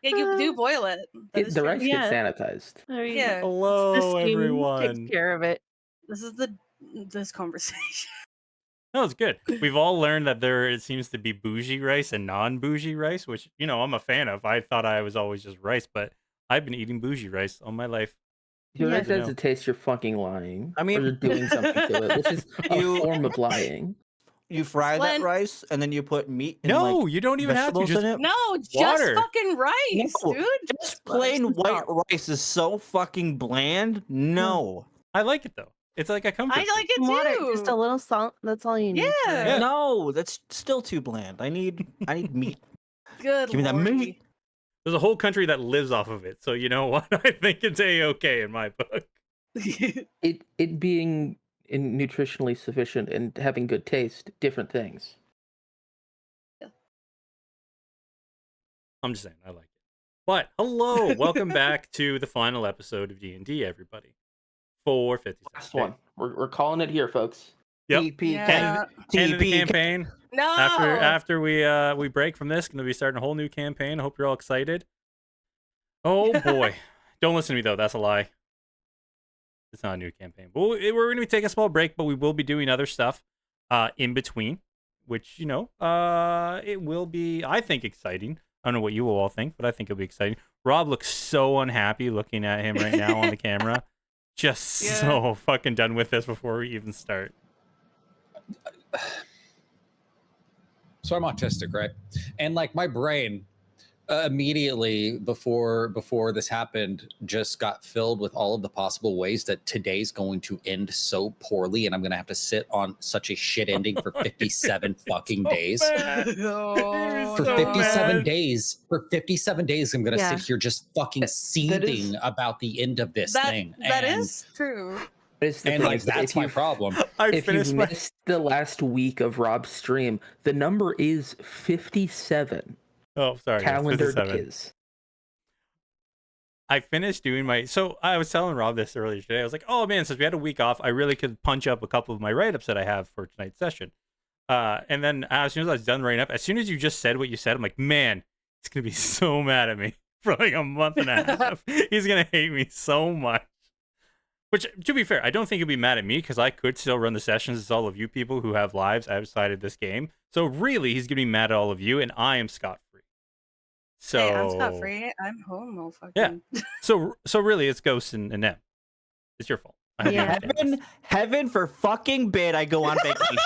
Yeah, you do boil it. That is The true. rice gets sanitized. I mean, Yeah. the Hello, steam everyone. takes care of it. This is this conversation. No, it's good. We've all learned that it seems to be bougie rice and non-bougie rice, which, I'm a fan of. I thought I was always just rice, but I've been eating bougie rice all my life. If your rice Yeah. has a taste, you're fucking lying. I mean- or you're doing something to it, which is a form of lying. You fry that Flint. rice and then you put meat and No, you don't even have to. vegetables Just in it. No, just Water. fucking rice, No, dude. Just plain white rice is so fucking bland. No. I like it though. It's like a comfort. I like it Water, too. just a little salt. That's all you need. Yeah. No, that's still too bland. I need meat. Good Give me that lordy. meat. There's a whole country that lives off of it, so you know what? I think it's a-okay in my book. It being nutritionally sufficient and having good taste, different things. I'm just saying, I like it. But hello, welcome back to the final episode of D&D, everybody. 450. Last one. We're calling it here, folks. Yep. TP. Yeah. End of the TP. campaign. No. After we break from this, going to be starting a whole new campaign. I hope you're all excited. Oh boy, don't listen to me though. That's a lie. It's not a new campaign. But we're going to be taking a small break, but we will be doing other stuff in between, which it will be, I think, exciting. I don't know what you will all think, but I think it'll be exciting. Rob looks so unhappy looking at him right now on the camera. Just so fucking done with this before we even start. So I'm autistic, right? And like my brain immediately before this happened just got filled with all of the possible ways that today's going to end so poorly, and I'm gonna have to sit on such a shit ending for 57 fucking days. For 57 days. For 57 days, I'm gonna sit here just fucking seething about the end of this thing. That is true. And like that's my problem. If you missed the last week of Rob's stream, the number is 57. Oh, sorry. Calendar 57. days. I finished doing so I was telling Rob this earlier today. I was like, oh man, since we had a week off, I really could punch up a couple of my write-ups that I have for tonight's session. And then as soon as I was done writing up, as soon as you just said what you said, I'm like, man, he's going to be so mad at me for like a month and a half. He's going to hate me so much. Which, to be fair, I don't think he'll be mad at me because I could still run the sessions as all of you people who have lives outside of this game. So really, he's going to be mad at all of you, and I am scot-free. So hey, I'm scot-free. I'm home. Oh, fucking... Yeah. So really, it's Ghost and Em. It's your fault. Heaven for fucking bid. I go on vacation.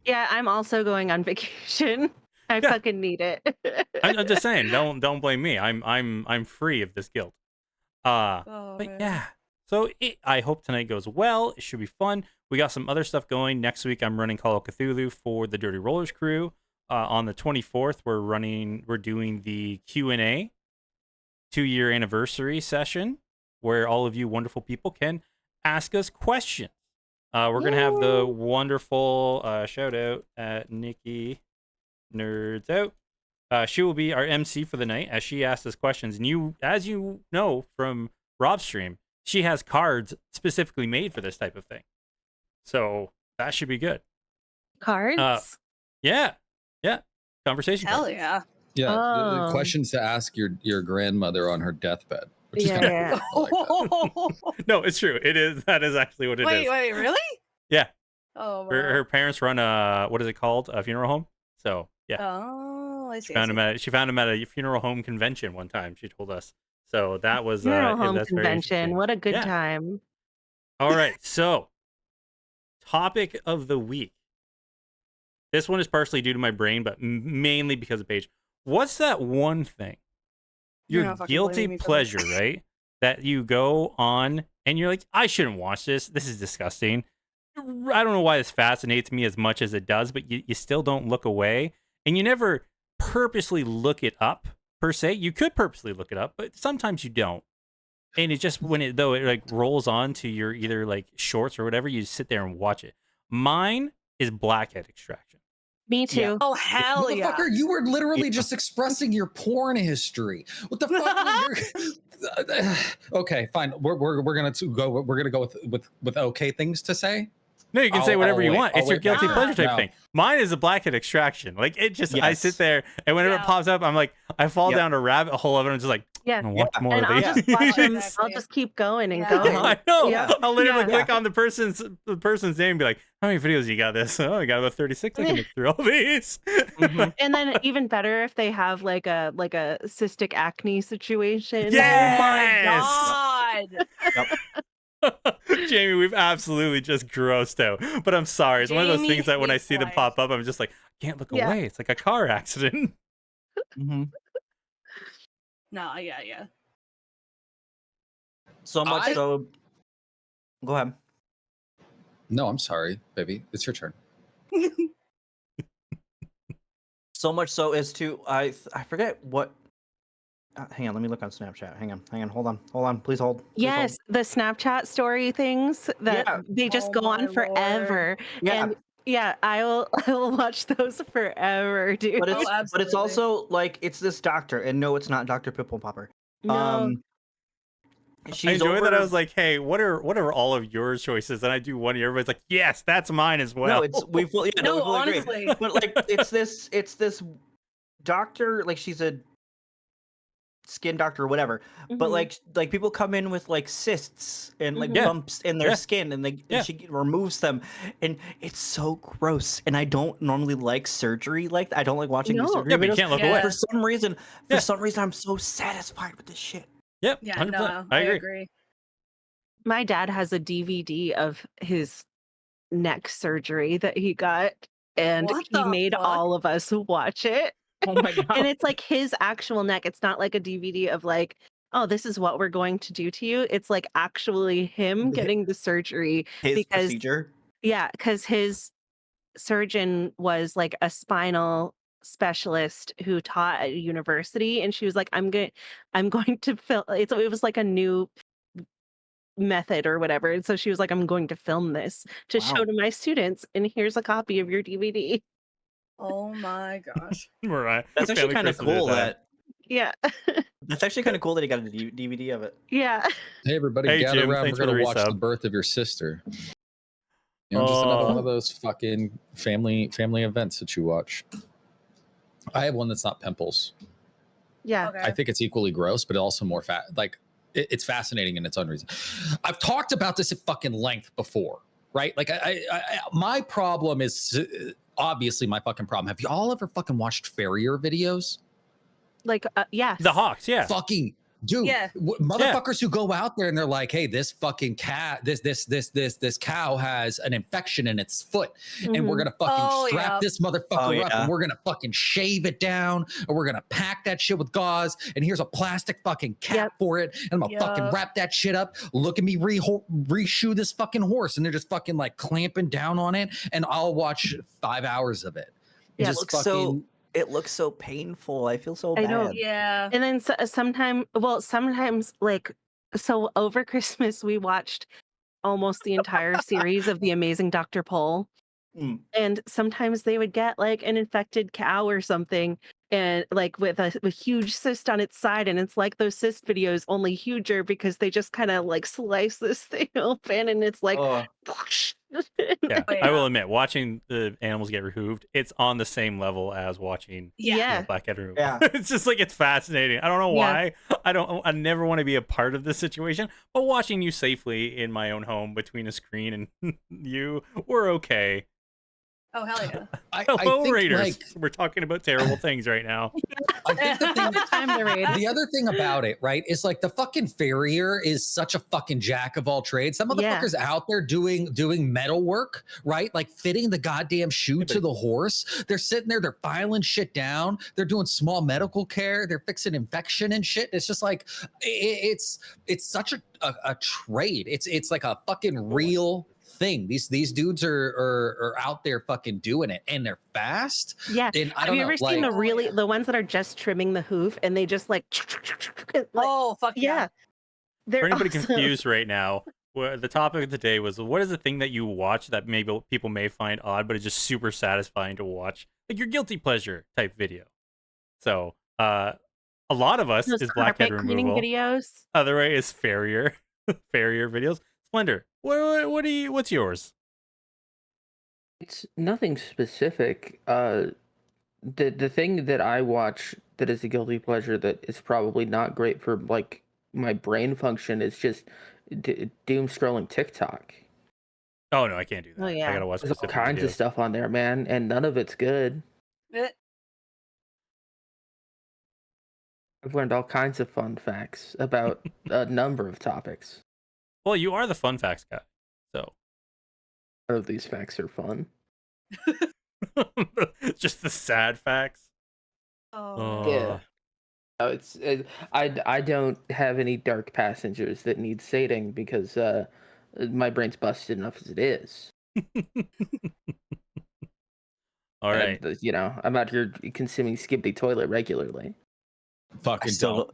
Yeah, I'm also going on vacation. I fucking need it. I'm just saying, don't blame me. I'm free of this guilt. But man. yeah. So I hope tonight goes well. It should be fun. We got some other stuff going. Next week, I'm running Call of Cthulhu for the Dirty Rollers crew. On the 24th, we're doing the Q&A 2-year anniversary session where all of you wonderful people can ask us questions. We're going to have the wonderful shout out at Nikki Nerds Out. She will be our MC for the night as she asks us questions. And as you know from Rob's stream, she has cards specifically made for this type of thing. So that should be good. Cards? Yeah. Conversation Hell cards. yeah. Yeah. The questions to ask your grandmother on her deathbed. Which is Yeah. No, it's true. That is actually what it is. Wait, really? Yeah. Oh, wow. Her parents run what is it called? A funeral home. So yeah. Oh, I see. She found him at a funeral home convention one time. She told us. So that was Funeral home that's very convention. What a good time. All right. So topic of the week. This one is partially due to my brain, but mainly because of Paige. What's that one thing? Your guilty pleasure, right? That you go on and you're like, I shouldn't watch this. This is disgusting. I don't know why this fascinates me as much as it does, but you still don't look away. And you never purposely look it up, per se. You could purposely look it up, but sometimes you don't. And it just, when it like rolls on to your either like shorts or whatever, you just sit there and watch it. Mine is Blackhead Extraction. Me too. Yeah. Oh, hell yeah. Motherfucker, you were literally just expressing your porn history. What the fuck? Okay, fine. We're gonna go with okay things to say. No, you can say whatever you want. It's your guilty pleasure type No. thing. Mine is a Blackhead Extraction. Like it just, I sit there and whenever it pops up, I'm like, I fall down a rabbit hole of it. And I'm just like, Yeah. I'm gonna watch more And of I'll these. just watch him. Exactly. I'll just keep going and Yeah. going. I know. Yeah. I'll literally Yeah. click on the person's name and be like, "How many videos you got this? Oh, I got about 36. I can look through all these." Mhm. And then even better if they have like a cystic acne situation. Yes! Oh my god. Jamie, we've absolutely just grossed out. But I'm sorry. It's one of those Jamie things that when I hates see them life. pop up, I'm just like, I can't look Yeah. away. It's like a car accident. Mhm. No, yeah. So much I- so. Go ahead. No, I'm sorry, baby. It's your turn. So much so as to I forget what. Hang on, let me look on Snapchat. Hang on, hold on, please hold. Please Yes, the Snapchat story things that Yeah. they just Oh go my on lord. forever. Yeah. And yeah, I will watch those forever, dude. But Oh, it's absolutely. also like it's this doctor, and no, it's not Dr. Pimple Popper. No. She's I enjoy over, that. I was like, hey, what are all of your choices? And I do one, and everybody's like, yes, that's mine as well. no, it's we fully No, we fully honestly. agree. But like it's this doctor, like she's a skin doctor or whatever. But Mhm. like people come in with like cysts and like Mhm. Yeah. bumps in their Yeah. skin, and Yeah. and she removes them, and it's so gross. And I don't normally like surgery like that. I don't like watching these No. surgery Yeah, but you videos. can't look Yeah. away. For some reason, Yeah. I'm so satisfied with this shit. Yep, Yeah, 100%. no, I I agree. agree. My dad has a DVD of his neck surgery that he got, and What he the made fuck? all of us watch it. Oh my god. And it's like his actual neck. It's not like a DVD of like, oh, this is what we're going to do to you. It's like actually him The- getting the surgery His because procedure. yeah, because his surgeon was like a spinal specialist who taught at a university, and she was like, I'm going to film it was like a new method or whatever. And so she was like, I'm going to film this to show Wow. to my students, and here's a copy of your DVD. Oh my gosh. Mariah. That's actually Family kind of Christmas cool. time. That Yeah. that's actually kind of cool that he got a DVD of it. Yeah. Hey, everybody, Hey, gather Jim, around. thanks We're for the gonna watch the resub. birth of your sister. You know, just another one Oh. of those fucking family events that you watch. I have one that's not pimples. Yeah. Okay. I think it's equally gross, but also more fat. Like it's fascinating in its own reason. I've talked about this at fucking length before, right? Like my problem is obviously my fucking problem. Have you all ever fucking watched farrier videos? Like yes. The Hawks, yeah. Fucking dude, Yeah. motherfuckers who go out there and they're like, hey, this fucking cat, this cow has an infection in its foot, and we're Mhm. gonna fucking Oh, strap yeah. this motherfucker up, and we're gonna fucking shave it down, and we're gonna pack that shit with gauze, and here's a plastic fucking cap Yep. for it, and I'm gonna fucking Yup. wrap that shit up. Look at me reshoe this fucking horse, and they're just fucking like clamping down on it, and I'll watch 5 hours of it. Yeah. Just looks fucking. it looks so painful. I feel so I bad. know. Yeah. And then sometimes like so over Christmas we watched almost the entire series of The Amazing Dr. Pol. Mm. And sometimes they would get like an infected cow or something, and like with a huge cyst on its side, and it's like those cyst videos, only huger because they just kind of like slice this thing open, and it's like Oh, Yeah, Oh, I will yeah. admit, watching the animals get removed, it's on the same level as watching yeah. blackhead removal. Yeah. It's just like it's fascinating. I don't know Yeah. why. I never want to be a part of this situation, but watching you safely in my own home between a screen and you, we're okay. Oh hell yeah. I Hello, think, Raiders. like, We're talking about terrible things right now. I think the thing Time to raid. the other thing about it, right, is like the fucking farrier is such a fucking jack of all trades. Some Yeah. motherfuckers out there doing metal work, right? Like fitting the goddamn shoe to the horse. They're sitting there, they're filing shit down, they're doing small medical care, they're fixing infection and shit. It's just like it's such a trade. It's like a fucking real thing. These dudes are out there fucking doing it, and they're fast. Yeah. And I Have don't you know, ever seen like, the ones that are just trimming the hoof and they just like Oh fuck yeah. yeah. They're For anybody awesome. confused right now, the topic of the day was what is the thing that you watch that maybe people may find odd, but it's just super satisfying to watch, like your guilty pleasure type video. So, a lot of us Those is blackhead carpet cleaning removal. videos. Other way is farrier, farrier videos. Splendor, what's yours? It's nothing specific. the thing that I watch that is a guilty pleasure that is probably not great for like my brain function is just doom scrolling TikTok. Oh no, I can't do that. Oh, I yeah. gotta watch There's all specific kinds of videos. stuff on there, man, and none of it's good. Eh, I've learned all kinds of fun facts about a number of topics. Well, you are the fun facts guy, so None of these facts are fun. just the sad facts. Oh. Yeah. No, I don't have any dark passengers that need sating because my brain's busted enough as it is. All right. And, you know, I'm out here consuming Skibbity Toilet regularly. I Fucking still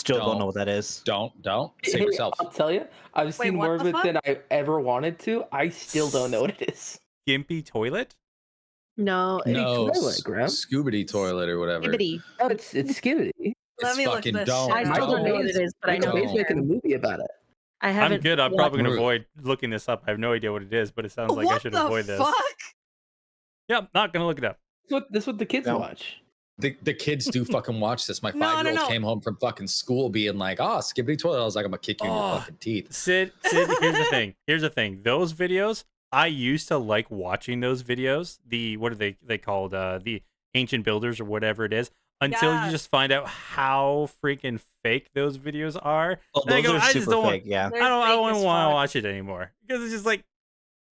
don't. don't know what that is. Don't. Save Hey, yourself. I'll tell you, I've Wait, seen what more the of it fuck? than I ever wanted to. I still don't know what it is. Gimpy toilet? No, No, toilet, Graham. Scoobity toilet or whatever. Skibbity. Oh, it's Skibbity. Let It's me look fucking this don't. shit I up. still don't know what it is, but I know Michael it's Bay's making a movie about it. I I'm haven't. good. I'm watched- probably gonna Rude. avoid looking this up. I have no idea what it is, but it sounds like I What should the avoid this. fuck? Yep, not gonna look it up. That's what the kids No. watch. The kids do fucking watch this. My No, no, 5-year-old no. came home from fucking school being like, "Oh, Skibbity toilet." I was like, "I'm gonna kick you in your Oh. fucking teeth." Sid, here's the thing. Here's the thing. Those videos, I used to like watching those videos. The what are they called? The ancient builders or whatever it is. Until you Yes. just find out how freaking fake those videos are. Oh, Then I those go, are I just super don't fake. Yeah. They're I don't fake want as to fuck. watch it anymore because it's just like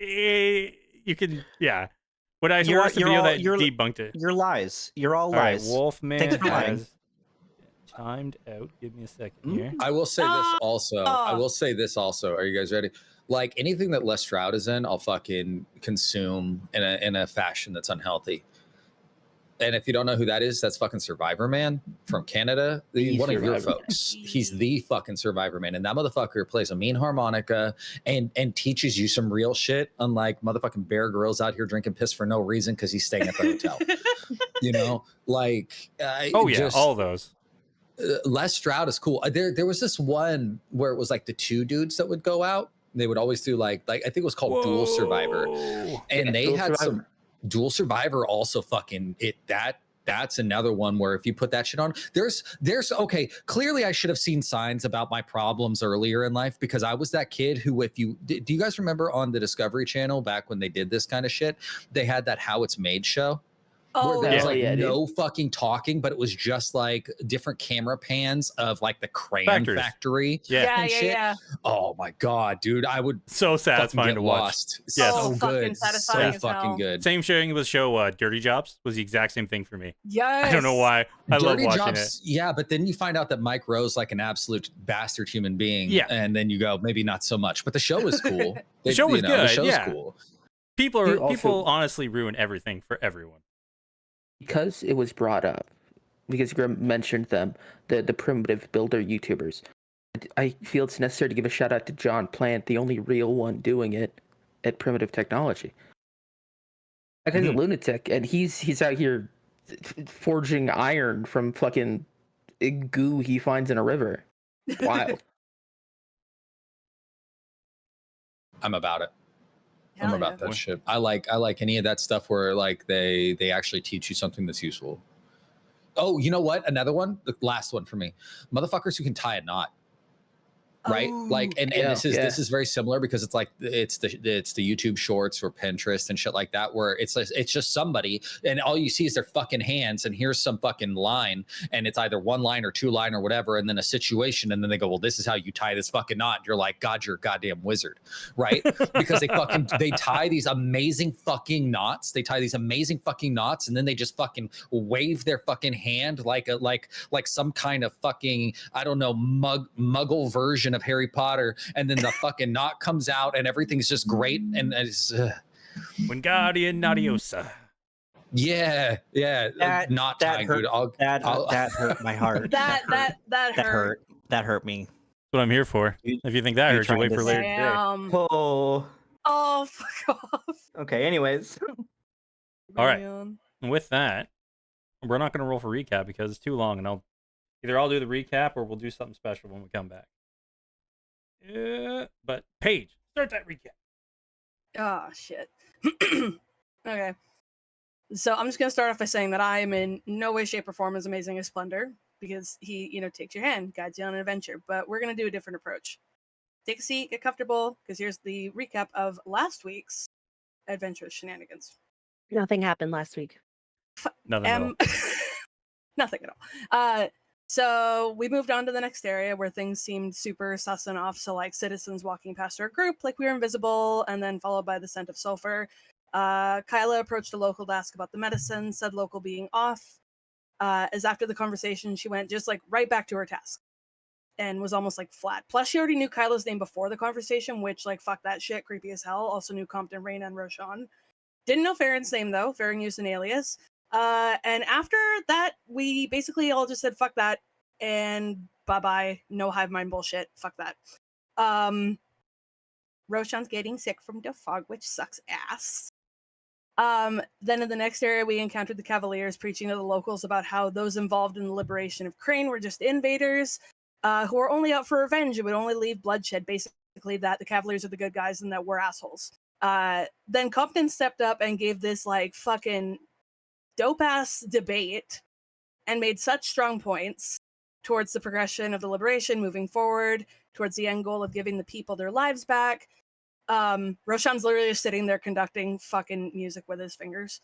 you can When I You're- watched the you're video all- that you're- debunked it. You're lies. You're all All right, lies. Wolfman Thanks for lying. has timed out. Give me a second Hmm? here. I will say this Ah! also. I will say this also. Are you guys ready? Like anything that Les Stroud is in, I'll fucking consume in a fashion that's unhealthy. And if you don't know who that is, that's fucking Survivor Man from Canada. The One of your Survivor Man. folks. He's the fucking Survivor Man, and that motherfucker plays a mean harmonica and teaches you some real shit. Unlike motherfucking Bear Grylls out here drinking piss for no reason because he's staying at the hotel. You know, like Oh yeah, just, all those. Les Stroud is cool. There was this one where it was like the two dudes that would go out. They would always do like I think it was called Dual Survivor, Whoa. and Yeah, they Dual had Survivor. some Dual Survivor also fucking it that's another one where if you put that shit on, there's okay, clearly I should have seen signs about my problems earlier in life because I was that kid who if you do you guys remember on the Discovery Channel back when they did this kind of shit, they had that How It's Made show. Where Oh, there was yeah. like Yeah, dude. no fucking talking, but it was just like different camera pans of like the crayon Factories. factory. Yeah. yeah, and yeah, shit. yeah. Oh my god, dude! I would So fucking satisfying get to watch. lost. Yes. Oh, So fucking good, satisfying so as fucking hell. good. Same sharing with the show Dirty Jobs was the exact same thing for me. Yes. I don't know why. I love Dirty watching Jobs, yeah, but then you find out that Mike Rowe's like an absolute bastard human being. Yeah. And then you go, maybe not so much. But the show is cool. The show was The good, show's yeah. cool. it. People Dude, also- people honestly ruin everything for everyone. Because it was brought up, because Grim mentioned them, the primitive builder YouTubers. I feel it's necessary to give a shout out to John Plant, the only real one doing it at Primitive Technology. That guy's a Mhm. lunatic, and he's out here forging iron from fucking goo he finds in a river. Wild. I'm about it. I'm Hell about yeah. that shit. I like any of that stuff where like they actually teach you something that's useful. Oh, you know what? Another one, the last one for me. Motherfuckers who can tie a knot. Right, Oh, like, and yeah, this is very similar because it's like it's the YouTube Shorts or Pinterest and shit like that, where it's just somebody and all you see is their fucking hands and here's some fucking line and it's either one line or two line or whatever, and then a situation and then they go, well, this is how you tie this fucking knot. And you're like, God, you're a goddamn wizard, right? Because they tie these amazing fucking knots. They tie these amazing fucking knots and then they just fucking wave their fucking hand like some kind of fucking I don't know muggle version of Harry Potter, and then the fucking knot comes out and everything's just great and it's Wingardium Leviosa. yeah not that tying, hurt. dude. That hurt my heart. that that hurt. hurt. That hurt me. That's what I'm here for. You- If you think that you hurts, you trying wait to for later today. Damn. Oh. Oh, fuck off. Okay. Anyways. All right. Man. And with that, we're not going to roll for recap because it's too long, and I'll do the recap or we'll do something special when we come back. But Paige, start that recap. Oh, shit. Okay. So I'm just going to start off by saying that I am in no way, shape, or form as amazing as Splendor, because he, takes your hand, guides you on an adventure. But we're going to do a different approach. Take a seat, get comfortable, because here's the recap of last week's adventurous shenanigans. Nothing happened last week. Nothing at all. Nothing at all. So we moved on to the next area where things seemed super sus and off. So like citizens walking past our group, like we were invisible, and then followed by the scent of sulfur. Kyla approached a local to ask about the medicine, said local being off. As after the conversation, she went just like right back to her task and was almost like flat. Plus, she already knew Kyla's name before the conversation, which like fuck that shit, creepy as hell. Also knew Compton, Raina, and Roshan. Didn't know Farron's name though. Farron used an alias. And after that, we basically all just said fuck that and bye bye. No hive mind bullshit. Fuck that. Roshan's getting sick from the fog, which sucks ass. Then in the next area, we encountered the Cavaliers preaching to the locals about how those involved in the liberation of Crane were just invaders who are only out for revenge and would only leave bloodshed. Basically, that the Cavaliers are the good guys and that we're assholes. Then Compton stepped up and gave this like fucking dope ass debate and made such strong points towards the progression of the liberation moving forward, towards the end goal of giving the people their lives back. Roshan's literally just sitting there conducting fucking music with his fingers.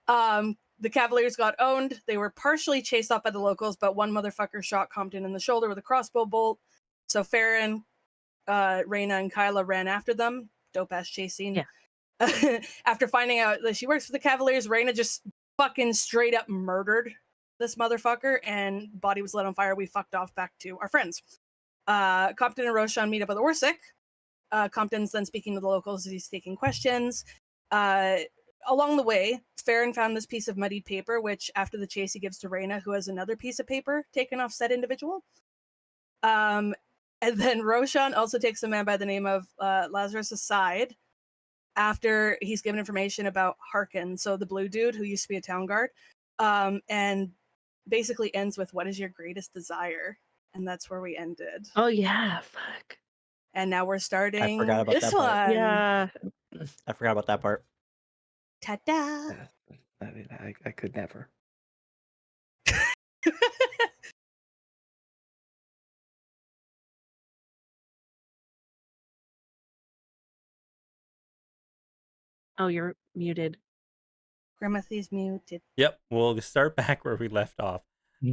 The Cavaliers got owned. They were partially chased off by the locals, but one motherfucker shot Compton in the shoulder with a crossbow bolt. So Farron, Raina, and Kyla ran after them. Dope ass chase scene. Yeah. After finding out that she works for the Cavaliers, Raina just fucking straight up murdered this motherfucker, and body was lit on fire. We fucked off back to our friends. Compton and Roshan meet up at the Orsic. Compton's then speaking to the locals as he's taking questions. Along the way, Farron found this piece of muddied paper, which after the chase he gives to Raina, who has another piece of paper taken off said individual. And then Roshan also takes a man by the name of Lazarus aside after he's given information about Harkin, so the blue dude who used to be a town guard, and basically ends with, "What is your greatest desire?" And that's where we ended. Oh yeah, fuck. And now we're starting forgot about this that part. one. Yeah. I forgot about that part. Ta-da! I mean, I could never. Oh, you're muted. Grimothy's muted. Yep, we'll start back where we left off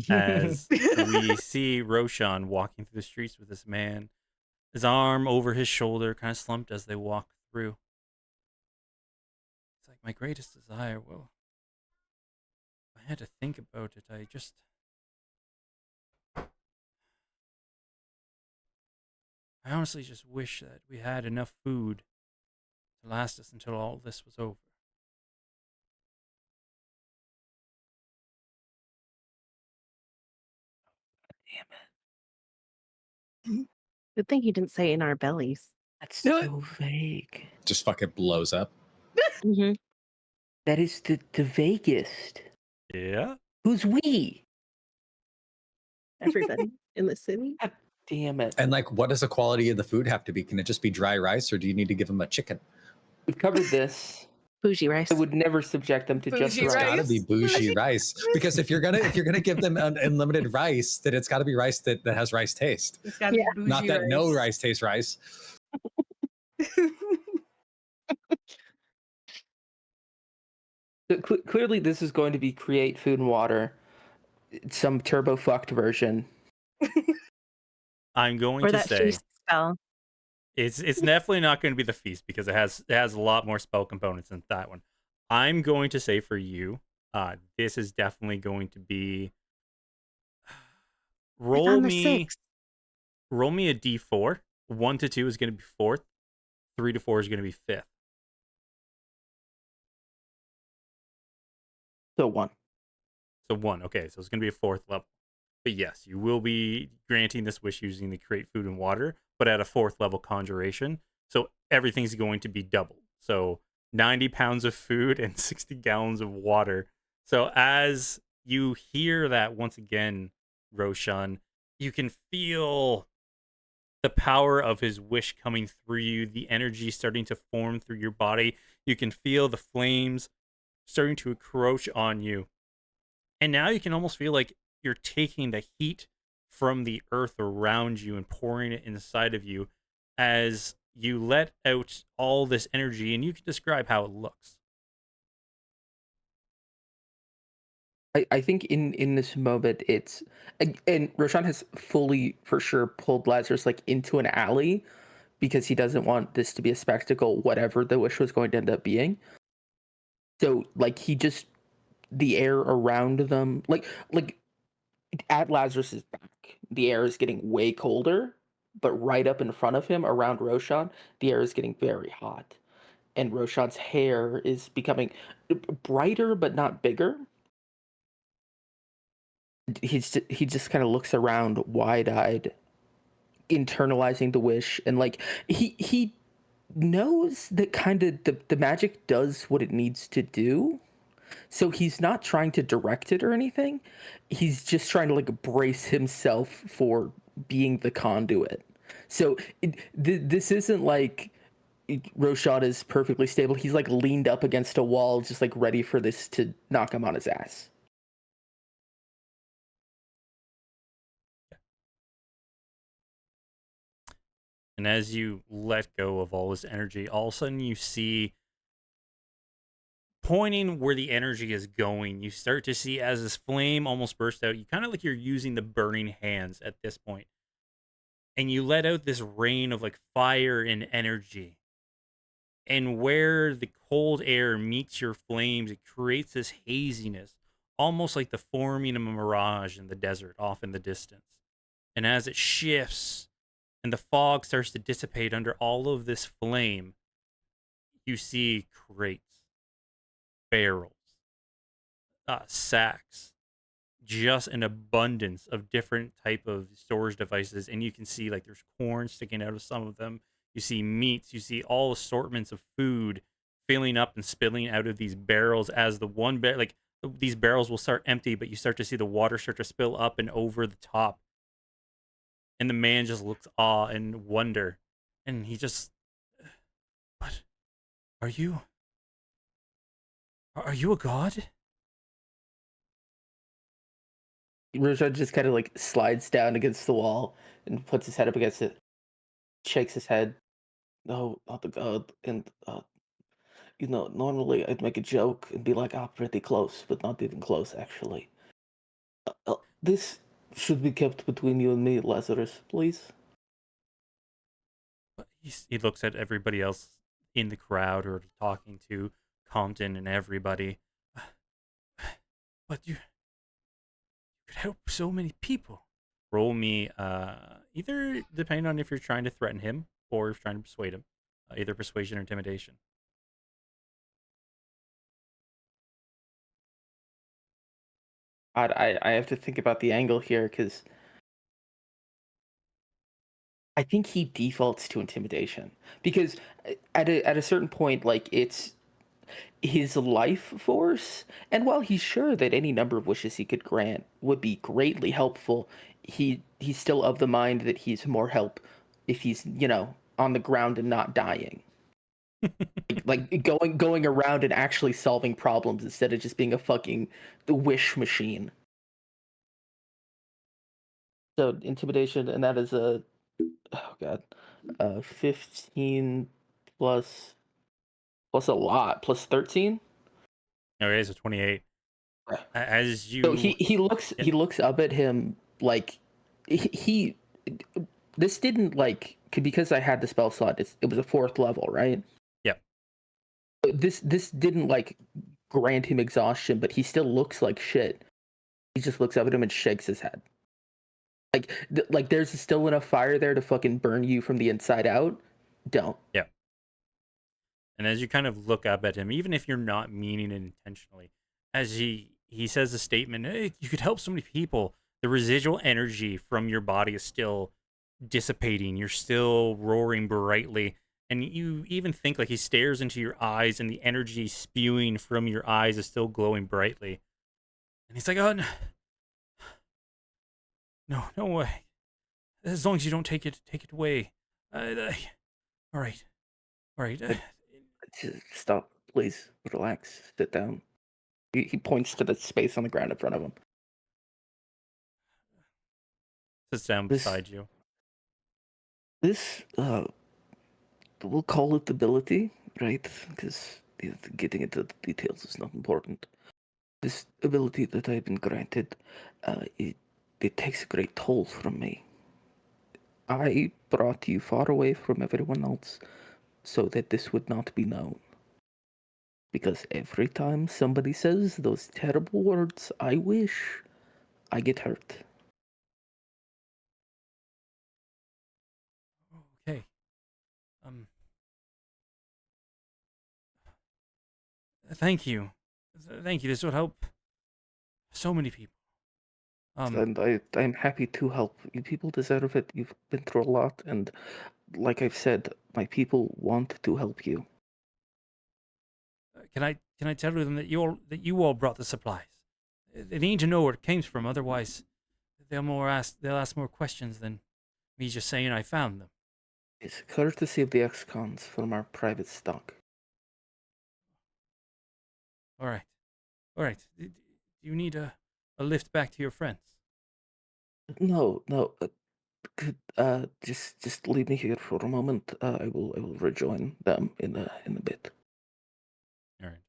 as we see Roshan walking through the streets with this man, his arm over his shoulder, kind of slumped as they walk through. It's like, my greatest desire, well, if I had to think about it, I honestly just wish that we had enough food to last us until all this was over. Damn it. Good thing he didn't say in our bellies. That's so vague. Just fucking blows up. Mm-hmm. That is the vaguest. Yeah? Who's we? Everybody in the city. God damn it. And like, what does the quality of the food have to be? Can it just be dry rice, or do you need to give them a chicken? We've covered this. Bougie rice. I would never subject them to just Bougie It's rice. got to rice. be bougie rice, because if you're gonna give them unlimited rice, then it's got to be rice that has rice taste. It's gotta Yeah. be bougie Not that no rice tastes rice. So clearly, this is going to be create food and water, some turbo fucked version. I'm going Or to that say feast spell. it's definitely not going to be the feast because it has a lot more spell components than that one. I'm going to say for you, this is definitely going to be roll me a d4. 1 to 2 is going to be 4th. 3 to 4 is going to be 5th. So 1. So 1. Okay, so it's going to be a 4th level. But yes, you will be granting this wish using the create food and water, but at a 4th level conjuration. So everything's going to be doubled. So 90 pounds of food and 60 gallons of water. So as you hear that once again, Roshan, you can feel the power of his wish coming through you, the energy starting to form through your body. You can feel the flames starting to encroach on you. And now you can almost feel like you're taking the heat from the earth around you and pouring it inside of you as you let out all this energy, and you can describe how it looks. I think in this moment it's and Roshan has fully for sure pulled Lazarus like into an alley because he doesn't want this to be a spectacle, whatever the wish was going to end up being. So like he just the air around them like at Lazarus's back, the air is getting way colder, but right up in front of him around Roshan, the air is getting very hot. And Roshan's hair is becoming brighter but not bigger. He just kind of looks around wide-eyed, internalizing the wish, and like he knows that kind of the magic does what it needs to do. So he's not trying to direct it or anything. He's just trying to like brace himself for being the conduit. So this isn't like Roshan is perfectly stable. He's like leaned up against a wall, just like ready for this to knock him on his ass. And as you let go of all this energy, all of a sudden you see, pointing where the energy is going, you start to see as this flame almost bursts out, you kind of like you're using the burning hands at this point. And you let out this rain of like fire and energy. And where the cold air meets your flames, it creates this haziness, almost like the forming of a mirage in the desert off in the distance. And as it shifts and the fog starts to dissipate under all of this flame, you see crates, barrels, sacks, just an abundance of different type of storage devices. And you can see like there's corn sticking out of some of them. You see meats, you see all assortments of food filling up and spilling out of these barrels as the one like these barrels will start empty, but you start to see the water start to spill up and over the top. And the man just looks awe and wonder. And he just, what? Are you a god? Roshan just kind of like slides down against the wall and puts his head up against it, shakes his head. No, not the god. And normally I'd make a joke and be like, "Ah, pretty close," but not even close, actually. This should be kept between you and me, Lazarus, please. He looks at everybody else in the crowd or talking to Compton and everybody. But you could help so many people. Roll me, either depending on if you're trying to threaten him or if you're trying to persuade him. Either persuasion or intimidation. I have to think about the angle here because I think he defaults to intimidation because at a certain point, like it's his life force, and while he's sure that any number of wishes he could grant would be greatly helpful, he's still of the mind that he's more help if he's on the ground and not dying. like going around and actually solving problems instead of just being a fucking wish machine. So intimidation, and that is a 15 plus a lot plus 13. Okay, so 28. As you, So he looks up at him like he this didn't like because I had the spell slot. It was a 4th level, right? Yep. This didn't like grant him exhaustion, but he still looks like shit. He just looks up at him and shakes his head. Like there's still enough fire there to fucking burn you from the inside out. Don't. Yep. And as you kind of look up at him, even if you're not meaning it intentionally, as he says a statement, hey, you could help so many people. The residual energy from your body is still dissipating. You're still roaring brightly. And you even think like he stares into your eyes and the energy spewing from your eyes is still glowing brightly. And he's like, oh, no way. As long as you don't take it away. All right. Stop, please. Relax. Sit down. He points to the space on the ground in front of him. Sits down beside you. This, we'll call it ability, right? Because getting into the details is not important. This ability that I've been granted, it takes a great toll from me. I brought you far away from everyone else so that this would not be known. Because every time somebody says those terrible words, I wish, I get hurt. Okay. Thank you. Thank you. This will help so many people. And I'm happy to help. You people deserve it. You've been through a lot, and like I've said, my people want to help you. Can I tell them that you all brought the supplies? They need to know where it came from. Otherwise, they'll ask more questions than me just saying I found them. It's courtesy of the ex-cons from our private stock. All right. Do you need a lift back to your friends? No. Just leave me here for a moment. I will rejoin them in a bit. All right.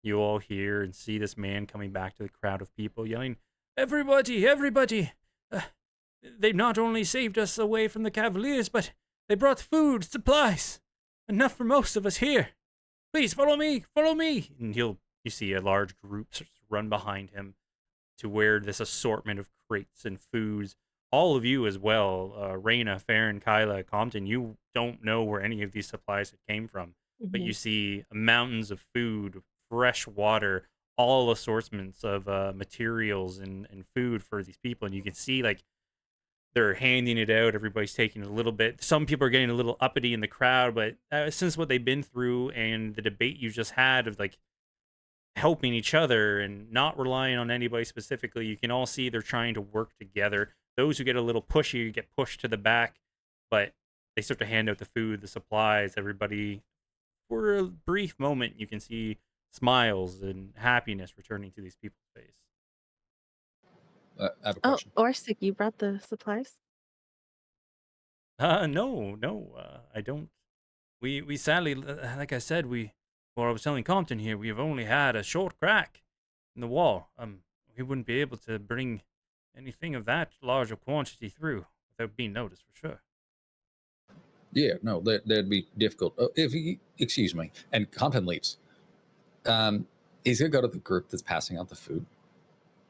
You all hear and see this man coming back to the crowd of people yelling, "Everybody, everybody! They not only saved us away from the Cavaliers, but they brought food, supplies, enough for most of us here. Please follow me, follow me!" And you see a large group run behind him to where this assortment of crates and foods. All of you as well, Raina, Farron, Kyla, Compton, you don't know where any of these supplies came from, but you see mountains of food, fresh water, all assortments of materials and food for these people. And you can see like they're handing it out. Everybody's taking a little bit. Some people are getting a little uppity in the crowd, but since what they've been through and the debate you just had of like helping each other and not relying on anybody specifically, you can all see they're trying to work together. Those who get a little pushy get pushed to the back, but they start to hand out the food, the supplies. Everybody, for a brief moment, you can see smiles and happiness returning to these people's face. I have a Oh, question. Orsic, you brought the supplies? No, I don't. We sadly, like I said, I was telling Compton here, we have only had a short crack in the wall. We wouldn't be able to bring anything of that large a quantity through without being noticed for sure. Yeah, no, that'd be difficult. Excuse me, and Compton leaves. He's gonna go to the group that's passing out the food,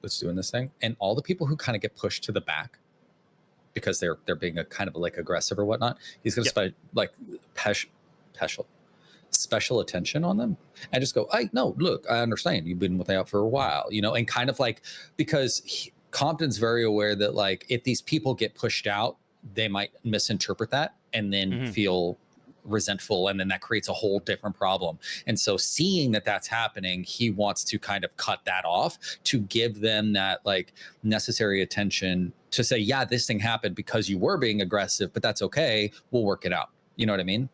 that's doing this thing, and all the people who kind of get pushed to the back because they're being a kind of like aggressive or whatnot. He's gonna special attention on them and just go, "I no, look, I understand you've been without for a while, and kind of like because Compton's very aware that like if these people get pushed out, they might misinterpret that and then feel resentful, and then that creates a whole different problem. And so seeing that that's happening, he wants to kind of cut that off to give them that like necessary attention to say, yeah, this thing happened because you were being aggressive, but that's okay, we'll work it out. You know what I mean?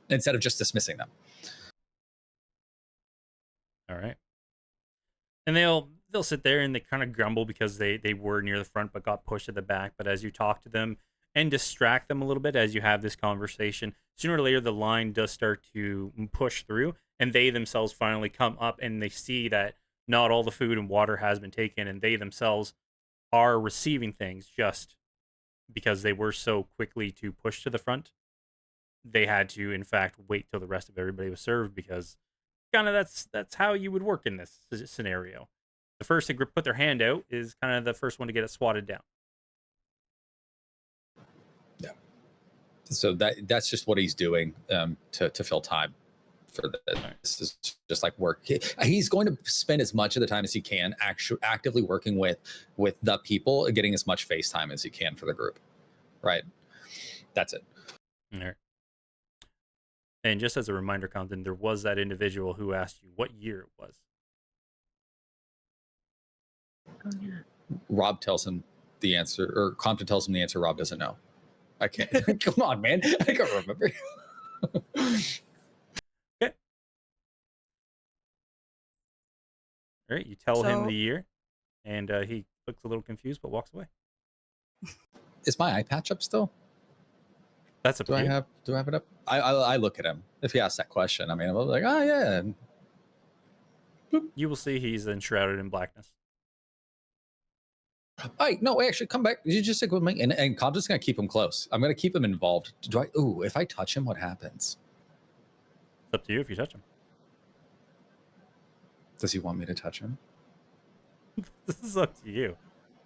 Instead of just dismissing them. All right. And they'll sit there and they kind of grumble because they were near the front but got pushed to the back. But as you talk to them and distract them a little bit as you have this conversation, sooner or later the line does start to push through, and they themselves finally come up and they see that not all the food and water has been taken, and they themselves are receiving things just because they were so quickly to push to the front. They had to, in fact, wait till the rest of everybody was served because kind of that's how you would work in this scenario. The first to put their hand out is kind of the first one to get it swatted down. Yeah. So that's just what he's doing to fill time for this. This is just like work. He's going to spend as much of the time as he can actively working with the people and getting as much face time as he can for the group. Right. That's it. All right. And just as a reminder, Compton, there was that individual who asked you what year it was. Oh, yeah. Rob tells him the answer, or Compton tells him the answer. Rob doesn't know. I can't. Come on, man. I can't remember. Okay. All right, you tell him So- the year, and he looks a little confused but walks away. Is my eye patch up still? That's up Do to I you. have it up? I look at him if he asks that question. I mean, I'm like, oh yeah. You will see he's enshrouded in blackness. Hey, no, actually, come back. You just stick with me, and I'm just gonna keep him close. I'm gonna keep him involved. Do I? Ooh, if I touch him, what happens? It's up to you if you touch him. Does he want me to touch him? This is up to you.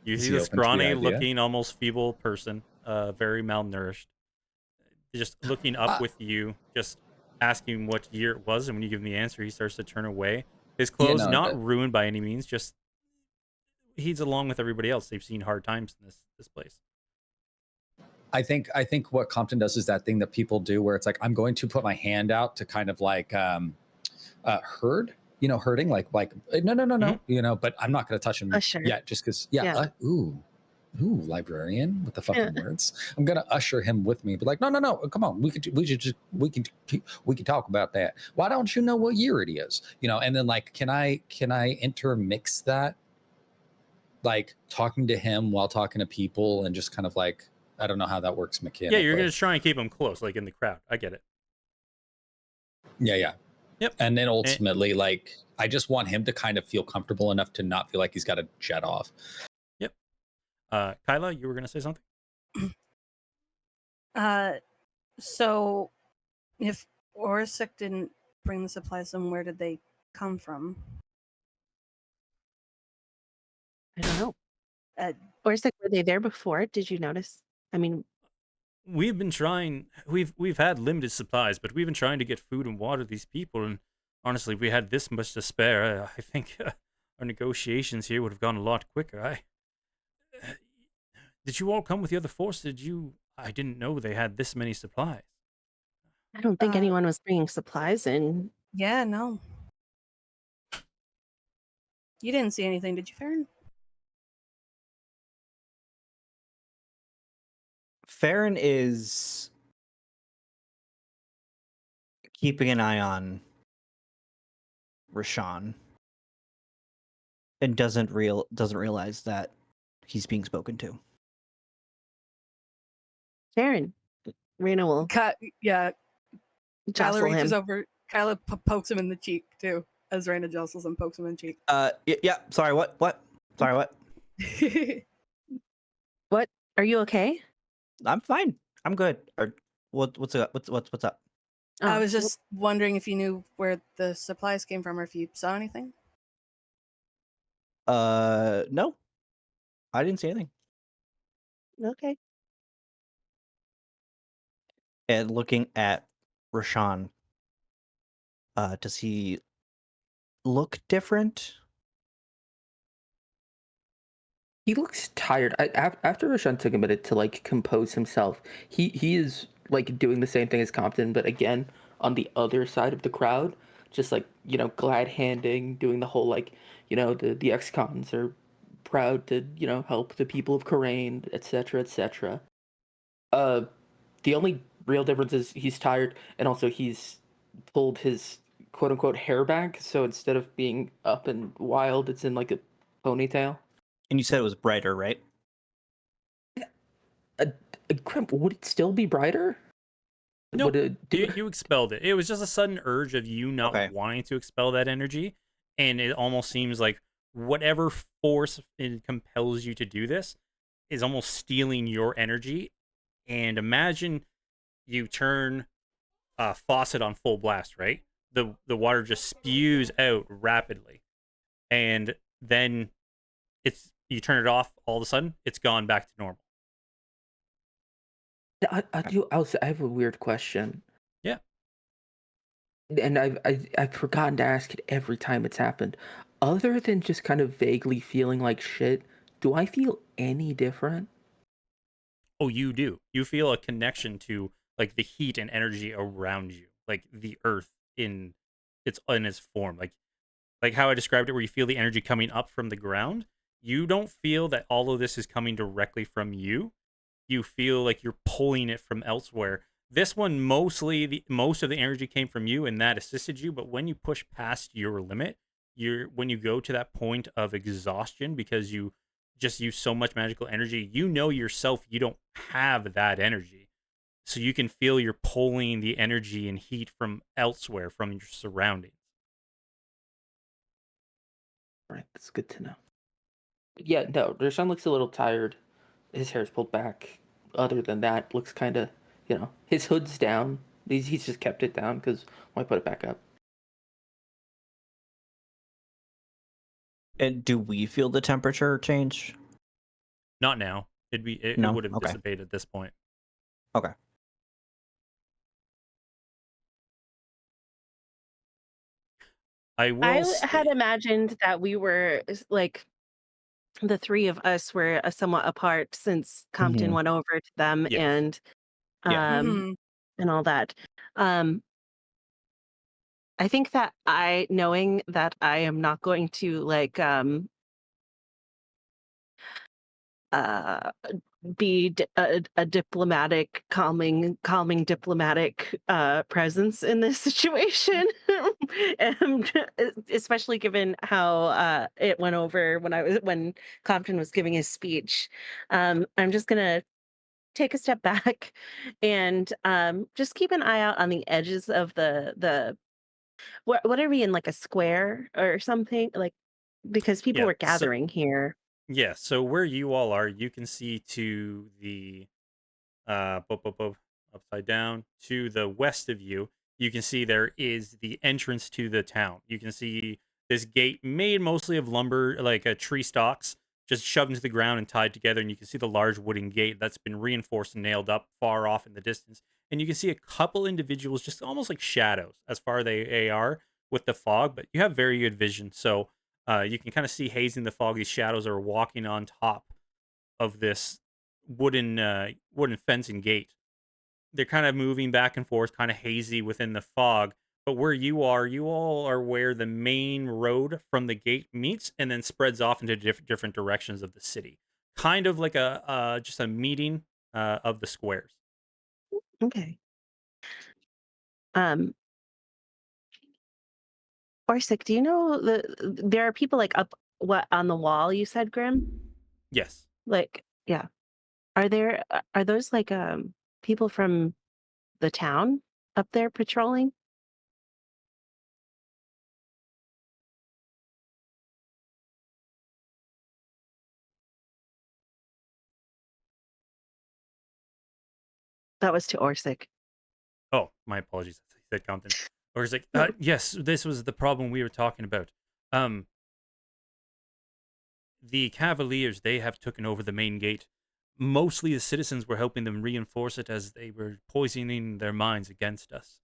You Is see he the open to the scrawny idea? looking, almost feeble person, very malnourished, just looking up with you, just asking what year it was, and when you give him the answer, he starts to turn away. His clothes no, not ruined by any means, just he's along with everybody else. They've seen hard times in this place. I think what Compton does is that thing that people do where it's like, I'm going to put my hand out to kind of like herd, herding, like no, but I'm not going to touch him Usher. yet, just because. Yeah. Ooh, librarian with the fucking words. I'm gonna usher him with me, but like, no, come on, we can talk about that. Why don't you know what year it is? And then like, can I intermix that, like talking to him while talking to people, and just kind of like, I don't know how that works mechanically. Yeah, you're gonna try and keep him close, like in the crowd. I get it. Yeah. Yep. And then ultimately, like, I just want him to kind of feel comfortable enough to not feel like he's got to jet off. Yep. Kyla, you were gonna say something? So if Orsic didn't bring the supplies, then where did they come from? I don't know. Uh, Or is like, were they there before? Did you notice? I mean, We've been trying. We've had limited supplies, but we've been trying to get food and water to these people. And honestly, if we had this much to spare, I think our negotiations here would have gone a lot quicker. Did you all come with the other force? Did you? I didn't know they had this many supplies. I don't think anyone was bringing supplies in. yeah, no. You didn't see anything, did you, Farron? Farron is keeping an eye on Rashawn and doesn't realize that he's being spoken to. Farron, Rena will Yeah, Kyla jostle reaches him. over. Kyla pokes him in the cheek too, as Raina jostles him, pokes him in the cheek. Yeah. Sorry. What? Sorry. What? What? Are you okay? I'm fine. I'm good. Or what's up? What's up? I Oh, was just wondering if you knew where the supplies came from, or if you saw anything. No. I didn't see anything. okay. And looking at Rashawn, does he look different? He looks tired. After Rashawn took a minute to like compose himself, he is like doing the same thing as Compton, but again on the other side of the crowd, just like glad handing, doing the whole like the ex-cons are proud to help the people of Karain, etc., etc. The only real difference is he's tired, and also he's pulled his quote unquote hair back, so instead of being up and wild, it's in like a ponytail. And you said it was brighter, right? Crimp, would it still be brighter? No, Would it do- you expelled it. It was just a sudden urge of you not Okay. wanting to expel that energy, and it almost seems like whatever force it compels you to do this is almost stealing your energy. And imagine you turn a faucet on full blast, right? The water just spews out rapidly, and then you turn it off. All of a sudden, it's gone back to normal. I have a weird question. Yeah. And I've forgotten to ask it every time it's happened. Other than just kind of vaguely feeling like shit, do I feel any different? Oh, you do. You feel a connection to like the heat and energy around you, like the earth in its form, like how I described it, where you feel the energy coming up from the ground. You don't feel that all of this is coming directly from you. You feel like you're pulling it from elsewhere. This one, most of the energy came from you, and that assisted you. But when you push past your limit, when you go to that point of exhaustion because you just use so much magical energy, you know yourself you don't have that energy. So you can feel you're pulling the energy and heat from elsewhere, from your surroundings. Right, that's good to know. Yeah, no, Dershawn looks a little tired. His hair's pulled back. Other than that, looks kind of, his hood's down. He's just kept it down because why put it back up? And do we feel the temperature change? Not now. It No? would have Okay. dissipated at this point. Okay. I will I say, had imagined that we were like the three of us were somewhat apart since Compton Mhm. went over to them yes. and Yeah. Mhm. and all that. Um, I think that knowing that I am not going to like uh be a diplomatic calming diplomatic presence in this situation. And especially given how it went over when Compton was giving his speech. I'm just gonna take a step back and just keep an eye out on the edges of the what are we in, like a square or something, like, because people Yeah. were gathering here. Yeah, so where you all are, you can see to the upside down to the west of you. You can see there is the entrance to the town. You can see this gate made mostly of lumber, like tree stalks, just shoved into the ground and tied together. And you can see the large wooden gate that's been reinforced and nailed up far off in the distance. And you can see a couple individuals, just almost like shadows, as far as they are with the fog. But you have very good vision, so you can kind of see hazing the fog. These shadows are walking on top of this wooden fence and gate. They're kind of moving back and forth, kind of hazy within the fog. But where you all are where the main road from the gate meets and then spreads off into different directions of the city. Kind of like a just a meeting of the squares. Okay. Um, Orsic, do you know there are people like up what on the wall you said, Grim? Yes. Like, yeah. Are those like people from the town up there patrolling? That was to Orsic. Oh, my apologies. He said Compton. Or he's like, No. yes, this was the problem we were talking about. Um, the Cavaliers, they have taken over the main gate. Mostly the citizens were helping them reinforce it as they were poisoning their minds against us.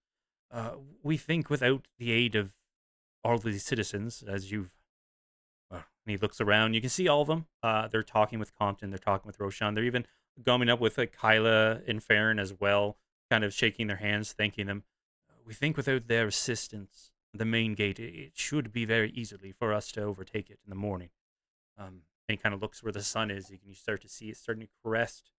We think without the aid of all of these citizens, as you've... and he looks around, you can see all of them. They're talking with Compton, they're talking with Roshan, they're even gumming up with Kyla and Farron as well, kind of shaking their hands, thanking them. We think without their assistance, the main gate, it should be very easily for us to overtake it in the morning. And he kind of looks where the sun is. You can start to see it starting to crest,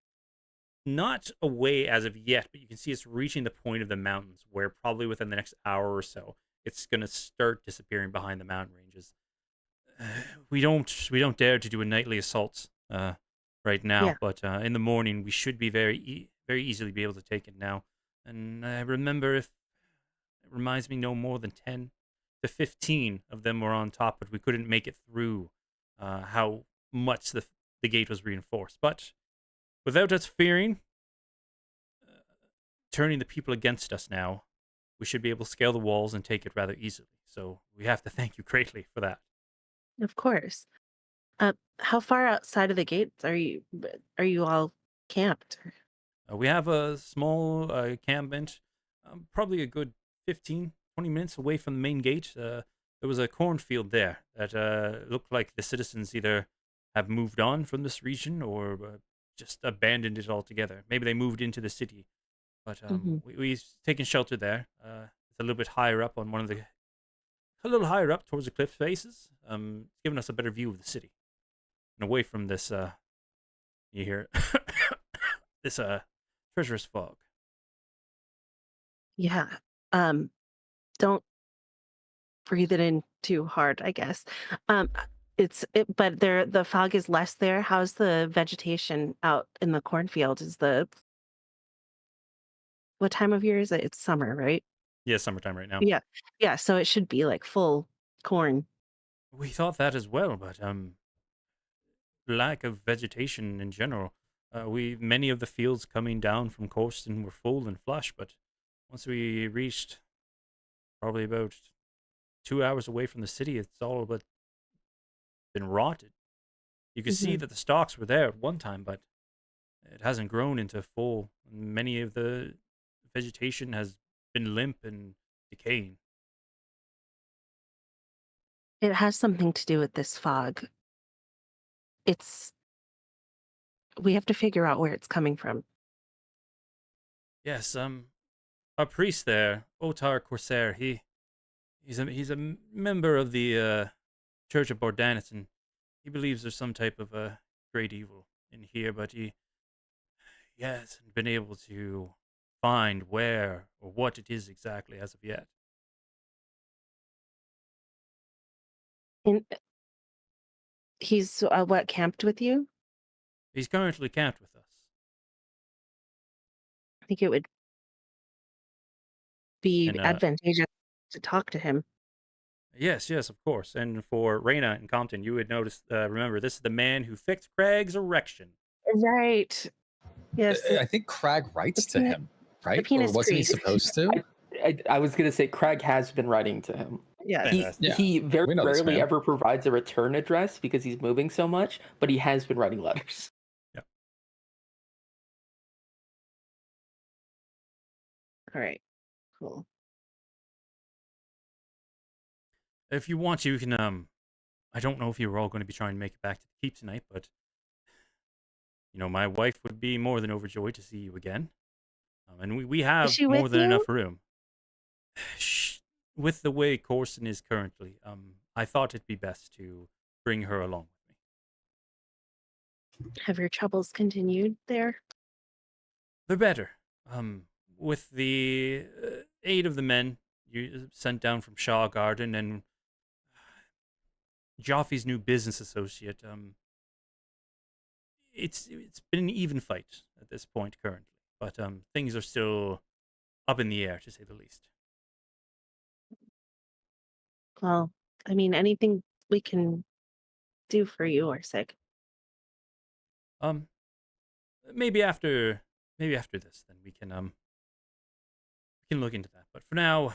not away as of yet, but you can see it's reaching the point of the mountains where probably within the next hour or so, it's going to start disappearing behind the mountain ranges. We don't dare to do a nightly assault right now, Yeah. but in the morning we should be very easily be able to take it now. And I remember, if it reminds me, no more than 10 to 15 of them were on top, but we couldn't make it through. How much the gate was reinforced, but without us fearing turning the people against us now, we should be able to scale the walls and take it rather easily. So we have to thank you greatly for that. Of course. How far outside of the gates are you all camped? We have a small encampment, probably a good 15, 20 minutes away from the main gate. There was a cornfield there that looked like the citizens either have moved on from this region or just abandoned it altogether. Maybe they moved into the city, but Mhm. we've taken shelter there. It's a little bit higher up on a little higher up towards the cliff faces. It's given us a better view of the city and away from this. You hear this treacherous fog. Yeah. Um, don't breathe it in too hard, I guess. Um, but the fog is less there. How's the vegetation out in the cornfield? What time of year is it? It's summer, right? Yeah, summertime right now. Yeah. Yeah, so it should be like full corn. We thought that as well, but lack of vegetation in general. We many of the fields coming down from Corsten were full and flush, but once we reached probably about 2 hours away from the city, it's all but been rotted. You could see Mhm. that the stalks were there at one time, but it hasn't grown into full. Many of the vegetation has been limp and decaying. It has something to do with this fog. It's we have to figure out where it's coming from. Yes, our priest there, Otar Corsair, he's a member of the Church of Bordanis, and he believes there's some type of a great evil in here, but he hasn't been able to find where or what it is exactly as of yet. And he's what camped with you? He's currently camped with us. I think it would be And advantageous to talk to him. yes, yes, of course. And for Raina and Compton, you would notice, remember, this is the man who fixed Craig's erection. Right. Yes. I think Crag writes to him, right? Or penis wasn't he priest. supposed to? I was gonna say Craig has been writing to him. Yes. Fantastic. Yeah, He very we know this rarely man. ever provides a return address because he's moving so much, but he has been writing letters. All right. Cool. If you want, you can. I don't know if you were all going to be trying to make it back to the keep tonight, but my wife would be more than overjoyed to see you again. And we have she more with than you? enough room. With the way Corson is currently, I thought it'd be best to bring her along with me. Have your troubles continued there? They're better. With the aid of the men you sent down from Shaw Garden and Joffy's new business associate, it's been an even fight at this point currently, but things are still up in the air to say the least. Well, I mean, anything we can do for you or sick. Um, maybe after this, then we can look into that. But for now,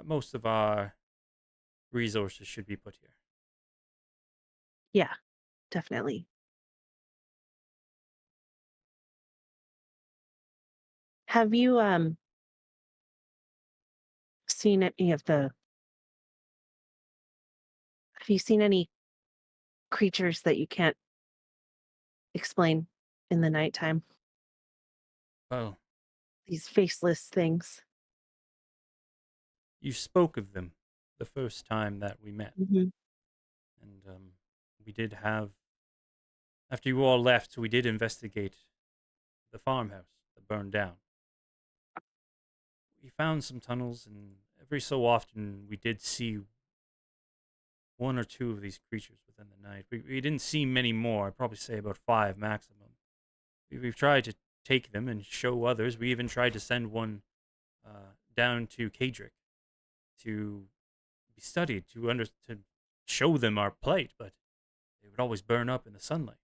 most of our resources should be put here. Yeah, definitely. Have you seen any of the have you seen any creatures that you can't explain in the nighttime? Well, These faceless things. you spoke of them the first time that we met, Hmm. and we did have. After you all left, we did investigate the farmhouse that burned down. We found some tunnels, and every so often we did see one or two of these creatures within the night. We didn't see many more. I'd probably say about 5 maximum. We've tried to take them and show others. We even tried to send one down to Kadric to be studied, to show them our plight, but they would always burn up in the sunlight.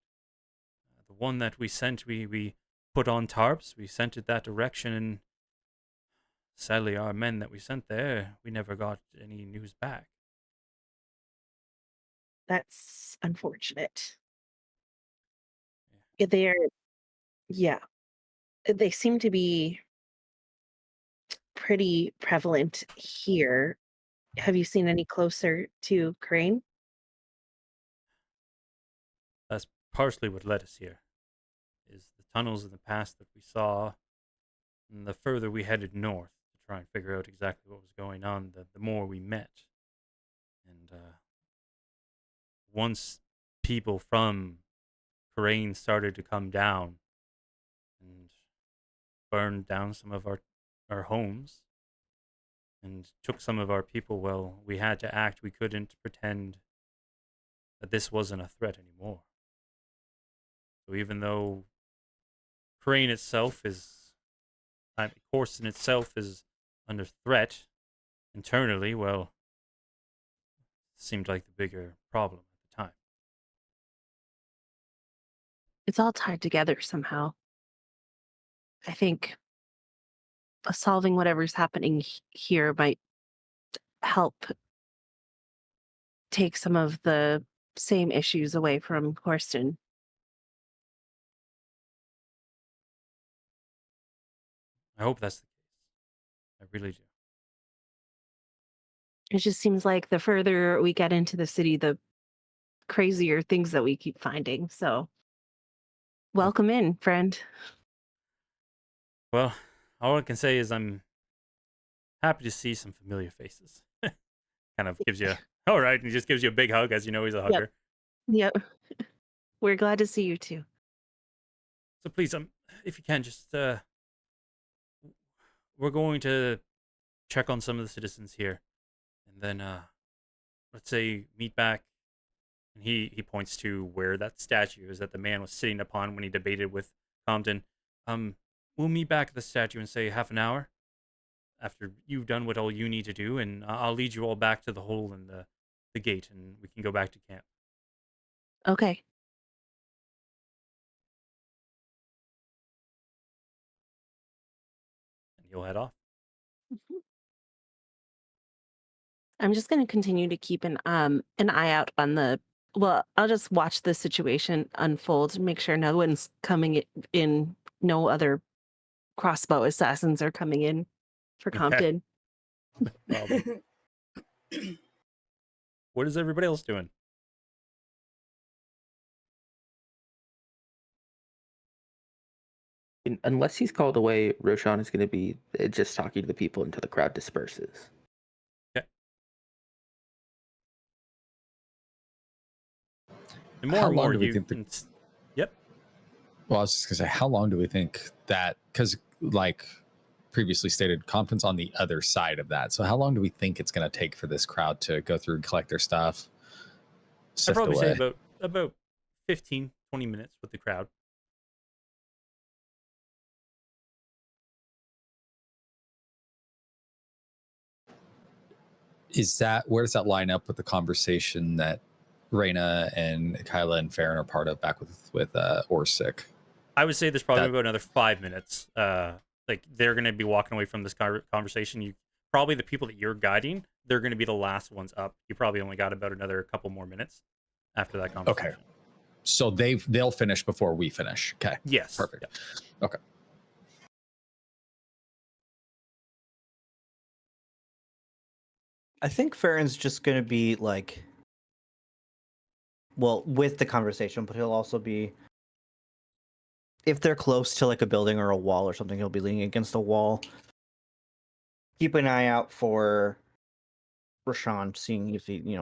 The one that we sent, we put on tarps. We sent it that direction, and sadly, our men that we sent there, we never got any news back. That's unfortunate. Yeah. They're yeah. They seem to be pretty prevalent here. Have you seen any closer to Crane? That's partially what led us here, is the tunnels in the past that we saw, and the further we headed north to try and figure out exactly what was going on, the more we met. And once people from Crane started to come down and burn down some of our homes and took some of our people, well, we had to act. We couldn't pretend that this wasn't a threat anymore. So even though Crane itself is, Corson itself is under threat internally, well, seemed like the bigger problem at the time. It's all tied together somehow. I think solving whatever's happening here might help take some of the same issues away from Corson. I hope that's the case. I really do. It just seems like the further we get into the city, the crazier things that we keep finding. So, welcome in, friend. Well, all I can say is I'm happy to see some familiar faces. Kind of gives you, all right, and he just gives you a big hug, as you know he's a hugger. Yep. We're glad to see you too. So please, if you can, just we're going to check on some of the citizens here, and then let's say meet back. And he points to where that statue is that the man was sitting upon when he debated with Compton. We'll meet back at the statue in say half an hour after you've done what all you need to do, and I'll lead you all back to the hole in the gate, and we can go back to camp. Okay. And he'll head off. I'm just going to continue to keep an eye out on the. Well, I'll just watch the situation unfold, make sure no one's coming in. No other crossbow assassins are coming in for Okay. Compton. Problem. What is everybody else doing? Unless he's called away, Roshan is going to be just talking to the people until the crowd disperses. And more How and long more do we you. think Yep. Well, I was just gonna say, how long do we think that? Because, like previously stated, Compton's on the other side of that. So, how long do we think it's gonna take for this crowd to go through and collect their stuff? I'd Sift probably say away. about 15, 20 minutes with the crowd. Is that where does that line up with the conversation that Reyna and Kyla and Farron are part of back with Orsic? I would say there's probably That- about another 5 minutes. Like they're going to be walking away from this conversation. You probably the people that you're guiding, they're going to be the last ones up. You probably only got about another couple more minutes after that conversation. Okay. So they'll finish before we finish. Okay. Yes. Perfect. Yeah. Okay. I think Farron's just going to be like, well, with the conversation, but he'll also be, if they're close to like a building or a wall or something, he'll be leaning against a wall. Keep an eye out for Rashawn, seeing if he,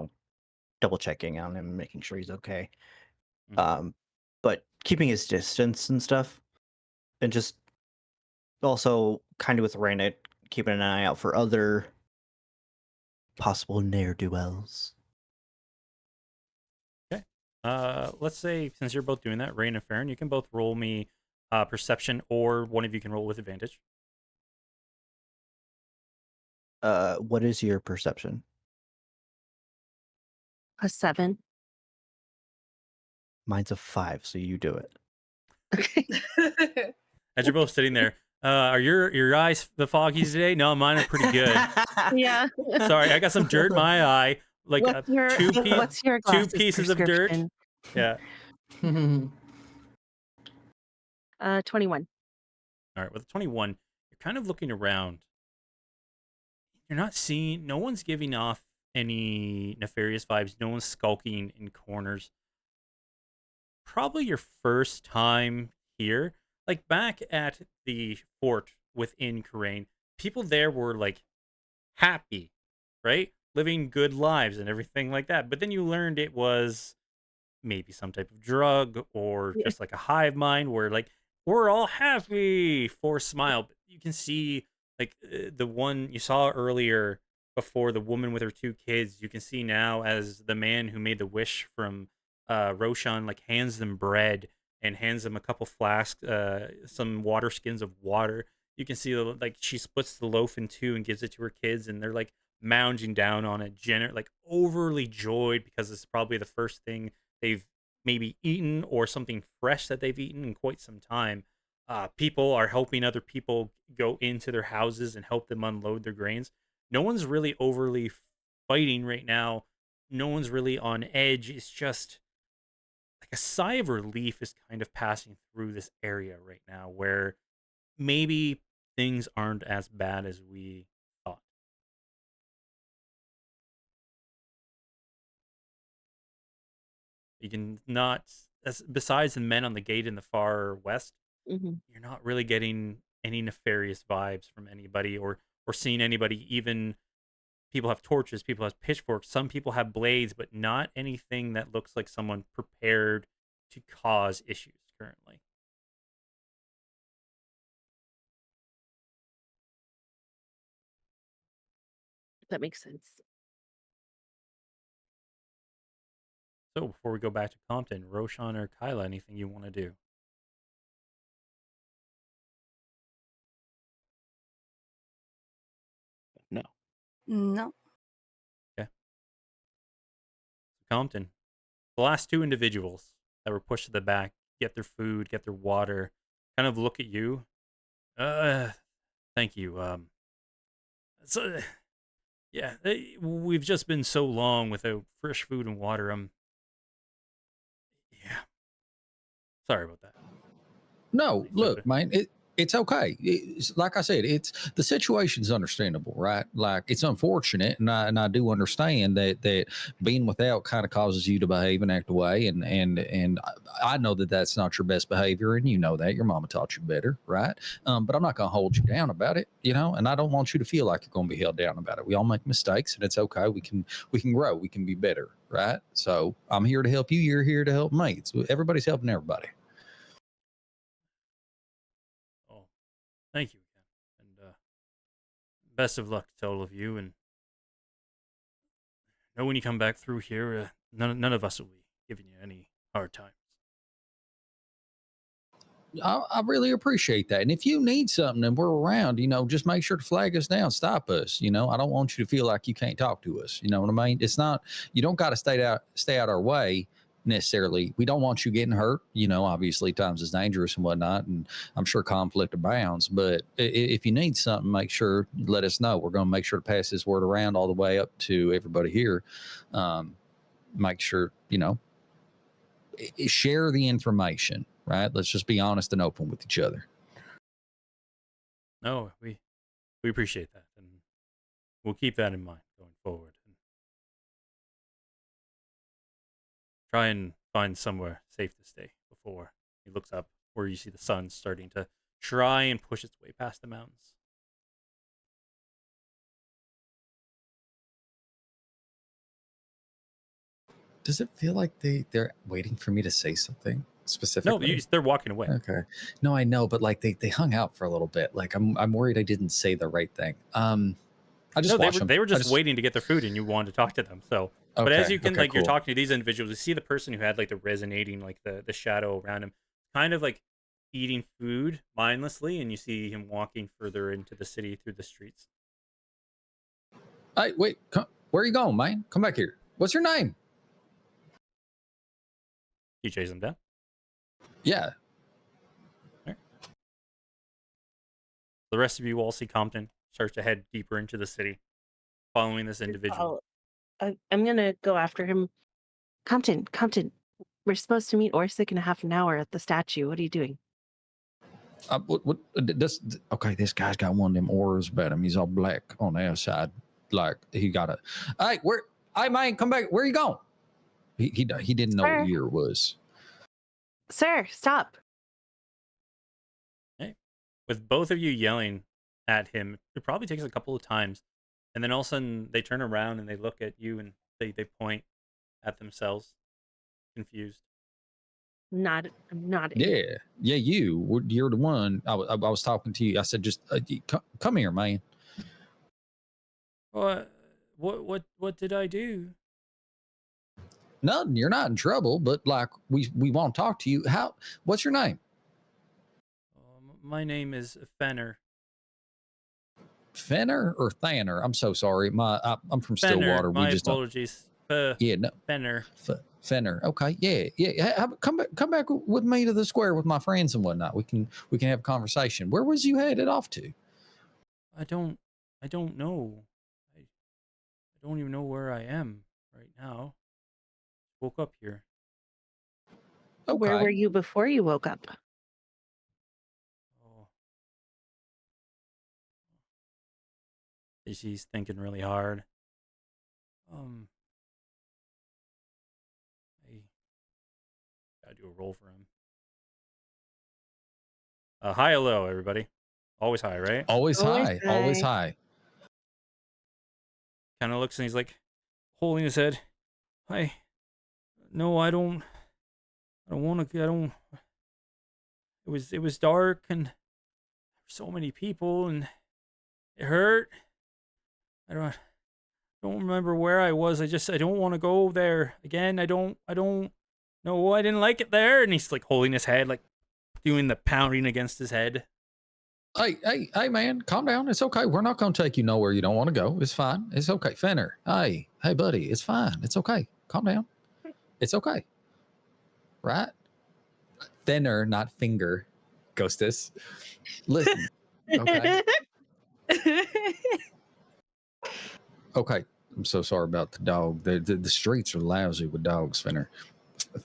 double checking on him, making sure he's okay. Mhm. But keeping his distance and stuff, and just also kind of with Reyna, keeping an eye out for other possible ne'er-do-wells. Okay. Let's say since you're both doing that, Rain and Farron, you can both roll me perception, or one of you can roll with advantage. What is your perception? A 7. Mine's a 5, so you do it. Okay. As you're both sitting there, are your eyes the foggies today? No, mine are pretty good. Yeah. Sorry, I got some dirt in my eye. Like What's your two glasses pieces of dirt. prescription? Yeah. 21. All right. With a 21, you're kind of looking around. You're not seeing. No one's giving off any nefarious vibes. No one's skulking in corners. Probably your first time here. Like back at the fort within Karain, people there were like happy, right? Living good lives and everything like that. But then you learned it was maybe some type of drug or Yeah. just like a hive mind where like we're all happy for a smile. But you can see Like the one you saw earlier before, the woman with her two kids, you can see now as the man who made the wish from Roshan like hands them bread and hands them a couple flasks, some water skins of water. You can see like she splits the loaf in two and gives it to her kids, and they're like mounging down on it, like overly joyed because it's probably the first thing they've maybe eaten or something fresh that they've eaten in quite some time. People are helping other people go into their houses and help them unload their grains. No one's really overly fighting right now. No one's really on edge. It's just like a sigh of relief is kind of passing through this area right now where maybe things aren't as bad as we thought. You can not, besides the men on the gate in the far west, Hmm. you're not really getting any nefarious vibes from anybody or seeing anybody. Even people have torches, people have pitchforks, some people have blades, but not anything that looks like someone prepared to cause issues currently. That makes sense. So before we go back to Compton, Roshan or Kyla, anything you want to do? No. No. Okay. Compton, the last two individuals that were pushed to the back, get their food, get their water, kind of look at you. Thank you. So, yeah, we've just been so long without fresh food and water. Yeah, sorry about that. No, It's look, okay. man, it's okay. It's, like I said, it's the situation's understandable, right? Like it's unfortunate, and I do understand that being without kind of causes you to behave and act away, and I know that that's not your best behavior, and you know that your mama taught you better, right? But I'm not going to hold you down about it, you know, and I don't want you to feel like you're going to be held down about it. We all make mistakes, and it's okay. We can grow. We can be better, right? So I'm here to help you. You're here to help me. Everybody's helping everybody. Oh, thank you again, and best of luck to all of you. And know when you come back through here, none of us will be giving you any hard times. I really appreciate that. And if you need something and we're around, you know, just make sure to flag us down, stop us. You know, I don't want you to feel like you can't talk to us. You know what I mean? It's not, you don't got to stay out our way necessarily. We don't want you getting hurt. You know, obviously times is dangerous and whatnot. And I'm sure conflict abounds, but if you need something, make sure you let us know. We're going to make sure to pass this word around all the way up to everybody here. Make sure, you know, share the information, right? Let's just be honest and open with each other. No, we appreciate that, and we'll keep that in mind going forward. And try and find somewhere safe to stay before he looks up where you see the sun starting to try and push its way past the mountains. Does it feel like they're waiting for me to say something No, specifically? they're walking away. Okay. No, I know, but like they hung out for a little bit. Like I'm worried I didn't say the right thing. I just No, watch them. they were just waiting to get their food, and you wanted to talk to them. So, but as Okay. you can, Okay. like, you're Cool. talking to these individuals, you see the person who had like the resonating, like the shadow around him, kind of like eating food mindlessly, and you see him walking further into the city through the streets. Hey, wait. Where are you going, man? Come back here. What's your name? You chase him down. Yeah. The rest of you all see Compton starts to head deeper into the city, following this individual. I'm gonna go after him. Compton, we're supposed to meet Orsic in a half an hour at the statue. What are you doing? What this? Okay, this guy's got one of them auras about him. He's all black on the outside. Like he got a. Hey, where? Hey, man, come back. Where you going? He didn't know what Sir. year it was. Sir, stop. Hey, with both of you yelling at him, it probably takes a couple of times, and then all of a sudden they turn around and they look at you and they point at themselves, confused. I'm not. Yeah, you're the one. I was talking to you. I said, just come here, man. What did I do? Nothing. You're not in trouble, but like we want to talk to you. What's your name? My name is Fenner. Fenner or Thanner? I'm so sorry. I'm from Fenner. Stillwater. My We just apologies. yeah, no. Fenner. Fenner. Okay. Yeah. Come back with me to the square with my friends and whatnot. We can have a conversation. Where was you headed off to? I don't know. I don't even know where I am right now. Woke up here. Okay. Where were you before you woke up? Oh. She's thinking really hard. I gotta do a roll for him. High or low, everybody? Always high, right? Always high. Always high. Kind of looks and he's like holding his head. No, I don't want to. It was dark and so many people and it hurt. I don't remember where I was. I don't want to go there again. I don't know. I didn't like it there. And he's like holding his head, like doing the pounding against his head. Hey, man, calm down. It's okay. We're not going to take you nowhere you don't want to go. It's fine. It's okay. Fenner. Hey, buddy. It's fine. It's okay. Calm down. It's okay. Right? Fenner, not finger. Ghostess. Listen. Okay. Okay. I'm so sorry about the dog. The streets are lousy with dogs, Fenner.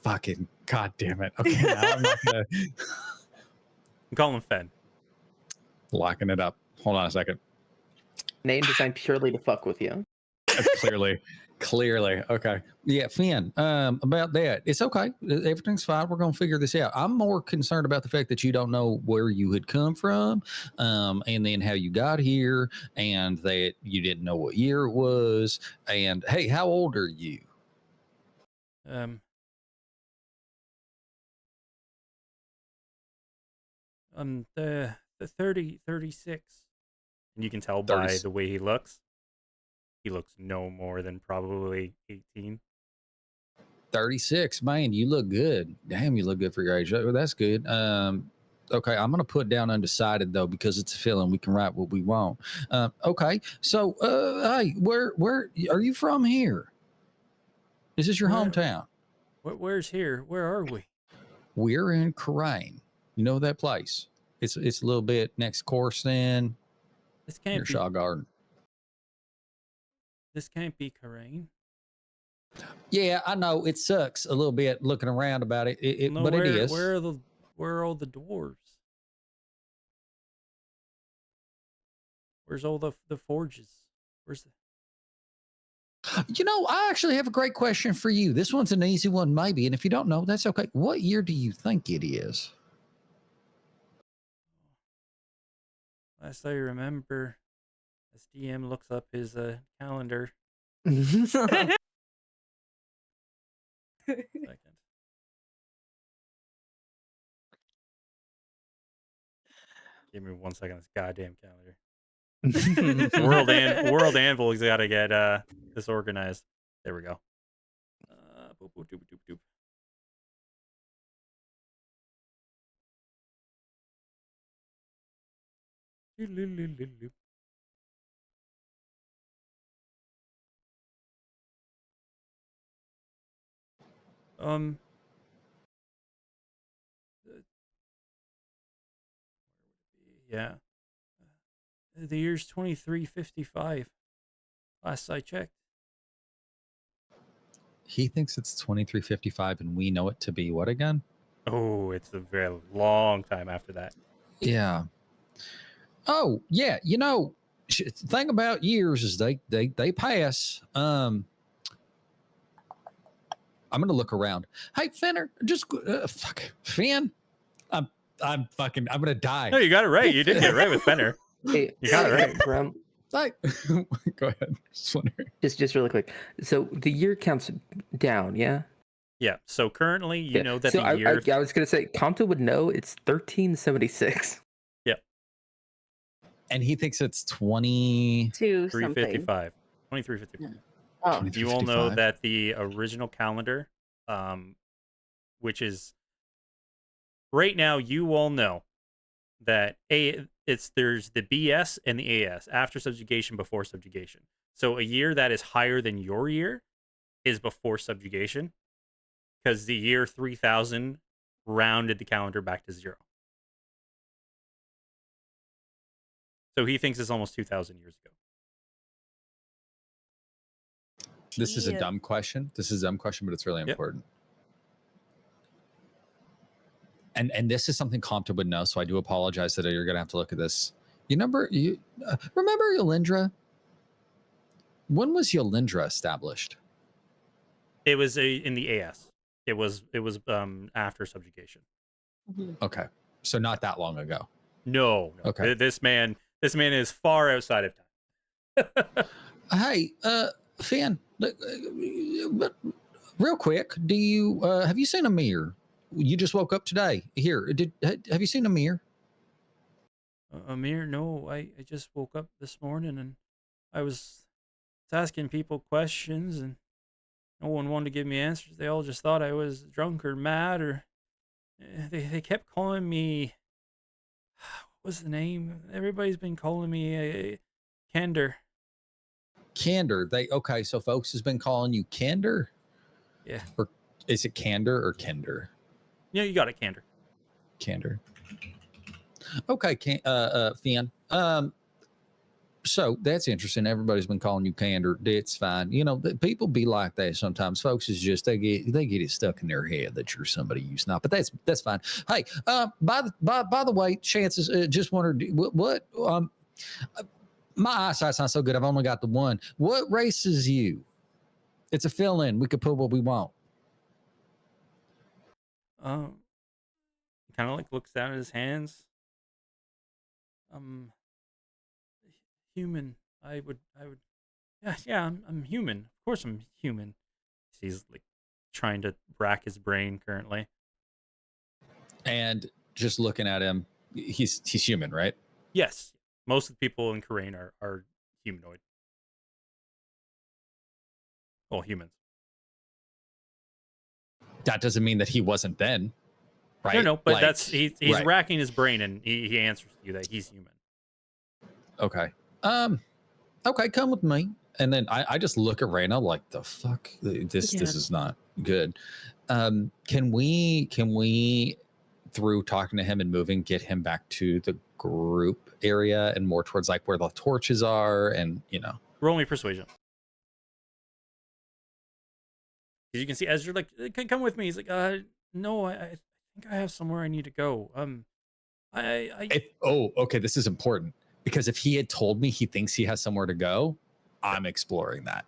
Fucking god damn it. Okay, now I'm not gonna Call him Fen. locking it up. Hold on a second. Name designed purely to fuck with you. Clearly. Okay. Yeah, Finn, about that. It's okay. Everything's fine. We're gonna figure this out. I'm more concerned about the fact that you don't know where you had come from, and then how you got here, and that you didn't know what year it was. And hey, how old are you? The 36. And you can tell by the way he looks. He looks no more than probably 18. 36. Man, you look good. Damn, you look good for your age. That's good. Okay, I'm gonna put down undecided though because it's a feeling. We can write what we want. Okay, so hey, where are you from here? Is this your hometown? Where's here? Where are we? We're in Crane. You know that place? It's a little bit next Corson. This can't be Shaw Garden. This can't be Karain. Yeah, I know it sucks a little bit looking around about it. But it is. Where are all the dwarves? Where's all the forges? Where's the... You know, I actually have a great question for you. This one's an easy one, maybe. And if you don't know, that's okay. What year do you think it is? Last I remember, as DM looks up his calendar. Second. Give me 1 second. This goddamn calendar. World Anvil's got to get disorganized. There we go. Boop, boop, doop, doop, doop. Yeah. The year's 2355. Last I checked. He thinks it's 2355 and we know it to be what again? Oh, it's a very long time after that. Yeah. Oh, yeah. You know, thing about years is they pass. I'm going to look around. Hey, Fenner, just fuck Finn. I'm going to die. No, you got it right. You did get it right with Fenner. Hey, You got it right. Rem, Go ahead. just really quick. So the year counts down, yeah? Yeah. So currently, you Yeah. know that So the year. I was gonna say Compton would know it's 1376. And he thinks it's 20. To something. 355. 2355. Oh, You all know 2355. that the original calendar, which is right now, you all know that there's the BS and the AS, after subjugation, before subjugation. So a year that is higher than your year is before subjugation, because the year 3000 rounded the calendar back to 0. So he thinks it's almost 2000 years ago. This is a Yeah. dumb question. This is a dumb question, but it's really Yep. important. And this is something Compton would know, so I do apologize that you're gonna have to look at this. Remember Yolindra? When was Yolindra established? It was in the AS. It was after subjugation. Okay, so not that long ago. No. Okay. This man is far outside of time. Hey, Finn, but real quick, do you have you seen Amir? You just woke up today. Here, have you seen Amir? Amir, no, I just woke up this morning and I was asking people questions and no one wanted to give me answers. They all just thought I was drunk or mad, or they kept calling me. What's the name? Everybody's been calling me Kender. Candor. Okay, so folks has been calling you Candor? Yeah. Or is it Candor or Kender? Yeah, you got it, Kender. Candor. Okay, Finn. So that's interesting. Everybody's been calling you Candor. It's fine. You know, people be like that sometimes. Folks is just they get it stuck in their head that you're somebody you not. But that's fine. Hey, by the way, chances just wondered what my eyesight's not so good. I've only got the one. What race is you? It's a fill-in. We could put what we want. Kind of like looks down at his hands. Human. I would. Yeah. I'm human. Of course, I'm human. He's like trying to rack his brain currently. And just looking at him, he's human, right? Yes, most of the people in Korean are humanoid. Well, humans. That doesn't mean that he wasn't then, right? No, but Like, he's right. racking his brain and he answers to you that he's human. Okay. Okay, come with me. And then I just look at Raina like, the fuck, this is not good. Can we through talking to him and moving get him back to the group area and more towards like where the torches are, and Roll me persuasion. You can see Ezra like, come with me. He's like, no, I think I have somewhere I need to go. Okay, this is important, because if he had told me he thinks he has somewhere to go, I'm exploring that.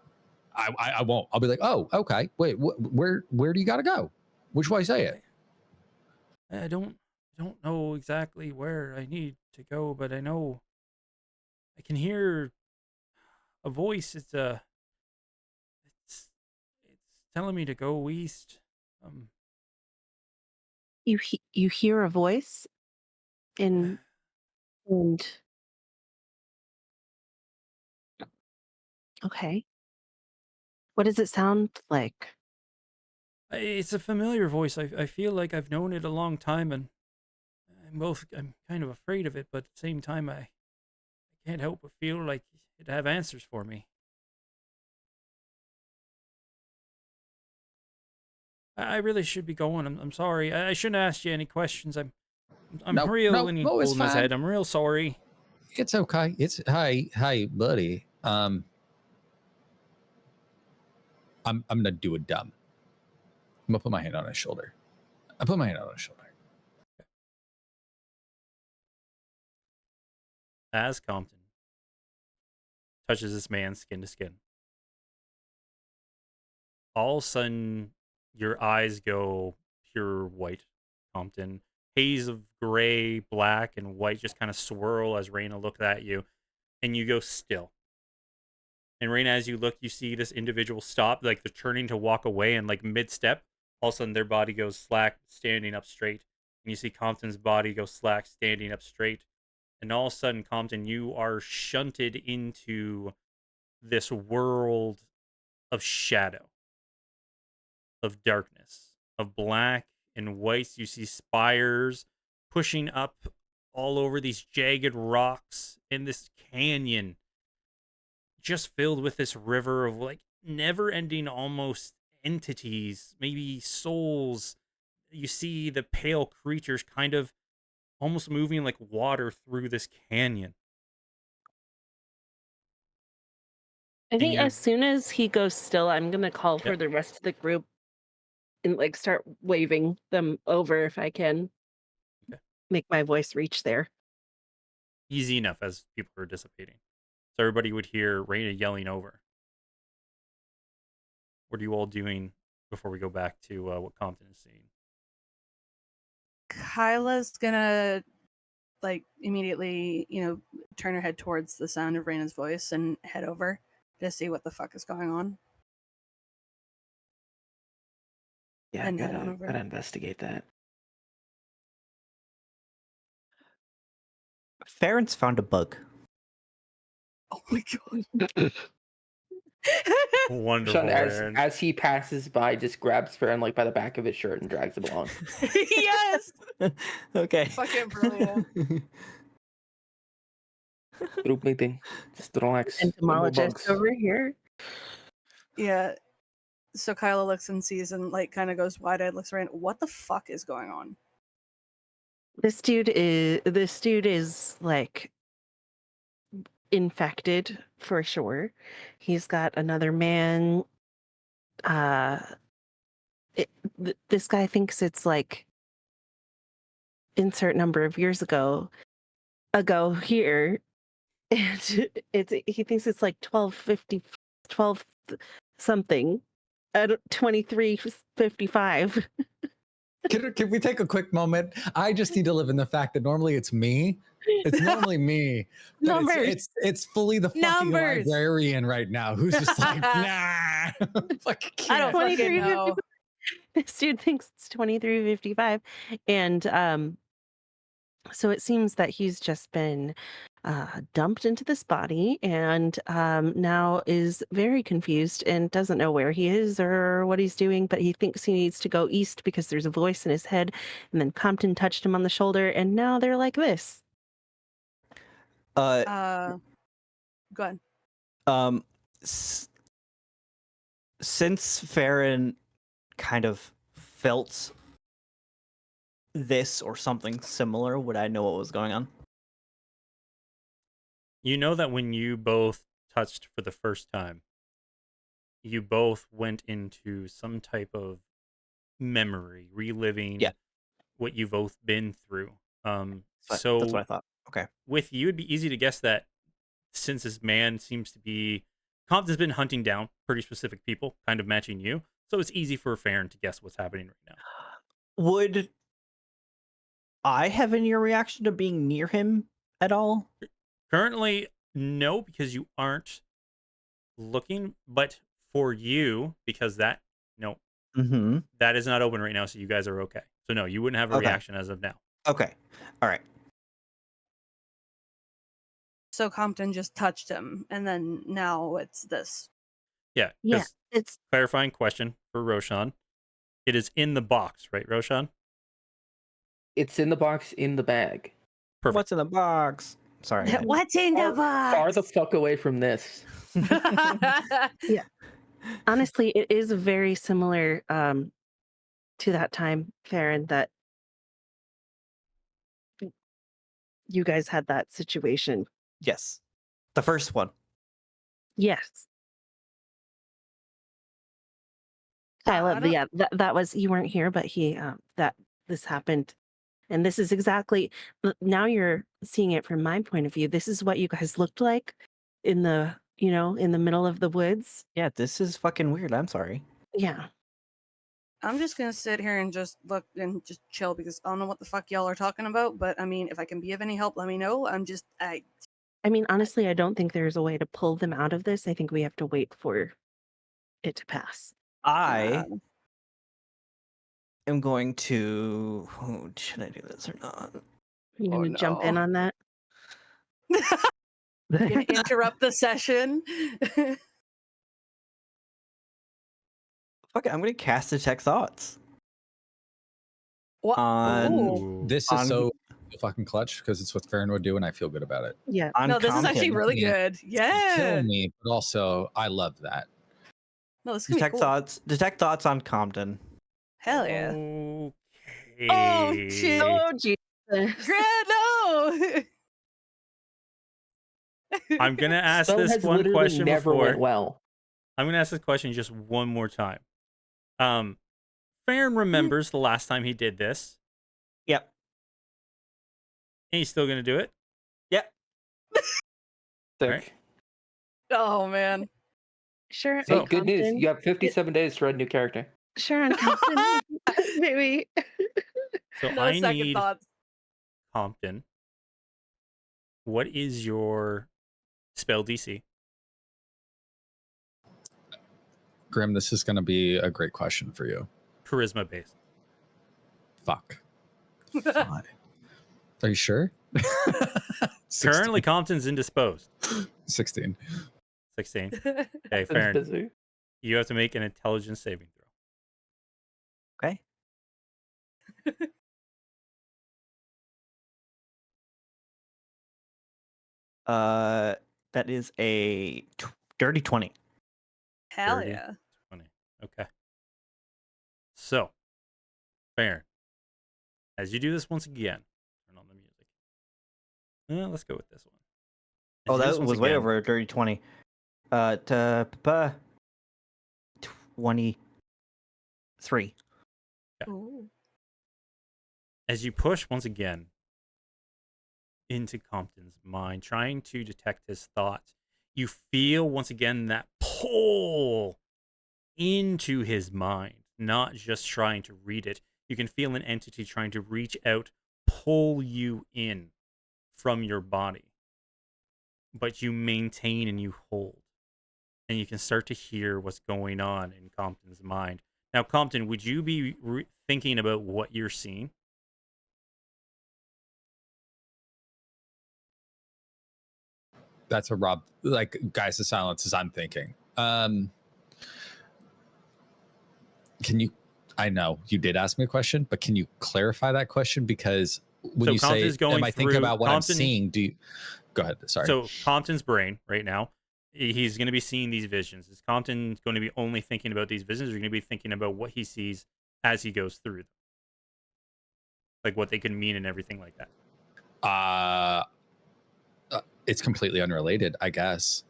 I won't. I'll be like, oh, okay. Wait, where do you got to go? Which way? Say it. I don't know exactly where I need to go, but I know I can hear a voice. It's telling me to go east. You hear a voice, and okay. What does it sound like? It's a familiar voice. I feel like I've known it a long time, and I'm kind of afraid of it, but at the same time I can't help but feel like it'd have answers for me. I really should be going. I'm sorry. I shouldn't have asked you any questions. I'm real. And he's it's holding his fine. head. I'm real sorry. It's okay. It's hey, buddy. I'm gonna do a dumb. I'm gonna put my hand on his shoulder. I put my hand on his shoulder. As Compton touches this man skin to skin, all of a sudden your eyes go pure white, Compton. Haze of gray, black, and white just kind of swirl as Raina looks at you, and you go still. And Raina, as you look, you see this individual stop, like they're turning to walk away, and like mid-step, All of a sudden, their body goes slack, standing up straight. And you see Compton's body go slack, standing up straight. And all of a sudden, Compton, you are shunted into this world of shadow, of darkness, of black and whites. You see spires pushing up all over these jagged rocks in this canyon, just filled with this river of like never ending almost entities, maybe souls. You see the pale creatures kind of almost moving like water through this canyon. I And think you're, as soon as he goes still, I'm gonna call for yeah, the rest of the group and like start waving them over if I can okay. make my voice reach there. Easy enough as people are dissipating. So everybody would hear Raina yelling over. What are you all doing before we go back to what Compton is seeing? Kyla's gonna like immediately, turn her head towards the sound of Raina's voice and head over to see what the fuck is going on. Yeah, And head on over. gotta investigate that. Farron's found a bug. Oh my god. Wonderful, Sean, Aaron. as he passes by, just grabs Farron like by the back of his shirt and drags him along. Yes. Okay. Fucking brilliant. Group meeting. Just relax. No more Entomologist bugs. over here. Yeah. So Kyla looks and sees and like kind of goes wide-eyed, looks around. What the fuck is going on? This dude is like infected for sure. He's got another man. This guy thinks it's like insert number of years ago here, and he thinks it's like 12 something at 23:55. Can we take a quick moment? I just need to live in the fact that normally it's me. It's normally me. But Numbers. it's fully the fucking Numbers. librarian right now who's just like, nah. Fucking I don't can't. fucking know. This dude thinks it's 23:55, and so it seems that he's just been dumped into this body, and now is very confused and doesn't know where he is or what he's doing, but he thinks he needs to go east because there's a voice in his head, and then Compton touched him on the shoulder, and now they're like this. Uh, Go ahead. Since Farron kind of felt this or something similar, would I know what was going on? You know that when you both touched for the first time, you both went into some type of memory, reliving what you've both been through. So that's what I thought. Okay. With you, it'd be easy to guess that since this man seems to be Compton's been hunting down pretty specific people, kind of matching you. So it's easy for Farron to guess what's happening right now. Would I have any reaction to being near him at all? Currently, no, because you aren't looking, but for you, because that is not open right now, so you guys are okay. So no, you wouldn't have a reaction as of now. Okay. All right. So Compton just touched him, and then now it's this. Yeah. It's clarifying question for Roshan. It is in the box, right, Roshan? It's in the box in the bag. Perfect. What's in the box? Sorry. what's in the box? Far the fuck away from this. Yeah. Honestly, it is very similar to that time, Farron, that you guys had that situation. Yes. The first one. Yes. Kyla, yeah, that was, you weren't here, but this happened. And this is exactly, now you're seeing it from my point of view. This is what you guys looked like in the middle of the woods. Yeah, this is fucking weird. I'm sorry. Yeah. I'm just gonna sit here and just look and just chill because I don't know what the fuck y'all are talking about. But I mean, if I can be of any help, let me know. I mean, honestly, I don't think there's a way to pull them out of this. I think we have to wait for it to pass. I am going to. Should I do this or not? You Oh, gonna jump in no. on that? Gonna interrupt the session. Okay, I'm gonna cast Detect Thoughts What? on Ooh. This is On- so fucking clutch because it's what Farron would do, and I feel good about it. Yeah. on No, this is actually Compton. really Yeah. good. Kill Yeah. me, but also I love that. No, this is gonna be Detect cool. Thoughts. Detect Thoughts on Compton. Hell yeah. Okay. Oh, shit. Oh Jesus. Grant, no. I'm gonna ask Spell this has one literally question never before. went well. I'm gonna ask this question just one more time. Farron remembers the last time he did this, Yep. and he's still gonna do it. Yep. Sick. Right. Oh man. Sure. So- Hey, good news. Compton. You have 57 days to write a new character. Sure, on Compton. Maybe. So No I second need thoughts. Compton. What is your spell DC? Grim, this is going to be a great question for you. Charisma based. Fuck. Fine. Are you sure? 16. Currently, Compton's indisposed. 16. 16. Okay, That's Farron, busy. you have to make an intelligence saving throw. Okay. That is a dirty 20. Hell 30. yeah. 20. Okay. So, Farron, as you do this once again, turn on the music. Let's go with this one. As Oh, you do that this once was way again- over a dirty 20. 23. Ooh. As you push once again into Compton's mind, trying to detect his thoughts, you feel once again that pull into his mind, not just trying to read it. You can feel an entity trying to reach out, pull you in from your body. But you maintain and you hold. And you can start to hear what's going on in Compton's mind. Now, Compton, would you be thinking about what you're seeing? That's a Rob. Like, guys, the silence is I'm thinking. Can you? I know you did ask me a question, but can you clarify that question? Because when So you say, Compton's going "Am I thinking through- about what Compton- I'm seeing?" Do you? Go ahead. Sorry. So Compton's brain right now, he's going to be seeing these visions. Is Compton going to be only thinking about these visions, or going to be thinking about what he sees as he goes through them? Like what they can mean and everything like that. It's completely unrelated, I guess.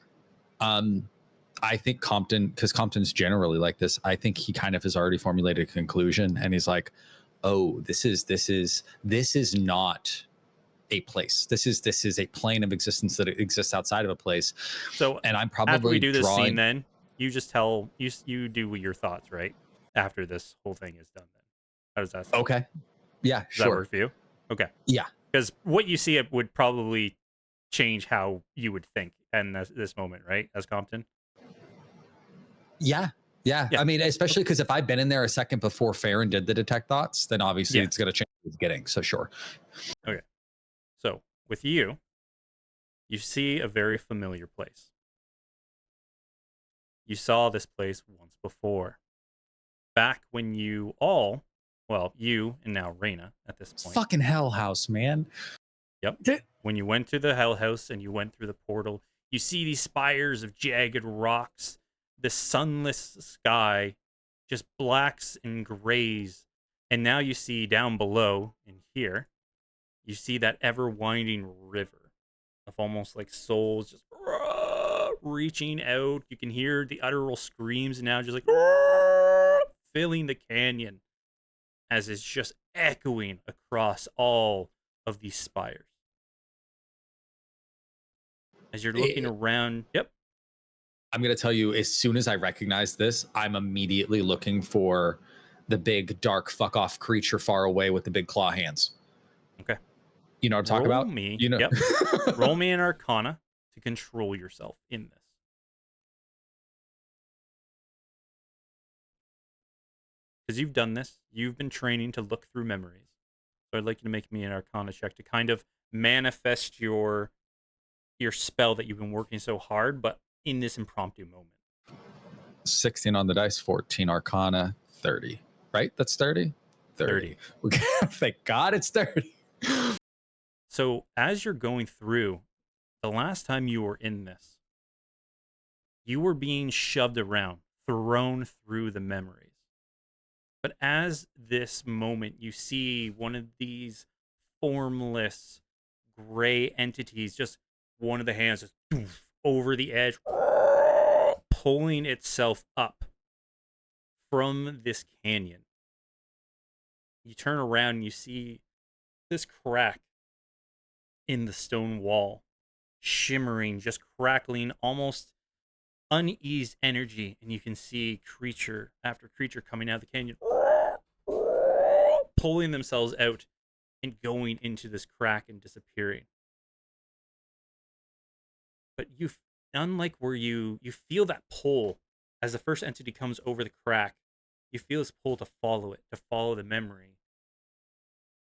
I think Compton, because Compton's generally like this, I think he kind of has already formulated a conclusion, and he's like, "Oh, this is not a place. This is a plane of existence that exists outside of a place." So And I'm probably after we do this drawing. scene, then you just tell you do your thoughts right after this whole thing is done. Then how does that sound? Okay. Yeah, Does that sure. work for you? Okay. Yeah. Because what you see it would probably change how you would think in this moment, right? As Compton. Yeah. Yeah. I mean, especially because if I'd been in there a second before Farron did the detect thoughts, then obviously Yeah. it's going to change what it's getting. So sure. So with you see a very familiar place. You saw this place once before. Back when you all, well, you and now Reyna at this point. Fucking Hell House, man. Yep. When you went to the Hell House and you went through the portal, you see these spires of jagged rocks, the sunless sky, just blacks and grays. And now you see down below in here, you see that ever winding river of almost like souls just reaching out. You can hear the utteral screams now just like filling the canyon as it's just echoing across all of these spires. As you're looking around, yep. I'm going to tell you, as soon as I recognize this, I'm immediately looking for the big, dark, fuck off creature far away with the big claw hands. Okay. You know what I'm talking Roll about? me, You know. yep. Roll me an Arcana to control yourself in this. because you've done this, you've been training to look through memories. So I'd like you to make me an Arcana check to kind of manifest your spell that you've been working so hard, but in this impromptu moment. 16 on the dice, 14 Arcana, 30. Right? That's 30? 30. Thank God it's 30. So as you're going through, the last time you were in this, you were being shoved around, thrown through the memories. But as this moment, you see one of these formless gray entities, just one of the hands just doof, over the edge, pulling itself up from this canyon. You turn around and you see this crack in the stone wall, shimmering, just crackling, almost uneased energy, and you can see creature after creature coming out of the canyon, pulling themselves out and going into this crack and disappearing. But unlike where you feel that pull as the first entity comes over the crack, you feel this pull to follow it, to follow the memory.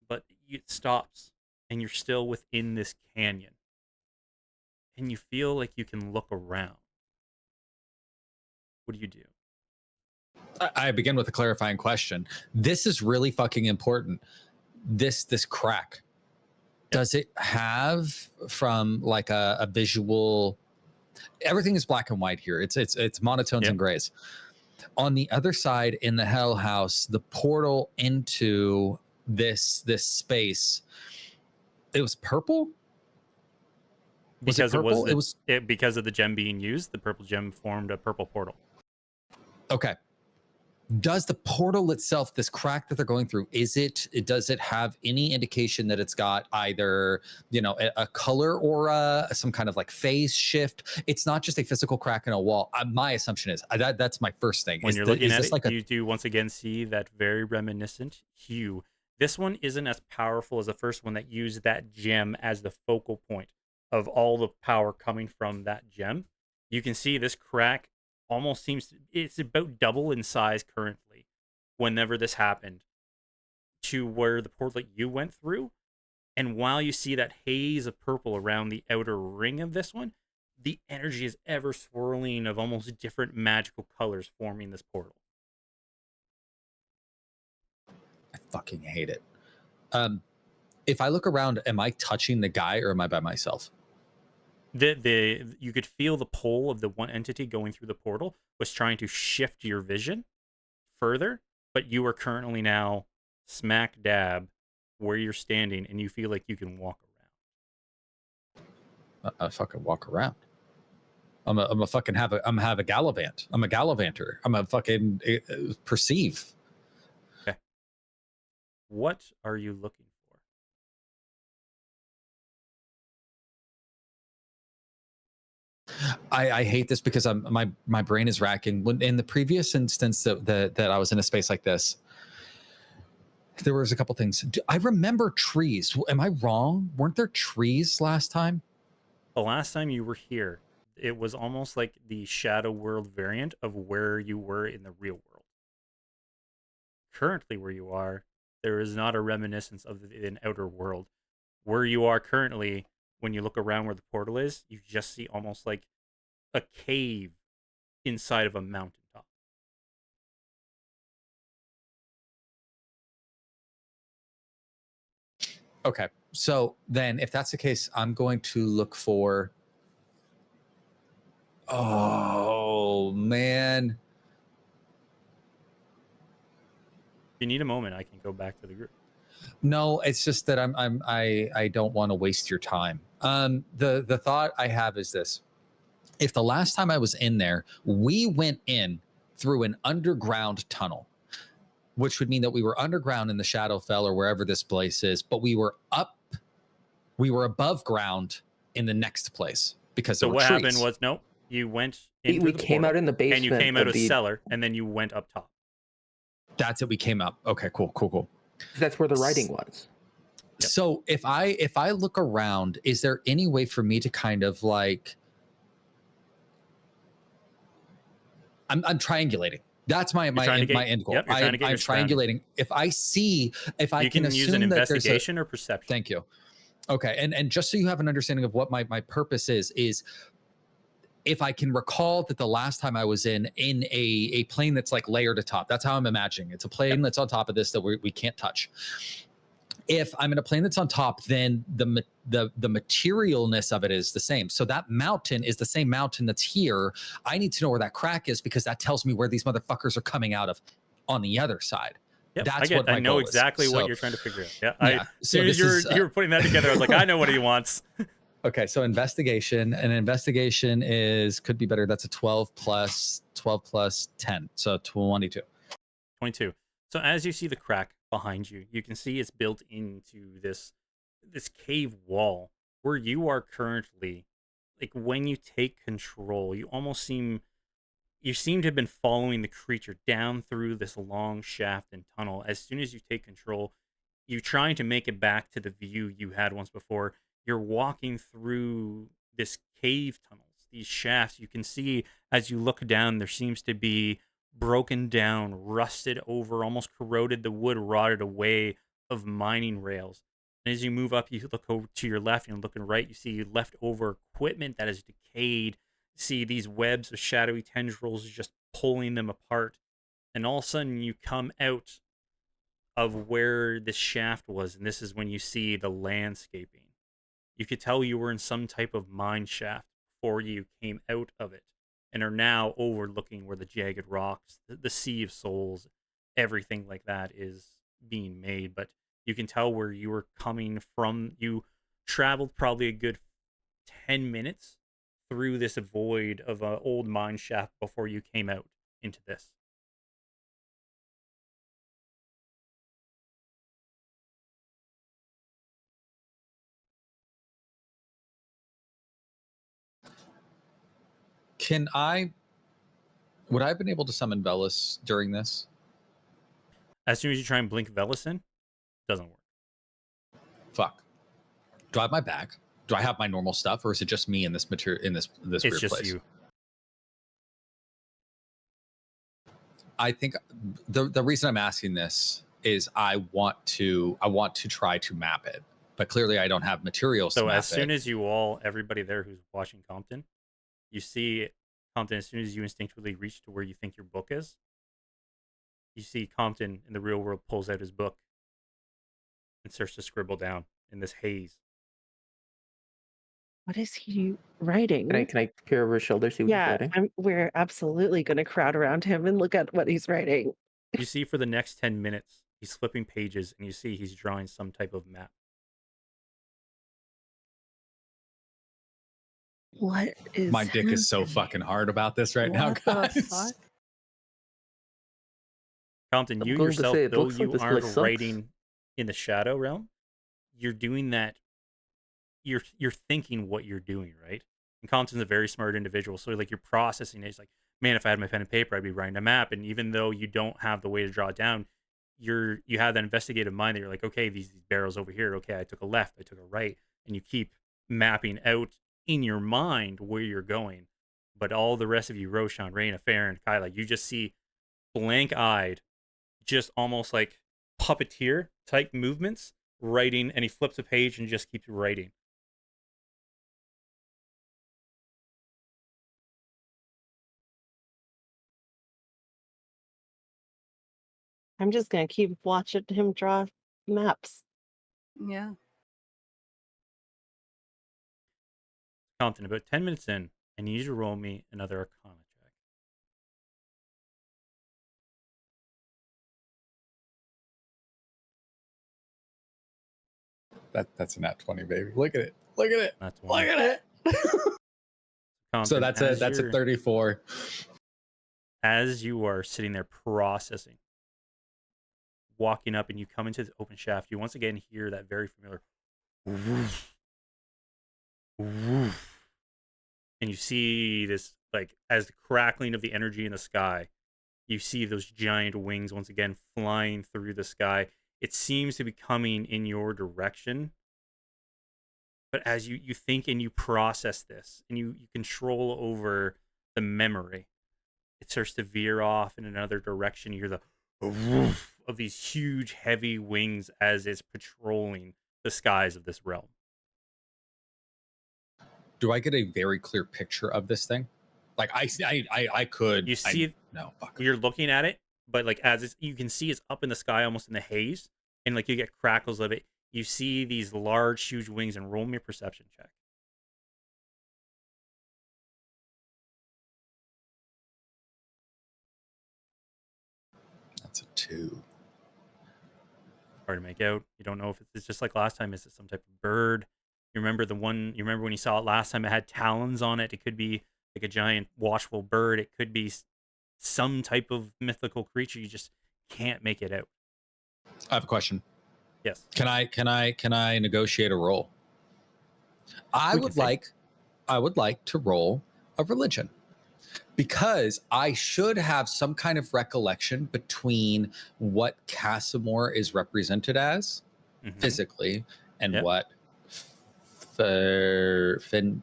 But it stops, and you're still within this canyon. And you feel like you can look around. What do you do? I begin with a clarifying question. This is really fucking important. This crack. Does it have from like a visual? Everything is black and white here. It's monotones and grays. On the other side in the Hell House, the portal into this space, it was purple. Because it was because of the gem being used, the purple gem formed a purple portal. Okay. Does the portal itself, this crack that they're going through, does it have any indication that it's got either, a color aura, some kind of like phase shift? It's not just a physical crack in a wall. My assumption is that's my first thing. When you're looking at it, you do once again see that very reminiscent hue. This one isn't as powerful as the first one that used that gem as the focal point of all the power coming from that gem. You can see this crack almost it's about double in size currently whenever this happened to where the portal that you went through. And while you see that haze of purple around the outer ring of this one, the energy is ever swirling of almost different magical colors forming this portal. I fucking hate it. If I look around, am I touching the guy or am I by myself? You could feel the pull of the one entity going through the portal was trying to shift your vision further, but you are currently now smack dab where you're standing, and you feel like you can walk around. I fucking walk around. I'm a fucking have a gallivant. I'm a gallivanter. I'm a fucking perceive. Okay. What are you looking for? I hate this because my brain is racking. When in the previous instance that I was in a space like this, there was a couple things. I remember trees. Am I wrong? Weren't there trees last time? The last time you were here, it was almost like the Shadow World variant of where you were in the real world. Currently, where you are, there is not a reminiscence of an outer world. Where you are currently, when you look around where the portal is, you just see almost like a cave inside of a mountaintop. Okay, so then if that's the case, I'm going to look for... Oh, man. If you need a moment, I can go back to the group. No, it's just that I don't want to waste your time. The thought I have is this. If the last time I was in there, we went in through an underground tunnel, which would mean that we were underground in the Shadowfell or wherever this place is, but we were above ground in the next place because there were trees. So what happened was, no, you went in We came out in the basement. and you came out of cellar, and then you went up top. That's it. We came up. Okay, cool. That's where the writing was. Yep. So if I look around, is there any way for me to kind of like... I'm triangulating. That's my trying to get- end goal. yep, you're trying to get I'm your surroundings. triangulating. If I You can can use an assume that there's a investigation or perception. Thank you. Okay, and just so you have an understanding of what my purpose is if I can recall that the last time I was in a plane that's like layered atop. That's how I'm imagining. It's a plane that's on top of this that we can't touch. If I'm in a plane that's on top, then the materialness of it is the same. So that mountain is the same mountain that's here. I need to know where that crack is because that tells me where these motherfuckers are coming out of on the other side. Yep, That's what my I know goal exactly is. what So, you're trying to figure out. Yeah, yeah. as So soon as this you were putting that together, I was like, I know what he wants. okay, so investigation, and investigation could be better. That's a 12 plus 10, so 22. 22. So as you see the crack behind you, you can see it's built into this cave wall where you are currently. Like when you take control, you seem to have been following the creature down through this long shaft and tunnel. As soon as you take control, you trying to make it back to the view you had once before. You're walking through this cave tunnels, these shafts. You can see as you look down, there seems to be broken down, rusted over, almost corroded, the wood rotted away of mining rails. And as you move up, you look over to your left and looking right, you see leftover equipment that is decayed. See these webs of shadowy tendrils just pulling them apart. And all of a sudden, you come out of where this shaft was, and this is when you see the landscaping. You could tell you were in some type of mine shaft before you came out of it, and are now overlooking where the jagged rocks, the sea of souls, everything like that is being made. But you can tell where you were coming from. You traveled probably a good 10 minutes through this void of an old mine shaft before you came out into this. Would I have been able to summon Velis during this? As soon as you try and blink Velis in, doesn't work. Fuck. Do I have my back? Do I have my normal stuff, or is it just me in this material in this It's weird just place? you. I think the reason I'm asking this is I want to try to map it, but clearly I don't have materials So to map as soon it. as everybody there who's watching Compton, you see Compton, as soon as you instinctively reach to where you think your book is, you see Compton in the real world pulls out his book and starts to scribble down in this haze. What is he writing? Can I peer over his shoulder, see what he's Yeah, writing? we're absolutely going to crowd around him and look at what he's writing. You see for the next 10 minutes, he's flipping pages and you see he's drawing some type of map. What is My dick is so happening? fucking hard about this right now, What the guys. fuck? Compton, I'm you going to yourself, say, it though looks like you this aren't place sucks. writing in the shadow realm, you're doing that. You're thinking what you're doing, right? And Compton's a very smart individual, so like you're processing it. It's like, man, if I had my pen and paper, I'd be writing a map. And even though you don't have the way to draw it down, you have that investigative mind that you're like, okay, these barrels over here. Okay, I took a left, I took a right, and you keep mapping out in your mind where you're going. But all the rest of you, Roshan, Raina, Farron, Kyla, you just see blank-eyed, just almost like puppeteer type movements, writing, and he flips a page and just keeps writing. I'm just going to keep watching him draw maps. Yeah. Compton, about 10 minutes in, I need you to roll me another Arcana check. That's a nat 20, baby. Look at it. Look at it. That's Look one. at it. Compton, So that's a 34. As you are sitting there processing, walking up, and you come into the open shaft, you once again hear that very familiar woof, woof. And you see this, like, as the crackling of the energy in the sky, you see those giant wings once again flying through the sky. It seems to be coming in your direction. But as you think and you process this, and you control over the memory, it starts to veer off in another direction. You hear the woof of these huge, heavy wings as it's patrolling the skies of this realm. Do I get a very clear picture of this thing? Like I could. You see, no fuck. you're looking at it, but like you can see it's up in the sky, almost in the haze, and like you get crackles of it. You see these large, huge wings, and roll me a perception check. That's a 2. Hard to make out. You don't know if it's just like last time. Is it some type of bird? You remember the one? You remember when you saw it last time? It had talons on it. It could be like a giant watchful bird. It could be some type of mythical creature. You just can't make it out. I have a question. Yes. Can I negotiate a roll? I would like to roll a religion, because I should have some kind of recollection between what Casimir is represented as Mhm. physically and Yep. what Fin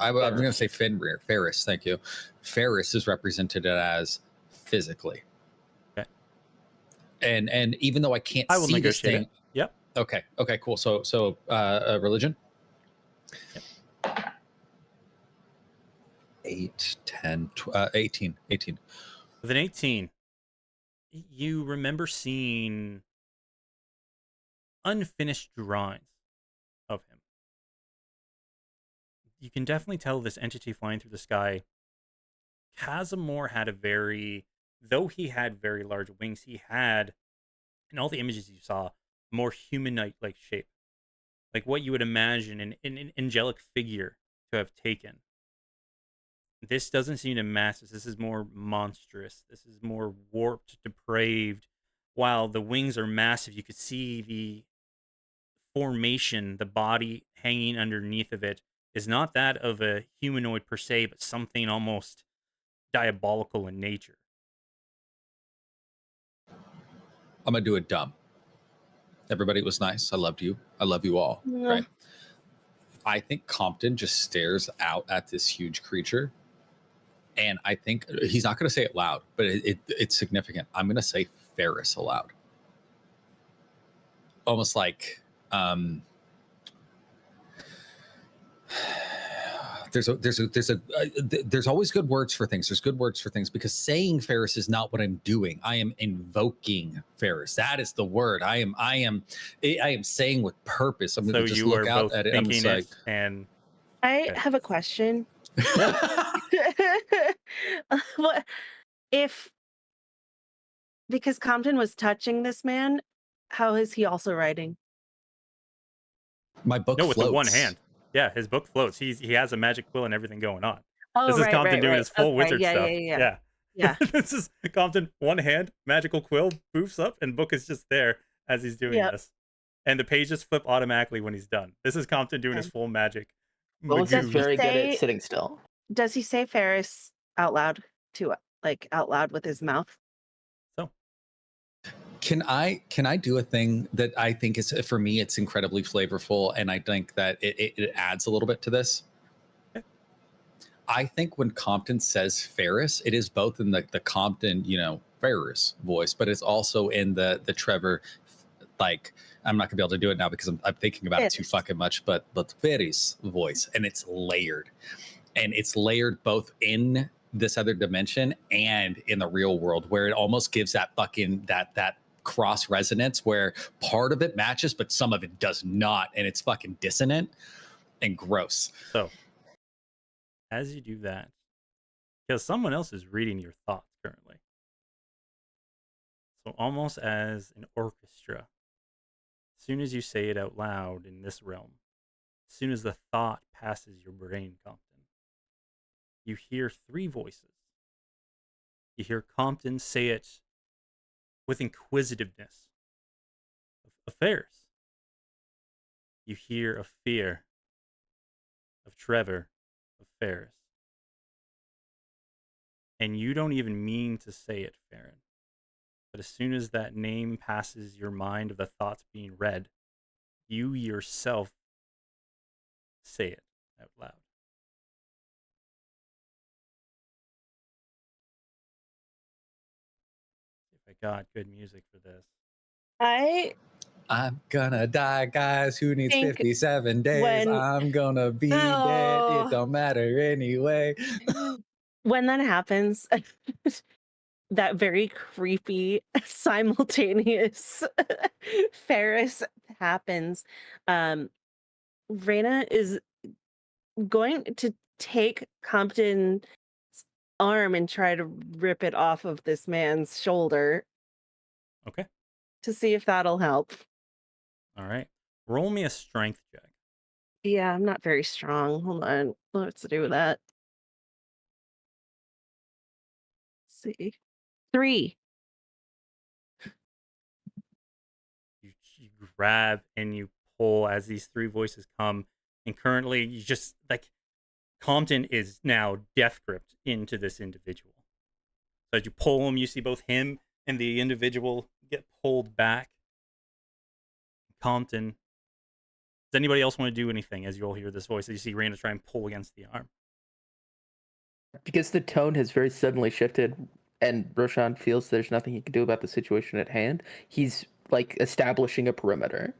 I'm going to say Fenrir. Ferris, thank you. Ferris is represented as physically. Okay. And even though I can't I will see this negotiate thing. it. Yep. Okay, cool. So religion. Yep. 8, 10, 18. With an 18, you remember seeing unfinished drawings of him. You can definitely tell this entity flying through the sky. Casimir had though he had very large wings, he had, in all the images you saw, more humanoid-like shape. Like what you would imagine an angelic figure to have taken. This doesn't seem to match this. This is more monstrous. This is more warped, depraved. While the wings are massive, you could see the formation, the body hanging underneath of it is not that of a humanoid per se, but something almost diabolical in nature. I'm gonna do it dumb. Everybody was nice. I loved you. I love you all. Yeah. Right. I think Compton just stares out at this huge creature, and I think he's not going to say it loud, but it's significant. I'm going to say Ferris aloud, almost like there's always good words for things. There's good words for things, because saying Ferris is not what I'm doing. I am invoking Ferris. That is the word. I am saying with purpose. I'm going So to just you look are out both at it. I'm thinking just like, it and I Okay. have a question. What if, because Compton was touching this man, how is he also writing? my book no, with floats. the one hand. Yeah, his book floats. He has a magic quill and everything going on. Oh, This is right, Compton right, doing right. his full Okay, wizard yeah, stuff. yeah. Yeah. This is Compton, one hand, magical quill, boofs up, and book is just there as he's doing Yep. this. And the pages flip automatically when he's done. This is Compton doing his Okay. full magic. Bones is Does he very good say- at sitting still. Does he say Ferris out loud out loud with his mouth? So Can I do a thing that I think is, for me, it's incredibly flavorful, and I think that it adds a little bit to this. Okay. I think when Compton says Ferris, it is both in the Compton, Ferris voice, but it's also in the Trevor, like, I'm not gonna be able to do it now because I'm thinking about it too Ferris. fucking much, but Ferris voice, and it's layered. And it's layered both in this other dimension and in the real world, where it almost gives that fucking that cross resonance where part of it matches, but some of it does not, and it's fucking dissonant and gross. So as you do that, because someone else is reading your thoughts currently. So almost as an orchestra, as soon as you say it out loud in this realm, as soon as the thought passes your brain, Compton, you hear 3 voices. You hear Compton say it with inquisitiveness. Of Ferris. You hear a fear of Trevor, of Ferris. And you don't even mean to say it, Farron. But as soon as that name passes your mind of the thoughts being read, you yourself say it out loud. got good music for this. I'm gonna die, guys. Who needs Think 57 days? when- I'm gonna be dead. No. It don't matter anyway. when that happens, that very creepy simultaneous Ferris happens. Raina is going to take Compton's arm and try to rip it off of this man's shoulder Okay. to see if that'll help. All right. Roll me a strength check. Yeah, I'm not very strong. Hold on. Let's do that. Let's see. 3. You grab and you pull as these three voices come, and currently you just like Compton is now death gripped into this individual. So as you pull him, you see both him and the individual get pulled back. Compton. Does anybody else want to do anything as you all hear this voice? As you see Raina try and pull against the arm. Because the tone has very suddenly shifted and Roshan feels there's nothing he can do about the situation at hand, he's like establishing a perimeter.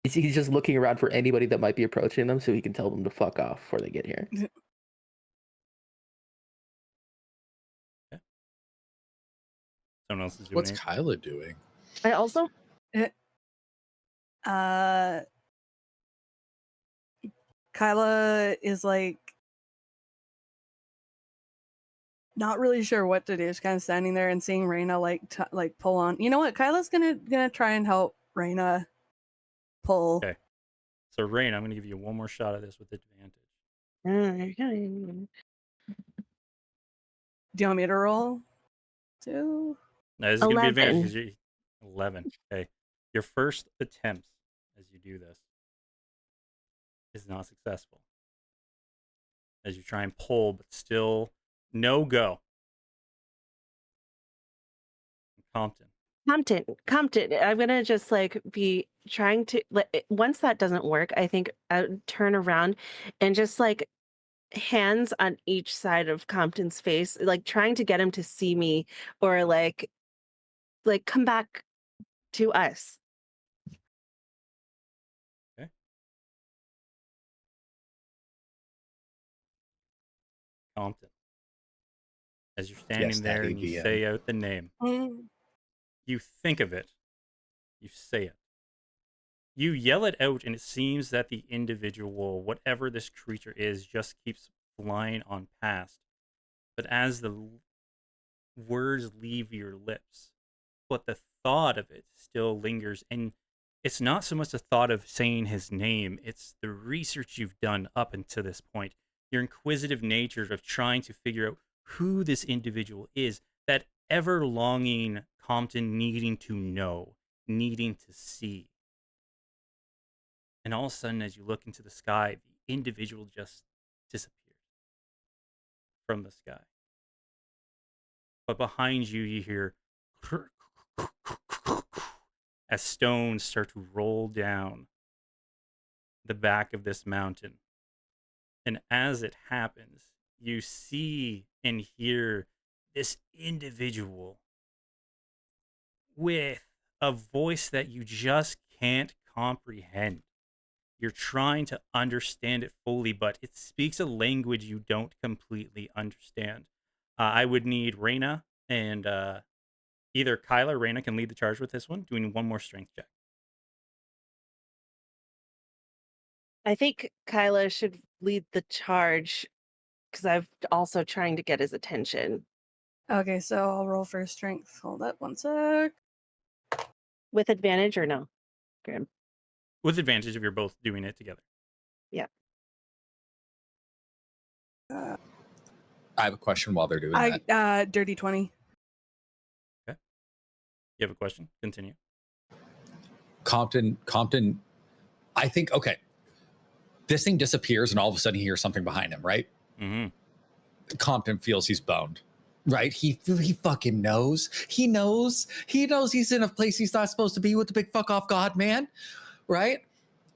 He's just looking around for anybody that might be approaching them so he can tell them to fuck off before they get here. Someone else is doing What's it. Kyla doing? I also Kyla is like not really sure what to do. She's kind of standing there and seeing Raina like pull on. You know what? Kyla's gonna try and help Raina pull. Okay. So Raina, I'm gonna give you one more shot at this with advantage. Do you want me to roll? Two. Now, this is going to be advantage 11. because you're 11. Okay. Your first attempt as you do this is not successful. As you try and pull, but still no go. Compton. Compton. I'm gonna just like be trying to once that doesn't work, I think I turn around and just like hands on each side of Compton's face, like trying to get him to see me or like come back to us. Okay. Compton. As you're standing Yes, there Daddy and you VM. say out the name, you think of it, you say it. You yell it out, and it seems that the individual, whatever this creature is, just keeps flying on past. But as the words leave your lips, but the thought of it still lingers. And it's not so much the thought of saying his name, it's the research you've done up until this point. Your inquisitive nature of trying to figure out who this individual is, that ever longing Compton needing to know, needing to see. And all of a sudden, as you look into the sky, the individual just disappears from the sky. But behind you, you hear as stones start to roll down the back of this mountain. And as it happens, you see and hear this individual with a voice that you just can't comprehend. You're trying to understand it fully, but it speaks a language you don't completely understand. I would need Raina and either Kyla or Raina can lead the charge with this one. Doing one more strength check. I think Kyla should lead the charge because I'm also trying to get his attention. Okay, so I'll roll for strength. Hold up one sec. With advantage or no? Grim. With advantage if you're both doing it together. Yeah. Uh, I have a question while they're doing that. Dirty 20. You have a question? Continue. Compton, I think, okay. This thing disappears and all of a sudden he hears something behind him, right? Mm-hmm. Compton feels he's boned, right? He fucking knows. He knows he's in a place he's not supposed to be with the big fuck off God man, right?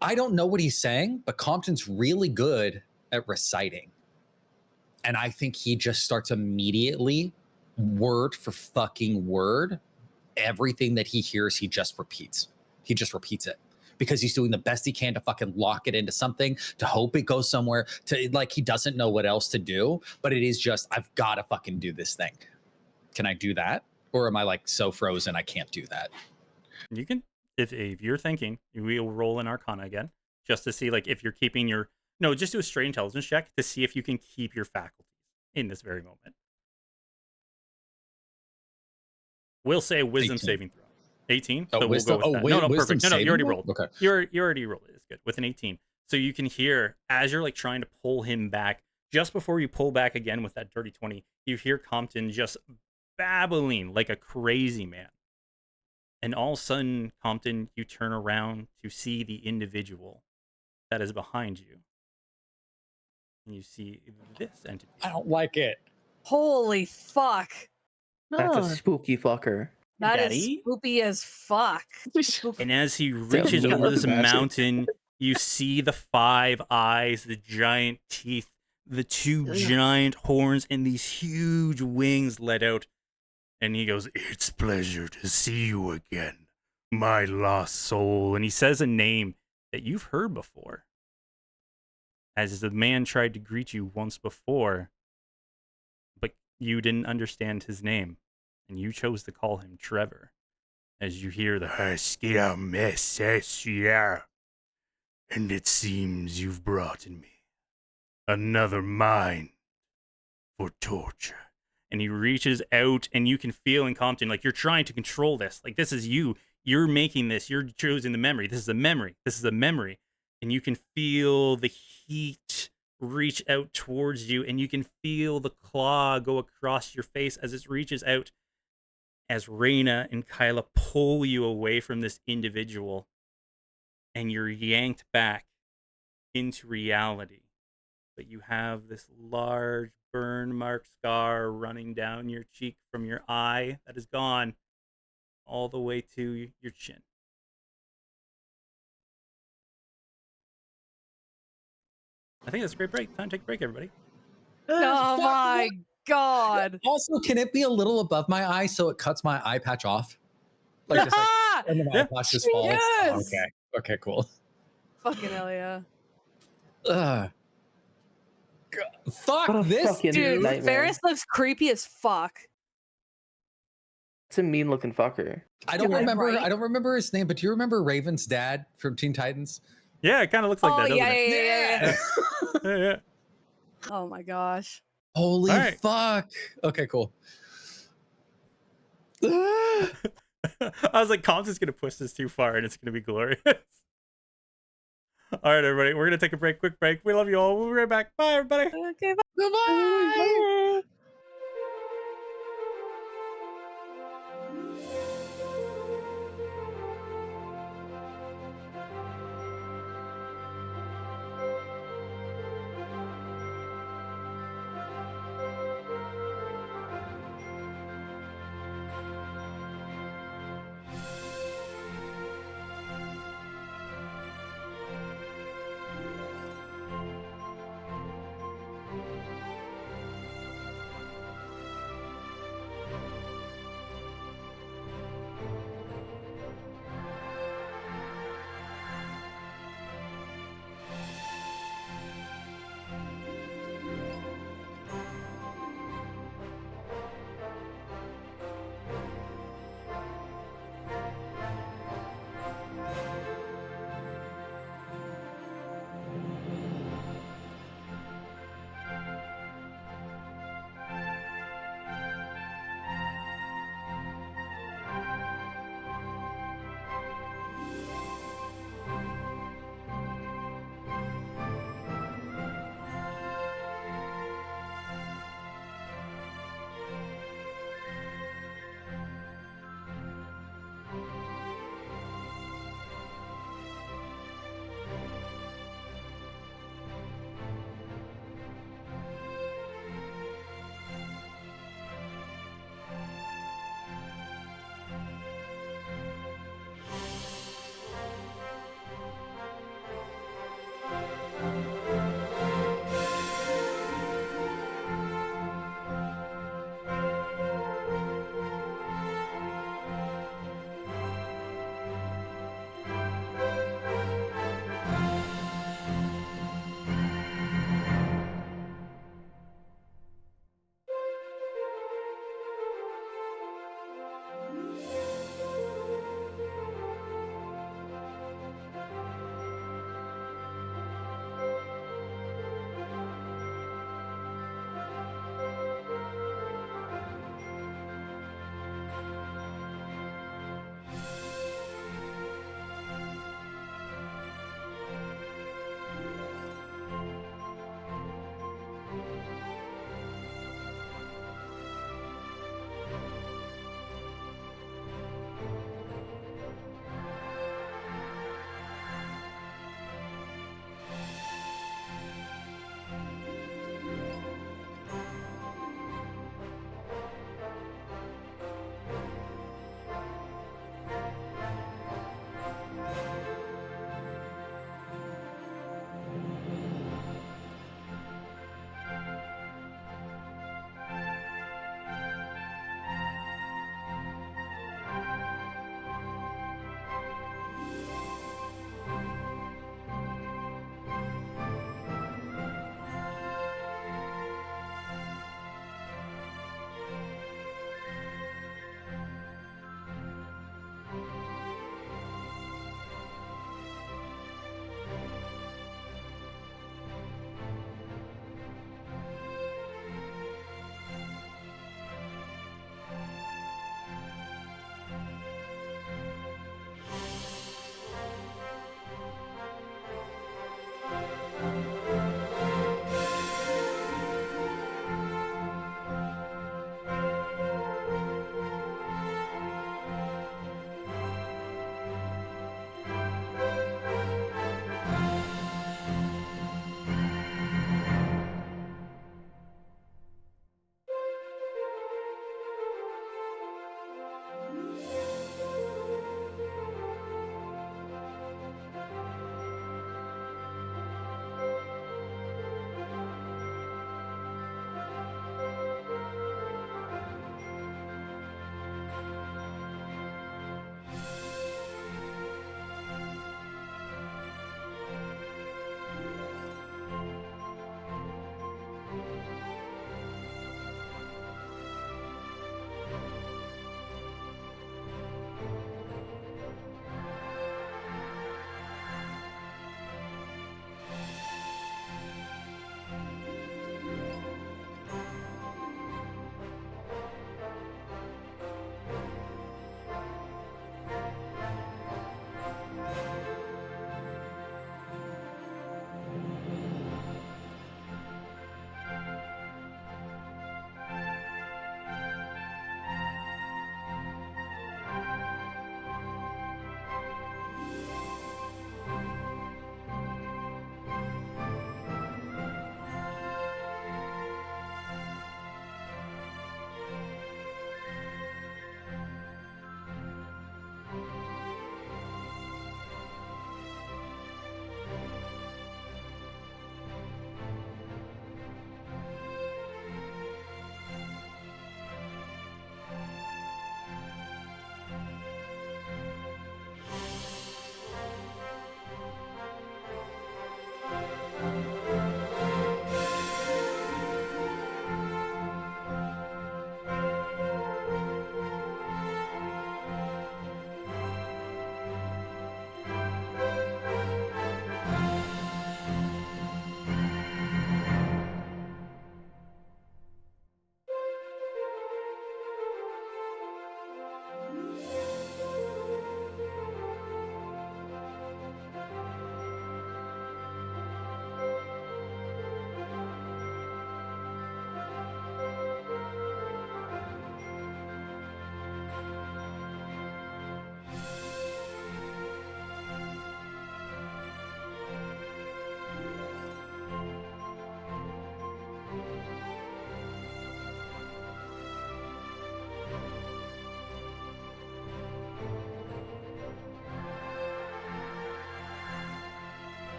I don't know what he's saying, but Compton's really good at reciting. And I think he just starts immediately, word for fucking word, everything that he hears, he just repeats. He just repeats it because he's doing the best he can to fucking lock it into something, to hope it goes somewhere, to like he doesn't know what else to do. But it is just, I've got to fucking do this thing. Can I do that? Or am I like so frozen I can't do that? You can, if you're thinking, we'll roll in Arcana again, just to see like if you're keeping your, no, just do a straight intelligence check to see if you can keep your faculties in this very moment. We'll say wisdom 18. saving throw. 18. Oh, So wisdom. we'll go with that. No, wisdom perfect. No, you saving already throw? rolled. Okay. You already rolled it. It's good with an 18. So you can hear as you're like trying to pull him back. Just before you pull back again with that dirty 20, you hear Compton just babbling like a crazy man. And all of a sudden, Compton, you turn around to see the individual that is behind you. And you see this entity. I don't like it. Holy fuck. That's a Oh. spooky fucker. That is Daddy? spoopy as fuck. And as he reaches mean over this looking bastard. mountain, you see the 5 eyes, the giant teeth, the 2 Ugh. giant horns, and these huge wings let out. And he goes, "It's pleasure to see you again, my lost soul." And he says a name that you've heard before. As the man tried to greet you once before, but you didn't understand his name. And you chose to call him Trevor. As you hear the s79, and it seems you've brought in me another mind for torture. And he reaches out, and you can feel in Compton, like you're trying to control this. Like this is you. You're making this. You're choosing the memory. This is a memory. This is a memory. And you can feel the heat reach out towards you, and you can feel the claw go across your face as it reaches out. As Reyna and Kyla pull you away from this individual, and you're yanked back into reality. But you have this large burn mark scar running down your cheek from your eye that is gone all the way to your chin. I think that's a great break. Time to take a break, everybody. Oh my god. Also, can it be a little above my eye so it cuts my eye patch off? Like just like and then my eye patch just falls. Yes! Oh, okay. Okay, cool. Fucking hell yeah. Ugh. Fuck What a this, fucking Dude, nightmare. Ferris looks creepy as fuck. It's a mean looking fucker. I don't Yeah, remember. right? I don't remember his name, but do you remember Raven's dad from Teen Titans? Yeah, it kind of looks like Oh that, doesn't yeah, it? yeah. Yeah, yeah. Oh my gosh. Holy All right. fuck. Okay, cool. I was like, Compton's going to push this too far, and it's going to be glorious. All right, everybody, we're going to take a break, quick break. We love you all. We'll be right back. Bye, everybody. Okay, bye. Goodbye.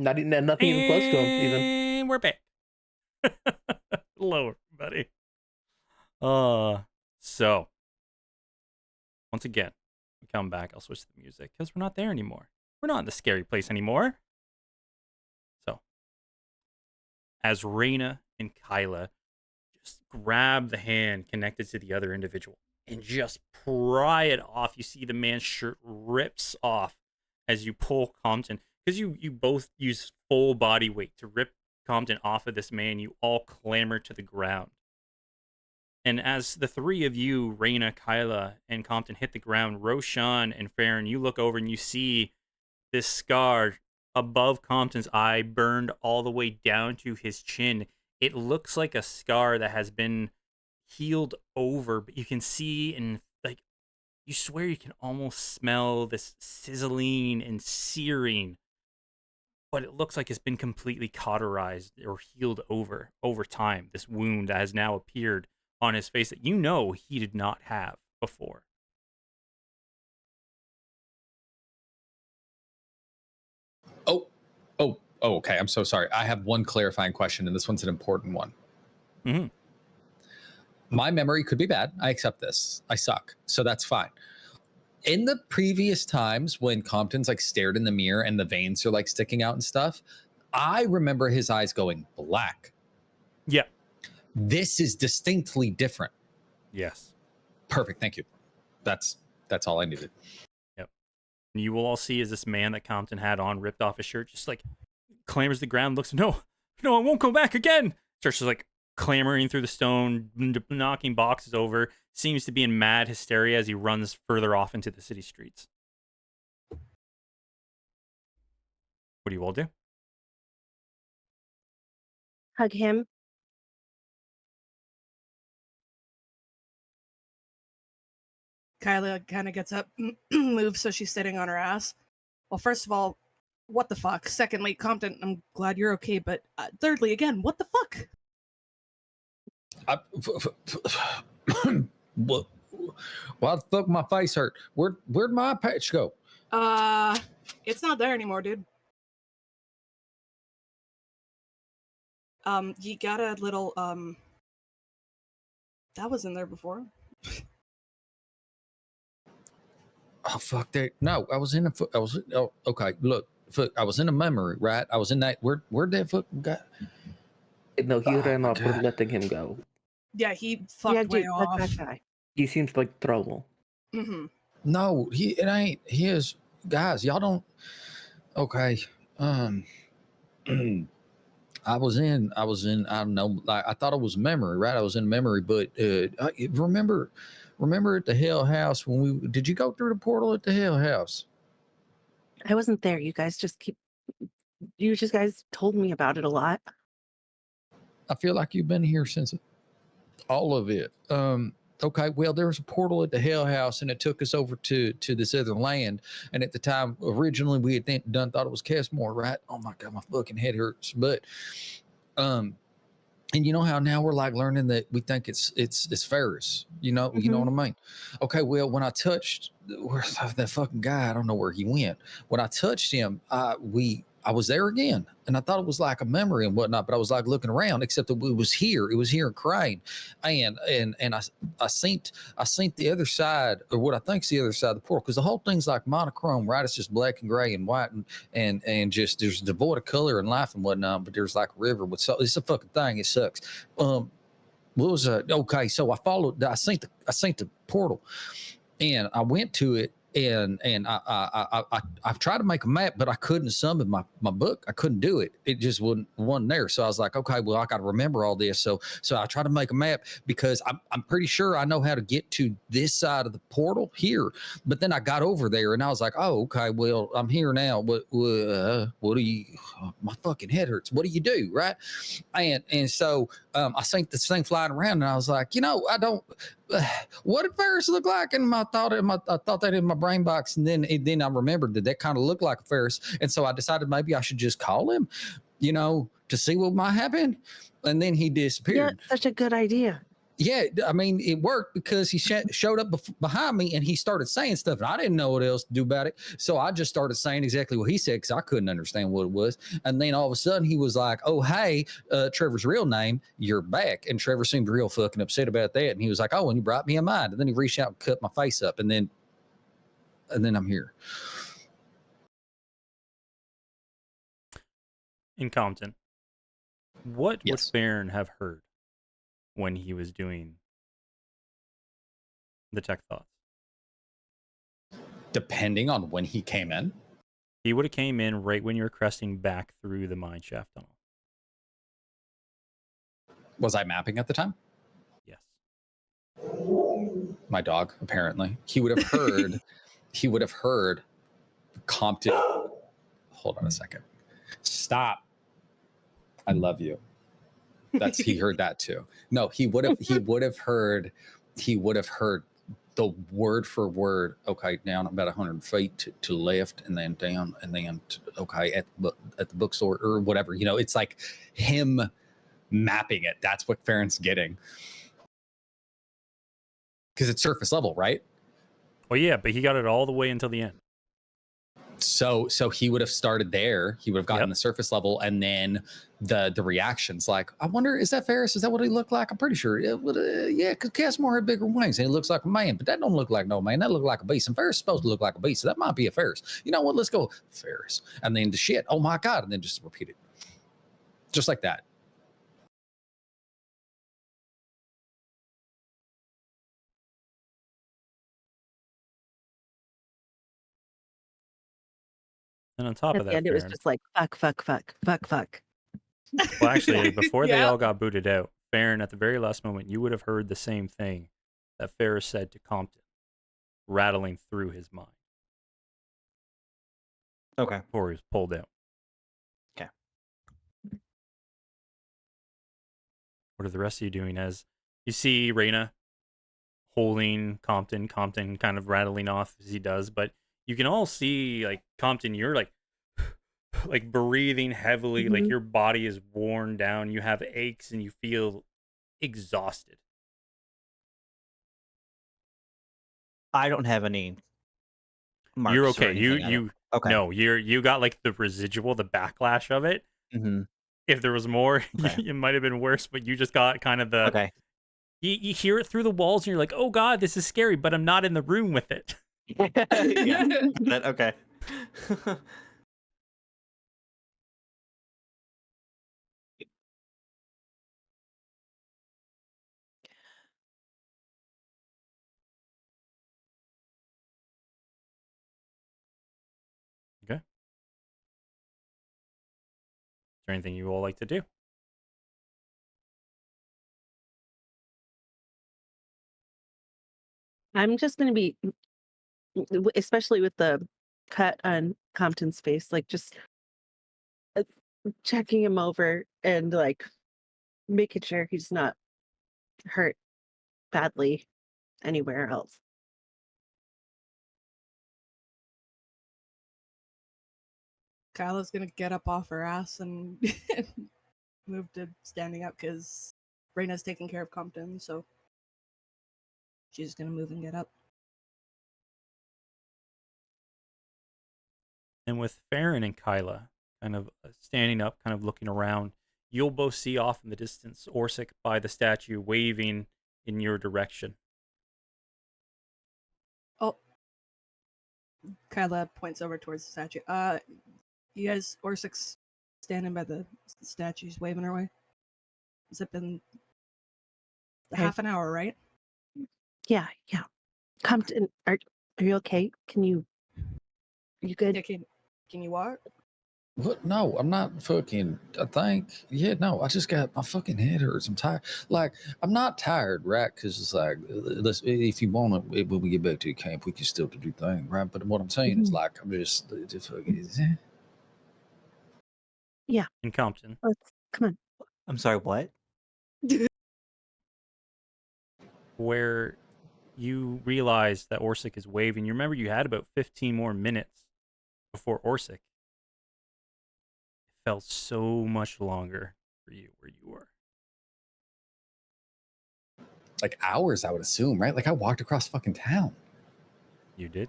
Nothing even close to him. Even. And we're back. Hello, everybody. So once again, we come back. I'll switch to the music because we're not there anymore. We're not in the scary place anymore. So, as Raina and Kyla just grab the hand connected to the other individual and just pry it off, you see the man's shirt rips off as you pull Compton. Because you both use full body weight to rip Compton off of this man, you all clamber to the ground. And as the three of you, Raina, Kyla, and Compton, hit the ground, Roshan and Farron, you look over and you see this scar above Compton's eye burned all the way down to his chin. It looks like a scar that has been healed over, but you can see and like you swear you can almost smell this sizzling and searing, but it looks like it's been completely cauterized or healed over time. This wound that has now appeared on his face that you know he did not have before. Oh, okay. I'm so sorry. I have one clarifying question, and this one's an important one. Mm-hmm. My memory could be bad. I accept this. I suck. So that's fine. In the previous times when Compton's like stared in the mirror and the veins are like sticking out and stuff, I remember his eyes going black. Yeah. This is distinctly different. Yes. Perfect. Thank you. That's all I needed. Yep. And you will all see as this man that Compton had on ripped off his shirt, just like clambers the ground, looks, no, I won't go back again. Starts just like clambering through the stone, knocking boxes over, seems to be in mad hysteria as he runs further off into the city streets. What do you all do? Hug him. Kyla kind of gets up, moves so she's sitting on her ass. Well, first of all, what the fuck? Secondly, Compton, I'm glad you're okay, but thirdly, again, what the fuck? What? Why the fuck my face hurt? Where'd my patch go? It's not there anymore, dude. You got a little, that was in there before. Oh fuck that! No, I was in a. Oh, okay. Look, I was in a memory, right? I was in that. Where'd that fuck got? No, he ran off. We're God. letting him go. Yeah, he fucked way Hug off. that guy. He seems like trouble. Mm-hmm. No, it ain't his. Guys, y'all don't. Okay. I was in. I don't know. Like I thought it was memory, right? I was in memory, but remember at the Hell House when did you go through the portal at the Hell House? I wasn't there. You guys guys told me about it a lot. I feel like you've been here since all of it. Okay, well, there was a portal at the Hell House, and it took us over to this other land. And at the time, originally, we had thought it was Casmore, right? Oh my god, my fucking head hurts. But, and you know how now we're like learning that we think it's Ferris. You know what I mean? Okay, well, when I touched that fucking guy, I don't know where he went. When I touched him, I was there again, and I thought it was like a memory and whatnot, but I was like looking around, except that it was here in Crane, and I seen the other side, or what I think's the other side of the portal, because the whole thing's like monochrome, right? It's just black and gray and white, and just there's devoid of color and life and whatnot, but there's like a river with it's a fucking thing. It sucks. What was okay? So I seen the portal, and I went to it. And I've tried to make a map, but I couldn't summon my book. I couldn't do it. It just wasn't there. So I was like, okay, well, I got to remember all this. So I tried to make a map because I'm pretty sure I know how to get to this side of the portal here. But then I got over there and I was like, oh, okay, well, I'm here now. What do you? Oh, my fucking head hurts. What do you do, right? And so I seen this thing flying around, and I was like, I don't. What did Ferris look like? And I thought that in my brain box, and then I remembered that kind of looked like a Ferris, and so I decided maybe I should just call him, to see what might happen. And then he disappeared. Yeah, such a good idea. Yeah, I mean, it worked because he showed up behind me and he started saying stuff, and I didn't know what else to do about it. So I just started saying exactly what he said because I couldn't understand what it was. And then all of a sudden he was like, "Oh, hey, Trevor's real name, you're back." And Trevor seemed real fucking upset about that. And he was like, "Oh, and you brought me a mind." And then he reached out and cut my face up, and then I'm here. In Compton, what would Yes. Farron have heard when he was doing the tech thoughts? Depending on when he came in. He would have came in right when you were cresting back through the mine shaft tunnel. Was I mapping at the time? Yes. My dog, apparently. He would have heard Compton. Hold on a second. Stop. I love you. He heard that too. No, he would have heard the word for word. Okay, down about 100 feet to left, and then down, and then okay at the bookstore or whatever. You know, it's like him mapping it. That's what Farron's getting, because it's surface level, right? Well, yeah, but he got it all the way until the end. So he would have started there. He would have gotten Yep. the surface level, and then the reactions. Like, I wonder, is that Ferris? Is that what he looked like? I'm pretty sure it would. Yeah, because Casimir had bigger wings, and he looks like a man. But that don't look like no man. That looked like a beast. And Ferris is supposed to look like a beast, so that might be a Ferris. You know what? Let's go Ferris. And then the shit. Oh my god! And then just repeat it, just like that. And on top At of the that, end, it was Farron, just like fuck, fuck, fuck, fuck, fuck. well, actually, before they Yeah. all got booted out, Farron, at the very last moment, you would have heard the same thing that Ferris said to Compton, rattling through his mind Okay. before he was pulled out. Okay. What are the rest of you doing as you see Reyna holding Compton kind of rattling off as he does, but you can all see, like, Compton, you're like breathing heavily, like Mhm. your body is worn down, you have aches, and you feel exhausted. I don't have any marks. You're or okay. anything. Okay. No, you got like the residual, the backlash of it. Mm-hmm. If there was more, Okay. it might have been worse, but you just got kind of the Okay. you hear it through the walls, and you're like, oh god, this is scary, but I'm not in the room with it. Yeah. Okay. Okay. Is there anything you all like to do? I'm just going to be, especially with the cut on Compton's face, like just uh, checking him over and like making sure he's not hurt badly anywhere else. Kyla's gonna get up off her ass and move to standing up because Reyna's taking care of Compton, so she's gonna move and get up. And with Farron and Kyla kind of standing up, kind of looking around, you'll both see off in the distance Orsic by the statue waving in your direction. Oh, Kyla points over towards the statue. You guys, Orsic's standing by the statues, waving her way. Has it been Okay. half an hour, right? Yeah. Compton, are you okay? Are you good? Yeah, can you walk? What? No, I'm not fucking. I think. Yeah, no. I just got my fucking head hurts. I'm tired. Like, I'm not tired, right? Because it's like, let's. If you want to, when we get back to camp, we can still do things, right? But what I'm saying is, like, I'm just fucking. In Compton, Come on. I'm sorry. What? where you realize that Orsic is waving. You remember you had about 15 more minutes before Orsic. It felt so much longer for you where you were. like hours, I would assume, right? Like I walked across fucking town. You did?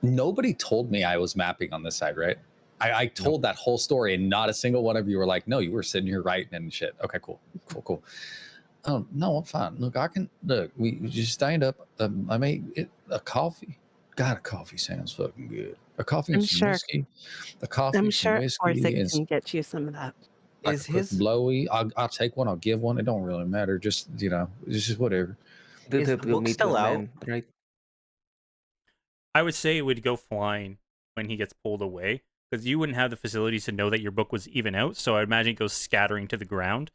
Nobody told me I was mapping on this side, right? I told that whole story, and not a single one of you were like, no, you were sitting here writing and shit. Okay, cool. No, I'm fine. Look, I can look. We just stand up. I made a coffee. God, a coffee sounds fucking good. A coffee and I'm some sure. whiskey. A coffee, I'm and some sure whiskey, Corsic and can get you some of that. like Is a quick his blowy. I'll take one. I'll give one. It don't really matter. Just it's just whatever. They Is have the to go book meet still the out? man, right? I would say it would go flying when he gets pulled away, because you wouldn't have the facilities to know that your book was even out. So I imagine it goes scattering to the ground.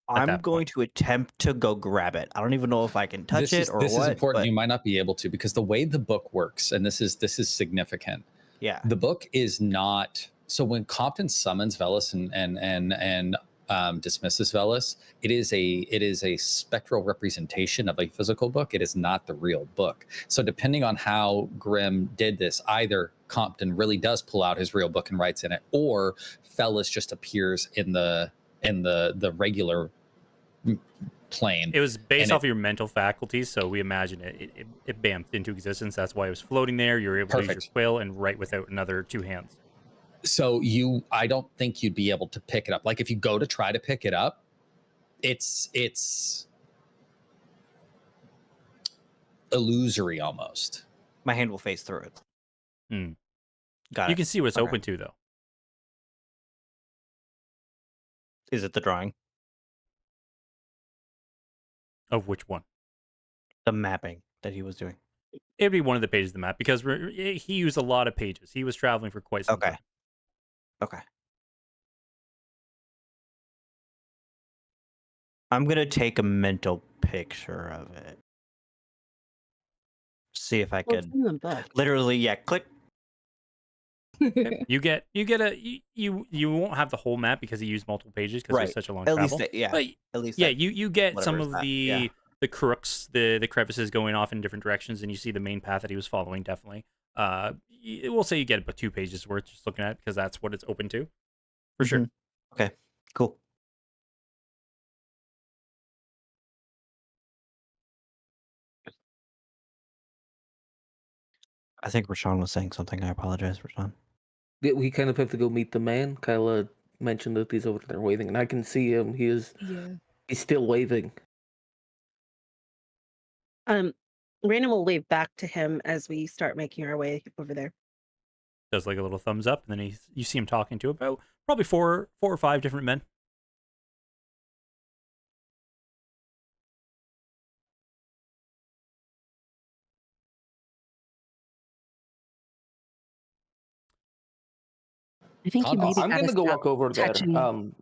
I'm that going point. to attempt to go grab it. I don't even know if I can touch This it or is what. important. But You might not be able to, because the way the book works, and this is significant. yeah, The book is not. So when Compton summons Velis and dismisses Velis, it is a spectral representation of a physical book. It is not the real book. So depending on how Grimm did this, either Compton really does pull out his real book and writes in it, or Velis just appears in the regular plane. It was based And off of your mental faculties, so we imagine it bamfed into existence. That's why it was floating there. You were able to use your Perfect. quill and write without another two hands. So I don't think you'd be able to pick it up. Like if you go to try to pick it up, it's illusory almost. my hand will face through it. Hmm. Got You it. can see what it's Okay. open to, though. Is it the drawing? Of which one? The mapping that he was doing. It'd be one of the pages of the map, because he used a lot of pages. He was traveling for quite some Okay. time. Okay. I'm gonna take a mental picture of it. See if I Well, it's could in the book. literally, click. You get you won't have the whole map because he used multiple pages because Right. there's such a long At travel. least, But at least, yeah, you get some whatever is of that, the crooks, the crevices going off in different directions, and you see the main path that he was following. Definitely, we'll say you get about 2 pages worth just looking at it, because that's what it's open to, for sure. Mhm. Okay, cool. I think Rashawn was saying something. I apologize, Rashawn. We kind of have to go meet the man. Kyla mentioned that he's over there waving, and I can see him. He's still waving. Raina will wave back to him as we start making our way over there. Does like a little thumbs up, and then you see him talking to about probably four or five different men. I think he Con- maybe I'm got gonna us go out walk over there. touching.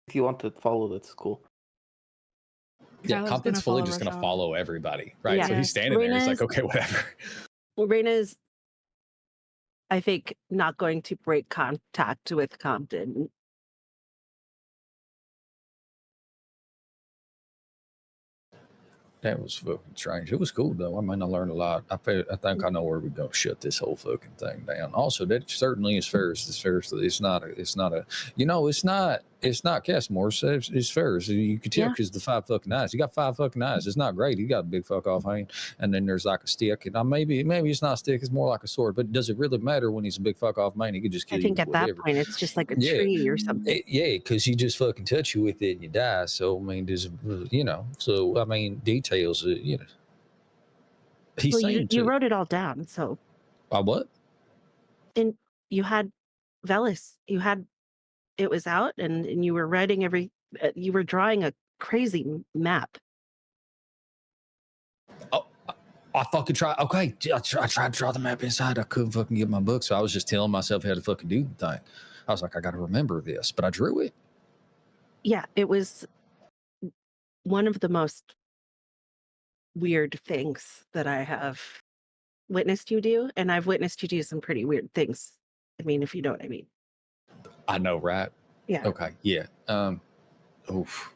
If you want to follow, that's cool. Yeah, Kyla's Compton's gonna fully follow just going to Rashawn. follow everybody, right? Yeah. So he's standing there. He's like, Reina's- okay, whatever. Well, Raina's, I think, not going to break contact with Compton. That was fucking strange. It was cool though. I mean, I learned a lot. I think I know where we're gonna shut this whole fucking thing down. Also, that certainly is Ferris. It's not a. It's not Castmore. It's Ferris. You can tell Yeah. because the 5 fucking eyes. You got 5 fucking eyes. It's not great. He got a big fuck off hand, and then there's like a stick. And maybe it's not a stick. It's more like a sword. But does it really matter when he's a big fuck off man? He could just kill I think you at with that whatever. point it's just like a Yeah. tree or something. Because he just fucking touch you with it and you die. So I mean, there's So I mean, details. He's Well, saying you to wrote it all down, so what? and you had Velis. You had it was out, and you were writing you were drawing a crazy map. Oh, I fucking tried. Okay, I tried to draw the map inside. I couldn't fucking get my book, so I was just telling myself how to fucking do the thing. I was like, I got to remember this, but I drew it. Yeah, it was one of the most weird things that I have witnessed you do, and I've witnessed you do some pretty weird things. I mean, if you know what I mean. I know, right? Yeah. Okay, yeah. Oof.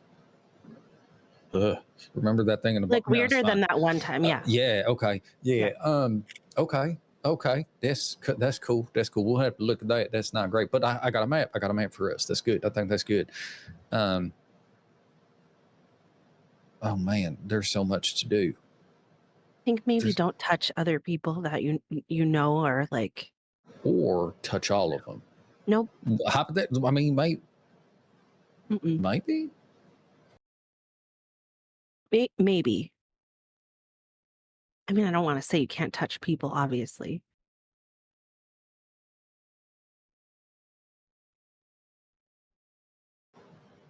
Remember that thing in the Like book? No, it's weirder than fine. that one time, yeah. Yeah. Okay. Yeah. Okay. Okay, that's cool. That's cool. We'll have to look at that. That's not great, but I got a map. I got a map for us. That's good. I think that's good. Oh man, there's so much to do. I think maybe There's- don't touch other people that you know are like. Or touch all of them. Nope. I mean, maybe. Maybe. I mean, I don't want to say you can't touch people, obviously.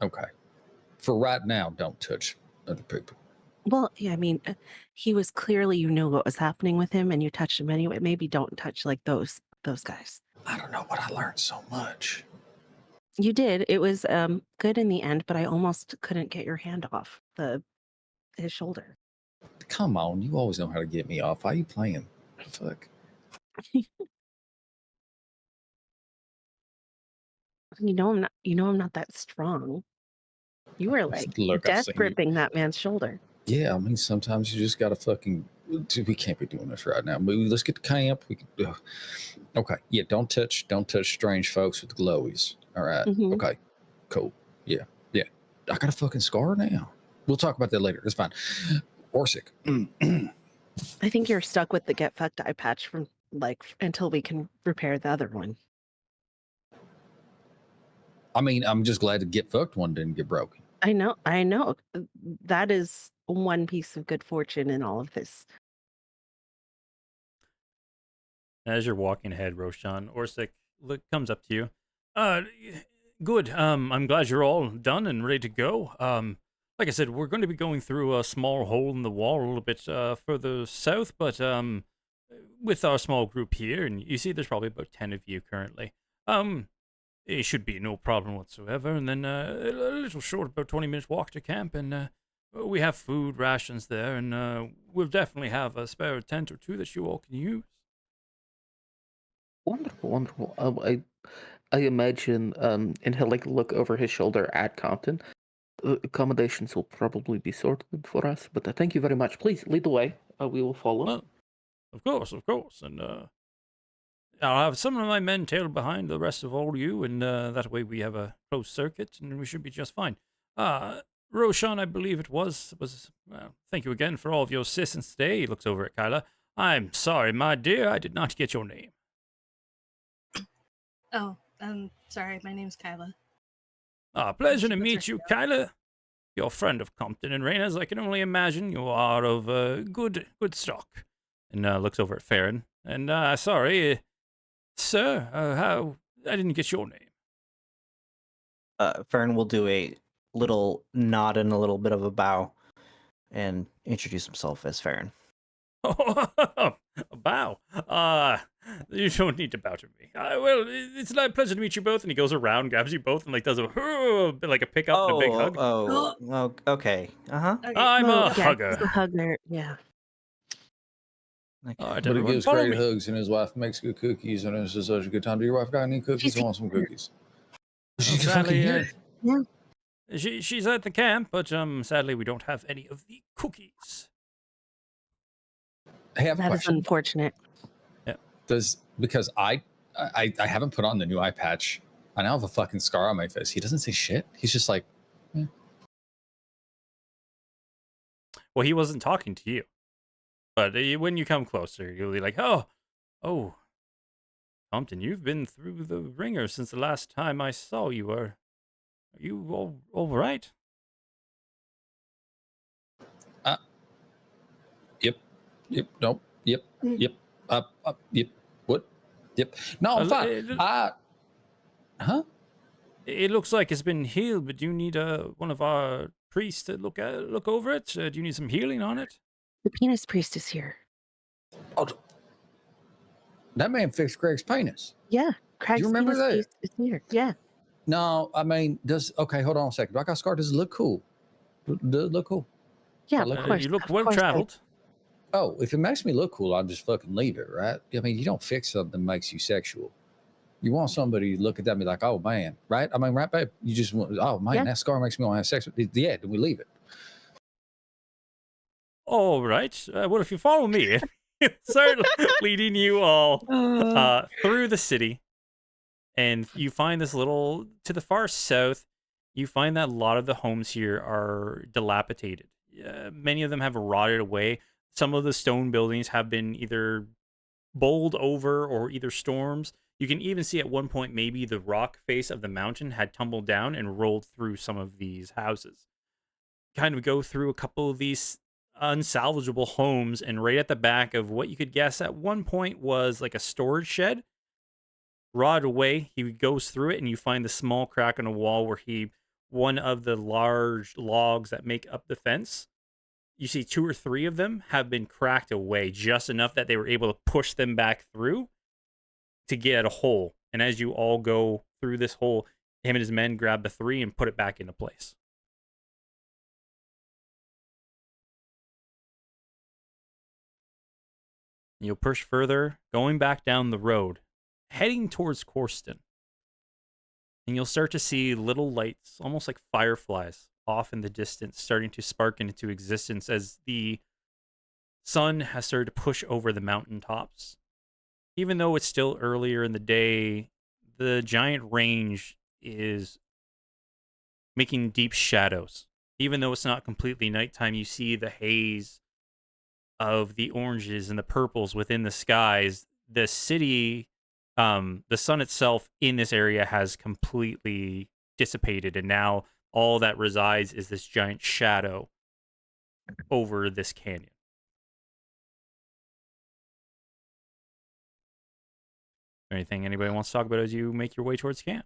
Okay. For right now, don't touch other people. Well, yeah, I mean, he was clearly, you knew what was happening with him and you touched him anyway. Maybe don't touch like those guys. I don't know, but I learned so much. You did. It was good in the end, but I almost couldn't get your hand off his shoulder. Come on, you always know how to get me off. Why are you playing? Fuck. You know I'm not that strong. You were like Look, I've death seen you. gripping that man's shoulder. Yeah, I mean, sometimes you just gotta fucking. Dude, we can't be doing this right now. Let's get to camp. We can. Okay, yeah. Don't touch strange folks with the glowies. All right. Mhm. Okay. Cool. Yeah. Yeah. I got a fucking scar now. We'll talk about that later. It's fine. Orsic. I think you're stuck with the get fucked eye patch from like until we can repair the other one. I mean, I'm just glad the get fucked one didn't get broken. I know. That is one piece of good fortune in all of this. As you're walking ahead, Roshan, Orsic comes up to you. Good. I'm glad you're all done and ready to go. Like I said, we're going to be going through a small hole in the wall a little bit further south, but with our small group here, and you see there's probably about 10 of you currently. It should be no problem whatsoever, and then a little short, about 20 minutes walk to camp, and we have food rations there, and we'll definitely have a spare tent or two that you all can use. Wonderful, wonderful. I imagine, and he'll like look over his shoulder at Compton. Accommodations will probably be sorted for us, but thank you very much. Please lead the way. We will follow. Well, of course, and I'll have some of my men tailed behind the rest of all you, and that way we have a closed circuit, and we should be just fine. Roshan, I believe it was. Thank you again for all of your assistance today. He looks over at Kyla. I'm sorry, my dear, I did not get your name. Oh, sorry, my name's Kyla. Pleasure to That's meet right, you, yeah. Kyla. You're a friend of Compton and Raina's. I can only imagine you are of good stock. And looks over at Farron. And sorry, sir, how I didn't get your name. Fern will do a little nod and a little bit of a bow and introduce himself as Farron. A bow. You don't need to bow to me. Well, it's a pleasure to meet you both. And he goes around, grabs you both, and like does a like a pickup and a big hug. Oh, okay. Uh-huh. Okay. I'm Well, a yeah, hugger. he's a hugger. Yeah. Okay. All right, But he everyone, gives follow great me. hugs, and his wife makes good cookies, and it's just such a good time. Do your wife got any cookies? I want some cookies. She's fucking Sadly, here. she's at the camp, but sadly we don't have any of the cookies. Hey, I have a That is question. unfortunate. Because I haven't put on the new eye patch. I now have a fucking scar on my face. He doesn't say shit. He's just like, Well, he wasn't talking to you, but when you come closer, you'll be like, oh, Compton, you've been through the ringer since the last time I saw you. Are you all right? yep, nope, yep, up, yep, what, yep. No, I'm fine. Huh? It looks like it's been healed, but do you need one of our priests to look over it? Do you need some healing on it? The penis priest is here. Oh, that man fixed Greg's penis. Yeah. Craig's remember penis that? priest is here. Yeah. No, I mean, okay, hold on a second. Do I got a scar? Does it look cool? Does it look cool? Yeah, Well, of course. You look of well course I- traveled. Oh, if it makes me look cool, I'll just fucking leave it, right? I mean, you don't fix something that makes you sexual. You want somebody to look at that and be like, oh, man, right? I mean, right, babe? You just want, oh, man, Yeah. that scar makes me want to have sex. Yeah, then we leave it. All right. Well, if you follow me, start leading you all through the city, and you find this little to the far south. You find that a lot of the homes here are dilapidated. Many of them have rotted away. Some of the stone buildings have been either bowled over or either storms. You can even see at one point maybe the rock face of the mountain had tumbled down and rolled through some of these houses. Kind of go through a couple of these unsalvageable homes, and right at the back of what you could guess at one point was like a storage shed, rotted away. He goes through it, and you find the small crack in a wall where one of the large logs that make up the fence. You see 2 or 3 of them have been cracked away just enough that they were able to push them back through to get at a hole. And as you all go through this hole, him and his men grab the 3 and put it back into place. You'll push further, going back down the road, heading towards Corston. And you'll start to see little lights, almost like fireflies, off in the distance, starting to spark into existence as the sun has started to push over the mountaintops. Even though it's still earlier in the day, the giant range is making deep shadows. Even though it's not completely nighttime, you see the haze of the oranges and the purples within the skies. The city, the sun itself in this area has completely dissipated, and now all that resides is this giant shadow over this canyon. Anything anybody wants to talk about as you make your way towards camp?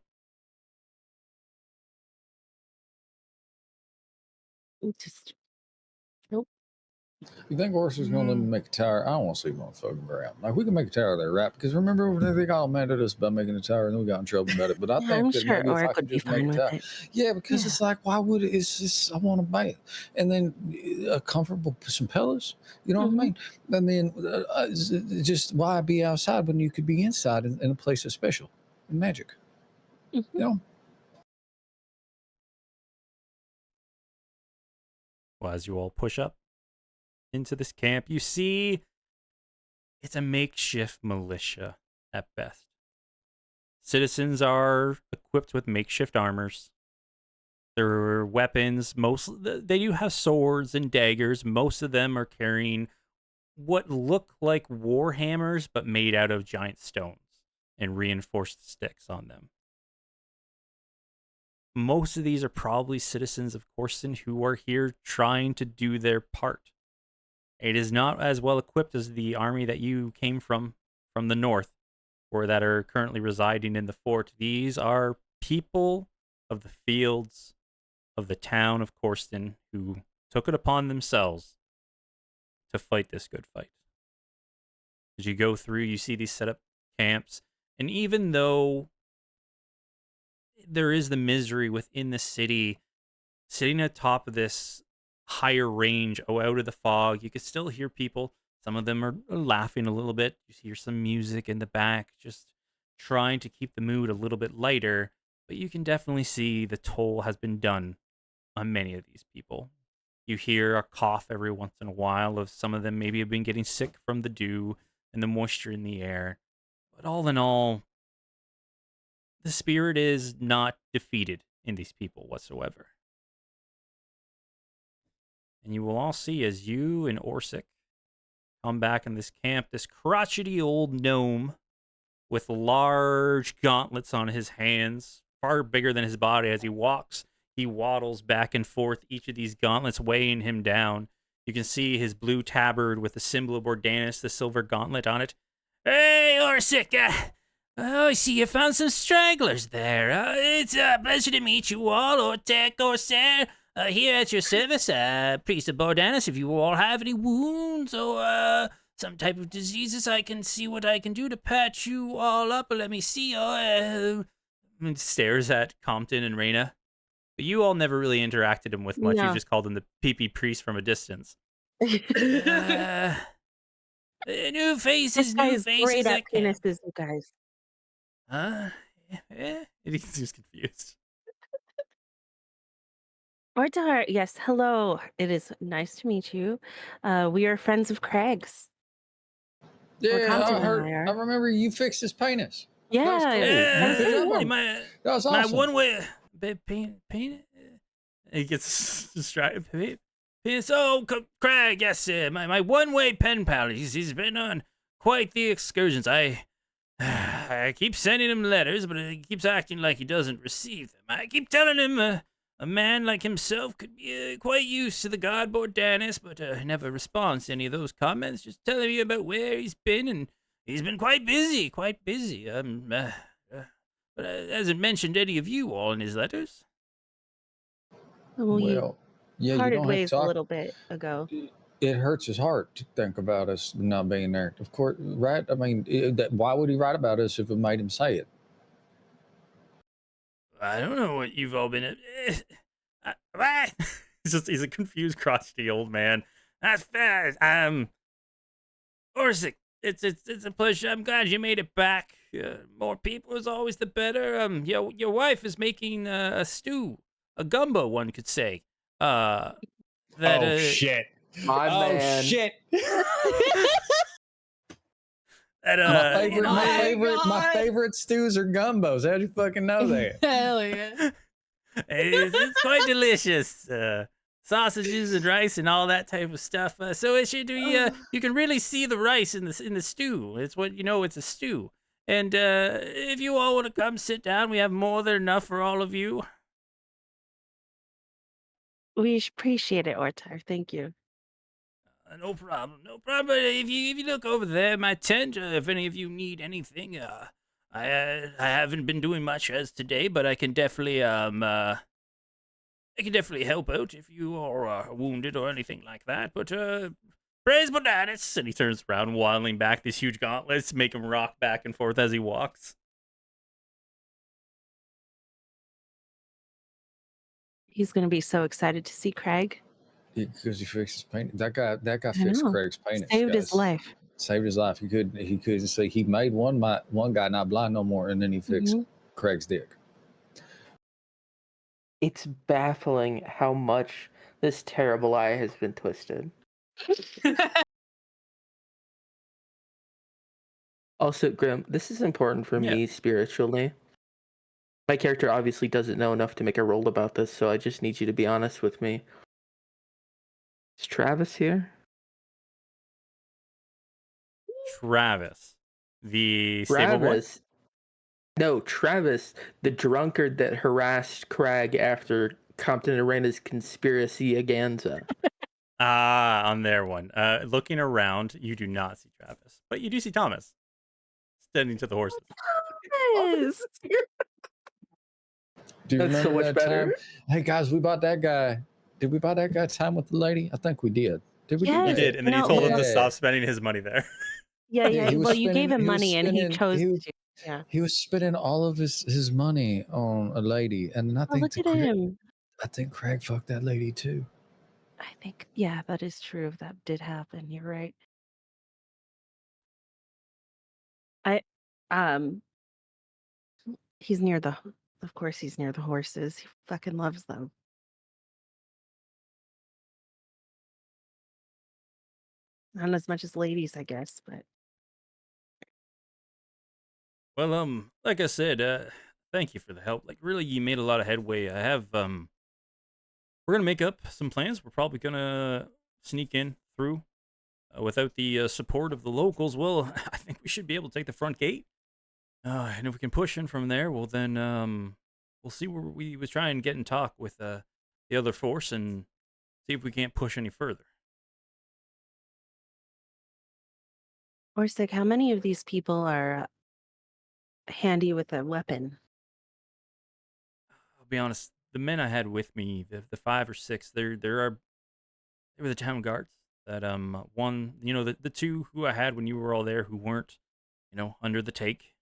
Just nope. You think horses gonna let me make a tower? I don't want to see one fucking ground. Like, we can make a tower there, right? Because remember when they got all mad at us about making a tower and we got in trouble about it. But I Yeah, think I'm that sure maybe if I Oric can would be just make fine a with tower, it. yeah, because Yeah. it's like, why would it? It's just I want to bite, and then a comfortable some pillows. You know what I mean? And then just why be outside when you could be inside in a place that's special and magic? Mhm. You know. Well, as you all push up into this camp, you see it's a makeshift militia at best. Citizens are equipped with makeshift armors. Their weapons, they do have swords and daggers. Most of them are carrying what look like war hammers, but made out of giant stones and reinforced sticks on them. Most of these are probably citizens of Corston who are here trying to do their part. It is not as well equipped as the army that you came from the north, or that are currently residing in the fort. These are people of the fields of the town of Corston who took it upon themselves to fight this good fight. As you go through, you see these set up camps, and even though there is the misery within the city, sitting atop of this higher range out of the fog, you can still hear people. Some of them are laughing a little bit. You hear some music in the back, just trying to keep the mood a little bit lighter. But you can definitely see the toll has been done on many of these people. You hear a cough every once in a while of some of them maybe have been getting sick from the dew and the moisture in the air. But all in all, the spirit is not defeated in these people whatsoever. And you will all see as you and Orsic come back in this camp, this crotchety old gnome with large gauntlets on his hands, far bigger than his body. As he walks, he waddles back and forth, each of these gauntlets weighing him down. You can see his blue tabard with the symbol of Bordanus, the silver gauntlet on it. Hey, Orsic! I see you found some stragglers there. It's a pleasure to meet you all, Ortec, Corsair. Here at your service, Priest of Bordanus, if you all have any wounds or some type of diseases, I can see what I can do to patch you all up. Let me see. Stares at Compton and Reyna. But you all never really interacted him with much. You No. just called him the PP priest from a distance. New faces, This guy new is faces. great at That can. penises, you guys. He's just confused. Ortar, yes, hello. It is nice to meet you. We are friends of Craig's. Yeah, Compton I and heard. I I are. remember you fixed his penis. That was Yeah, cool. that's Good job it. on- my That was my awesome. one way pain. He gets distracted. So Craig, yes, my one way pen pal. He's been on quite the excursions. I keep sending him letters, but he keeps acting like he doesn't receive them. I keep telling him a man like himself could be quite used to the Godboard Danis, but he never responds to any of those comments, just telling me about where he's been, and he's been quite busy, but hasn't mentioned any of you all in his letters. Well, you Well, yeah, you parted don't have ways to a talk. little bit ago. It hurts his heart to think about us not being there. Of course, right? I mean, why would he write about us if it made him say it? I don't know what you've all been. What? He's a confused, crotchety old man. That's fair. Orsic, it's a pleasure. I'm glad you made it back. More people is always the better. Your wife is making a stew, a gumbo, one could say. Shit! My man. Shit! That My favorite stews are gumbos. How'd you fucking know that? Hell yeah. it's quite delicious. Sausages and rice and all that type of stuff. So it should be. You can really see the rice in the stew. It's what it's a stew. And if you all want to come sit down, we have more than enough for all of you. We appreciate it, Ortar. Thank you. No problem. But if you look over there, my tent, if any of you need anything, I haven't been doing much as today, but I can definitely help out if you are wounded or anything like that. But praise Bodanis! And he turns around, waddling back these huge gauntlets, make him rock back and forth as he walks. He's going to be so excited to see Craig. Because he fixed his paint. That guy I fixed know. Craig's paintings. Saved his guys. life. Saved his life. He couldn't say he made one guy not blind no more, and then he fixed Craig's dick. It's baffling how much this terrible eye has been twisted. Also, Grim, this is important for me spiritually. My character obviously doesn't know enough to make a roll about this, so I just need you to be honest with me. Is Travis here? Travis, the stable boy? Travis. No, Travis, the drunkard that harassed Craig after Compton Arena's conspiracy aganza. On their one. Looking around, you do not see Travis, but you do see Thomas standing to the horses. Yes. Do you That's so remember much that better. time? Hey guys, we bought that guy. Did we buy that guy time with the lady? I think we did. Did we? Yes. do You that? did, and then you No, told him to yeah. stop spending his money there. Yeah. He was Well, you gave spending- him he was money and he spending- chose he- to. Yeah. He was spending all of his money on a lady, and then I Oh, think look at him. I think Craig fucked that lady too. I think, yeah, that is true. That did happen. You're right. He's near of course he's near the horses. He fucking loves them. Not as much as ladies, I guess, but Well, like I said, thank you for the help. Like, really, you made a lot of headway. I have, we're gonna make up some plans. We're probably gonna sneak in through without the support of the locals. Well, I think we should be able to take the front gate. And if we can push in from there, well, then we'll see where we was try and get in talk with the other force and see if we can't push any further. Orsic, how many of these people are handy with a weapon? I'll be honest. The men I had with me, the 5 or 6, they were the town guards. That one, the 2 who I had when you were all there who weren't, under the take.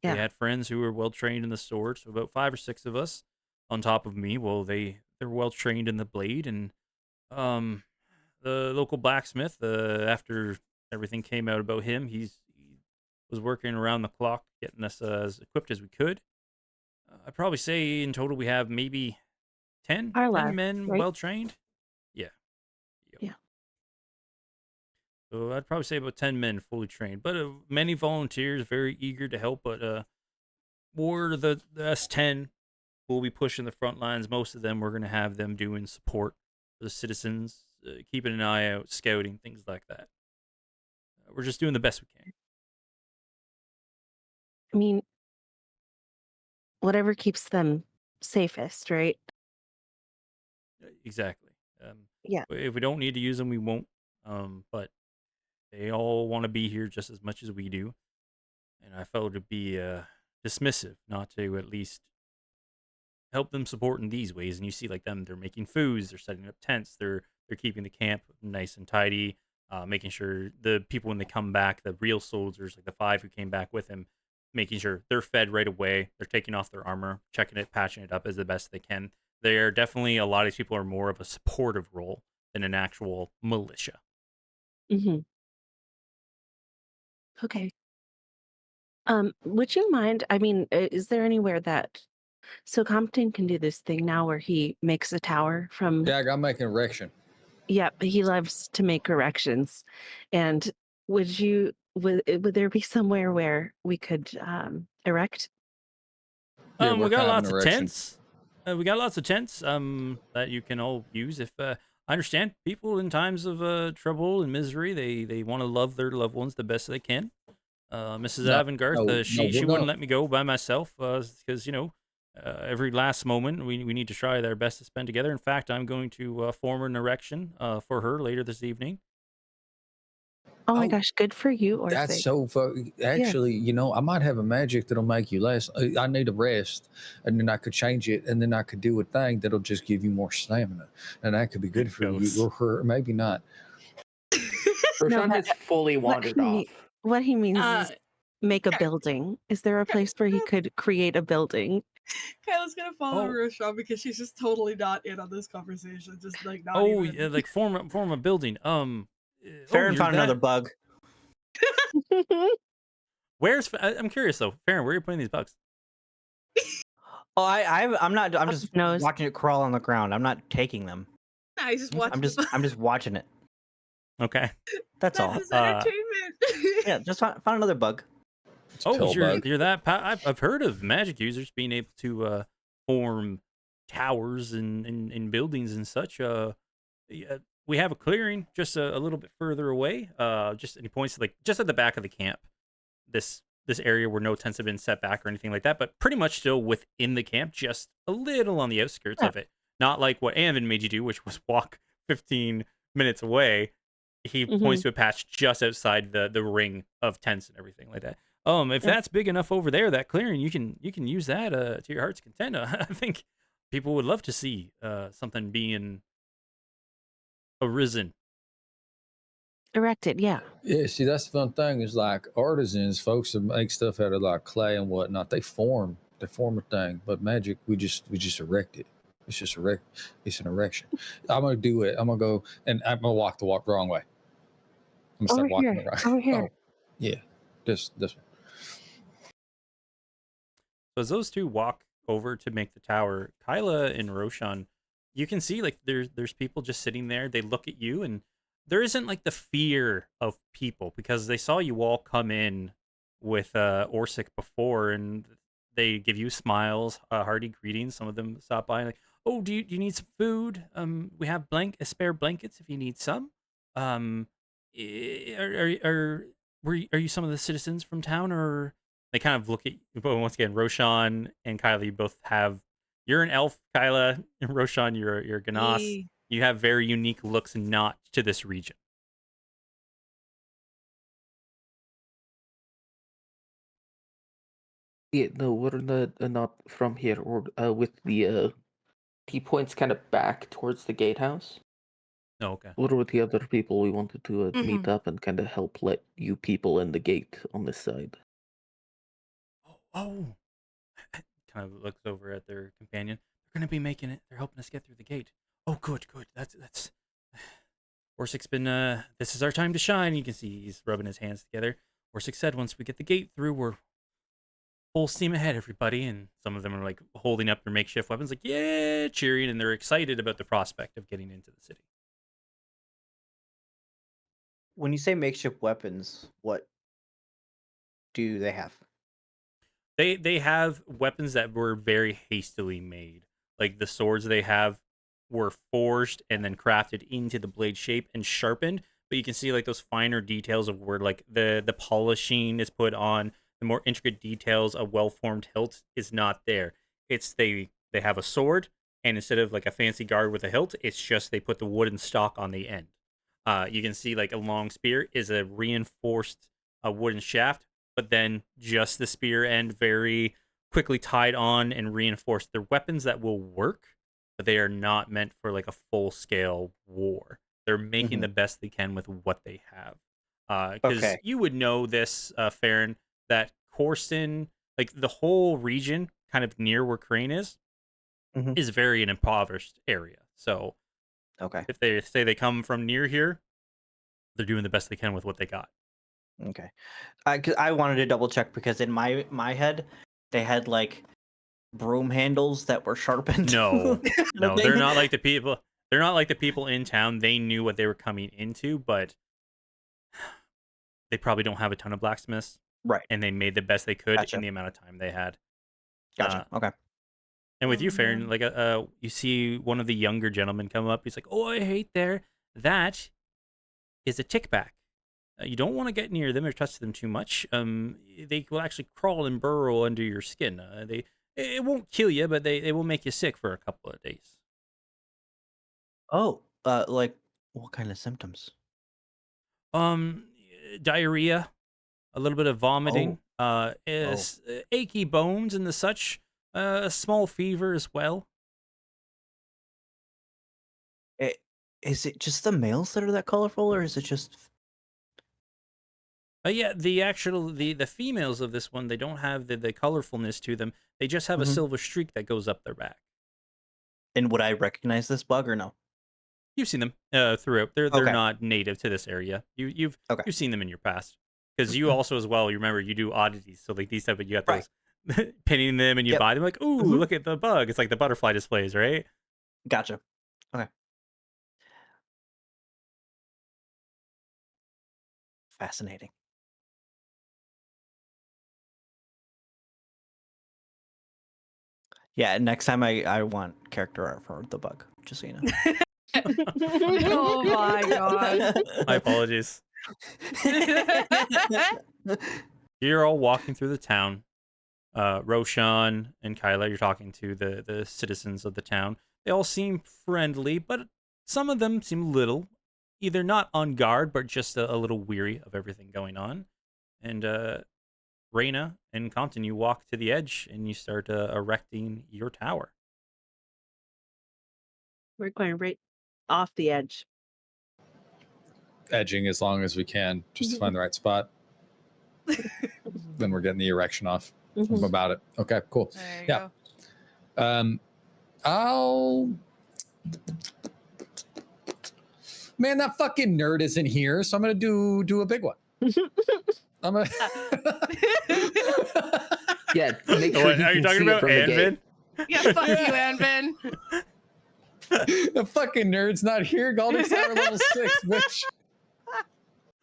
Yeah. They had friends who were well trained in the sword. So about 5 or 6 of us on top of me. Well, they're well trained in the blade, and the local blacksmith, after everything came out about him, he was working around the clock getting us as equipped as we could. I'd probably say in total we have maybe 10 Arlar, men right? well trained. Yeah. Yeah. So I'd probably say about 10 men fully trained, but many volunteers very eager to help. But more the S10 will be pushing the front lines. Most of them we're going to have them doing support for the citizens, keeping an eye out, scouting, things like that. We're just doing the best we can. I mean, whatever keeps them safest, right? Exactly. Yeah. If we don't need to use them, we won't. But they all want to be here just as much as we do, and I felt it'd be dismissive not to at least help them support in these ways. And you see, like them, they're making foods, they're setting up tents, they're keeping the camp nice and tidy, making sure the people when they come back, the real soldiers, like the 5 who came back with him, making sure they're fed right away. They're taking off their armor, checking it, patching it up as the best they can. They are definitely, a lot of these people are more of a supportive role than an actual militia. Hmm. Okay. Would you mind? I mean, is there anywhere that so Compton can do this thing now where he makes a tower from? Yeah, I got making erection. Yeah, he loves to make corrections. And would there be somewhere where we could erect? Yeah, We what got kind of lots an of erection? tents. We got lots of tents that you can all use. If I understand, people in times of trouble and misery, they want to love their loved ones the best they can. Mrs. No, Avengarth, no, she we're wouldn't gonna. let me go by myself because every last moment we need to try our best to spend together. In fact, I'm going to form an erection for her later this evening. Oh my Oh, gosh, good for you, that's Orphic. so actually, I might have a magic that'll make you less. I need a rest, and then I could change it, and then I could do a thing that'll just give you more stamina, and that could be good for you Ghosts. or her. Maybe not. No, Roshan but has fully wandered off. what he means Uh, is make a building. Is there a place where he could create a building? Kyla's gonna follow Oh, Roshan because she's just totally not in on this conversation. Just like not oh, even. yeah, like form a building. Farron You're found another that. bug. I'm curious though, Farron, where are you putting these bugs? Oh, I'm not. I'm Up just his nose. watching it crawl on the ground. I'm not taking them. Nah, he's just Okay. watching. I'm just watching it. Okay. That's That all. is entertainment. Yeah, just found another bug. It's Oh, pill bug. you're that. I've heard of magic users being able to form towers and buildings and such. Yeah, we have a clearing just a little bit further away. Just and he points to like just at the back of the camp. This area where no tents have been set back or anything like that, but pretty much still within the camp, just a little on the outskirts Yeah. of it. Not like what Anvin made you do, which was walk 15 minutes away. He points to a patch just outside the ring of tents and everything like that. If Yeah. that's big enough over there, that clearing, you can use that to your heart's content. I think people would love to see something being arisen. Erected, yeah. Yeah, see, that's the fun thing is like artisans, folks that make stuff out of like clay and whatnot. They form a thing, but magic, we just erect it. It's just erect. It's an erection. I'm gonna do it. I'm gonna go and I'm gonna walk the wrong way. I'm gonna Over start walking here. the right. Over here. Oh, yeah, this one. So as those two walk over to make the tower, Kyla and Roshan, you can see like there's people just sitting there. They look at you, and there isn't like the fear of people because they saw you all come in with Orsic before, and they give you smiles, hearty greetings. Some of them stop by like, "Oh, do you need some food? We have spare blankets if you need some. Um, are you some of the citizens from town or?" They kind of look at you, but once again, Roshan and Kyla, you both have. You're an elf, Kyla, and Roshan, you're a Ganas. Yee. You have very unique looks, not to this region. Yeah, no, we're not from here. Or with the he points kind of back towards the gatehouse. Oh, okay. What were the other people we wanted to meet Mhm. up and kind of help let you people in the gate on this side? Oh. Kind of looks over at their companion. They're gonna be making it. They're helping us get through the gate. Oh, good. That's. Orsic's been. This is our time to shine. You can see he's rubbing his hands together. Orsic said, once we get the gate through, we're full steam ahead, everybody. And some of them are like holding up their makeshift weapons, like yeah, cheering, and they're excited about the prospect of getting into the city. When you say makeshift weapons, what do they have? They have weapons that were very hastily made. Like the swords they have were forged and then crafted into the blade shape and sharpened. But you can see like those finer details of where like the polishing is put on, the more intricate details of well formed hilt is not there. It's they have a sword, and instead of like a fancy guard with a hilt, it's just they put the wooden stock on the end. You can see like a long spear is a reinforced wooden shaft, but then just the spear end very quickly tied on and reinforced. They're weapons that will work, but they are not meant for like a full scale war. They're making the best they can with what they have. Because Okay. you would know this, Farron, that Corson, like the whole region kind of near where Crane Mhm. is very an impoverished area. So Okay. if they say they come from near here, they're doing the best they can with what they got. Okay. I wanted to double check because in my head they had like broom handles that were sharpened. No, no, they're thing. not like the people. They're not like the people in town. They knew what they were coming into, but they probably don't have a ton of blacksmiths, Right. and they made the best they could Gotcha. in the amount of time they had. Gotcha. Okay. And with Oh, you, Farron, man. like you see one of the younger gentlemen come up. He's like, "Oh, I hate there. That is a tickback. You don't want to get near them or touch them too much. They will actually crawl and burrow under your skin. It won't kill you, but they will make you sick for a couple of days." Oh, like what kind of symptoms? Um, Diarrhea, a little bit of vomiting, Oh. achy bones and the such, a small fever as well. Is it just the males that are that colorful, or is it just Yeah, the females of this one, they don't have the colorfulness to them. They just have a Mhm. silver streak that goes up their back. And would I recognize this bug or no? You've seen them throughout. They're Okay. not native to this area. You've Okay. seen them in your past because you also as well. You remember you do oddities, so like these type of you got those pinning them and you Yep. buy them like, ooh, Mhm. look at the bug. It's like the butterfly displays, right? Gotcha. Okay. Fascinating. Yeah, next time I want character art for the bug, just so you know. Oh my god. My apologies. You're all walking through the town. Roshan and Kyla, you're talking to the citizens of the town. They all seem friendly, but some of them seem little, either not on guard, but just a little weary of everything going on. And Reyna and Compton, you walk to the edge and you start erecting your tower. We're going right off the edge. Edging as long as we can, just to find the right spot. Then we're getting the erection off. Mhm. I'm about it. Okay, cool. There you Yeah. go. I'll. Man, that fucking nerd isn't here, so I'm gonna do a big one. I'm gonna. Yeah, make Oh, sure wait, he are you can talking see it about from the Anvin? gate. Yeah, fuck you, Anvin. The fucking nerd's not here. Galdic Tower level 6, bitch.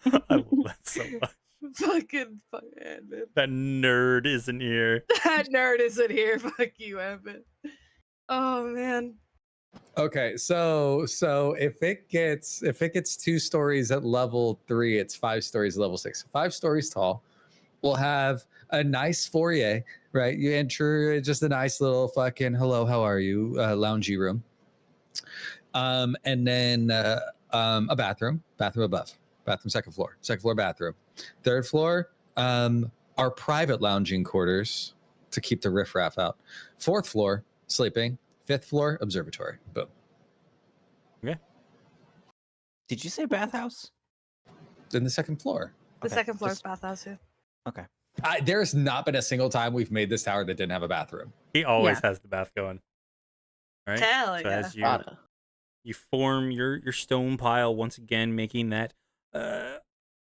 I love that so much. Fucking fuck Anvin. That nerd isn't here. That nerd isn't here. Fuck you, Anvin. Oh man. Okay, so if it gets 2 stories at level 3, it's 5 stories at level 6. 5 stories tall. We'll have a nice foyer, right? You enter just a nice little fucking hello, how are you? Loungy room. And then a bathroom above, bathroom second floor bathroom. Third floor, our private lounging quarters to keep the riffraff out. Fourth floor, sleeping. Fifth floor, observatory. Boom. Did you say bathhouse? Then the second floor. The Okay, second floor is just- bathhouse, yeah. Okay. There's not been a single time we've made this tower that didn't have a bathroom. He always has the bath going. All right. Hell So yeah. as Gotta. you form your stone pile once again, making that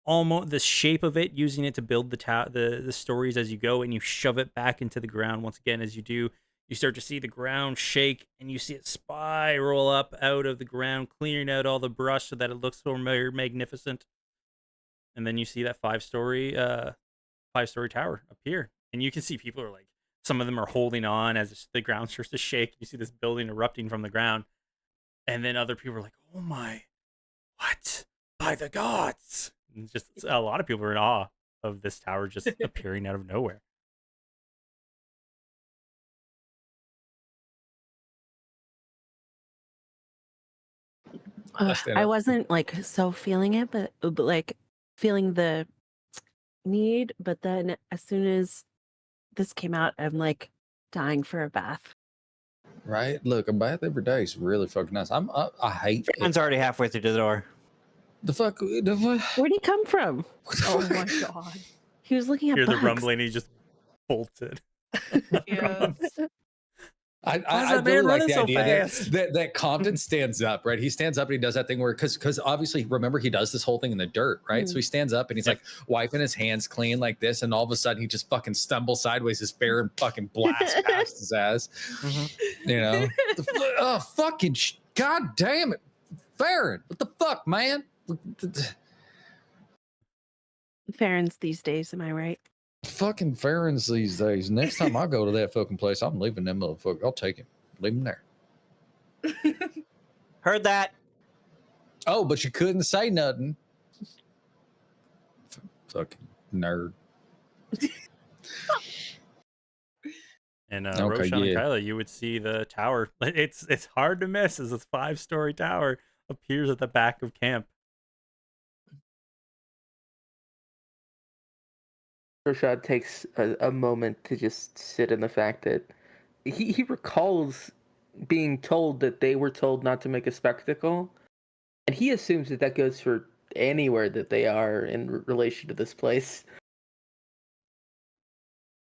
almost the shape of it, using it to build the stories as you go, and you shove it back into the ground once again. As you do, you start to see the ground shake, and you see it spiral up out of the ground, clearing out all the brush so that it looks more magnificent. and then you see that five-story tower appear, and you can see people are like, some of them are holding on as the ground starts to shake. You see this building erupting from the ground, and then other people are like, "Oh my, what? By the gods!" And just a lot of people are in awe of this tower just appearing out of nowhere. I wasn't like so feeling it, but like feeling the need. But then as soon as this came out, I'm like dying for a bath. Right? Look, a bath every day is really fucking nice. I hate Farron's already halfway through the door. the fuck. Where'd he come from? Oh my god. He was looking at Hear the bugs. rumbling, he just bolted. Yeah. I that really man like running the so idea fast? that Compton stands up, right? He stands up and he does that thing where, because obviously, remember, he does this whole thing in the dirt, right? So he stands up and he's like wiping his hands clean like this, and all of a sudden he just fucking stumbles sideways as Farron fucking blasts past his ass. You know? Oh, fucking god damn it. Farron, what the fuck, man? Farron's these days, am I right? Fucking Farron's these days. Next time I go to that fucking place, I'm leaving them motherfucker. I'll take him. Leave him there. Heard that. Oh, but you couldn't say nothing. Fucking nerd. And Okay, Roshan and yeah. Kyla, you would see the tower. It's hard to miss as this 5-story tower appears at the back of camp. Rashad takes a moment to just sit in the fact that he recalls being told that they were told not to make a spectacle, and he assumes that that goes for anywhere that they are in relation to this place.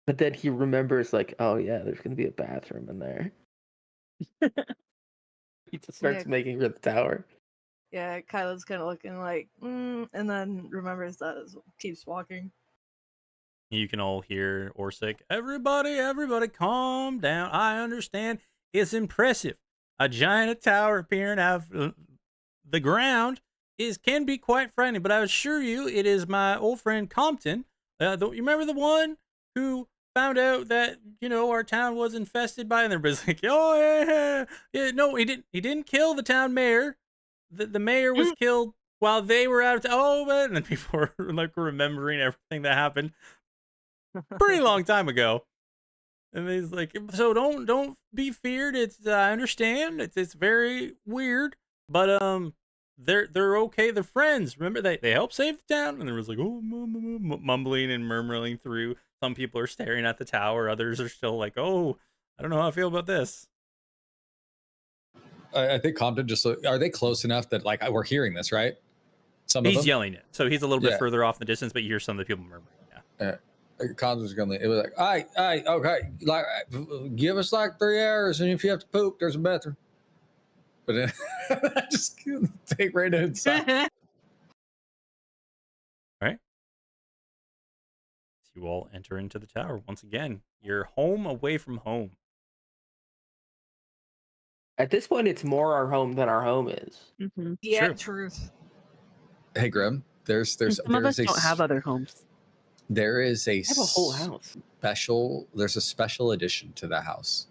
But then he remembers, like, oh yeah, there's going to be a bathroom in there. He just starts making for the tower. Yeah, Kyla's kind of looking like, and then remembers that, keeps walking. You can all hear Orsic, everybody, calm down. I understand. It's impressive. A giant tower appearing out of the ground can be quite frightening, but I assure you, it is my old friend Compton. You remember the one who found out that, our town was infested by, and everybody's like, oh, yeah. No, he didn't kill the town mayor. The mayor was killed while they were out of town. Oh, man. And then people were like remembering everything that happened pretty long time ago, and he's like, so don't be feared. It's I understand. It's very weird, but they're okay. They're friends. Remember, they helped save the town. And there was like, oh, mumbling and murmuring through. Some people are staring at the tower. Others are still like, oh, I don't know how I feel about this. I think Compton just, are they close enough that like we're hearing this, right? He's yelling it, so he's a little bit Yeah. further off in the distance, but you hear some of the people murmuring. Yeah. Compton's gonna. It was like, all right, okay, like give us like 3 hours, and if you have to poop, there's a bathroom. But then I just take right inside. Right. So you all enter into the tower once again. You're home away from home. At this point, it's more our home than our home is. Mm-hmm. Yeah, True. truth. Hey, Grim. There's Some of us don't have other homes. There is a I have a whole house. There's a special addition to the house.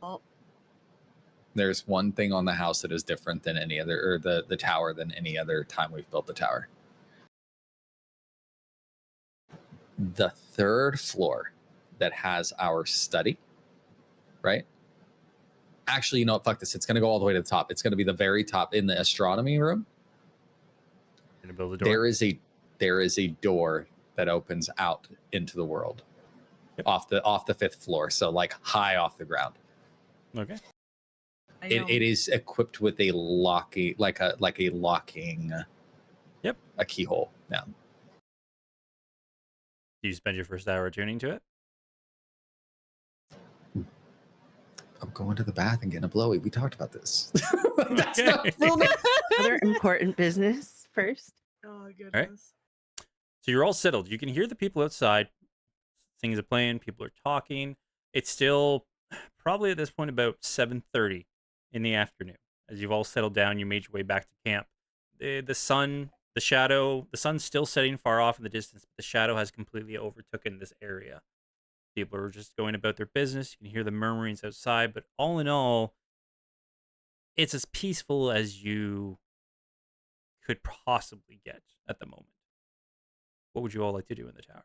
Oh. There's one thing on the house that is different than any other, or the tower, than any other time we've built the tower. The 3rd floor that has our study, right? Actually, you know what? Fuck this. It's going to go all the way to the top. It's going to be the very top in the astronomy room. Gonna build a door. There is a door that opens out into the world. Yep. Off the 5th floor, so like high off the ground. Okay. It is equipped with a locking, like a locking. Yep. A keyhole. Yeah. Do you spend your first hour tuning to it? I'm going to the bath and getting a blowy. We talked about this. That's Okay. not real. Other important business first. Oh goodness. Right. So you're all settled. You can hear the people outside. Things are playing. People are talking. It's still probably at this point about 7:30 in the afternoon. As you've all settled down, you made your way back to camp. The sun, The shadow, the sun's still setting far off in the distance, but the shadow has completely overtaken this area. People are just going about their business. You can hear the murmurings outside, but all in all, it's as peaceful as you could possibly get at the moment. What would you all like to do in the tower?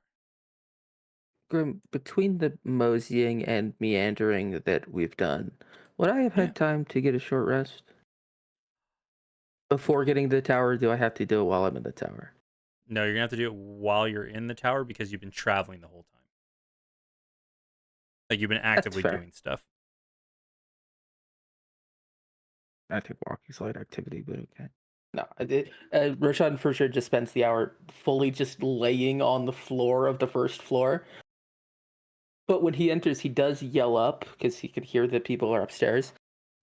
Grim, between the moseying and meandering that we've done, would I have had time to get a short rest? Before getting to the tower, or do I have to do it while I'm in the tower? No, you're going to have to do it while you're in the tower because you've been traveling the whole time. Like, you've been actively fair. doing stuff. Active walking slide activity, but okay. No, I did. Roshan for sure just spends the hour fully just laying on the floor of the first floor. But when he enters, he does yell up because he can hear that people are upstairs.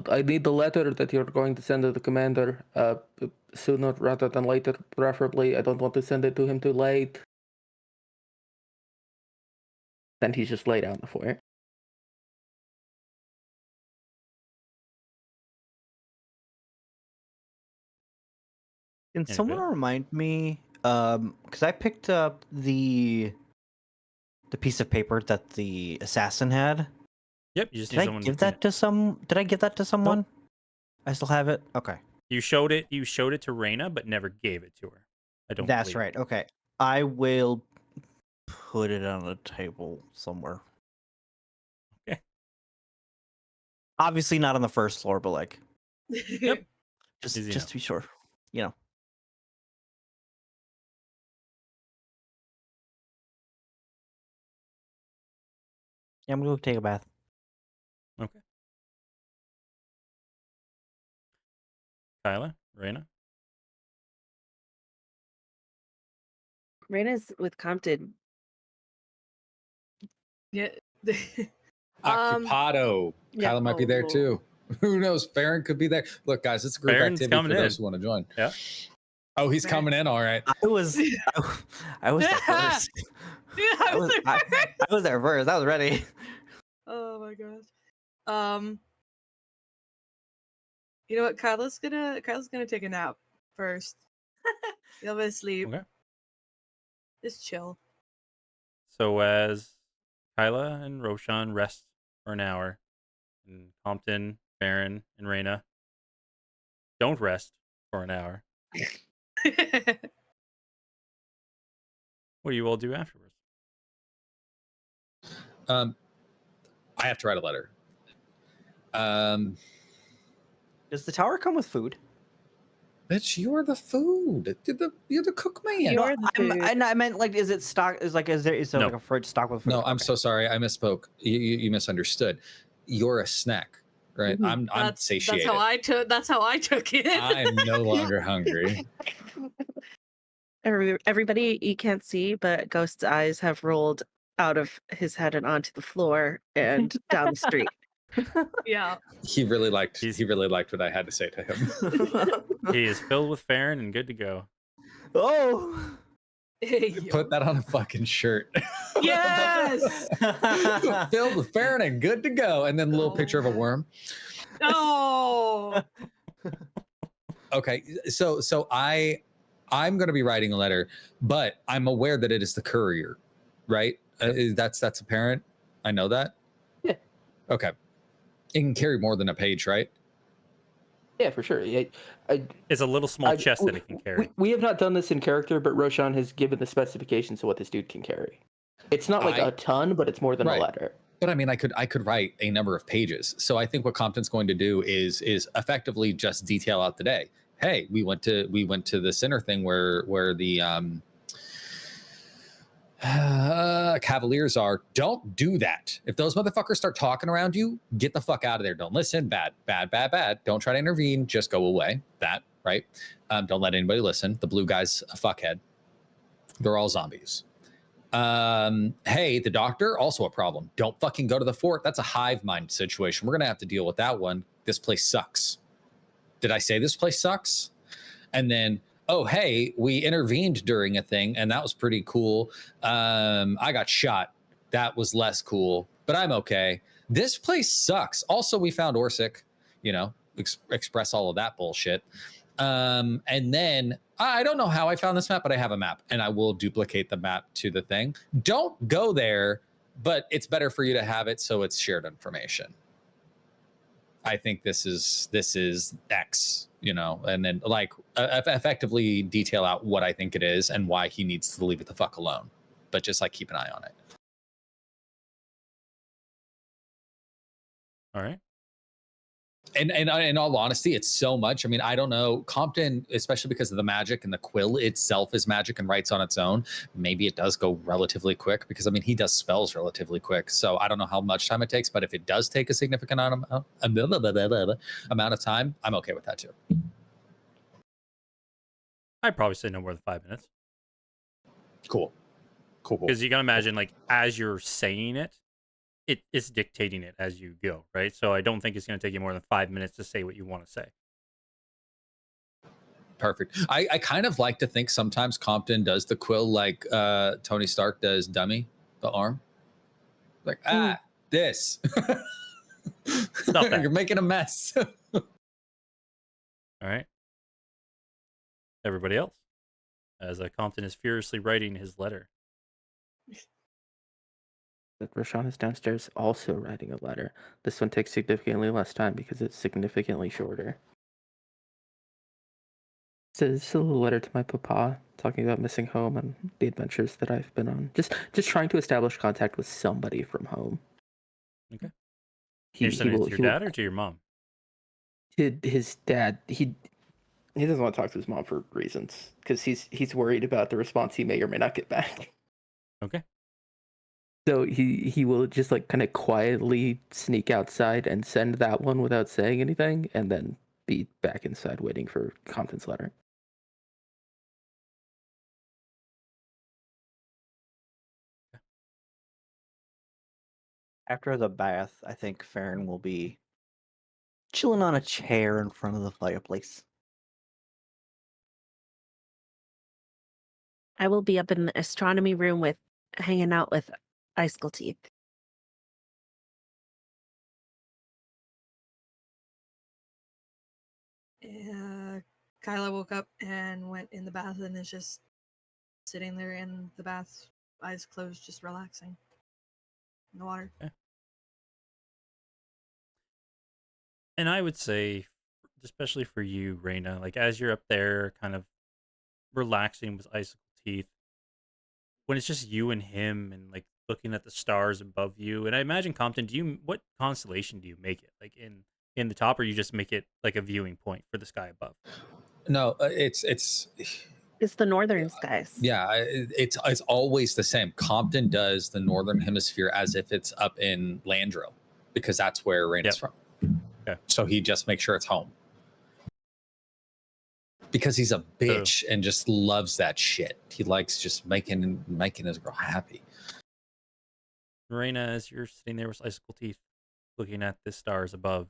I need the letter that you're going to send to the commander sooner rather than later, preferably. I don't want to send it to him too late. Then he's just laid out on the floor. Can Yeah, someone good. remind me? Because I picked up the piece of paper that the assassin had. Yep, you just Did need I someone give to clean that to some? Did I give that to someone? I still have it. Okay, You showed it to Reyna, but never gave it to her. I don't that's believe. right. Okay, I will put it on a table somewhere. Okay. Obviously not on the first floor, but like Yep. just Easy to enough. be sure, you know. Yeah, I'm gonna go take a bath. Okay. Kyla, Reyna. Raina's with Compton. Yeah. Occupado. yeah. Kyla might be Oh, there Lord. too. Who knows? Farron could be there. Look, guys, it's a group Farron's activity for coming those in. who want to join. Yeah. Oh, he's Farron- coming in. All right. I was there first. Yeah, I was there first. I was there first. I was ready. Oh my gosh. You know what? Kyla's gonna take a nap first. You'll be asleep. Okay. Just chill. So as Kyla and Roshan rest for an hour, and Compton, Farron, and Reyna don't rest for an hour, what do you all do afterwards? I have to write a letter. Does the tower come with food? Bitch, you're the food. You're the cook man. You're the food. I meant like, is it stock? Is there No. like a fridge stocked with food? No, I'm Okay. so sorry. I misspoke. You misunderstood. You're a snack, right? Mhm. I'm satiated. That's how I took it. I'm no longer hungry. Everybody, you can't see, but Ghost's eyes have rolled out of his head and onto the floor and down the street. Yeah. He really liked what I had to say to him. He is filled with Farron and good to go. Oh. Hey, Put that on a fucking shirt. Yes. Filled with Farron and good to go. And then a little picture of a worm. Oh. Okay, so I'm going to be writing a letter, but I'm aware that it is the courier, right? That's apparent. I know that. Yeah. Okay. It can carry more than a page, right? Yeah, for sure. It's a little small chest that it can carry. We have not done this in character, but Roshan has given the specifications of what this dude can carry. It's not like a ton, but it's more than a letter. But I mean, I could write a number of pages. So I think what Compton's going to do is effectively just detail out the day. Hey, we went to the center thing where the Cavaliers are. Don't do that. If those motherfuckers start talking around you, get the fuck out of there. Don't listen. Bad. Don't try to intervene. Just go away. That, right? Don't let anybody listen. The blue guy's a fuckhead. They're all zombies. Hey, the doctor, also a problem. Don't fucking go to the fort. That's a hive mind situation. We're going to have to deal with that one. This place sucks. Did I say this place sucks? And then, oh, hey, we intervened during a thing, and that was pretty cool. I got shot. That was less cool, but I'm okay. This place sucks. Also, we found Orsic, express all of that bullshit. And then I don't know how I found this map, but I have a map, and I will duplicate the map to the thing. Don't go there, but it's better for you to have it so it's shared information. I think this is X, you know, and then like effectively detail out what I think it is and why he needs to leave it the fuck alone. But just like keep an eye on it. All right. And in all honesty, it's so much. I mean, I don't know. Compton, especially because of the magic and the quill itself is magic and writes on its own. Maybe it does go relatively quick because I mean he does spells relatively quick. So I don't know how much time it takes, but if it does take a significant amount of time, I'm okay with that too. I'd probably say no more than 5 minutes. Cool. Because you gotta imagine, like, as you're saying it, it's dictating it as you go, right? So I don't think it's gonna take you more than 5 minutes to say what you want to say. Perfect. I kind of like to think sometimes Compton does the quill like Tony Stark does Dummy, the arm. Like, this. Stop that. You're making a mess. All right. Everybody else, as Compton is furiously writing his letter. That Rashawn is downstairs also writing a letter. This one takes significantly less time because it's significantly shorter. It's a little letter to my papa talking about missing home and the adventures that I've been on. Just trying to establish contact with somebody from home. Okay. You're sending it to your dad or to your mom? To his dad. He doesn't want to talk to his mom for reasons because he's worried about the response he may or may not get back. Okay. So he will just like kind of quietly sneak outside and send that one without saying anything, and then be back inside waiting for Compton's letter. After the bath, I think Farron will be chilling on a chair in front of the fireplace. I will be up in the astronomy room hanging out with Icicle Teeth. Kyla woke up and went in the bath and is just sitting there in the bath, eyes closed, just relaxing in the water. Okay. And I would say, especially for you, Raina, like as you're up there kind of relaxing with Icicle Teeth, when it's just you and him and like looking at the stars above you, and I imagine Compton, what constellation do you make it? Like in the top, or you just make it like a viewing point for the sky above? No, it's It's the northern skies. yeah, it's always the same. Compton does the northern hemisphere as if it's up in Landro because that's where Raina's from. Okay. So he just makes sure it's home. Because he's a bitch and just loves that shit. He likes just making his girl happy. Raina, as you're sitting there with Icicle Teeth, looking at the stars above,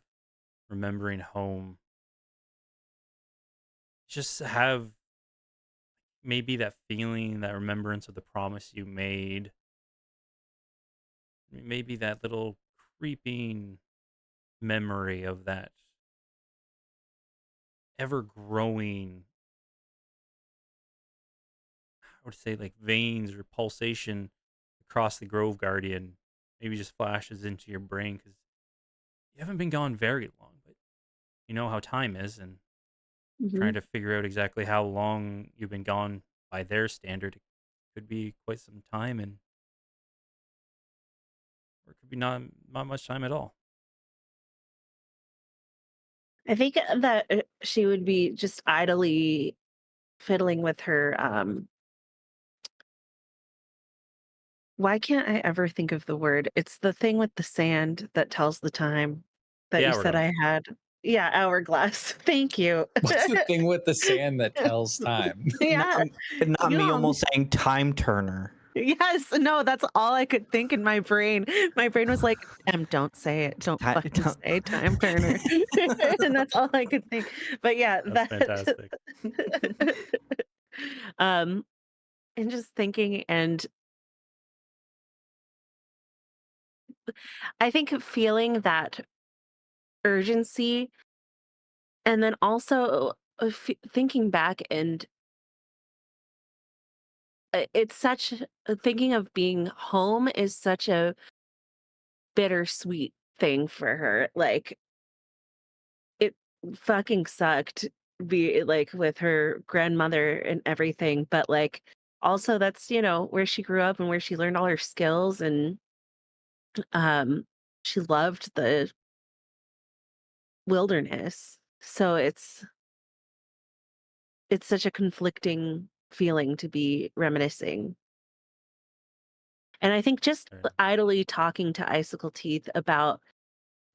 remembering home, just have maybe that feeling, that remembrance of the promise you made. Maybe that little creeping memory of that ever-growing, I would say, like veins or pulsation across the Grove Guardian maybe just flashes into your brain because you haven't been gone very long, but you know how time is, and trying to figure out exactly how long you've been gone by their standard, it could be quite some time, or it could be not much time at all. I think that she would be just idly fiddling with her. Why can't I ever think of the word? It's the thing with the sand that tells the time that The you said I hourglass. had. Yeah, hourglass. Thank you. What's the thing with the sand that tells time? Yeah. Not me Yeah. almost saying time turner. Yes, no, that's all I could think in my brain. My brain was like, don't say it. Don't fucking say time turner. And that's all I could think. But yeah, That's fantastic. and just thinking, and I think feeling that urgency, and then also thinking back, and it's such thinking of being home is such a bittersweet thing for her. Like, it fucking sucked be like with her grandmother and everything, but like also that's, where she grew up and where she learned all her skills, and um she loved the wilderness. So it's such a conflicting feeling to be reminiscing. And I think just Fair. idly talking to Icicle Teeth about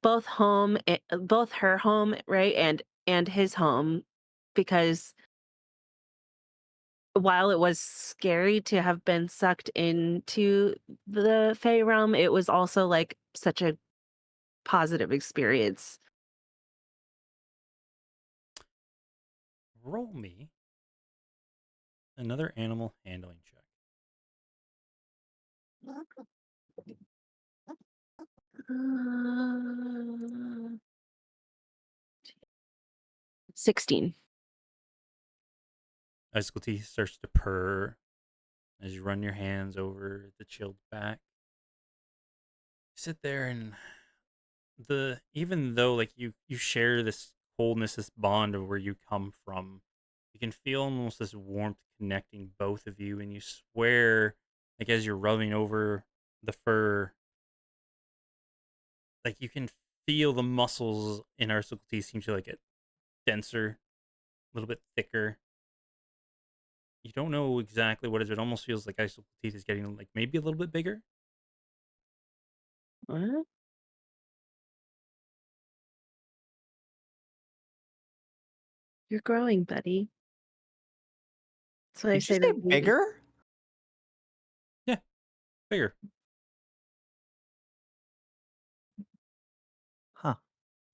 both her home, right, and his home, because while it was scary to have been sucked into the Fey realm, it was also like such a positive experience. Roll me another animal handling check. Uh, 16. Icicle Teeth starts to purr as you run your hands over the chilled back. You sit there, and even though like you share this coldness, this bond of where you come from, you can feel almost this warmth connecting both of you, and you swear, like as you're rubbing over the fur, like you can feel the muscles in Icicle Teeth seem to like get denser, a little bit thicker. You don't know exactly what it is. It almost feels like Icicle Teeth is getting like maybe a little bit bigger. What? You're growing, buddy. That's what I Did you say say to baby. bigger? Yeah, bigger. Huh.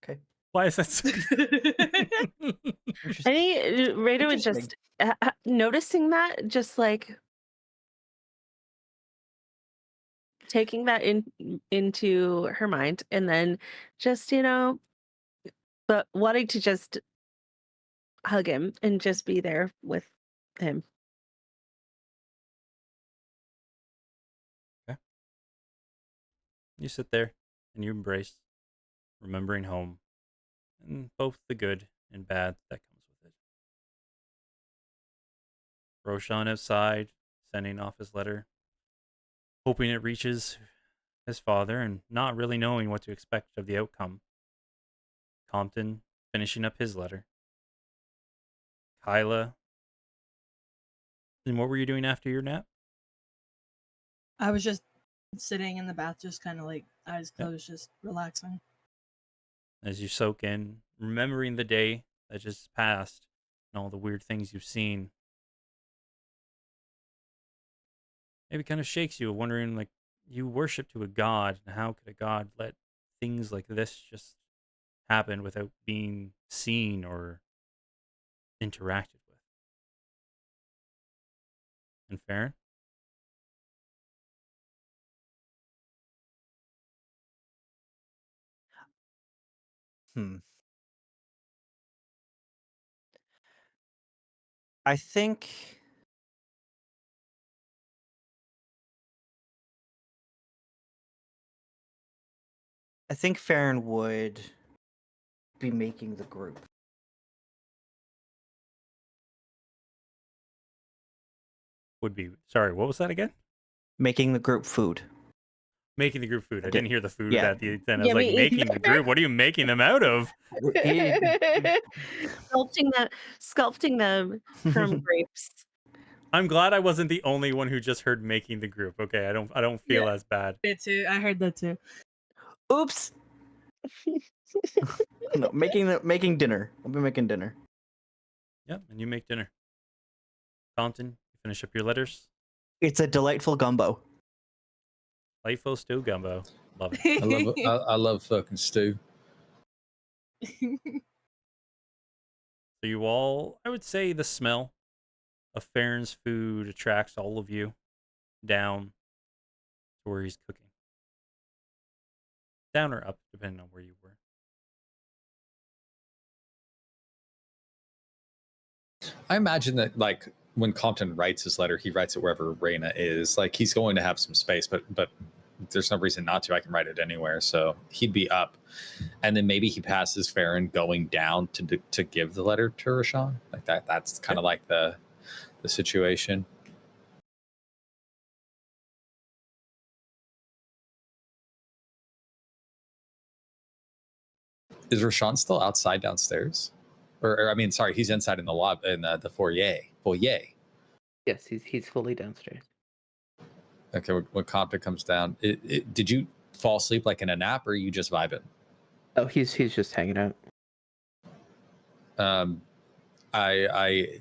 Okay. Why is that so? I Interesting. think Rita would Interesting. just noticing that, just like taking that into her mind, and then just but wanting to just hug him and just be there with him. Okay. You sit there and you embrace, remembering home and both the good and bad that comes with it. Roshan outside, sending off his letter, hoping it reaches his father and not really knowing what to expect of the outcome. Compton finishing up his letter. Kyla. And what were you doing after your nap? I was just sitting in the bath, just kind of like eyes Yep. closed, just relaxing. As you soak in, remembering the day that just passed and all the weird things you've seen. Maybe kind of shakes you, wondering like you worship to a god, and how could a god let things like this just happen without being seen or interacted with? And Farron? Hmm. I think Farron would be making the group. Would be sorry, what was that again? Making the group food. Making the group food. I Did- didn't hear the food yeah. at the end. I was Yeah, like, me making the either. group? What are you making them out of? He- Sculpting them from grapes. I'm glad I wasn't the only one who just heard making the group. Okay, I don't feel Yeah. as bad. Me too. I heard that too. Oops. No, making dinner. I'll be making dinner. Yep, and you make dinner. Compton, you finish up your letters. It's a delightful gumbo. Lightful stew gumbo. Love it. I love fucking stew. So you all, I would say the smell of Farron's food attracts all of you down to where he's cooking. Down or up, depending on where you were. I imagine that like when Compton writes his letter, he writes it wherever Reyna is. Like he's going to have some space, but there's no reason not to. I can write it anywhere. So he'd be up, and then maybe he passes Farron going down to give the letter to Rashawn. Like that. That's kind of like the situation. Is Rashawn still outside downstairs? Or I mean, sorry, he's inside in the lobby in the foyer. Foyer. Yes, he's fully downstairs. Okay, when Compton comes down, did you fall asleep like in a nap, or are you just vibing? Oh, he's just hanging out.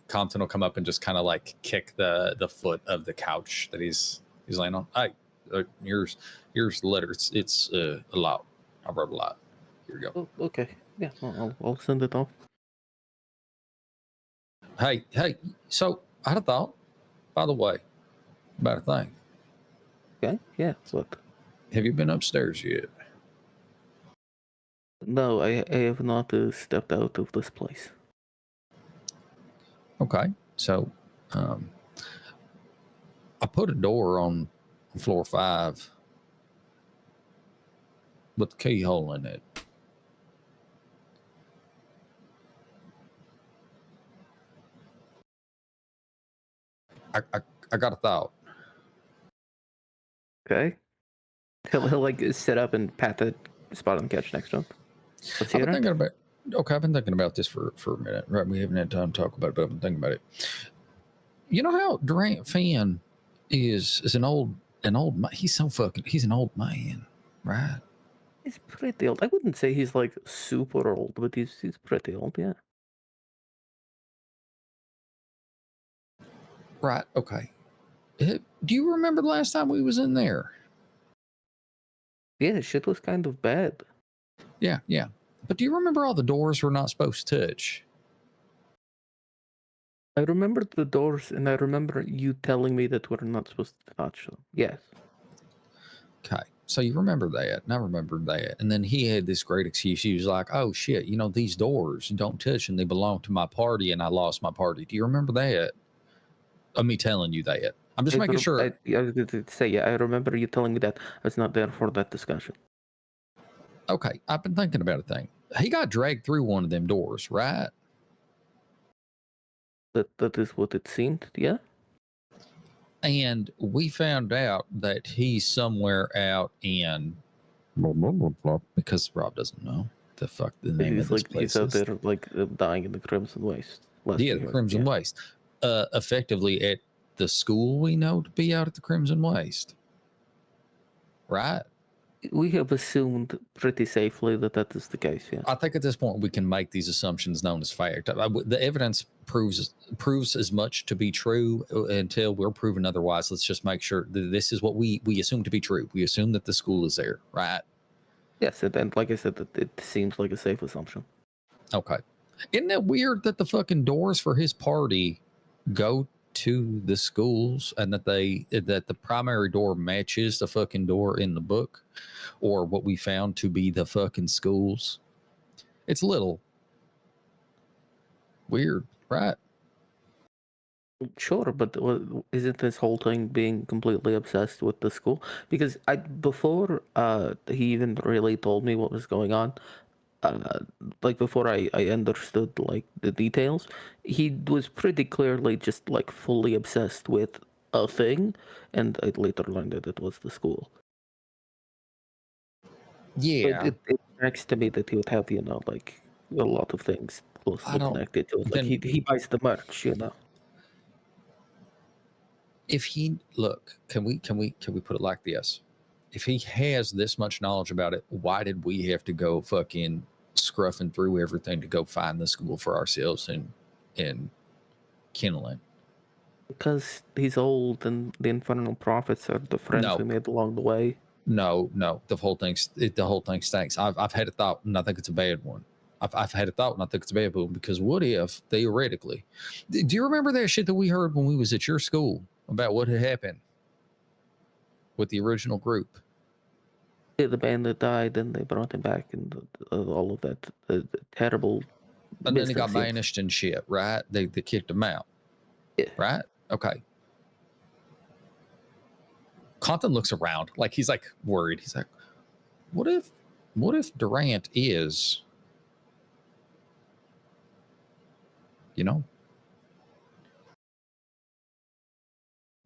Compton will come up and just kind of like kick the foot of the couch that he's laying on. Here's the letter. It's a lot. I wrote a lot. Here you go. Oh, okay. Yeah, I'll send it off. Hey, so I had a thought, by the way, about a thing. Okay, yeah, what? Have you been upstairs yet? No, I have not stepped out of this place. Okay, so I put a door on floor 5 with the keyhole in it. I got a thought. Okay. He'll like sit up and pat the spot on the couch next to him. Let's hear I've been it. thinking about. I've been thinking about this for a minute. Right, we haven't had time to talk about it, but I've been thinking about it. You know how Durant Fan is an old he's an old man, right? He's pretty old. I wouldn't say he's like super old, but he's pretty old, yeah. Right. Okay. Do you remember the last time we was in there? Yeah, the shit was kind of bad. Yeah. But do you remember all the doors we're not supposed to touch? I remember the doors, and I remember you telling me that we're not supposed to touch them. Yes. Okay. So you remember that, and I remembered that. And then he had this great excuse. He was like, oh, shit, these doors don't touch, and they belong to my party, and I lost my party. Do you remember that? Of me telling you that. I'm just making sure. I was going to say, yeah, I remember you telling me that. I was not there for that discussion. Okay. I've been thinking about a thing. He got dragged through one of them doors, right? That is what it seemed, yeah? And we found out that he's somewhere out in because Rob doesn't know the fuck the name of this place. He's out there like dying in the Crimson Waste. Yeah, the Crimson Waste. Effectively at the school we know to be out at the Crimson Waste. Right? We have assumed pretty safely that is the case, yeah. I think at this point we can make these assumptions known as fact. The evidence proves as much to be true until we're proven otherwise. Let's just make sure that this is what we assume to be true. We assume that the school is there, right? Yes, and like I said, it seems like a safe assumption. Okay. Isn't it weird that the fucking doors for his party go to the schools and that the primary door matches the fucking door in the book or what we found to be the fucking schools? It's a little weird, right? Sure, but isn't this whole thing being completely obsessed with the school? Because before he even really told me what was going on, like before I understood like the details, he was pretty clearly just like fully obsessed with a thing, and I later learned that it was the school. Yeah. But it tracks to me that he would have, like a lot of things closely connected to it. Like he buys the merch, If he can we put it like this? If he has this much knowledge about it, why did we have to go fucking scruffing through everything to go find the school for ourselves in Kenneland? Because he's old and the infernal prophets are the friends we made along the way. No, the whole thing stinks. I've had a thought, and I think it's a bad one. I've had a thought, and I think it's a bad one because what if theoretically? Do you remember that shit that we heard when we was at your school about what had happened with the original group? Yeah, the band that died, and they brought him back, and all of that the terrible And then he got business, yes. banished and shit, right? They kicked him out. Yeah. Right? Okay. Compton looks around like he's like worried. He's like, what if Durant is, you know?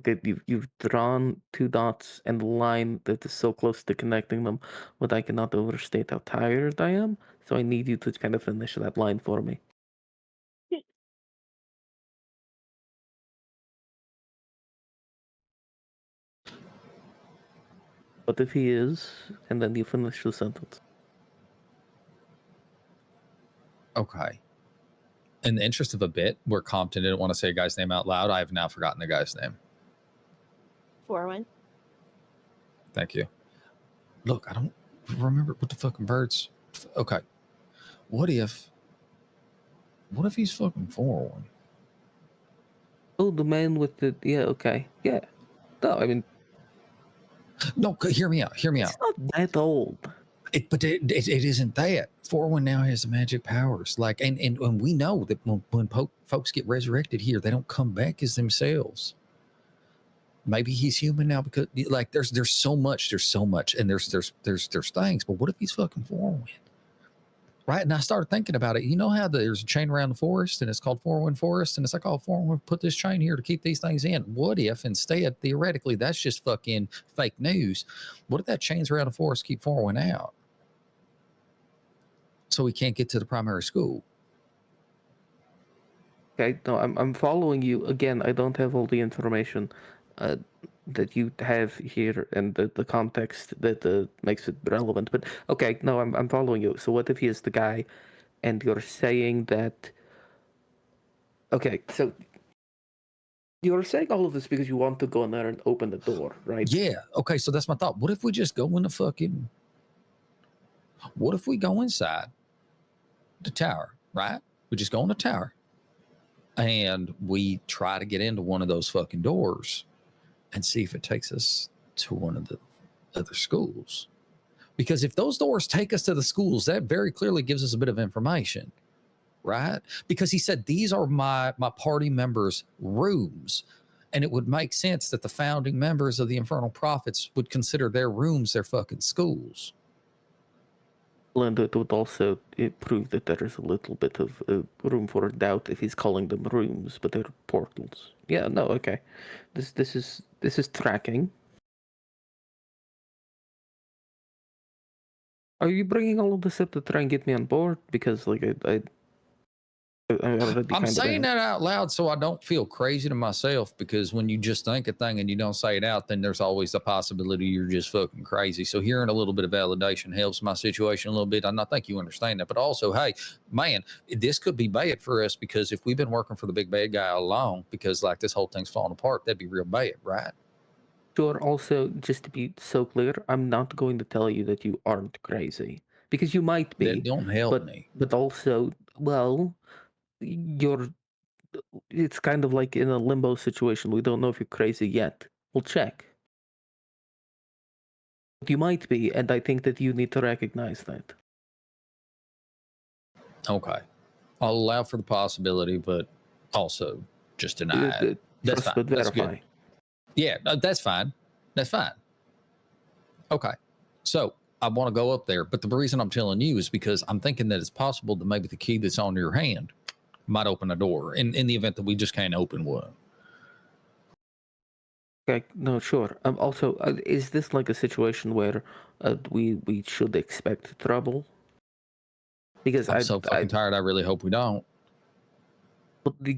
That you've drawn two dots and the line that is so close to connecting them, but I cannot overstate how tired I am. So I need you to kind of finish that line for me. What if he is, and then you finish the sentence. Okay. In the interest of a bit, where Compton didn't want to say a guy's name out loud, I have now forgotten the guy's name. 4-1. Thank you. Look, I don't remember what the fucking birds. Okay. What if he's fucking 4-1? Oh, the man with the okay, yeah. No, I mean No, hear me out. Hear me out. it's not that old. But it isn't that. 4-1 now has the magic powers. Like, and we know that when folks get resurrected here, they don't come back as themselves. Maybe he's human now because like there's so much, and there's things. But what if he's fucking 4-1? Right? And I started thinking about it. You know how there's a chain around the forest and it's called 4-1 Forest, and it's like, oh, 4-1 put this chain here to keep these things in. What if instead, theoretically, that's just fucking fake news? What if that chains around the forest keep 4-1 out? So we can't get to the primary school. Okay, no, I'm following you. Again, I don't have all the information that you have here and the context that makes it relevant. But okay, no, I'm following you. So what if he is the guy, and you're saying that? Okay, so you're saying all of this because you want to go in there and open the door, right? Yeah. Okay. So that's my thought. What if we just go in the fucking? What if we go inside the tower? Right. We just go in the tower, and we try to get into one of those fucking doors, and see if it takes us to one of the other schools. Because if those doors take us to the schools, that very clearly gives us a bit of information, right? Because he said these are my party members' rooms. And it would make sense that the founding members of the Infernal Prophets would consider their rooms their fucking schools. And it would also prove that there is a little bit of room for doubt if he's calling them rooms, but they're portals. Yeah, no, okay. This is tracking. Are you bringing all of this up to try and get me on board? Because like I already I'm saying that out loud so I don't feel crazy to myself, because when you just think a thing and you don't say it out, then there's always the possibility you're just fucking crazy. So hearing a little bit of validation helps my situation a little bit. And I think you understand that. But also, hey, man, this could be bad for us, because if we've been working for the big bad guy all along, because like this whole thing's falling apart, that'd be real bad, right? Sure, also, just to be so clear, I'm not going to tell you that you aren't crazy. Because you might be. That don't help me. But also, well, you're it's kind of like in a limbo situation. We don't know if you're crazy yet. We'll check. But you might be, and I think that you need to recognize that. Okay. I'll allow for the possibility, but also just deny it. That's Trust fine. but That's verify. good. Yeah, that's fine. That's fine. Okay. So I want to go up there, but the reason I'm telling you is because I'm thinking that it's possible that maybe the key that's on your hand might open a door in the event that we just can't open one. Okay, no, sure. Also, is this like a situation where we should expect trouble? Because I'm so fucking tired. I really hope we don't.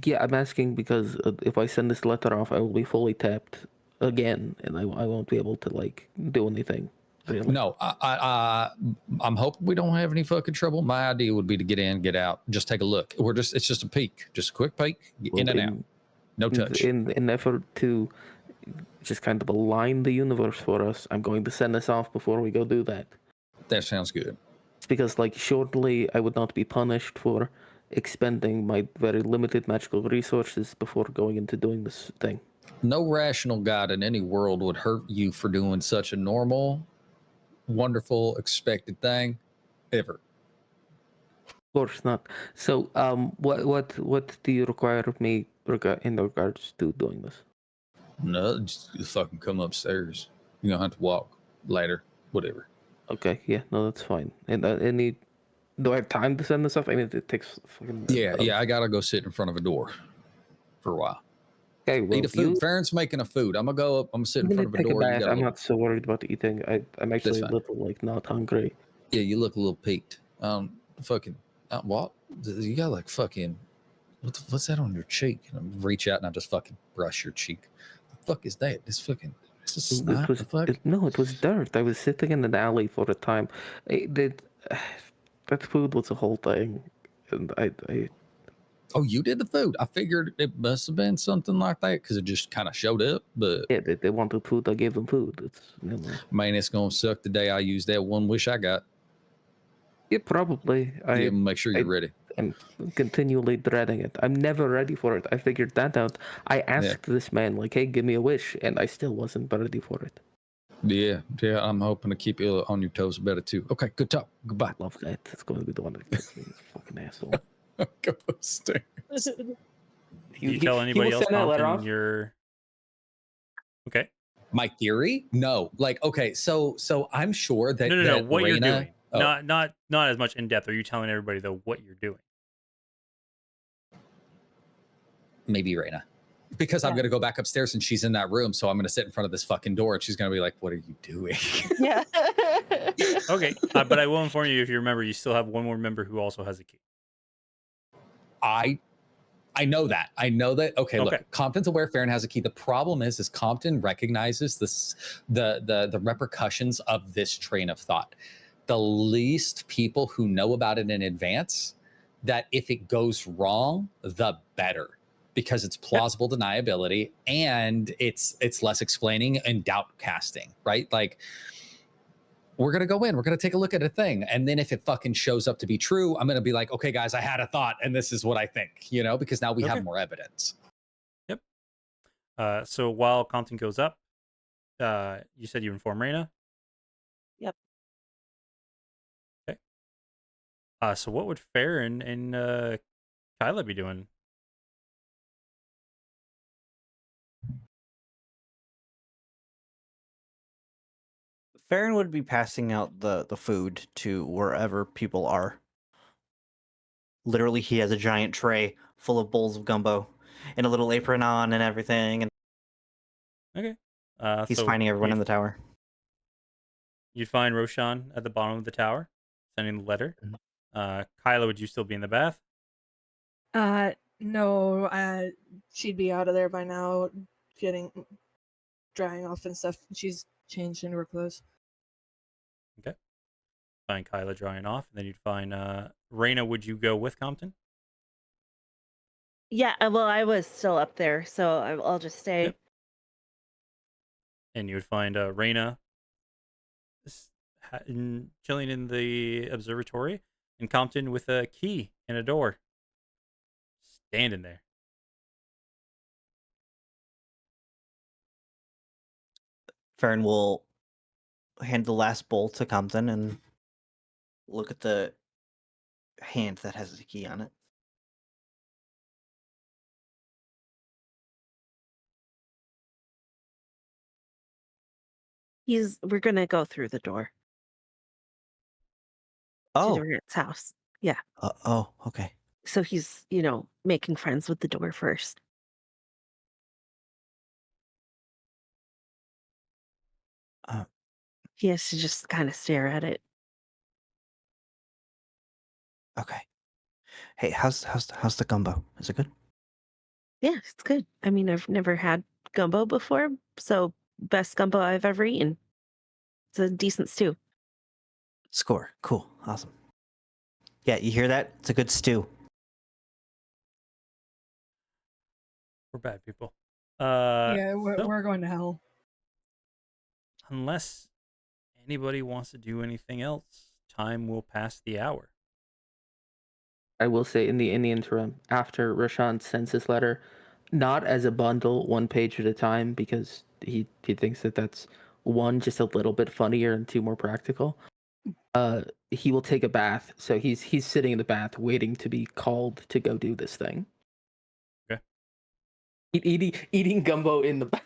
Yeah, I'm asking because if I send this letter off, I will be fully tapped again, and I won't be able to like do anything. Really. No, I'm hoping we don't have any fucking trouble. My idea would be to get in, get out, just take a look. It's just a peek, just a quick peek, in and out, no touch. In an effort to just kind of align the universe for us, I'm going to send this off before we go do that. That sounds good. It's because like shortly I would not be punished for expending my very limited magical resources before going into doing this thing. No rational God in any world would hurt you for doing such a normal, wonderful, expected thing ever. course not. So, what do you require of me in regards to doing this? No, just fucking come upstairs. You're gonna have to walk, ladder, whatever. Okay, yeah, no, that's fine. And any, do I have time to send this stuff? I mean, it takes fucking. Yeah, I gotta go sit in front of a door for a while. Okay, well, Eat a food. Farron's making a food. I'm gonna go up. I'm gonna sit in I'm front gonna of a take a door. You bath. got a I'm little, not so worried about eating. I'm actually a fine. little like not hungry. yeah, you look a little peaked. Fucking, what? You got like fucking, what's that on your cheek? And I reach out and I just fucking brush your cheek. The fuck is that? This is It snot. was The fuck? no, it was dirt. I was sitting in an alley for a time. That food was a whole thing, and I Oh, you did the food. I figured it must have been something like that because it just kind of showed up. But yeah, they wanted food. I gave them food. It's man, it's gonna suck the day I use that one wish I got. yeah, probably. Yeah, make sure you're ready. I'm continually dreading it. I'm never ready for it. I figured that out. I asked this man like, "Hey, give me a wish," and I still wasn't ready for it. Yeah. I'm hoping to keep you on your toes about it too. Okay, good talk. Goodbye. I love that. It's going to be the one that gets me. This fucking asshole. Go upstairs. Do you tell anybody else, Compton, you're okay? My theory? No. Like, okay, so I'm sure that No. What you're Raina- doing, not as much in depth. Are you telling everybody though what you're doing? Maybe Raina. Because I'm gonna go back upstairs and she's in that room, so I'm gonna sit in front of this fucking door and she's gonna be like, "What are you doing?" Yeah. Okay, but I will inform you, if you remember, you still have one more member who also has a key. I know that. Okay, look, Compton's aware Farron has a key. The problem is Compton recognizes the repercussions of this train of thought. The least people who know about it in advance, that if it goes wrong, the better. Because it's plausible deniability and it's less explaining and doubt casting, right? Like, we're going to go in, we're going to take a look at a thing. And then if it fucking shows up to be true, I'm going to be like, okay, guys, I had a thought and this is what I think, because now we have more evidence. Yep. So while Compton goes up, you said you inform Raina? Yep. Okay. So what would Farron and Kyla be doing? Farron would be passing out the food to wherever people are. Literally, he has a giant tray full of bowls of gumbo and a little apron on and everything. And okay. he's So finding everyone in the tower. You'd find Roshan at the bottom of the tower, sending the letter. Kyla, would you still be in the bath? No, she'd be out of there by now, drying off and stuff. She's changed into her clothes. Okay. Find Kyla drying off, and then you'd find Raina. Would you go with Compton? Yeah, well, I was still up there, so I'll just stay. Yep. And you would find Raina chilling in the observatory, and Compton with a key and a door, standing there. Farron will hand the last bowl to Compton and look at the hand that has the key on it. We're gonna go through the door to the Rat's house. Yeah. Okay. So he's, making friends with the door first. He has to just kind of stare at it. Okay. Hey, how's the gumbo? Is it good? Yeah, it's good. I mean, I've never had gumbo before, so best gumbo I've ever eaten. It's a decent stew. Score. Cool. Awesome. Yeah, you hear that? It's a good stew. We're bad people. Yeah, we're going to hell. Unless anybody wants to do anything else, time will pass the hour. I will say in the interim, after Rashawn sends his letter, not as a bundle, one page at a time, because he thinks that that's one, just a little bit funnier, and two, more practical. he will take a bath. So he's sitting in the bath waiting to be called to go do this thing. Okay. Eating gumbo in the bath.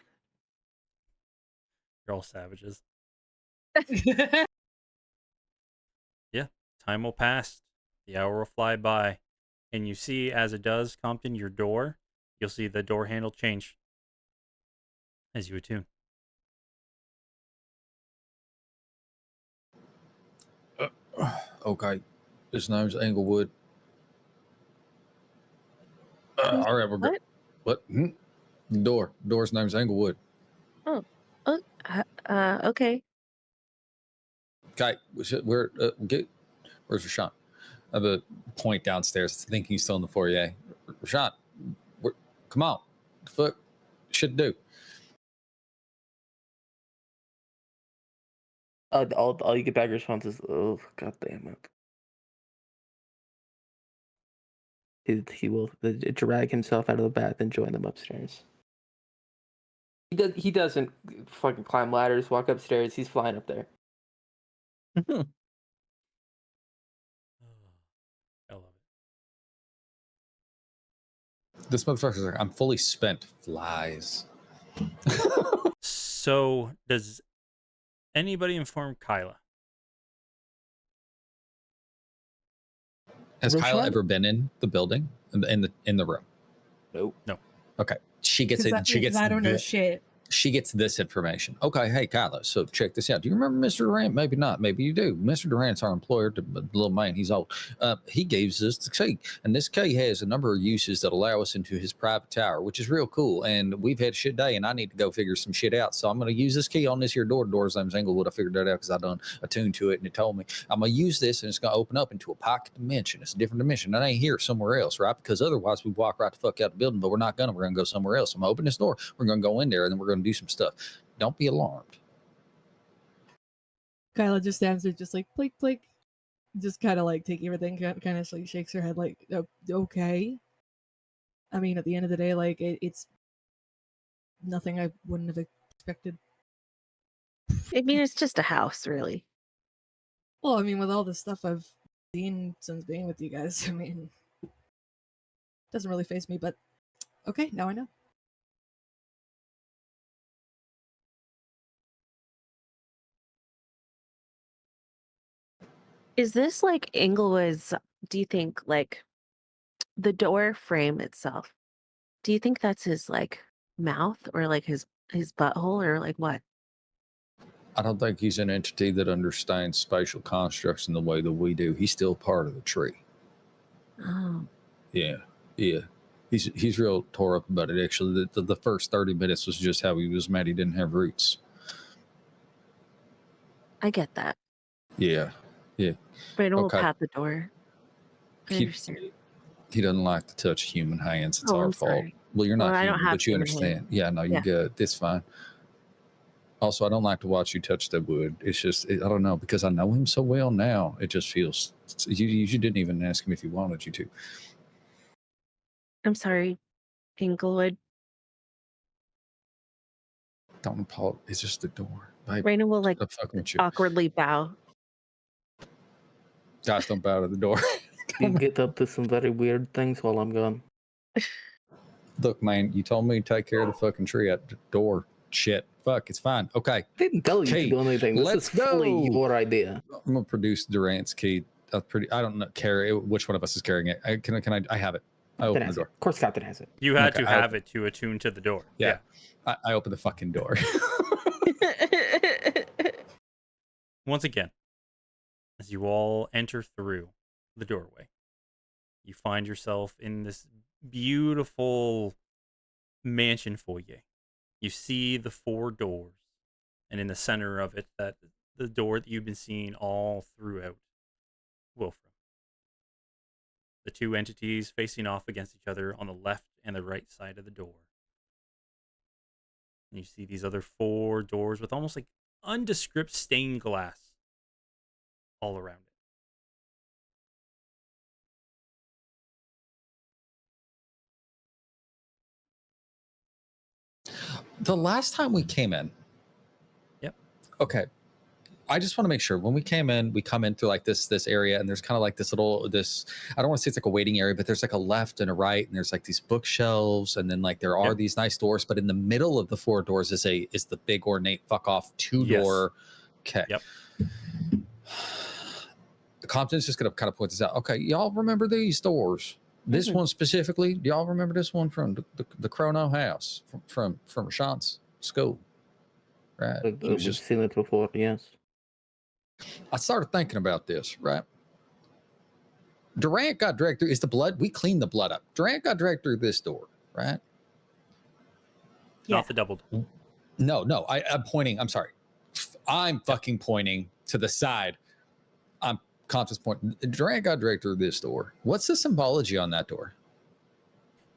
You're all savages. Yeah, time will pass. The hour will fly by. And you see, as it does, Compton, your door, you'll see the door handle change as you attune. Okay. His name's Englewood. All right, we're good. What? What? Door's name's Englewood. Oh, okay. Okay, where's Rashawn? I have a point downstairs, thinking he's still in the foyer. Rashawn, come on. The fuck should do. All you get back response is, "Oh, god damn it." He will drag himself out of the bath and join them upstairs. He doesn't fucking climb ladders, walk upstairs. He's flying up there. I love it. This motherfucker's like, I'm fully spent. Flies. So, does anybody inform Kyla? Has Kyla Rashawn? ever been in the building, in the room? Nope. No. Okay, she gets it. She gets. I don't know shit. She gets this information. Okay, hey Kyla, so check this out. Do you remember Mr. Durant? Maybe not. Maybe you do. Mr. Durant's our employer. The little man, he's old. He gave us the key, and this key has a number of uses that allow us into his private tower, which is real cool. And we've had a shit day, and I need to go figure some shit out. So I'm going to use this key on this here door. Door's name's Englewood. I figured that out because I done attuned to it, and it told me I'm going to use this, and it's going to open up into a pocket dimension. It's a different dimension. I ain't here somewhere else, right? Because otherwise we walk right the fuck out the building, but we're not gonna. We're gonna go somewhere else. I'm gonna open this door. We're gonna go in there, and then we're gonna do some stuff. Don't be alarmed. Kyla just stands there, just like blink, blink, just kind of like taking everything, kind of like shakes her head, like, okay. I mean, at the end of the day, like it's nothing I wouldn't have expected. I mean, it's just a house, really. Well, I mean, with all the stuff I've seen since being with you guys, I mean, doesn't really faze me. But okay, now I know. Is this like Inglewood's? Do you think like the door frame itself? Do you think that's his like mouth or like his butthole or like what? I don't think he's an entity that understands spatial constructs in the way that we do. He's still part of the tree. Oh, Yeah. He's real tore up about it. Actually, the first 30 minutes was just how he was mad he didn't have roots. I get that. Yeah. Brandon will Okay. pat the door. I He, understand. he doesn't like to touch human hands. It's Oh, our I'm fault. sorry. Well, you're not Well, I don't human, have but you human understand. hands. Yeah, no, you're Yeah. good. It's fine. Also, I don't like to watch you touch the wood. It's just, I don't know, because I know him so well now. It just feels, you didn't even ask him if he wanted you to. I'm sorry, Inglewood. Don't apologize. It's just the door. Babe, Brandon will like I'm fucking with you. awkwardly bow. Guys, don't bow to the door. You get up to some very weird things while I'm gone. Look, man, you told me to take care of the fucking tree at the door. Shit. Fuck, it's fine. Okay. I didn't tell you Key. to do anything. This Let's is fully go. your idea. I'm gonna produce Durant's key. I don't know. Carry which one of us is carrying it. I have it. I open the door. Of course, Captain has it. You had Okay, to have it to attune to the door. Yeah. I open the fucking door. Once again, as you all enter through the doorway, you find yourself in this beautiful mansion foyer. You see the 4 doors, and in the center of it, that the door that you've been seeing all throughout Wilfrem. The 2 entities facing off against each other on the left and the right side of the door. And you see these other 4 doors with almost like undescript stained glass all around it. The last time we came in. Yep. Okay. I just want to make sure when we came in, we come in through like this area, and there's kind of like this I don't want to say it's like a waiting area, but there's like a left and a right, and there's like these bookshelves, and then like there are these nice doors, but in the middle of the 4 doors is the big ornate fuck off 2-door. Okay. Yep. Compton's just gonna kind of point this out. Okay, y'all remember these doors? This one specifically, do y'all remember this one from the Chrono house from Rashawn's school? Right. We've seen it before, yes. I started thinking about this, right? Durant got dragged through. Is the blood? We cleaned the blood up. Durant got dragged through this door, right? Not the double door. No. I'm pointing. I'm sorry. I'm fucking pointing to the side. I'm conscious pointing. Durant got dragged through this door. What's the symbology on that door?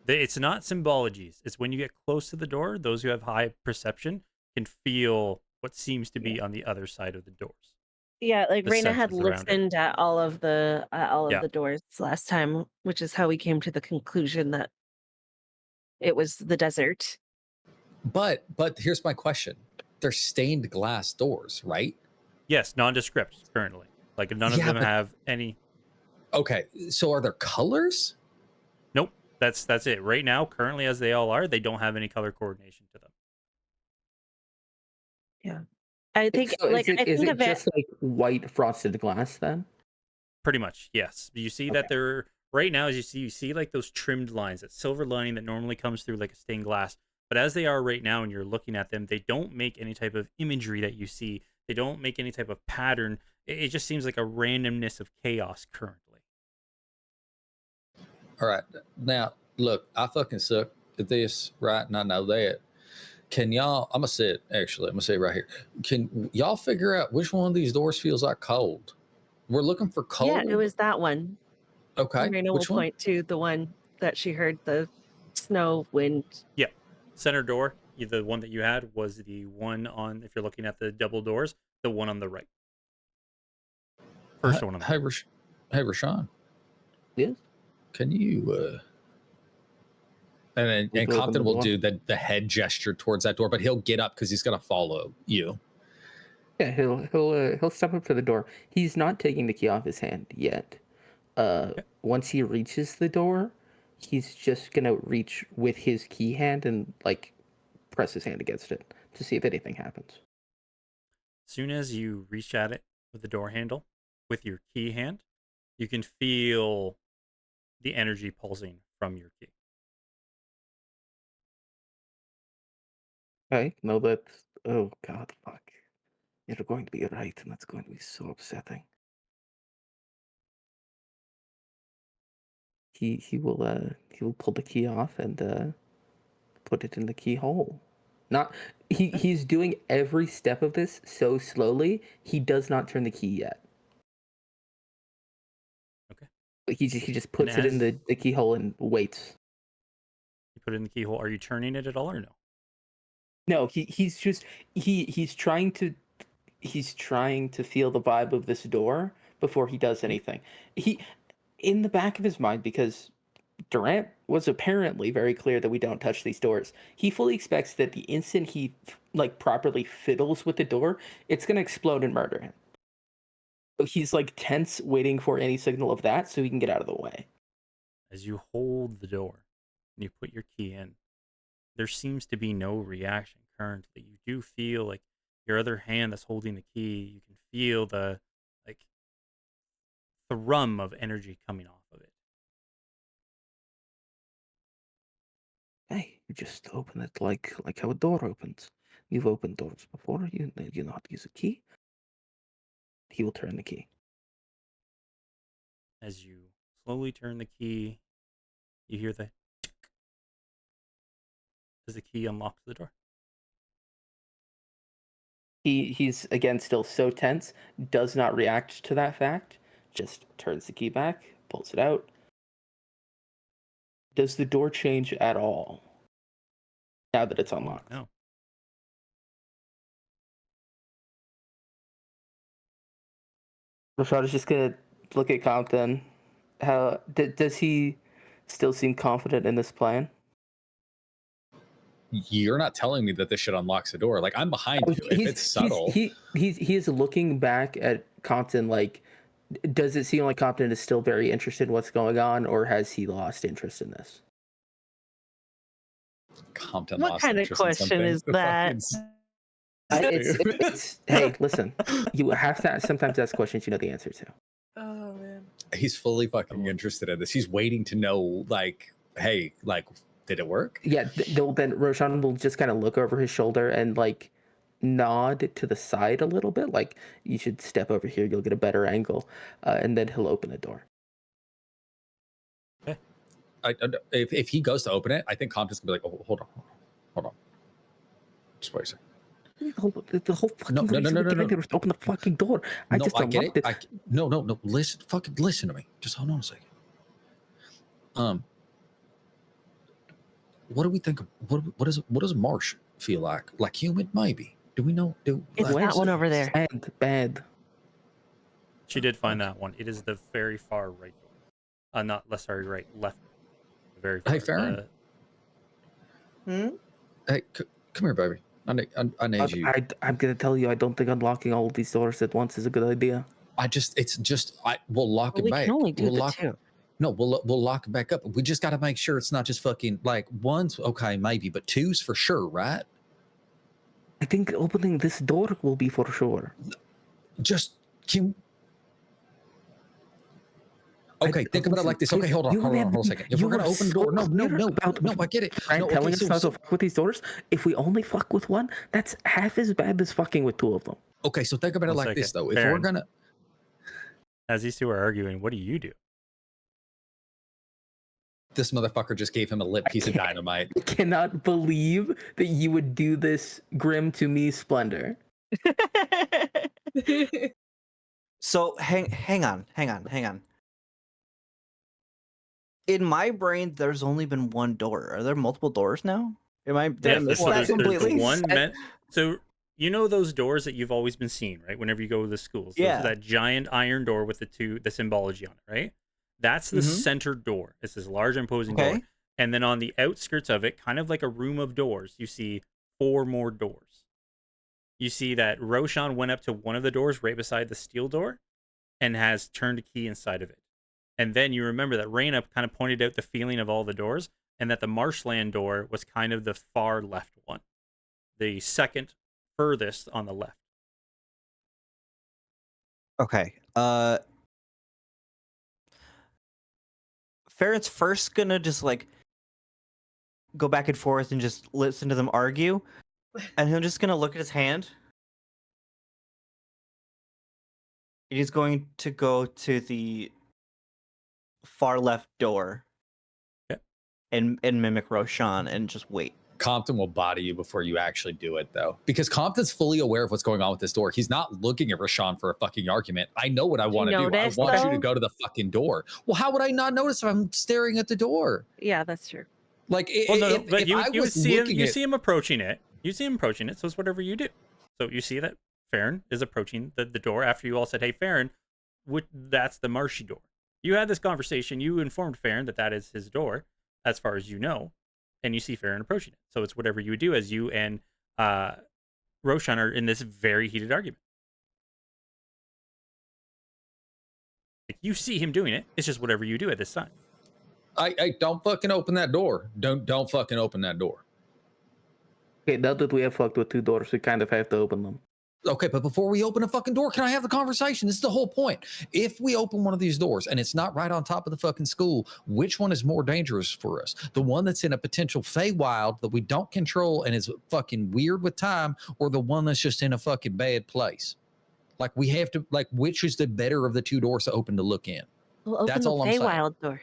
It's not symbologies. It's when you get close to the door, those who have high perception can feel what seems to be on the other side of the doors. Yeah, like The Raina had senses around it. listened at all of the Yeah. the doors last time, which is how we came to the conclusion that it was the desert. But here's my question. They're stained glass doors, right? Yes, nondescript currently. Like none of them have any. Okay, so are there colors? Nope. That's it. Right now, currently as they all are, they don't have any color coordination to them. Yeah. I think So like is it, I is think it of it just like white frosted glass then? Pretty much, yes. You see that they're right now as you see like those trimmed lines, that silver lining that normally comes through like a stained glass. But as they are right now and you're looking at them, they don't make any type of imagery that you see. They don't make any type of pattern. It just seems like a randomness of chaos currently. All right. Now, look, I fucking suck at this, right? And I know that. Can y'all, I'm going to say it, actually. I'm going to say it right here. Can y'all figure out which one of these doors feels like cold? We're looking for cold. Yeah, it was that one. Okay. Raina will Which one? point to the one that she heard the snow, wind. Yeah. Center door, the one that you had was the one on, if you're looking at the double doors, the one on the right. First one on the right. Hey, Rashawn. Yes. Can you and We'll Compton will door. do the head gesture towards that door, but he'll get up because he's gonna follow you. Yeah, he'll step up to the door. He's not taking the key off his hand yet. Once he reaches the door, he's just gonna reach with his key hand and like press his hand against it to see if anything happens. Soon as you reach at it with the door handle with your key hand, you can feel the energy pulsing from your key. Okay, no, that's oh god, fuck. You're going to be right, and that's going to be so upsetting. He will pull the key off and put it in the keyhole. Not he's doing every step of this so slowly he does not turn the key yet. Okay. He just puts it in the keyhole and waits. You put it in the keyhole. Are you turning it at all or no? No, he's trying to feel the vibe of this door before he does anything. He in the back of his mind, because Durant was apparently very clear that we don't touch these doors. He fully expects that the instant he like properly fiddles with the door, it's gonna explode and murder him. So he's like tense, waiting for any signal of that so he can get out of the way. As you hold the door and you put your key in, there seems to be no reaction currently. You do feel like your other hand that's holding the key, you can feel the thrum of energy coming off of it. Hey, you just open it like how a door opens. You've opened doors before. You know how to use a key. He will turn the key. As you slowly turn the key, you hear the tick as the key unlocks the door. He's again still so tense, does not react to that fact, just turns the key back, pulls it out. Does the door change at all now that it's unlocked? No. Rashad is just gonna look at Compton. How does he still seem confident in this plan? you're not telling me that this shit unlocks the door. Like I'm behind you. If it's subtle, he is looking back at Compton. Like, does it seem like Compton is still very interested in what's going on, or has he lost interest in this? Compton What lost kind of interest in question something. is The that? It's hey, listen, you have to sometimes ask questions you know the answer to. Oh man. He's fully fucking interested in this. He's waiting to know, like, hey, like, did it work? Yeah, then Roshan will just kind of look over his shoulder and like nod to the side a little bit, like you should step over here, you'll get a better angle, and then he'll open the door. If he goes to open it, I think Compton's gonna be like, oh, hold on. Just wait a second. The whole fucking No. to open the fucking door. I No, just I get unlocked it. No. Listen to me. Just hold on a second. What do we think of what does a marsh feel like? Like humid, maybe. Do we know? It's like, that one over there. Bad. She did find that one. It is the very far right door. Right, left. The very far. Hey, Farron. Hey, come here, baby. I need you. I'm gonna tell you, I don't think unlocking all of these doors at once is a good idea. We'll lock it We back. can only do we'll the lock, two. No, we'll lock it back up. We just got to make sure it's not just fucking like one's okay, maybe, but two's for sure, right? I think opening this door will be for sure. Just can. Okay, think about it like this. Okay, hold on a second. If we're gonna open the door, no, I get it. Right, telling us not to fuck with these doors. If we only fuck with one, that's half as bad as fucking with two of them. Okay, so think about it like this though. If we're gonna, as these two are arguing, what do you do? This motherfucker just gave him a lit piece of dynamite. I cannot believe that you would do this, Grim, to me, Splendor. So hang on. In my brain, there's only been one door. Are there multiple doors now? Did I miss that completely? So you know those doors that you've always been seeing, right? Whenever you go to the schools, yeah, that giant iron door with the symbology on it, right? That's the center door. It's this large imposing door, and then on the outskirts of it, kind of like a room of doors, you see 4 more doors. You see that Roshan went up to one of the doors right beside the steel door, and has turned a key inside of it. And then you remember that Raina kind of pointed out the feeling of all the doors, and that the marshland door was kind of the far left one. The second furthest on the left. Okay. Farron's first gonna just like go back and forth and just listen to them argue. And he's just gonna look at his hand. He's going to go to the far left door and mimic Roshan and just wait. Compton will body you before you actually do it, though, because Compton's fully aware of what's going on with this door. He's not looking at Roshan for a fucking argument. I know what I want to do. I want you to go to the fucking door. Well, how would I not notice if I'm staring at the door? Yeah, that's true. Like, but you see him approaching it. You see him approaching it, so it's whatever you do. So you see that Farron is approaching the door after you all said, "Hey, Farron, that's the marshy door." You had this conversation. You informed Farron that is his door, as far as you know, and you see Farron approaching it. So it's whatever you do as you and Roshan are in this very heated argument. Like, you see him doing it. It's just whatever you do at this time. I don't fucking open that door. Don't fucking open that door. Okay, now that we have fucked with 2 doors, we kind of have to open them. Okay, but before we open a fucking door, can I have the conversation? This is the whole point. If we open one of these doors and it's not right on top of the fucking school, which one is more dangerous for us? The one that's in a potential Feywild that we don't control and is fucking weird with time, or the one that's just in a fucking bad place? Like, we have to, like, which is the better of the 2 doors to open to look in? We'll open That's the all I'm saying. Feywild door.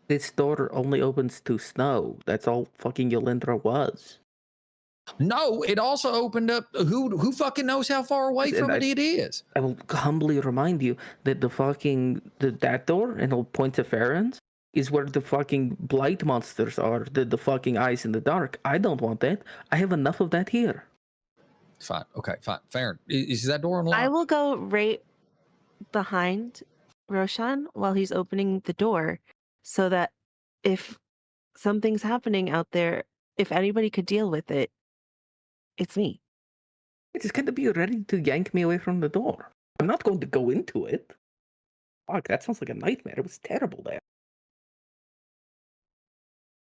This door only opens to snow. That's all fucking Yolindra was. No, it also opened up. Who fucking knows how far away from it is? I will humbly remind you that that door, and I'll point to Farron's, is where the fucking blight monsters are. The fucking eyes in the dark. I don't want that. I have enough of that here. Fine. Okay, fine. Farron, is that door unlocked? I will go right behind Roshan while he's opening the door, so that if something's happening out there, if anybody could deal with it, it's me. It is going to be ready to yank me away from the door. I'm not going to go into it. Fuck, that sounds like a nightmare. It was terrible there.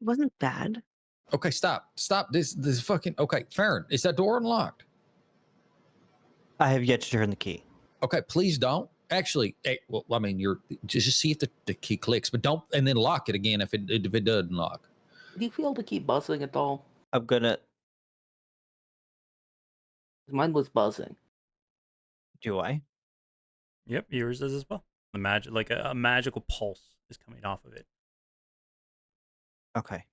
It wasn't bad. Okay, stop. This fucking okay, Farron, is that door unlocked? I have yet to turn the key. Okay, please don't. Actually, well, I mean, you're just see if the key clicks, but don't, and then lock it again if it doesn't lock. Do you feel the key buzzing at all? I'm gonna. Mine was buzzing. Do I? Yep, yours does as well. The magic, like a magical pulse is coming off of it. Okay.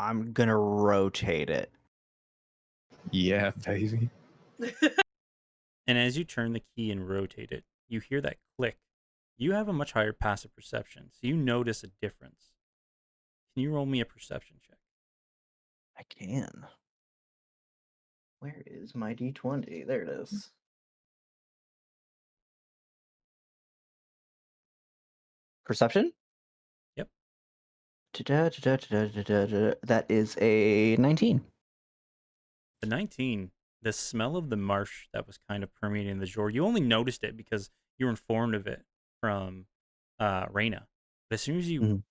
I'm gonna rotate it. Yeah, baby. And as you turn the key and rotate it, you hear that click. You have a much higher passive perception, so you notice a difference. Can you roll me a perception check? I can. Where is my D20? There it is. Perception? Yep. That is a 19. The 19, the smell of the marsh that was kind of permeating the door, you only noticed it because you were informed of it from Reyna. But as soon as you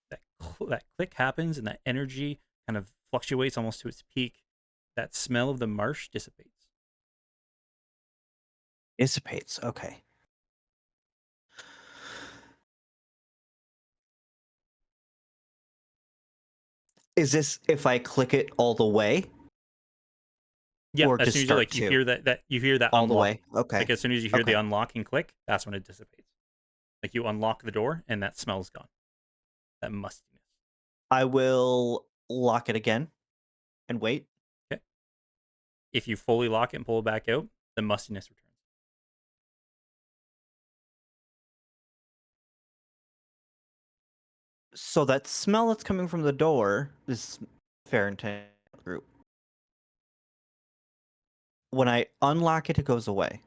that click happens and that energy kind of fluctuates almost to its peak, that smell of the marsh dissipates. Dissipates. Okay. Is this if I click it all the way? Yeah, Or as to soon as start you to? hear that All the unlock, way. Okay. like as soon as you hear the Okay. unlocking click, that's when it dissipates. Like you unlock the door and that smell's gone. That mustiness. I will lock it again and wait. Okay. If you fully lock it and pull it back out, the mustiness returns. So that smell that's coming from the door, this Fahrenheit group. When I unlock it, it goes away.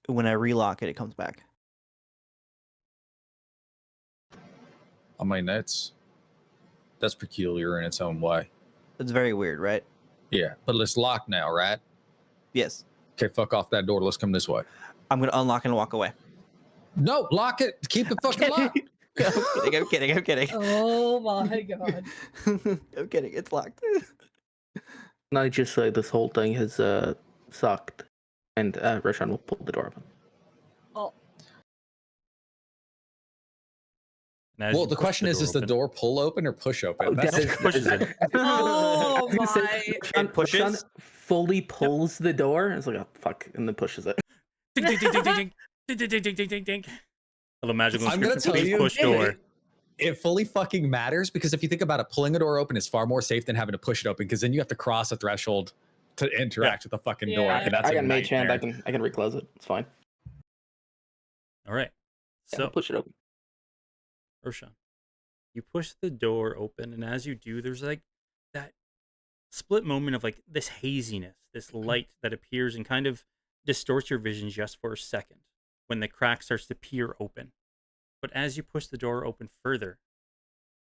When I relock it, it comes back. I mean, that's peculiar in its own way. It's very weird, right? Yeah, but it's locked now, right? Yes. Okay, fuck off that door. Let's come this way. I'm gonna unlock and walk away. No, lock it. Keep it fucking locked. I'm kidding. Oh my god. I'm kidding. It's locked. And I just say this whole thing has sucked, and Roshan will pull the door open. Oh, And as Well, you the push question is the open- door pull open or push open? Oh, That's that is- pushes it. oh my. It pushes? Roshan fully pulls the door, and it's like, oh, fuck, and then pushes it. Ding, ding, ding, ding, ding, ding, ding, ding, ding, ding, ding, ding. Little magical I'm gonna inscription. tell Please you, push door. it fully fucking matters because if you think about it, pulling a door open is far more safe than having to push it open because then you have to cross a threshold to interact with the fucking door. Yeah. And that's I a got mage hand. nightmare. I can reclose it. It's fine. All right. Yeah, So, push it open. Roshan, you push the door open, and as you do, there's like that split moment of like this haziness, this light that appears and kind of distorts your vision just for a second when the crack starts to peer open. But as you push the door open further,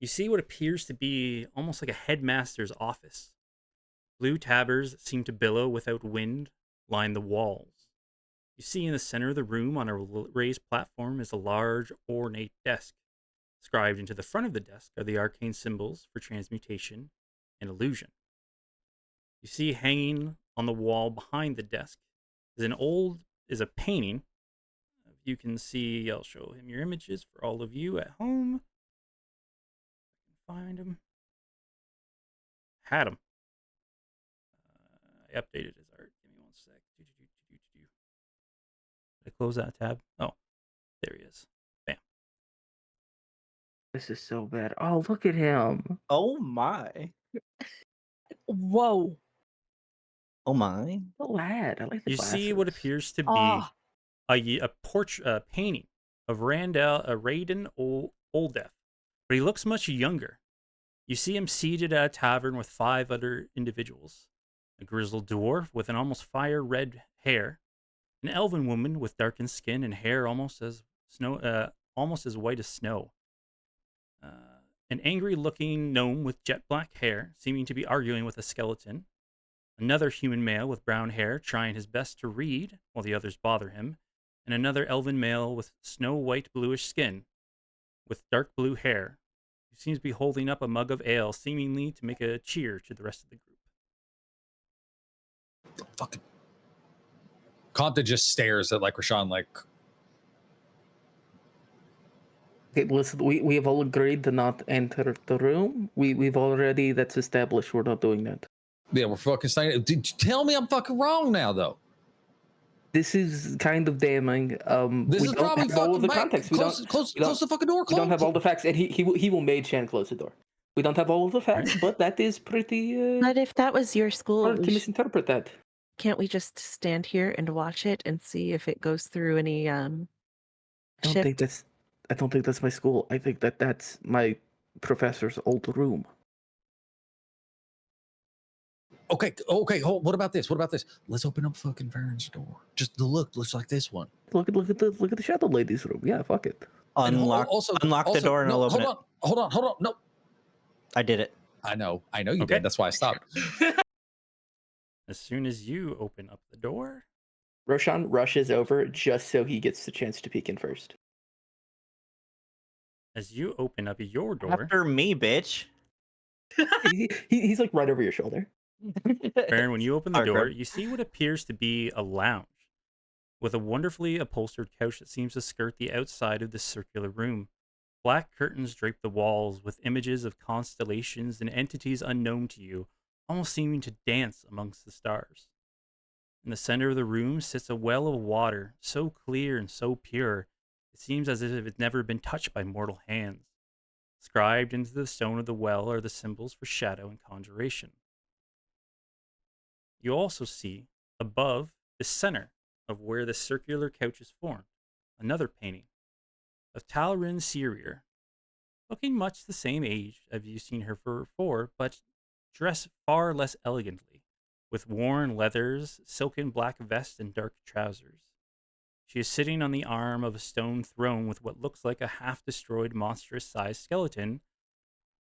you see what appears to be almost like a headmaster's office. Blue tabers that seem to billow without wind line the walls. You see in the center of the room on a raised platform is a large, ornate desk. Scribed into the front of the desk are the arcane symbols for transmutation and illusion. You see hanging on the wall behind the desk is a painting. You can see, I'll show him your images for all of you at home. Find him. Had him. I updated his art. Give me one sec. Did I close that tab? Oh, there he is. Bam. This is so bad. Oh, look at him. Oh my. Whoa. Oh my. The lad. I like the You glasses. see what appears to be Ah. a painting of Raiden Olddeath, but he looks much younger. You see him seated at a tavern with 5 other individuals: a grizzled dwarf with an almost fire red hair, an elven woman with darkened skin and hair almost as white as snow, An angry-looking gnome with jet black hair, seeming to be arguing with a skeleton. Another human male with brown hair, trying his best to read while the others bother him. And another elven male with snow-white bluish skin, with dark blue hair, who seems to be holding up a mug of ale, seemingly to make a cheer to the rest of the group. Fucking. Compton just stares at like Rashawn, like, Okay, listen, we have all agreed to not enter the room. We've already, that's established, we're not doing that. yeah, we're fucking saying. Tell me I'm fucking wrong now, though. This is kind of damning. This We is don't probably have all of the fucking context. close the fucking door. We don't have all the Close. facts, and he will mage hand close the door. We don't have all of the facts, but that is pretty But if that was your school, hard to misinterpret that. can't we just stand here and watch it and see if it goes through any I don't shift? think that's my school. I think that's my professor's old room. Okay. What about this? Let's open up fucking Varen's door. Just the look looks like this one. Look at the Shadow Lady's room. Yeah, fuck it. Unlock the door and I'll open it. Hold on. No. I did it. I know you Okay. did. That's why I stopped. As soon as you open up the door, Roshan rushes over just so he gets the chance to peek in first. as you open up your door, After me, bitch. He's like right over your shoulder. Baron, when you open the Sorry, door, Greg. you see what appears to be a lounge with a wonderfully upholstered couch that seems to skirt the outside of this circular room. Black curtains drape the walls with images of constellations and entities unknown to you, almost seeming to dance amongst the stars. In the center of the room sits a well of water, so clear and so pure, it seems as if it had never been touched by mortal hands. Scribed into the stone of the well are the symbols for shadow and conjuration. You also see, above the center of where the circular couch is formed, another painting of Talarin Syrier, looking much the same age as you've seen her before, but dressed far less elegantly, with worn leathers, silken black vest, and dark trousers. She is sitting on the arm of a stone throne with what looks like a half-destroyed monstrous-sized skeleton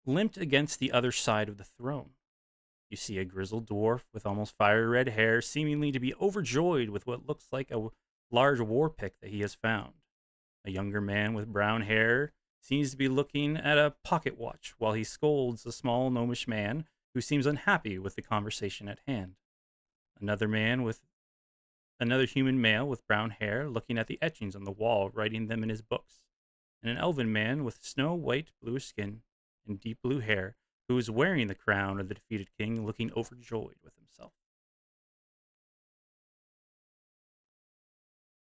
limped against the other side of the throne. You see a grizzled dwarf with almost fire-red hair, seemingly to be overjoyed with what looks like a large war pick that he has found. A younger man with brown hair seems to be looking at a pocket watch while he scolds a small gnomish man who seems unhappy with the conversation at hand. Another human male with brown hair looking at the etchings on the wall, writing them in his books. And an elven man with snow-white bluish skin and deep blue hair who is wearing the crown of the defeated king, looking overjoyed with himself.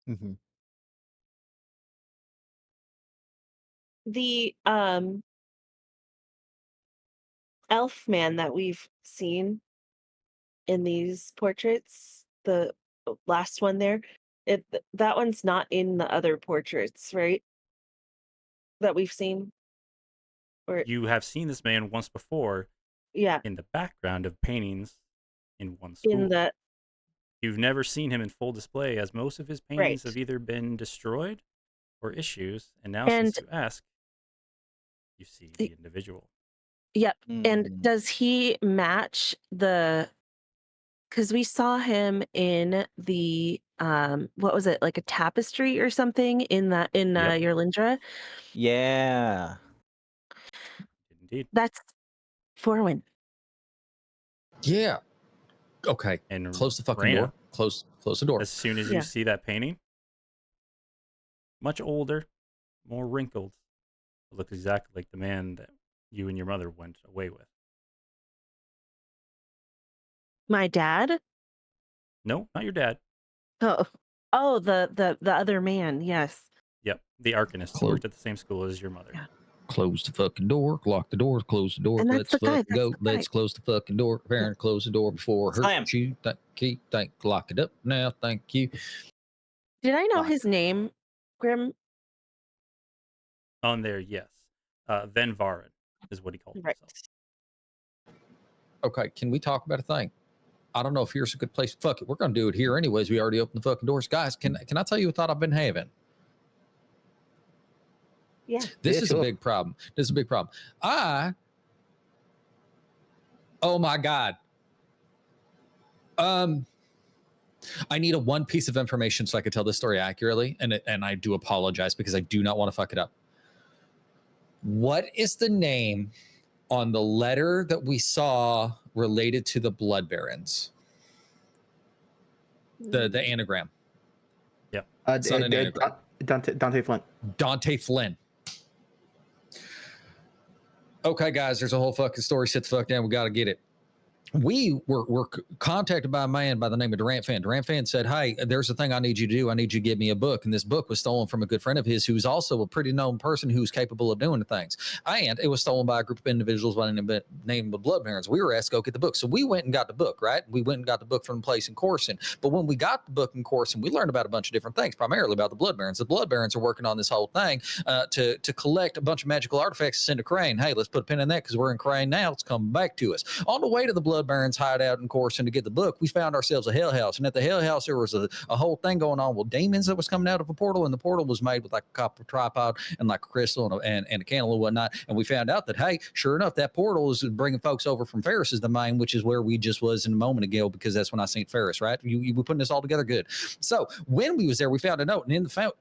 Mm-hmm. The elf man that we've seen in these portraits, the last one there, that one's not in the other portraits, right? That we've seen. Or You have seen this man once before yeah, in the background of paintings in one school. in the You've never seen him in full display, as most of his paintings have either been destroyed or issues, and now And- since you ask, you see the individual. yep. Mm. And does he match the? Because we saw him in the what was it, like a tapestry or something in Yep. Yerlindra? Yeah. Indeed. That's Forwin. Yeah. Okay. And Close the fucking Reyna, door. Close the door. as soon as Yeah. you see that painting, much older, more wrinkled, looks exactly like the man that you and your mother went away with. My dad? No, not your dad. Oh, the other man. Yes. Yep, the Arcanist who Clo- worked at the same school as your mother. Yeah. Close the fucking door. Lock the door. Close the door. And that's Let's the guy, fucking go. that's the guy. Let's close the fucking door. Baron, close the door before I Slam. hurt you. Thank you. Lock it up now. Thank you. Did I know Lock. his name, Grim? On there, yes. Ven Varen is what he called Right. himself. Okay, can we talk about a thing? I don't know if here's a good place. Fuck it. We're going to do it here anyways. We already opened the fucking doors. Guys, can I tell you a thought I've been having? Yeah. This Yeah, is sure. a big problem. This is a big problem. Oh my God. I need a one piece of information so I could tell this story accurately, and I do apologize because I do not want to fuck it up. What is the name on the letter that we saw related to the Blood Barons? The anagram. It's not an anagram. Dante Flint. Dante Flynn. Okay, guys, there's a whole fucking story. Sit the fuck down. We got to get it. We were contacted by a man by the name of Durant Fan. Durant Fan said, hey, there's a thing I need you to do. I need you to give me a book. And this book was stolen from a good friend of his who's also a pretty known person who's capable of doing things. And it was stolen by a group of individuals by the name of Blood Barons. We were asked to go get the book. So we went and got the book, right? We went and got the book from the place in Corson. But when we got the book in Corson, we learned about a bunch of different things, primarily about the Blood Barons. The Blood Barons are working on this whole thing to collect a bunch of magical artifacts to send to Crane. Hey, let's put a pin in that because we're in Crane now. It's coming back to us. On the way to the Blood Barons hideout in Corson to get the book, we found ourselves a hell house. And at the hell house, there was a whole thing going on with demons that was coming out of a portal. And the portal was made with like a copper tripod and like a crystal and a candle and whatnot. And we found out that, hey, sure enough, that portal is bringing folks over from Ferris's domain, which is where we just was in a moment ago, because that's when I seen Ferris, right? You were putting this all together good. So when we was there, we found a note. And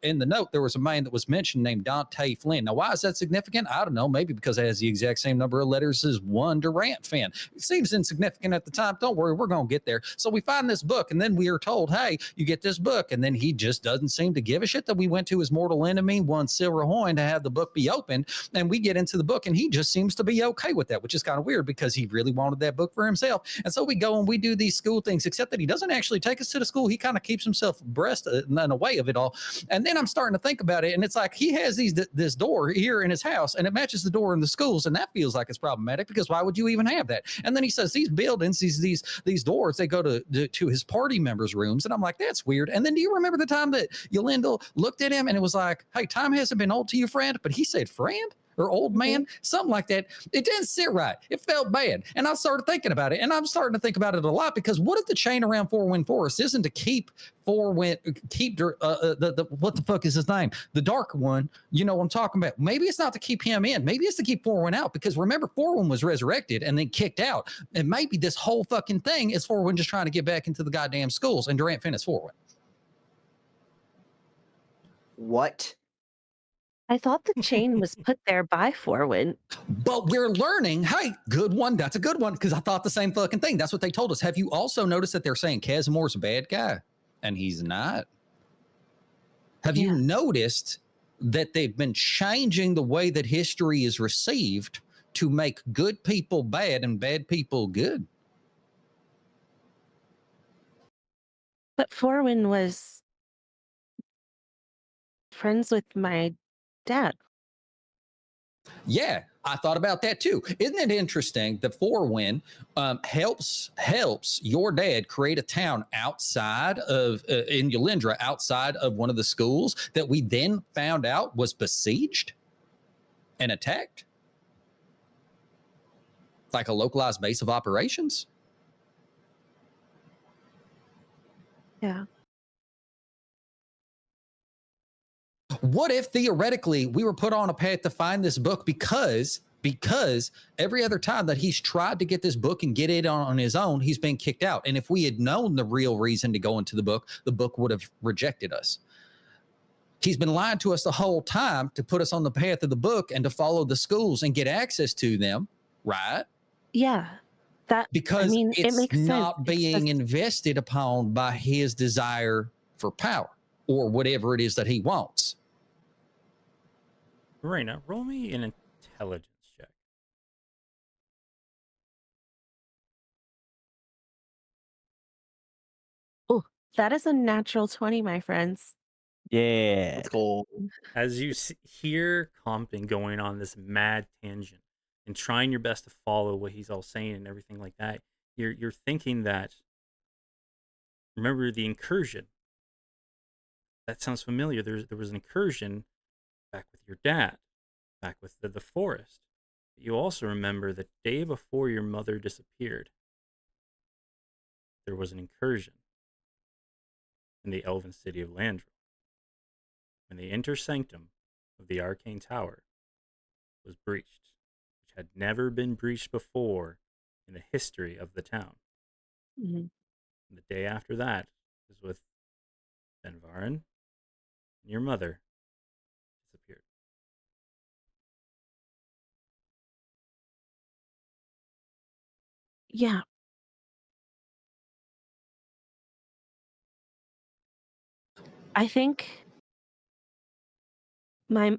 in the note, there was a man that was mentioned named Dante Flynn. Now, why is that significant? I don't know. Maybe because it has the exact same number of letters as one Durant Fan. It seems insignificant at the time. Don't worry, we're going to get there. So we find this book, and then we are told, hey, you get this book. And then he just doesn't seem to give a shit that we went to his mortal enemy, one Silverhorn, to have the book be opened. And we get into the book, and he just seems to be okay with that, which is kind of weird because he really wanted that book for himself. And so we go and we do these school things, except that he doesn't actually take us to the school. He kind of keeps himself abreast and away of it all. And then I'm starting to think about it, and it's like he has this door here in his house, and it matches the door in the schools, and that feels like it's problematic because why would you even have that? And then he says these buildings, these doors, they go to his party members' rooms, and I'm like, that's weird. And then do you remember the time that Yolanda looked at him and it was like, hey, time hasn't been old to you, friend, but he said friend or old man, something like that. It didn't sit right. It felt bad. And I started thinking about it, and I'm starting to think about it a lot, because what if the chain around Four Wind Forest isn't to keep what the fuck is his name? The dark one, you know what I'm talking about. Maybe it's not to keep him in. Maybe it's to keep Four Wind out, because remember, Four Wind was resurrected and then kicked out. And maybe this whole fucking thing is Four Wind just trying to get back into the goddamn schools, and Durant Finn is Four Wind. What? I thought the chain was put there by Forwin. But we're learning, hey, good one. That's a good one, because I thought the same fucking thing. That's what they told us. Have you also noticed that they're saying Casimir's a bad guy? And he's not. Have you noticed that they've been changing the way that history is received to make good people bad and bad people good? But Forwin was friends with my dad. Yeah, I thought about that too. Isn't it interesting that Forwin helps your dad create a town outside of in Yolindra, outside of one of the schools that we then found out was besieged and attacked, like a localized base of operations? Yeah. What if theoretically we were put on a path to find this book because every other time that he's tried to get this book and get it on his own, he's been kicked out. And if we had known the real reason to go into the book would have rejected us. He's been lying to us the whole time to put us on the path of the book and to follow the schools and get access to them, right? Yeah. Because it it's makes not sense. being invested upon by his desire for power or whatever it is that he wants. Marina, roll me an intelligence check. Oh, that is a natural 20, my friends. Yeah. Let's go. As you hear Compton going on this mad tangent and trying your best to follow what he's all saying and everything like that, you're thinking that, remember the incursion? That sounds familiar. There was an incursion back with your dad, back with the forest. But you also remember the day before your mother disappeared, there was an incursion in the elven city of Landro. When they enter Sanctum, of the arcane tower was breached, which had never been breached before in the history of the town. Mhm. And the day after that is with Benvarin and your mother disappeared. Yeah. I think my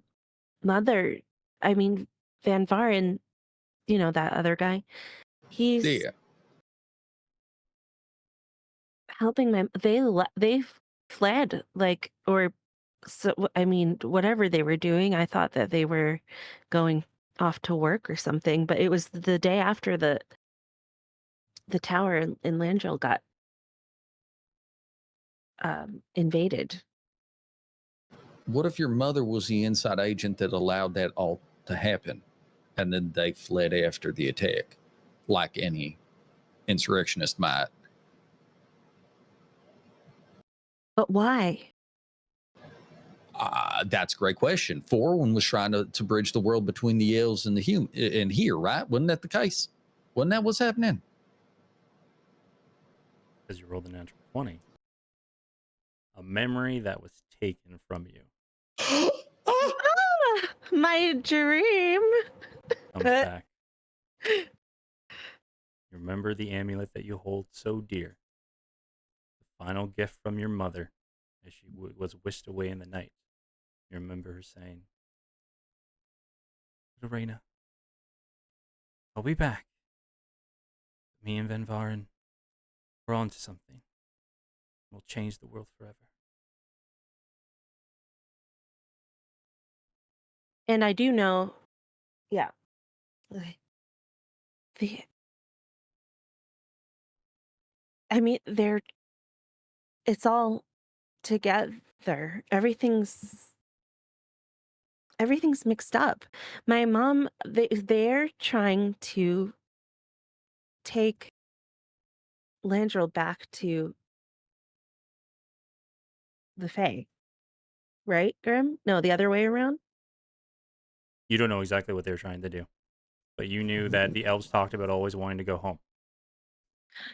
mother, I mean, Van Varen, that other guy, he's Yeah. helping they fled, like, or so, I mean, whatever they were doing, I thought that they were going off to work or something, but it was the day after the tower in Landrill got invaded. What if your mother was the inside agent that allowed that all to happen, and then they fled after the attack, like any insurrectionist might? But why? That's a great question. Forwin was trying to bridge the world between the elves and the human and here, right? Wasn't that the case? Wasn't that what's happening? Because you rolled a natural 20. A memory that was taken from you Ah, my dream. comes back. You remember the amulet that you hold so dear. The final gift from your mother as she was whisked away in the night. You remember her saying, Lorena, I'll be back. Me and Van Varen, we're on to something. We'll change the world forever. And I do know, yeah, like, the I mean, it's all together. Everything's mixed up. My mom, they're trying to take Landrill back to the Fae, right, Grim? No, the other way around? You don't know exactly what they're trying to do, but you knew that the elves talked about always wanting to go home.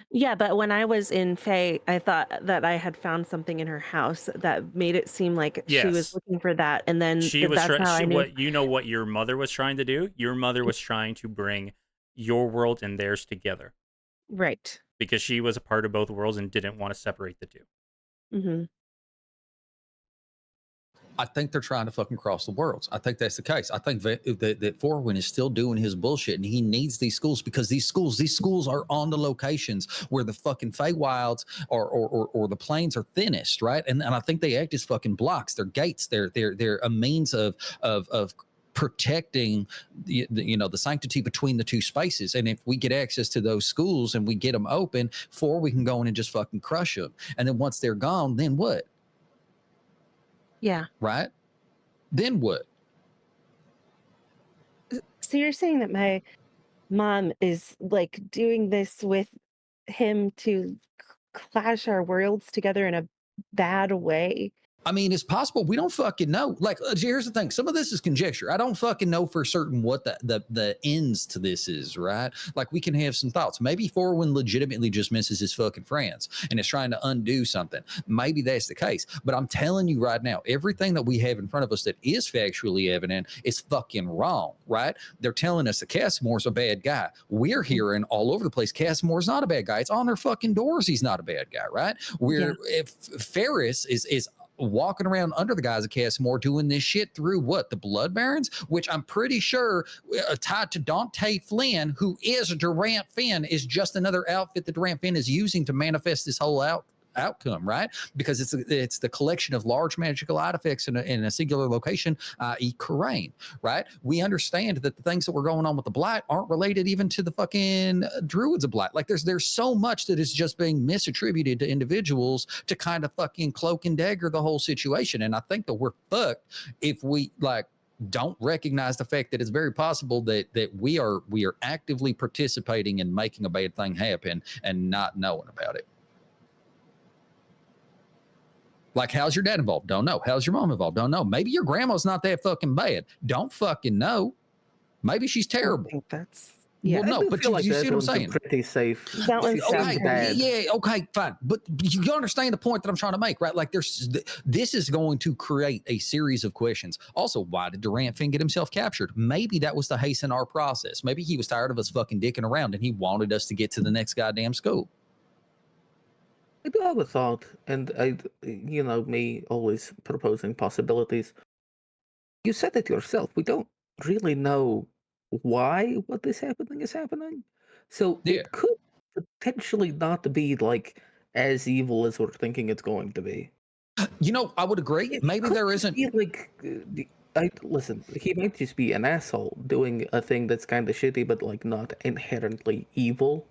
Yeah, but when I was in Fae, I thought that I had found something in her house that made it seem like she was Yes. looking for that, and then She was that's how I knew. what your mother was trying to do. Your mother was trying to bring your world and theirs together Right. because she was a part of both worlds and didn't want to separate the two. Mm-hmm. I think they're trying to fucking cross the worlds. I think that's the case. I think that Forwin is still doing his bullshit, and he needs these schools because these schools are on the locations where the fucking Feywilds or the plains are thinnest, right? And I think they act as fucking blocks. They're gates. They're a means of protecting the sanctity between the two spaces. And if we get access to those schools and we get them open, we can go in and just fucking crush them. And then once they're gone, then what? Yeah. Right? Then what? So you're saying that my mom is like doing this with him to clash our worlds together in a bad way? I mean, it's possible. We don't fucking know. Like, here's the thing. Some of this is conjecture. I don't fucking know for certain what the ends to this is, right? Like, we can have some thoughts. Maybe Forwin legitimately just misses his fucking friends and is trying to undo something. Maybe that's the case. But I'm telling you right now, everything that we have in front of us that is factually evident is fucking wrong, right? They're telling us that Castmore's a bad guy. We're hearing all over the place Castmore's not a bad guy. It's on their fucking doors he's not a bad guy, right? If Ferris is walking around under the guise of Castmore doing this shit through what? The Blood Barons? Which I'm pretty sure tied to Dante Flynn, who is Durant Finn, is just another outfit that Durant Finn is using to manifest this whole outcome, right? Because it's the collection of large magical artifacts in a singular location, i.e. Khura'in, right? We understand that the things that were going on with the Blight aren't related even to the fucking Druids of Blight. Like there's so much that is just being misattributed to individuals to kind of fucking cloak and dagger the whole situation. And I think that we're fucked if we don't recognize the fact that it's very possible that we are actively participating in making a bad thing happen and not knowing about it. Like, how's your dad involved? Don't know. How's your mom involved? Don't know. Maybe your grandma's not that fucking bad. Don't fucking know. Maybe she's I don't terrible. think that's Well, I no, do but feel you, like you that see what I'm one's a saying? pretty safe. That one's She seems Okay, bad. yeah, okay, fine. But you understand the point that I'm trying to make, right? Like, this is going to create a series of questions. Also, why did Durant Finn get himself captured? Maybe that was to hasten our process. Maybe he was tired of us fucking dicking around and he wanted us to get to the next goddamn school. I do have a thought, and me always proposing possibilities. You said it yourself. We don't really know why what is happening. So Yeah. it could potentially not be like as evil as we're thinking it's going to be. You know, I would agree. It Maybe could there just isn't. be like, listen. He might just be an asshole doing a thing that's kind of shitty, but like not inherently evil.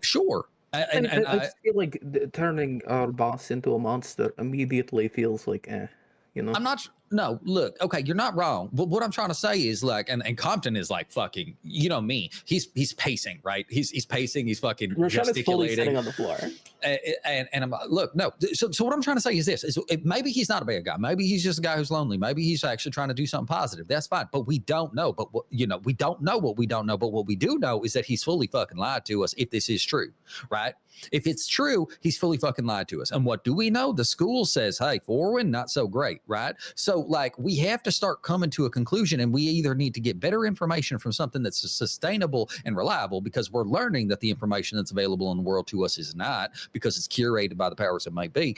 Sure. I just feel like turning our boss into a monster immediately feels like, I'm not. No, look. Okay, you're not wrong. But what I'm trying to say is like, and Compton is like fucking. You know me. He's pacing, right? He's pacing. He's fucking Rashad is fully gesticulating. sitting on the floor. And I'm look, no. So what I'm trying to say is this: maybe he's not a bad guy. Maybe he's just a guy who's lonely. Maybe he's actually trying to do something positive. That's fine. But we don't know. But we don't know what we don't know. But what we do know is that he's fully fucking lied to us. If this is true, right? If it's true, he's fully fucking lied to us. And what do we know? The school says, hey, Forwin, not so great, right? So, like, we have to start coming to a conclusion, and we either need to get better information from something that's sustainable and reliable, because we're learning that the information that's available in the world to us is not, because it's curated by the powers that may be.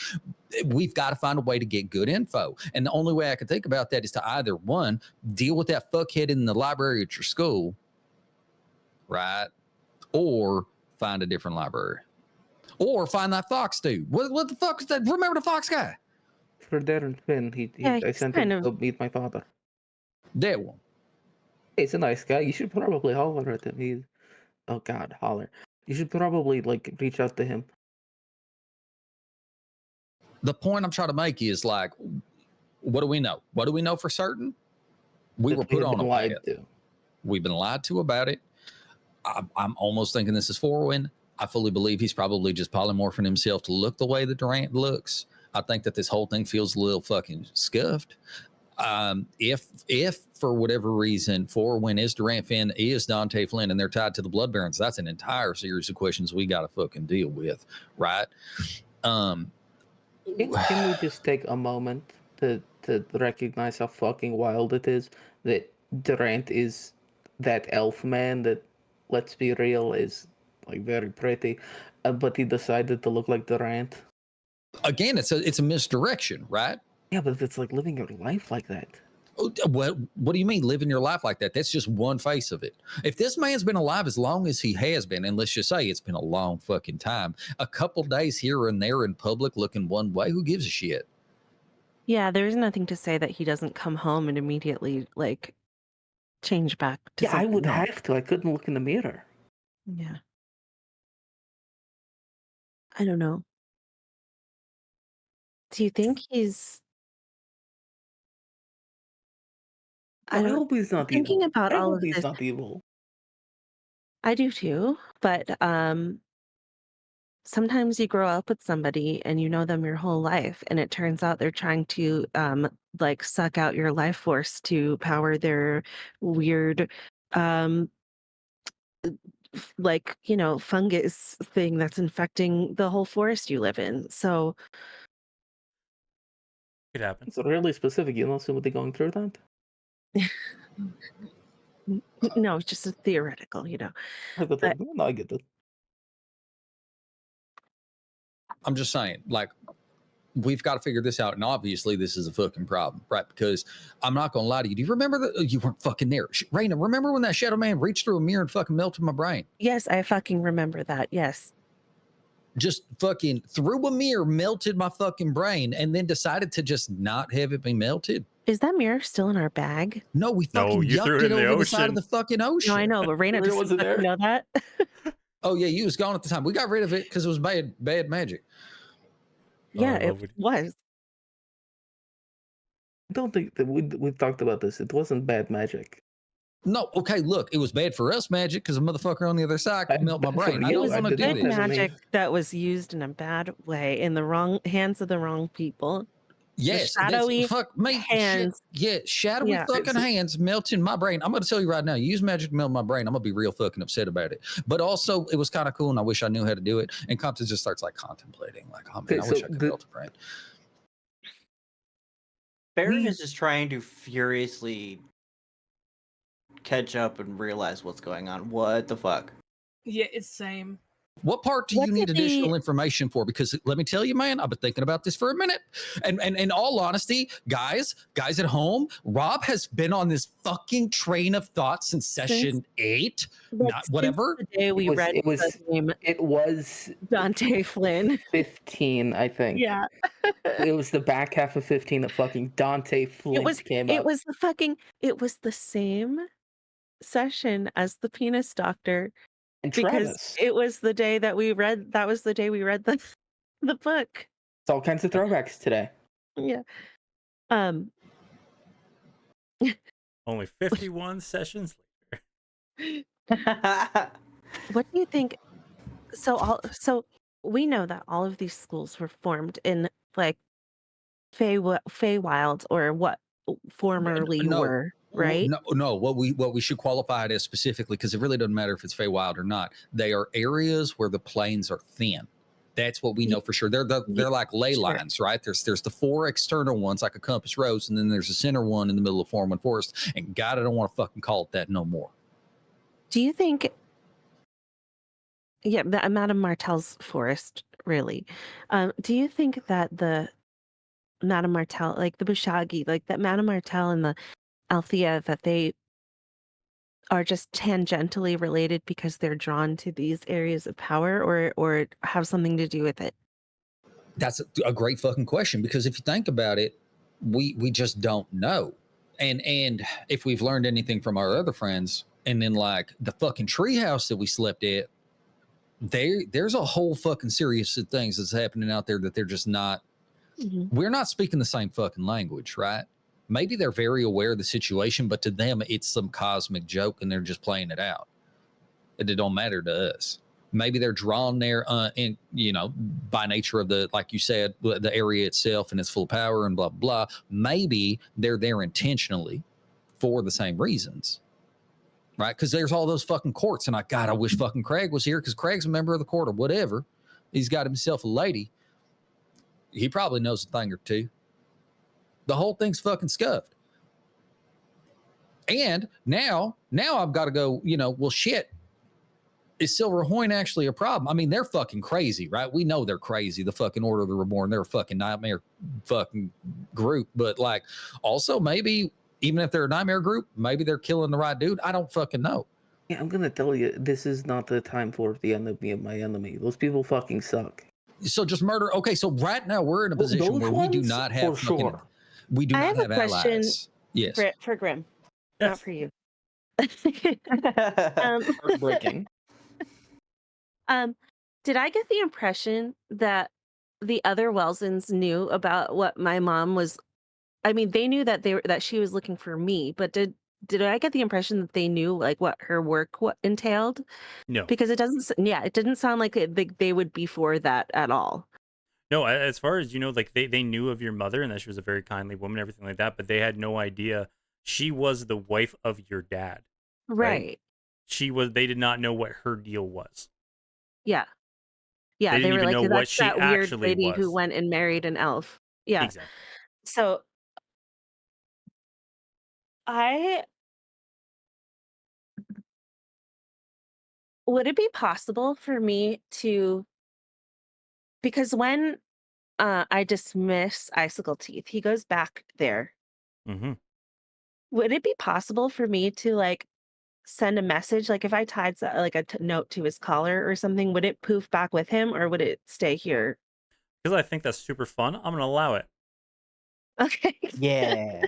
We've got to find a way to get good info. And the only way I can think about that is to either, one, deal with that fuckhead in the library at your school, right? Or find a different library. Or find that Fox dude. What the fuck is that? Remember the Fox guy? For Darren Finn, I he's sent kind him of. to meet my father. That one. He's a nice guy. You should probably holler at him. Oh God, holler. You should probably like reach out to him. The point I'm trying to make is like, what do we know? What do we know for certain? We That were put have on been a lied path. to. We've been lied to about it. I'm almost thinking this is Forwin. I fully believe he's probably just polymorphing himself to look the way that Durant looks. I think that this whole thing feels a little fucking scuffed. If for whatever reason Forwin is Durant Finn, is Dante Flynn, and they're tied to the Blood Barons, that's an entire series of questions we got to fucking deal with, right? Can we just take a moment to recognize how fucking wild it is that Durant is that elf man that, let's be real, is like very pretty, but he decided to look like Durant. Again, it's a misdirection, right? Yeah, but it's like living your life like that. What do you mean living your life like that? That's just one face of it. If this man's been alive as long as he has been, and let's just say it's been a long fucking time, a couple days here and there in public looking one way, who gives a shit? Yeah, there's nothing to say that he doesn't come home and immediately like change back to Yeah, I would something else. have to. I couldn't look in the mirror. Yeah. I don't know. Do you think he's I I don't hope he's not thinking evil. about I all hope of he's this. not evil. I do too, but sometimes you grow up with somebody and you know them your whole life, and it turns out they're trying to like suck out your life force to power their weird like, fungus thing that's infecting the whole forest you live in. So It happens. It's really specific. You know somebody going through that? no, it's just a theoretical, But No, I get it. I'm just saying, like, we've got to figure this out. And obviously, this is a fucking problem, right? Because I'm not going to lie to you. Do you remember that? You weren't fucking there. Raina, remember when that shadow man reached through a mirror and fucking melted my brain? yes, I fucking remember that. Yes. Just fucking through a mirror, melted my fucking brain, and then decided to just not have it be melted. Is that mirror still in our bag? No, we No, fucking you threw yucked it it in the over the side of ocean. the fucking ocean. No, I know, but Raina Mirror just wasn't let me there. know that. Oh yeah, you was gone at the time. We got rid of it because it was bad magic. Yeah, I it love it. was. I don't think that we've talked about this. It wasn't bad magic. No, okay, look, it was bad for us, Magic, because a motherfucker on the other side could melt my brain. I It don't was want to do good this. magic that was used in a bad way, in the wrong hands of the wrong people. Yes, The shadowy fuck me. hands. Yeah, shadowy Yeah. fucking hands melting my brain. I'm gonna tell you right now, use magic to melt my brain. I'm gonna be real fucking upset about it. But also, it was kind of cool, and I wish I knew how to do it. And Compton just starts like contemplating, like, oh man, I wish I could melt a brain. Baron is just trying to furiously catch up and realize what's going on. What the fuck? Yeah, it's same. What part do you need additional information for? Because let me tell you, man, I've been thinking about this for a minute. And in all honesty, guys at home, Rob has been on this fucking train of thought since session 8. Not whatever. The day we read the name, it was Dante Flynn. 15, I think. Yeah. It was the back half of 15 that fucking Dante Flynn came up. It was the same session as the penis doctor. And because Travis. it was the day that we read the book. It's all kinds of throwbacks today. Yeah. Only 51 sessions later. What do you think? So we know that all of these schools were formed in like Feywild, or what formerly were, right? No. What we should qualify it as specifically, because it really doesn't matter if it's Feywild or not. They are areas where the plains are thin. That's what we know for sure. They're like ley lines, right? There's the 4 external ones like a compass rose, and then there's a center one in the middle of Forman Forest. And God, I don't want to fucking call it that no more. Do you think? Yeah, Madame Martel's forest, really. Do you think that the Madame Martel, like the Bushagi, like that Madame Martel and the Althea, that they are just tangentially related because they're drawn to these areas of power, or have something to do with it? That's a great fucking question, because if you think about it, we just don't know. And if we've learned anything from our other friends, and then like the fucking treehouse that we slept at, there's a whole fucking series of things that's happening out there that they're just not. Mm-hmm. We're not speaking the same fucking language, right? Maybe they're very aware of the situation, but to them, it's some cosmic joke and they're just playing it out. It don't matter to us. Maybe they're drawn there in, by nature of the, like you said, the area itself, and it's full of power and blah, blah. Maybe they're there intentionally for the same reasons, right? Because there's all those fucking courts, and I wish fucking Craig was here, because Craig's a member of the court or whatever. He's got himself a lady. He probably knows a thing or two. The whole thing's fucking scuffed. And now I've got to go, well, shit. Is Silverhoyne actually a problem? I mean, they're fucking crazy, right? We know they're crazy. The fucking Order of the Reborn, they're a fucking nightmare fucking group. But like, also maybe even if they're a nightmare group, maybe they're killing the right dude. I don't fucking know. Yeah, I'm gonna tell you, this is not the time for the enemy of my enemy. Those people fucking suck. So just murder. Okay, so right now we're in a position where we do not have fucking. Sure. We do not have a question allies. Yes. For Grim, Yes. not for you. Heartbreaking. Did I get the impression that the other Welsons knew about what my mom was? I mean, they knew that she was looking for me, but did I get the impression that they knew like what her work entailed? No. Because it didn't sound like they would be for that at all. No, as far as like they knew of your mother and that she was a very kindly woman, everything like that, but they had no idea she was the wife of your dad. Right. They did not know what her deal was. Yeah. Yeah, They they didn't were even know like, what that's she that weird actually lady was. who went and married an elf. Yeah. Exactly. So would it be possible for me to, because when I dismiss Icicle Teeth, he goes back there. Mm-hmm. Would it be possible for me to like send a message, like if I tied like a note to his collar or something, would it poof back with him, or would it stay here? Because I think that's super fun, I'm gonna allow it. Okay. Yeah.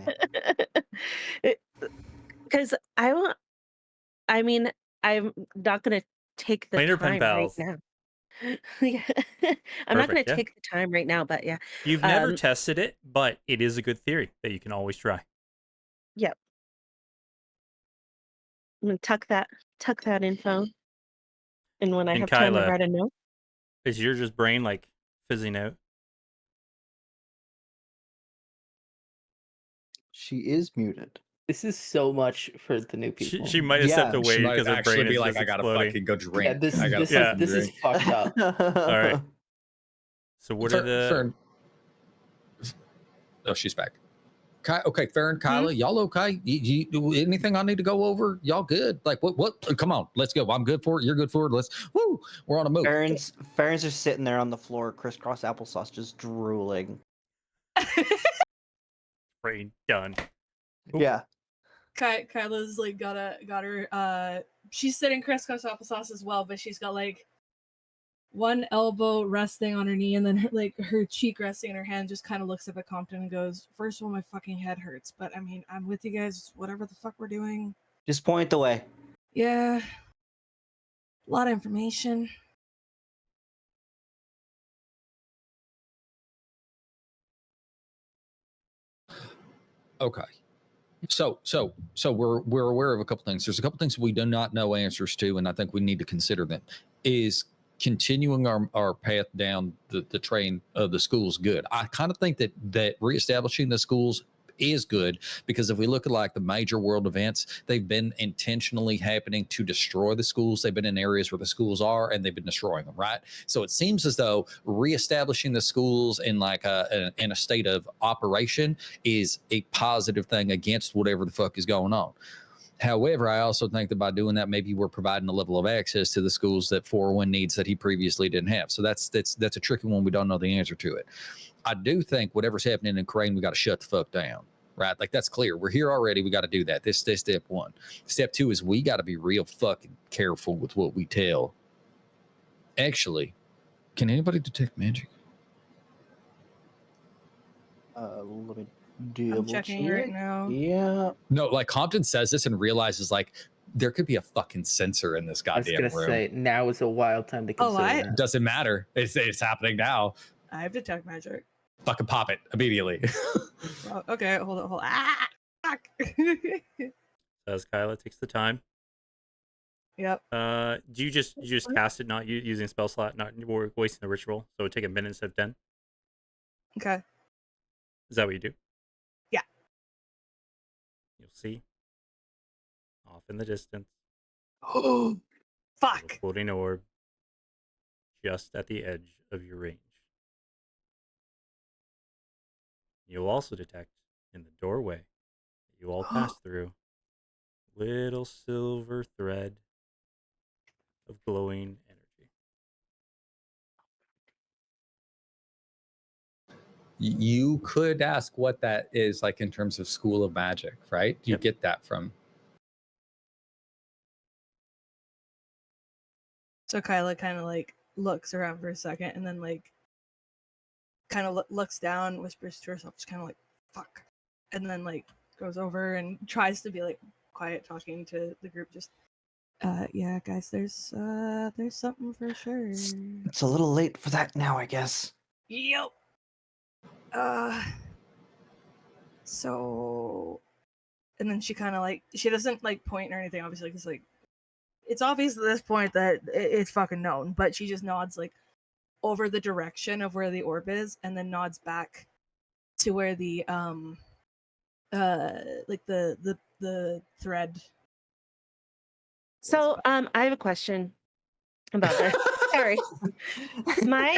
Because I'm not going to take the Plainer pen time right pals. now. Yeah. I'm not going Perfect, to yeah. take the time right now, but yeah. You've never tested it, but it is a good theory that you can always try. Yep. gonna tuck that info. And when I And have time to Kyla, write a note. is your just brain like fizzing out? She is muted. This is so much for the new people. She might have stepped Yeah, away She might because her actually brain be is like, just I gotta exploding. fucking go drink. Yeah, this I gotta this fucking is this drink. is fucked up. All right. So what are the? Fern. Oh, she's back. Okay, Farron, Kyla, y'all okay? You anything I need to go over? Y'all good? Like what? Come on, let's go. I'm good for it. You're good for it. Woo! We're on a move. Farron's just sitting there on the floor, crisscross applesauce, just drooling. Brain done. Oop. Yeah. Kyla's like got her she's sitting crisscross applesauce as well, but she's got like one elbow resting on her knee and then her cheek resting in her hand, just kind of looks up at Compton and goes, "First of all, my fucking head hurts, but I mean, I'm with you guys, whatever the fuck we're doing." Just point the way. Yeah. A lot of information. Okay. So we're aware of a couple things. There's a couple things we do not know answers to, and I think we need to consider them. Is continuing our path down the train of the schools good? I kind of think that reestablishing the schools is good, because if we look at like the major world events, they've been intentionally happening to destroy the schools. They've been in areas where the schools are, and they've been destroying them, right? So it seems as though reestablishing the schools in like in a state of operation is a positive thing against whatever the fuck is going on. However, I also think that by doing that, maybe we're providing a level of access to the schools that 401 needs that he previously didn't have. So that's a tricky one. We don't know the answer to it. I do think whatever's happening in Crane, we got to shut the fuck down, right? Like, that's clear. We're here already. We got to do that. This step one. Step two is we got to be real fucking careful with what we tell. Actually, can anybody detect magic? Let me I'm checking right now. Yeah. No, like Compton says this and realizes like there could be a fucking sensor in this I was goddamn gonna room. say now is a wild time to Oh, consider I- that. Doesn't matter. It's happening now. I have detect magic. Fucking pop it immediately. Oh, okay, hold on. Ah, fuck. As Kyla takes the time. Yep. Do you just cast it, not using spell slot, not wasting the ritual? So it would take a minute instead of 10. Okay. Is that what you do? Yeah. You'll see. Off in the distance. Oh, fuck. A floating orb. Just at the edge of your range. You'll also detect in the doorway that you all pass through little silver thread of glowing energy. You could ask what that is, like in terms of School of Magic, right? You Yep. get that from. So Kyla kind of like looks around for a second and then like kind of looks down, whispers to herself, just kind of like, fuck. And then like goes over and tries to be like quiet, talking to the group, just yeah, guys, there's something for sure. It's a little late for that now, I guess. Yep. So, and then she kind of like, she doesn't like point or anything, obviously, because like it's obvious at this point that it's fucking known, but she just nods like over the direction of where the orb is, and then nods back to where the like the thread. So, I have a question about this. Sorry. My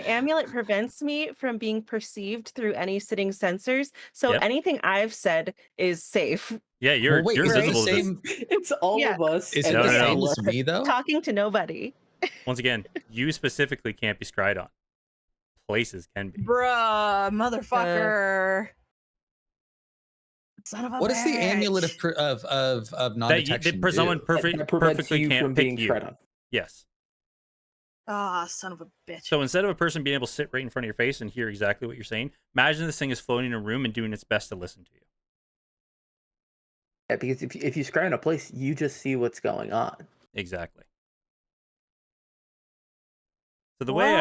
amulet prevents me from being perceived through any sitting sensors. So Yep. anything I've said is safe. Yeah, you're Well, wait, is it the invisible. to this. same? It's all Yeah. of us. Is it and No, the no, no. same Kyla. as me though? Talking to nobody. Once again, you specifically can't be scryed on. Places can be. Bruh, motherfucker. Son of a What is the bitch. amulet of non-detection? That someone do? That prevents perfectly you can't from pick being you. tread on. Yes. Ah, son of a bitch. So instead of a person being able to sit right in front of your face and hear exactly what you're saying, imagine this thing is floating in a room and doing its best to listen to you. Yeah, because if you scry in a place, you just see what's going on. Exactly. So the way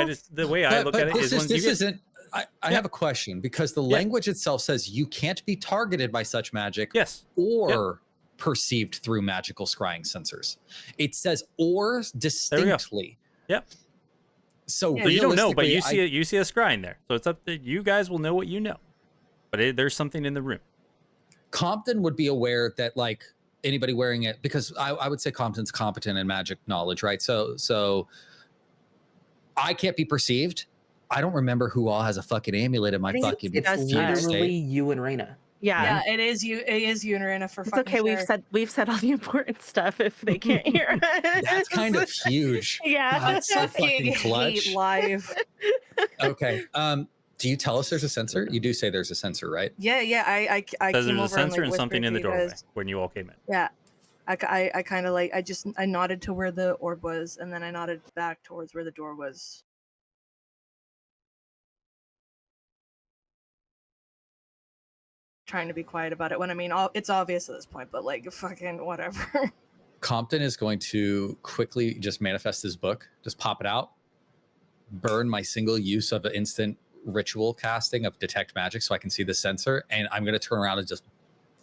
I look at it is when this isn't. I have a question, because the Yeah. language itself says you can't be targeted by such magic, yes, or perceived through magical scrying sensors. It says or distinctly. Yep. So, Yeah, So you don't know, but realistically, you see a scrying there. So it's up to you guys will know what you know. But there's something in the room. Compton would be aware that like anybody wearing it, because I would say Compton's competent in magic knowledge, right? So I can't be perceived. I don't remember who all has a fucking amulet in my think fucking it does fugue Literally state. you and Reina. Yeah. Yeah, it is you. It is Unarena for It's fucking okay. sure. We've said all the important stuff if they can't hear us. That's kind of huge. Yeah. That's so Fucking fucking clutch. hate live. Okay. Do you tell us there's a sensor? You do say there's a sensor, right? Yeah, I Because came there's a over and sensor like and something whispered in the to you doorway guys. when you all came in. Yeah, I kind of like I nodded to where the orb was, and then I nodded back towards where the door was. Trying to be quiet about it when I mean it's obvious at this point, but like fucking whatever. Compton is going to quickly just manifest his book, just pop it out, burn my single use of an instant ritual casting of detect magic so I can see the sensor, and I'm going to turn around and just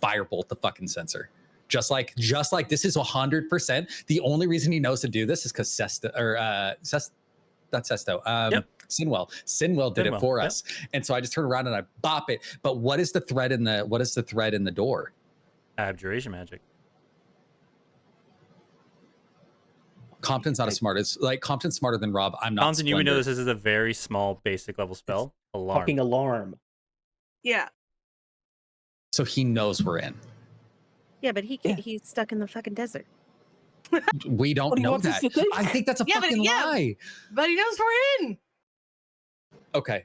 firebolt the fucking sensor. Just like this is 100%. The only reason he knows to do this is because Sinwell did it for us. And so I just turn around and I bop it. But what is the thread in the door? Abjuration magic. Compton's not as smart as Compton's smarter than Rob. I'm not. Compton, you would know Splendor. this is a very small basic level spell. Alarm. Fucking alarm. Yeah, So he knows we're in. Yeah, but he's stuck in the fucking desert. We don't What do you know want us that. to think? I think that's a Yeah, but- fucking yeah. lie. but he knows we're in. Okay.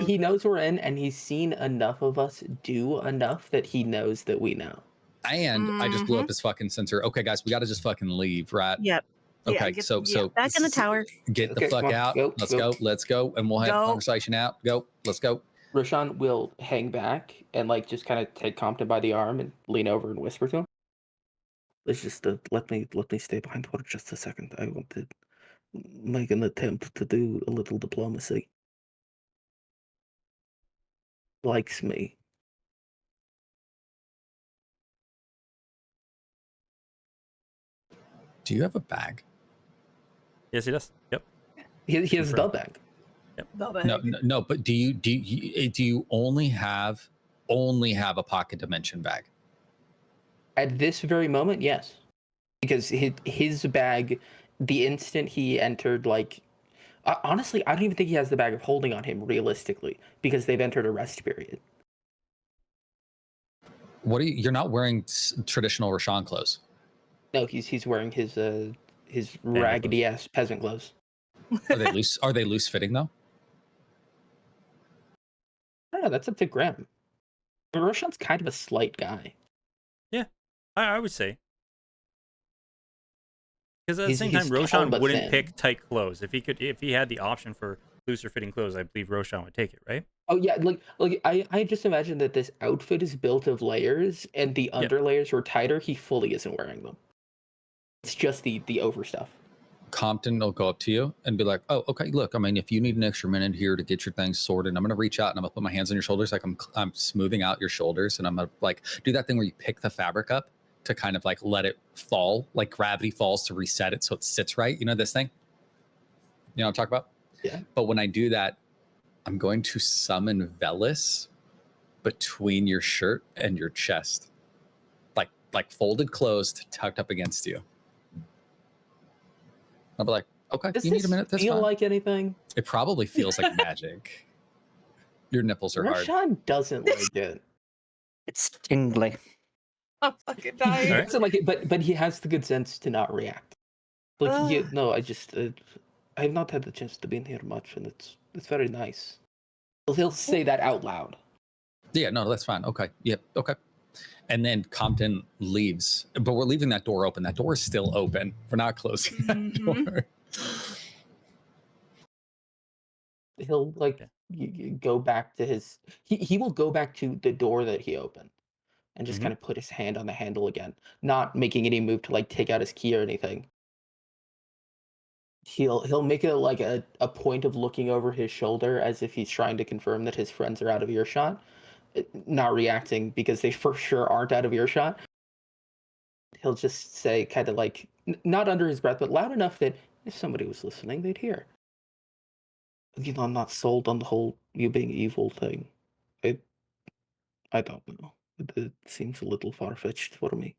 He knows we're in, and he's seen enough of us do enough that he knows that we know. And I just blew up his fucking sensor. Okay, guys, we got to just fucking leave, right? Yep. Okay, Yeah, so Back in the tower. get the Okay, fuck come on, out. go, Let's go. go, and we'll have a Go. conversation out. Go, let's go. Roshan will hang back and like just kind of take Compton by the arm and lean over and whisper to him. Let's just let me stay behind for just a second. I want to make an attempt to do a little diplomacy. Likes me. Do you have a bag? Yes, he does. Yep. He has a Confirm. dub bag. No. But do you only have a pocket dimension bag? At this very moment, yes. Because his bag, the instant he entered, like... honestly, I don't even think he has the bag of holding on him, realistically, because they've entered a rest period. What are you? You're not wearing traditional Rashawn clothes. No, he's wearing his raggedy-ass peasant clothes. Are they loose? Are they loose fitting though? I don't know, that's up to Graham. Roshan's kind of a slight guy. I would say. Because at the He's- same time, he's tall Roshan but wouldn't thin. pick tight clothes. If he had the option for looser fitting clothes, I believe Roshan would take it, right? Oh yeah, like I just imagine that this outfit is built of layers, and the underlayers were tighter. He fully isn't wearing them. It's just the over stuff. Compton will go up to you and be like, "Oh, okay. Look, I mean, if you need an extra minute here to get your things sorted, I'm gonna reach out and I'm gonna put my hands on your shoulders, like I'm smoothing out your shoulders, and I'm gonna like do that thing where you pick the fabric up to kind of like let it fall, like gravity falls to reset it so it sits right. You know this thing? You know what I'm talking about? Yeah. But when I do that, I'm going to summon Velis between your shirt and your chest, like folded closed, tucked up against you. I'll be like, okay, Does you need this a minute. That's feel fine. like anything? It probably feels like magic. Your nipples are hard. Roshan doesn't like it. It's tingly. I'm fucking He dying. Alright. doesn't like it, but he has the good sense to not react. Like, Ugh. no, I just I have not had the chance to be in here much, and it's very nice. He'll say that out loud. Yeah, no, that's fine. Okay. Yep. Okay. And then Compton leaves, but we're leaving that door open. That door is still open. We're not closing that Mhm. door. He'll like go back to his. He will go back to the door that he opened, and just Mhm. kind of put his hand on the handle again, not making any move to like take out his key or anything. He'll make it like a point of looking over his shoulder as if he's trying to confirm that his friends are out of earshot, not reacting because they for sure aren't out of earshot, he'll just say kind of like not under his breath, but loud enough that if somebody was listening, they'd hear. I'm not sold on the whole you being evil thing. I I don't know. It seems a little far fetched for me.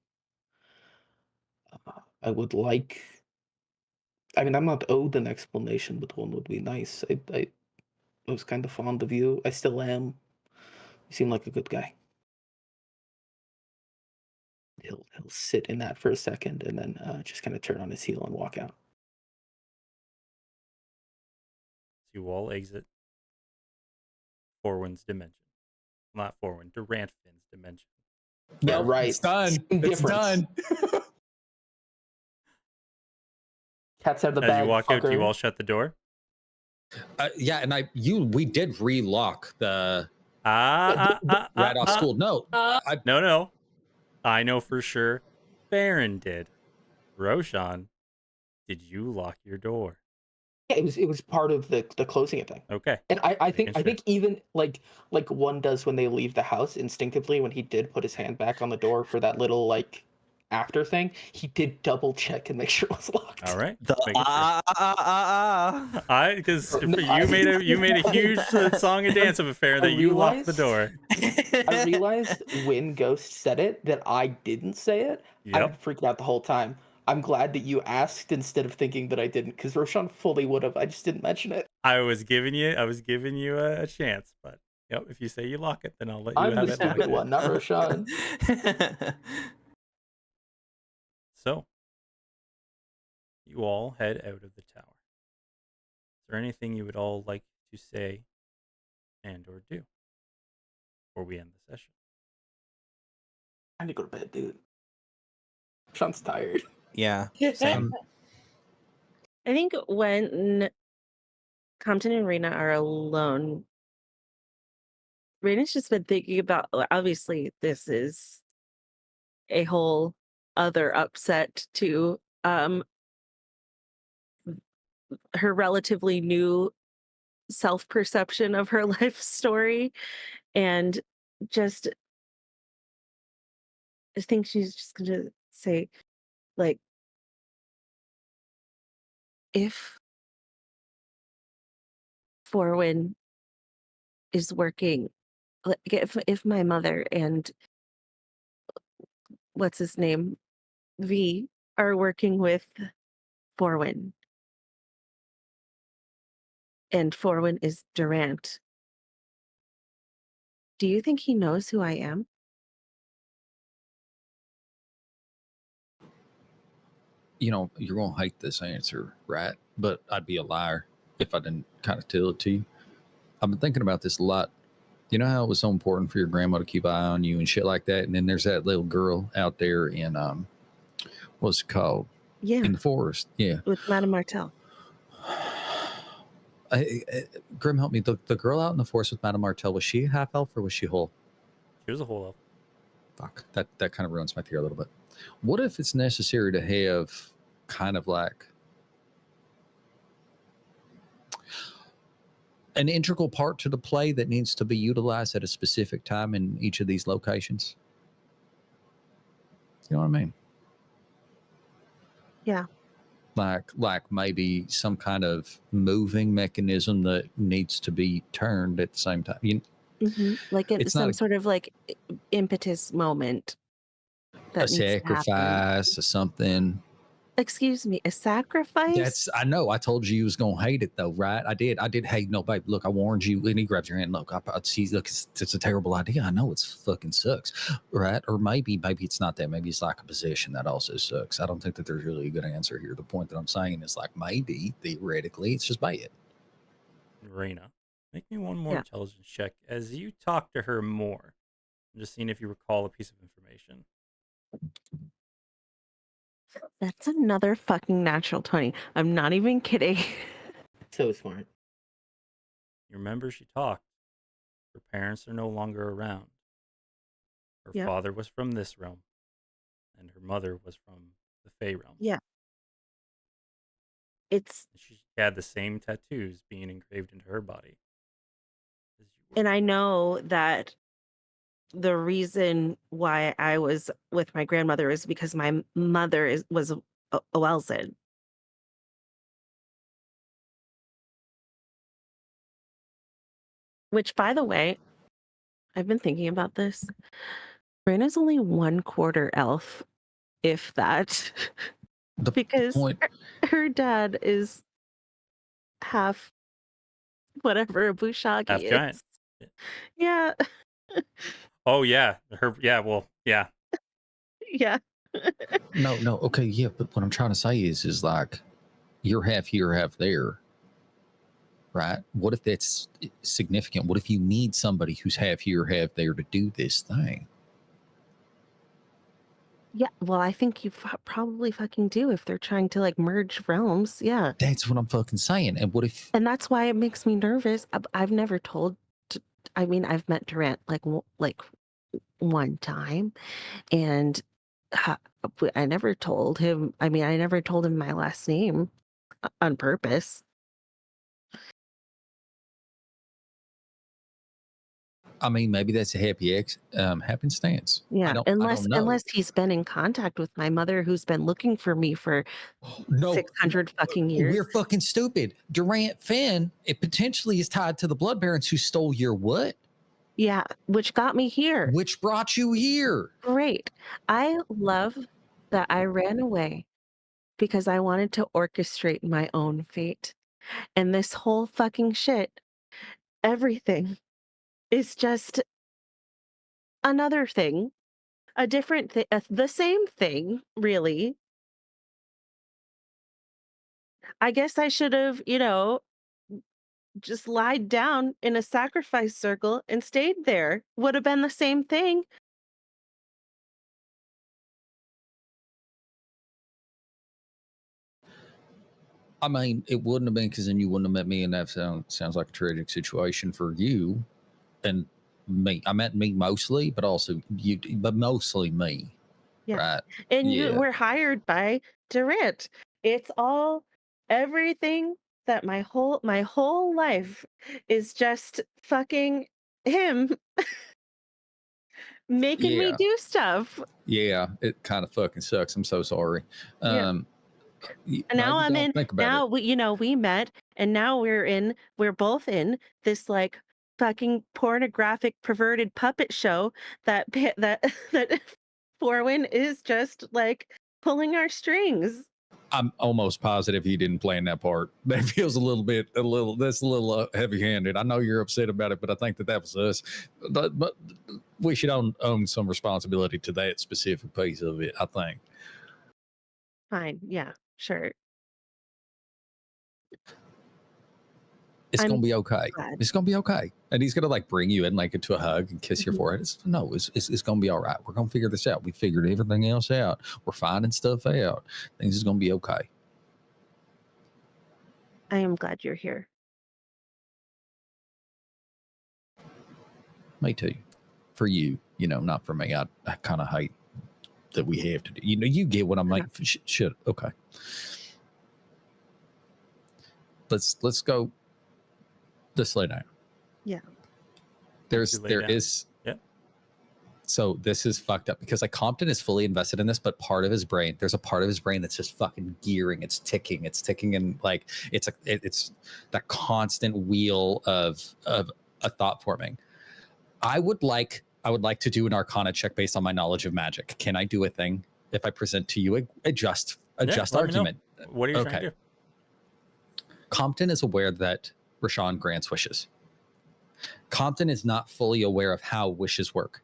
I would like. I mean, I'm not owed an explanation, but one would be nice. I was kind of fond of you. I still am. You seem like a good guy. He'll sit in that for a second and then just kind of turn on his heel and walk out. You all exit Forwin's dimension. Not Forwin, Durant Finn's dimension. Yeah, Nope, right. It's done. Same It's difference. done. Cat's out of the As you bag, walk out, do you fucker. all shut the door? Yeah, and we did relock the rat off Uh, school. No, No. I know for sure. Baron did. Roshan, did you lock your door? Yeah, it was part of the closing thing. Okay. And I Making think sure. even like one does when they leave the house instinctively, when he did put his hand back on the door for that little like after thing, he did double check and make sure it was locked. All right. The Making sure. Because No, you made a huge song and dance of affair that you locked the door. I realized when Ghost said it that I didn't say it. I Yep. freaked out the whole time. I'm glad that you asked instead of thinking that I didn't, because Roshan fully would have. I just didn't mention it. I was giving you a chance, but yep, if you say you lock it, then I'll let you I'm have the it locked. stupid one, not Roshan. So you all head out of the tower. Is there anything you would all like to say and or do before we end the session? I need to go to bed, dude. Sean's tired. Yeah, same. I think when Compton and Reina are alone, Reina's just been thinking about, obviously, this is a whole other upset to her relatively new self-perception of her life story. And just, I think she's just going to say, like, if Forwin is working, like, if my mother and what's his name, V, are working with Forwin, and Forwin is Durant, do you think he knows who I am? You're gonna hate this answer, right? But I'd be a liar if I didn't kind of tell it to you. I've been thinking about this a lot. You know how it was so important for your grandma to keep an eye on you and shit like that. And then there's that little girl out there in what's it called? Yeah, In the forest. Yeah. with Madame Martell. Grim, help me. The girl out in the forest with Madame Martell, was she half elf or was she whole? She was a whole elf. Fuck. That kind of ruins my theory a little bit. What if it's necessary to have kind of like an integral part to the play that needs to be utilized at a specific time in each of these locations? You know what I mean? Yeah. Like maybe some kind of moving mechanism that needs to be turned at the same time. Like It's some not sort of like impetus moment a that needs to happen. sacrifice or something. Excuse me, a sacrifice? I know. I told you you was gonna hate it though, right? I did. Hey, no, babe. Look, I warned you. And he grabs your hand. Look, I see. Look, it's a terrible idea. I know it's fucking sucks, right? Or maybe it's not that. Maybe it's like a position that also sucks. I don't think that there's really a good answer here. The point that I'm saying is like maybe theoretically it's just bad. Reina, make me one more Yeah. intelligence check as you talk to her more. I'm just seeing if you recall a piece of information. That's another fucking natural 20. I'm not even kidding. So smart. You remember she talked. Her parents are no longer around. Her Yep. father was from this realm, and her mother was from the Fey realm. Yeah. It's, She had the same tattoos being engraved into her body. and I know that the reason why I was with my grandmother is because my mother was a Welsen. Which, by the way, I've been thinking about this. Brina's only 1/4 elf, if that, The because point. her dad is half whatever a Bushagi Half giant. is. Yeah. Oh yeah, well, yeah. Yeah. No, okay, yeah, but what I'm trying to say is like, you're half here, half there, right? What if that's significant? What if you need somebody who's half here, half there to do this thing? Yeah. Well, I think you probably fucking do if they're trying to like merge realms. Yeah. That's what I'm fucking saying. And what if? And that's why it makes me nervous. I've never told. I mean, I've met Durant like one time, and I never told him. I mean, I never told him my last name on purpose. I mean, maybe that's a happenstance. Yeah, I don't know. unless he's been in contact with my mother, who's been looking for me for No, 600 fucking years. we're fucking stupid. Durant Finn, it potentially is tied to the Blood Barons who stole your what? Yeah, which got me here. Which brought you here. Great. I love that I ran away because I wanted to orchestrate my own fate. And this whole fucking shit, everything is just another thing, a different thing, the same thing, really. I guess I should have, just lied down in a sacrifice circle and stayed there. Would have been the same thing. I mean, it wouldn't have been, because then you wouldn't have met me, and that sounds like a tragic situation for you and me. I meant me mostly, but also you, but mostly me. Yeah. Right. And you Yeah. were hired by Durant. It's all everything that my whole life is just fucking him making me Yeah. do stuff. Yeah. It kind of fucking sucks. I'm so sorry. Yeah. And now I'm in. Now we met, and now we're both in this like fucking pornographic perverted puppet show that that Forwin is just like pulling our strings. I'm almost positive he didn't plan that part. That feels that's a little heavy-handed. I know you're upset about it, but I think that was us. But we should own some responsibility to that specific piece of it, I think. Fine. Yeah, sure. It's I'm gonna be okay. glad. It's gonna be okay. And he's gonna like bring you in like into a hug and kiss your forehead. It's gonna be all right. We're gonna figure this out. We figured everything else out. We're finding stuff out. Things is gonna be okay. I am glad you're here. Me too. For you, not for me. I kind of hate that we have to do. You get what I'm like. Shit. Okay. Let's go. Let's lay down. Yeah. There is. Yeah. So this is fucked up because like Compton is fully invested in this, but there's a part of his brain that's just fucking gearing. It's ticking, and like it's that constant wheel of a thought forming. I would like to do an Arcana check based on my knowledge of magic. Can I do a thing if I present to you a just argument? What are you trying to do? Compton is aware that Rashawn grants wishes. Compton is not fully aware of how wishes work,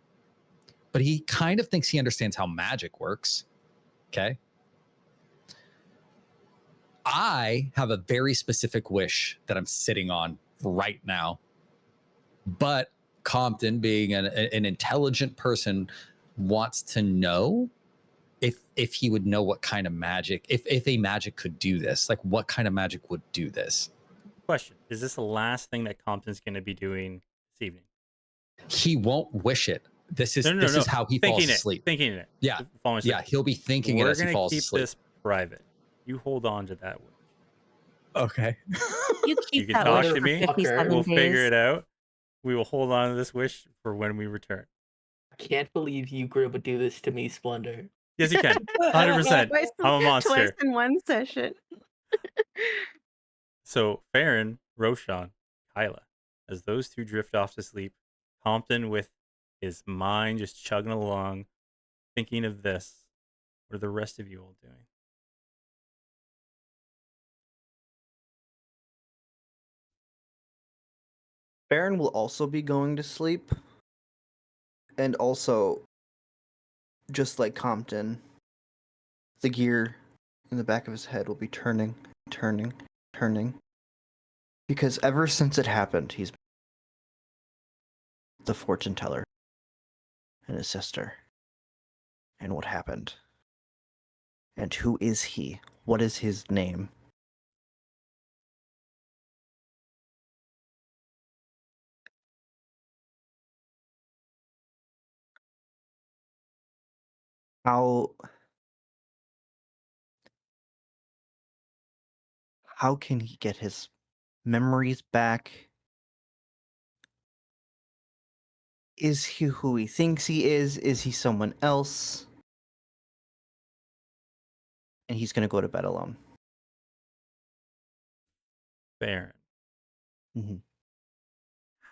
but he kind of thinks he understands how magic works. Okay. I have a very specific wish that I'm sitting on right now, but Compton, being an intelligent person, wants to know if he would know what kind of magic, if a magic could do this, like what kind of magic would do this. Question: is this the last thing that Compton's going to be doing this evening? He won't wish it. This is how he falls asleep. Thinking it. Yeah. He'll be thinking it as he falls asleep. We're going to keep this private. You hold on to that wish. Okay. You You can talk to me. We'll figure it out. We will hold on to this wish for when we return. Can't believe you Grim would do this to me, Splendor. Yes, you can. 100%. Twice, I'm a twice monster. in one session. So Farron, Roshan, Kyla, as those two drift off to sleep, Compton with his mind just chugging along, thinking of this. What are the rest of you all doing? Baron will also be going to sleep. And also, just like Compton, the gear in the back of his head will be turning. Because ever since it happened, he's the fortune teller and his sister. And what happened? And who is he? What is his name? How can he get his memories back? Is he who he thinks he is? Is he someone else? And he's gonna go to bed alone. Farron, Mm-hmm.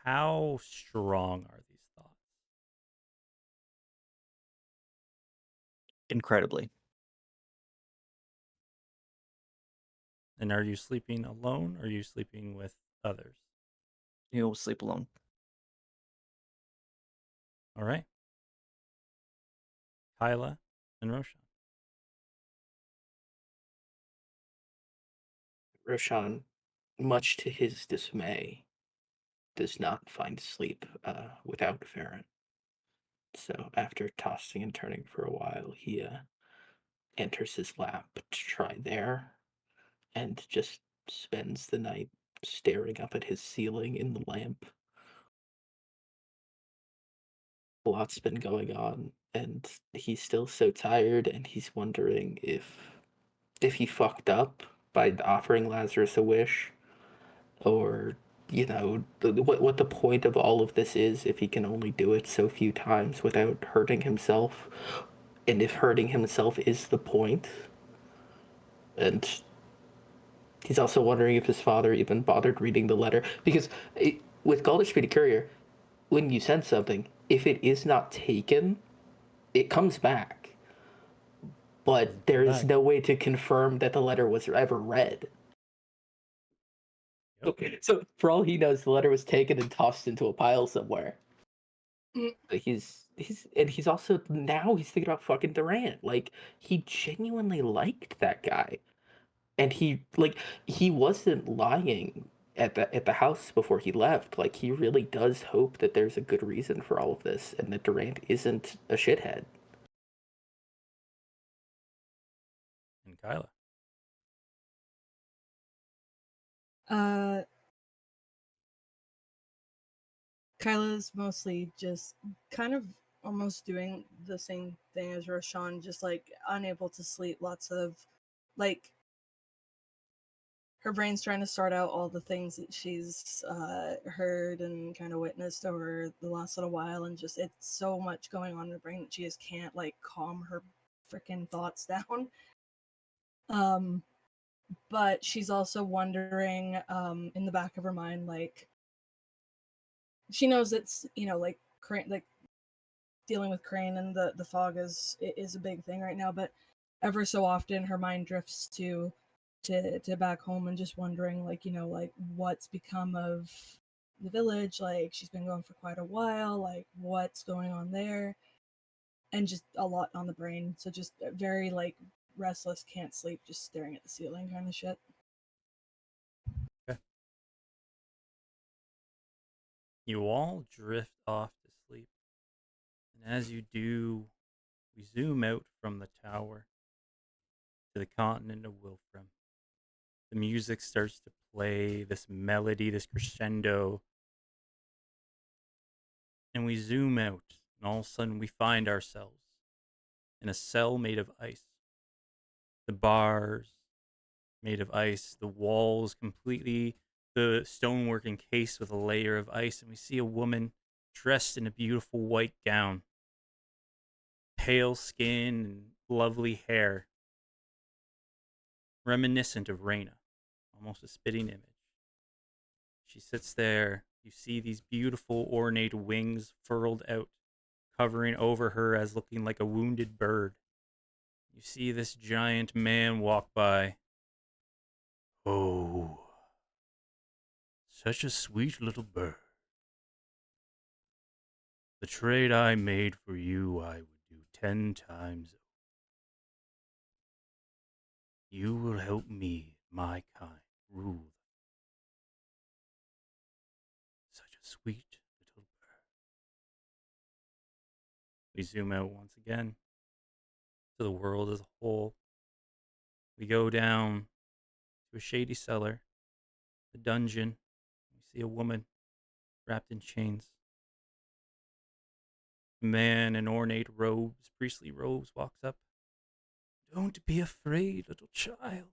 how strong are these thoughts? Incredibly. And are you sleeping alone or are you sleeping with others? He'll sleep alone. All right. Kyla and Roshan. Roshan, much to his dismay, does not find sleep without Farron. So after tossing and turning for a while, he enters his lap to try there, and just spends the night staring up at his ceiling in the lamp. A lot's been going on, and he's still so tired, and he's wondering if he fucked up by offering Lazarus a wish, or what the point of all of this is if he can only do it so few times without hurting himself, and if hurting himself is the point. And he's also wondering if his father even bothered reading the letter, because with Galdish Speedy Courier, when you send something, if it is not taken, it comes back. But there is no way to confirm that the letter was ever read. Yep. So for all he knows, the letter was taken and tossed into a pile somewhere. Mm. But he's also now he's thinking about fucking Durant. Like, he genuinely liked that guy, and he wasn't lying at the house before he left. Like, he really does hope that there's a good reason for all of this, and that Durant isn't a shithead. And Kyla. Kyla's mostly just kind of almost doing the same thing as Roshan, just like unable to sleep. Lots of like her brain's trying to sort out all the things that she's heard and kind of witnessed over the last little while, and just it's so much going on in her brain that she just can't like calm her freaking thoughts down. But she's also wondering in the back of her mind, like, she knows it's, like Crane, like dealing with Crane and the fog is a big thing right now, but ever so often her mind drifts to back home and just wondering, like, like what's become of the village. Like, she's been gone for quite a while, like what's going on there, and just a lot on the brain. So just very like restless, can't sleep, just staring at the ceiling kind of shit. Okay. You all drift off to sleep. And as you do, we zoom out from the tower to the continent of Wilfrem. The music starts to play, this melody, this crescendo. And we zoom out, and all of a sudden we find ourselves in a cell made of ice. The bars made of ice, the walls completely, the stonework encased with a layer of ice, and we see a woman dressed in a beautiful white gown. pale skin and lovely hair, reminiscent of Reyna, almost a spitting image. She sits there. You see these beautiful, ornate wings furled out, covering over her as looking like a wounded bird. You see this giant man walk by. Oh, such a sweet little bird. The trade I made for you, I would do 10 times over. You will help me, my kind, rule. Such a sweet little bird. We zoom out once again to the world as a whole. We go down to a shady cellar, the dungeon. We see a woman wrapped in chains. A man in ornate robes, priestly robes, walks up. Don't be afraid, little child.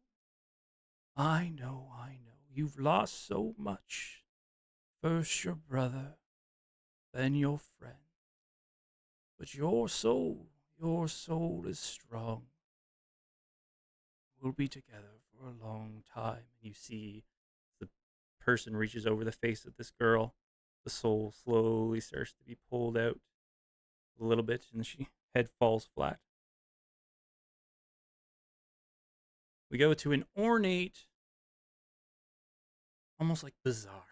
I know. You've lost so much. First your brother, then your friend. But your soul is strong. We'll be together for a long time. You see the person reaches over the face of this girl. The soul slowly starts to be pulled out a little bit, and she head falls flat. We go to an ornate, almost like bazaar.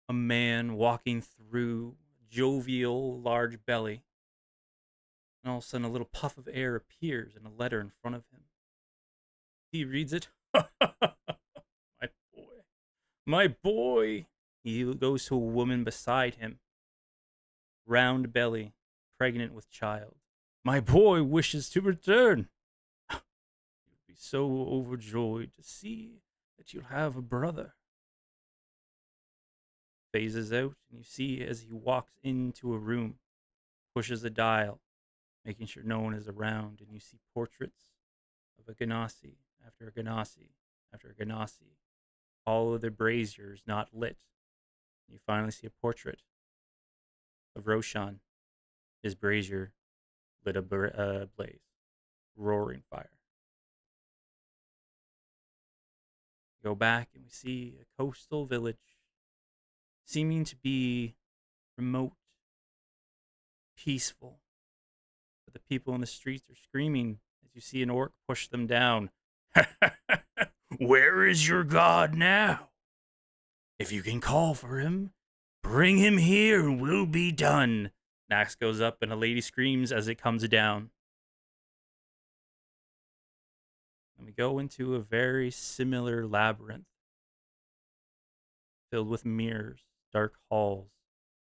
A man walking through, jovial, large belly. And all of a sudden, a little puff of air appears and a letter in front of him. He reads it. My boy. My boy. He goes to a woman beside him. Round belly, pregnant with child. My boy wishes to return. You'll be so overjoyed to see that you'll have a brother. Phases out, and you see as he walks into a room, pushes a dial, making sure no one is around, and you see portraits of a Ganassi after a Ganassi after a Ganassi, all of their braziers not lit. And you finally see a portrait of Roshan, his brazier lit a blaze, roaring fire. We go back and we see a coastal village seeming to be remote, peaceful. But the people in the streets are screaming as you see an orc push them down. Where is your god now? If you can call for him, bring him here and we'll be done. An axe goes up and a lady screams as it comes down. And we go into a very similar labyrinth filled with mirrors, dark halls.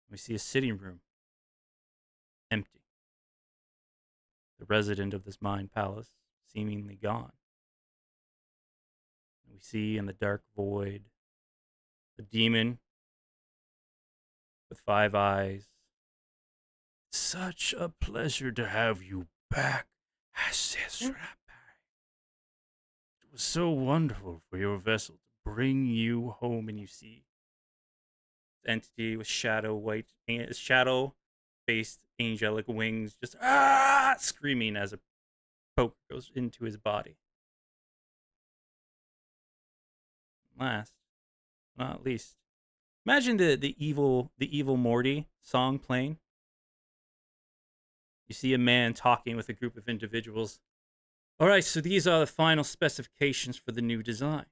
We see a sitting room, empty. The resident of this mind palace seemingly gone. We see in the dark void a demon with 5 eyes. Such a pleasure to have you back, S79. It was so wonderful for your vessel to bring you home. And you see the entity with shadow-faced angelic wings just screaming as a poke goes into his body. Last but not least, imagine the evil Morty song playing. You see a man talking with a group of individuals. All right, so these are the final specifications for the new design.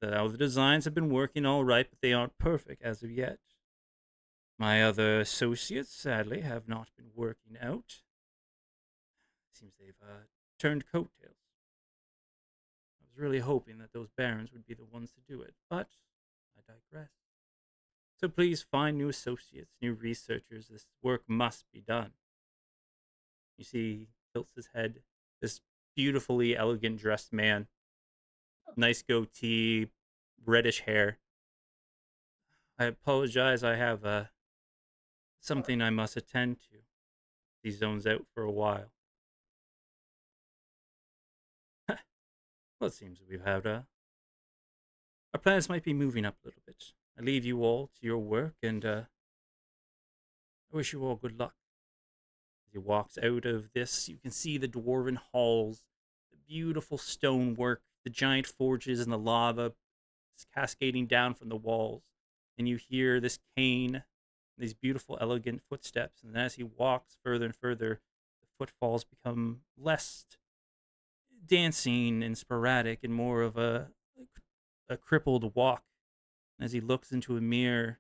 The designs have been working all right, but they aren't perfect as of yet. My other associates, sadly, have not been working out. Seems they've turned coattails. I was really hoping that those barons would be the ones to do it, but I digress. So please find new associates, new researchers. This work must be done. You see, he tilts his head. This beautifully elegant dressed man. Nice goatee, reddish hair. I apologize, I have something I must attend to. He zones out for a while. Well, it seems that we've had our plans might be moving up a little bit. I leave you all to your work, and I wish you all good luck. He walks out of this. You can see the dwarven halls, the beautiful stonework, the giant forges and the lava cascading down from the walls. And you hear this cane, these beautiful, elegant footsteps. And as he walks further and further, the footfalls become less dancing and sporadic and more of a crippled walk. As he looks into a mirror,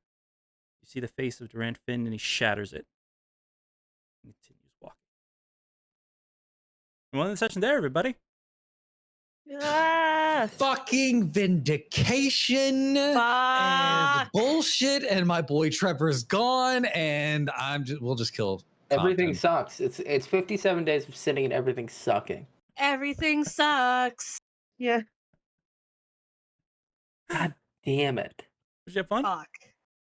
you see the face of Durant Finn, and he shatters it. And continues walking. And we'll end the session there, everybody. Ah, Fucking vindication and fuck. bullshit, and my boy Trevor's gone, and we'll just kill Everything Compton. sucks. It's 57 days of sitting and everything sucking. Everything sucks. Yeah. God damn it. Did you have fun? Fuck.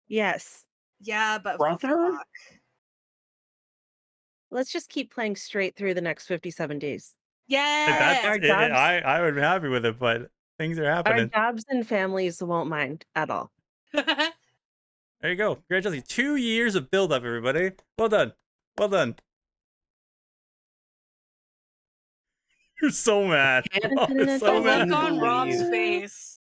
Yes. Yeah, but Brother? fuck. Let's just keep playing straight through the next 57 days. Yeah. Our jobs- I would be happy with it, but things are Our happening. jobs and families won't mind at all. There you go. Congratulations. 2 years of build-up, everybody. Well done. Well done. You're so mad. Oh, you're so The mad. look on Rob's Believe. face.